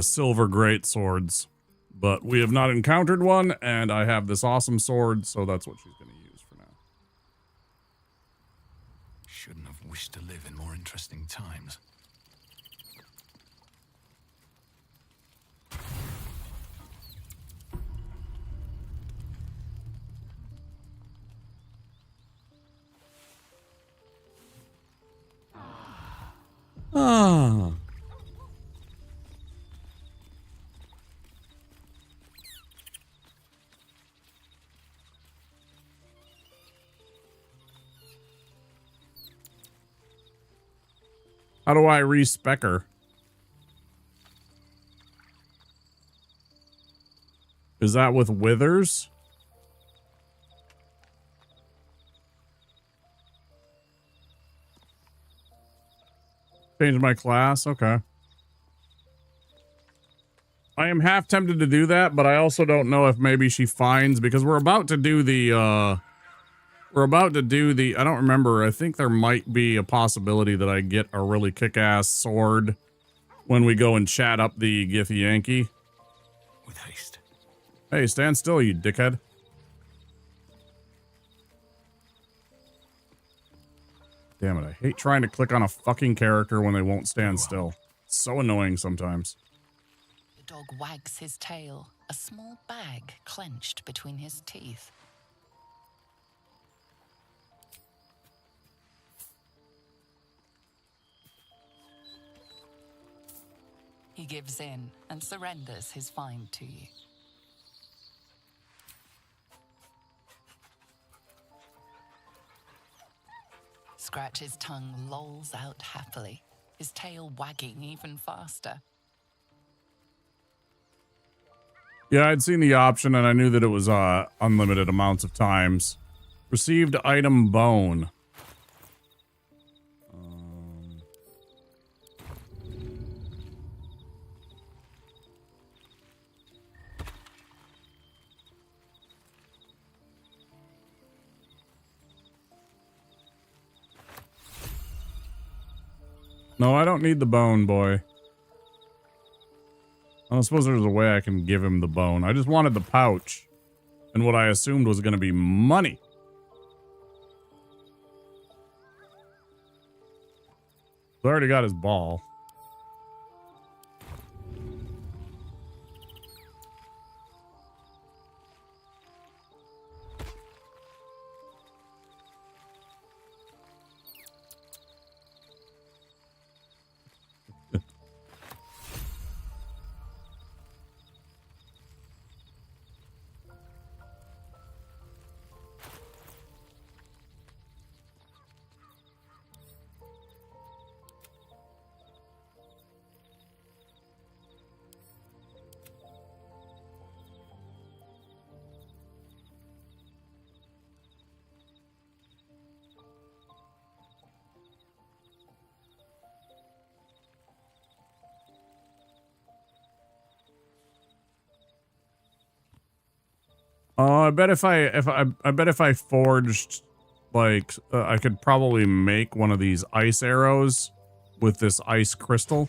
silver great swords, but we have not encountered one, and I have this awesome sword, so that's what she's going to use for now. Shouldn't have wished to live in more interesting times. Ah. How do I respec her? Is that with withers? Change my class? Okay. I am half tempted to do that, but I also don't know if maybe she finds, because we're about to do the, I don't remember, I think there might be a possibility that I get a really kick-ass sword when we go and chat up the Githyanki Yankee. With haste. Hey, stand still, you dickhead. Damn it, I hate trying to click on a fucking character when they won't stand still. It's so annoying sometimes. The dog wags his tail, a small bag clenched between his teeth. He gives in and surrenders his find to you. Scratch's tongue lolls out happily, his tail wagging even faster. Yeah, I'd seen the option and I knew that it was unlimited amounts of times. Received item bone. No, I don't need the bone, boy. I don't suppose there's a way I can give him the bone. I just wanted the pouch. And what I assumed was going to be money. I already got his ball. I bet if I forged, like, I could probably make one of these ice arrows with this ice crystal.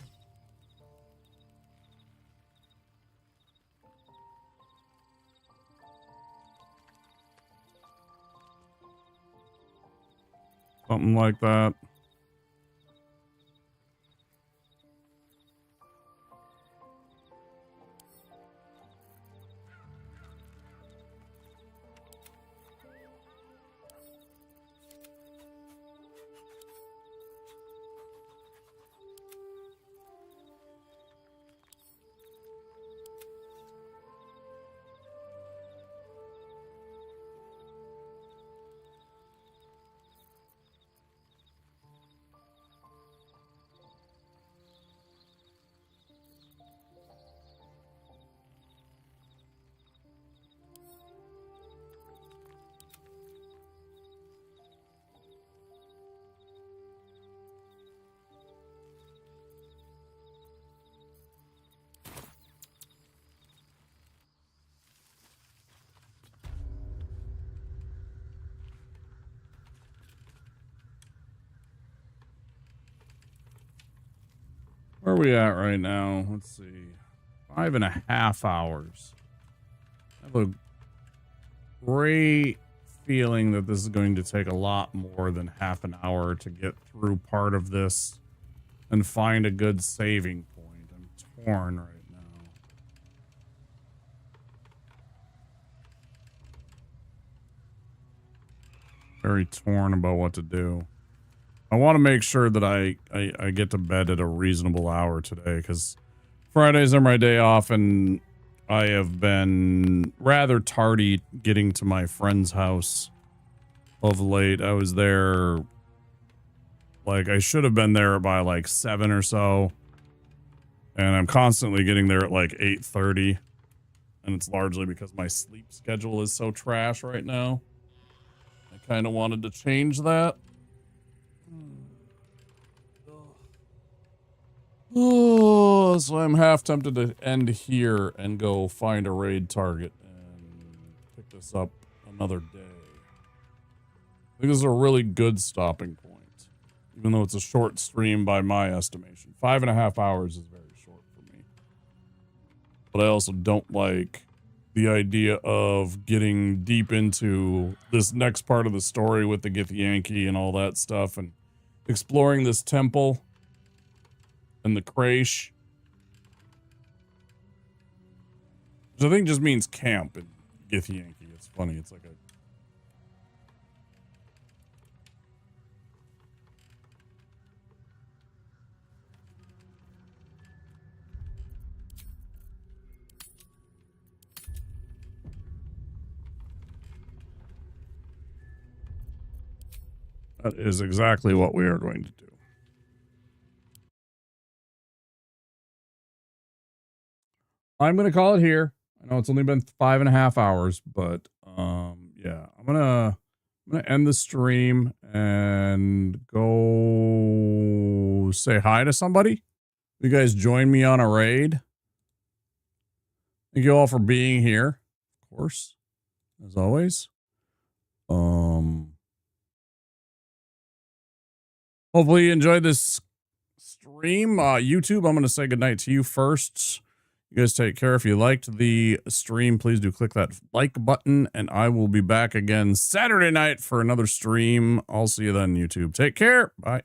Something like that. Where are we at right now? Let's see. 5.5 hours. I have a great feeling that this is going to take a lot more than half an hour to get through part of this and find a good saving point. I'm torn right now. Very torn about what to do. I want to make sure that I get to bed at a reasonable hour today, because Fridays are my day off and I have been rather tardy getting to my friend's house of late. I was there, like, I should have been there by like 7 or so, and I'm constantly getting there at like 8:30, and it's largely because my sleep schedule is so trash right now. I kind of wanted to change that. Oh, so I'm half tempted to end here and go find a raid target and pick this up another day. I think this is a really good stopping point, even though it's a short stream by my estimation. 5.5 hours is very but I also don't like the idea of getting deep into this next part of the story with the Githyanki and all that stuff and exploring this temple and the Krash. Which I think just means camp in Githyanki. It's funny. It's like a... That is exactly what we are going to do. I'm going to call it here. I know it's only been 5.5 hours, but yeah, I'm gonna end the stream and go say hi to somebody. You guys join me on a raid. Thank you all for being here, of course, as always. Hopefully you enjoyed this stream. YouTube, I'm going to say goodnight to you first. You guys take care. If you liked the stream, please do click that like button, and I will be back again Saturday night for another stream. I'll see you then, YouTube. Take care. Bye.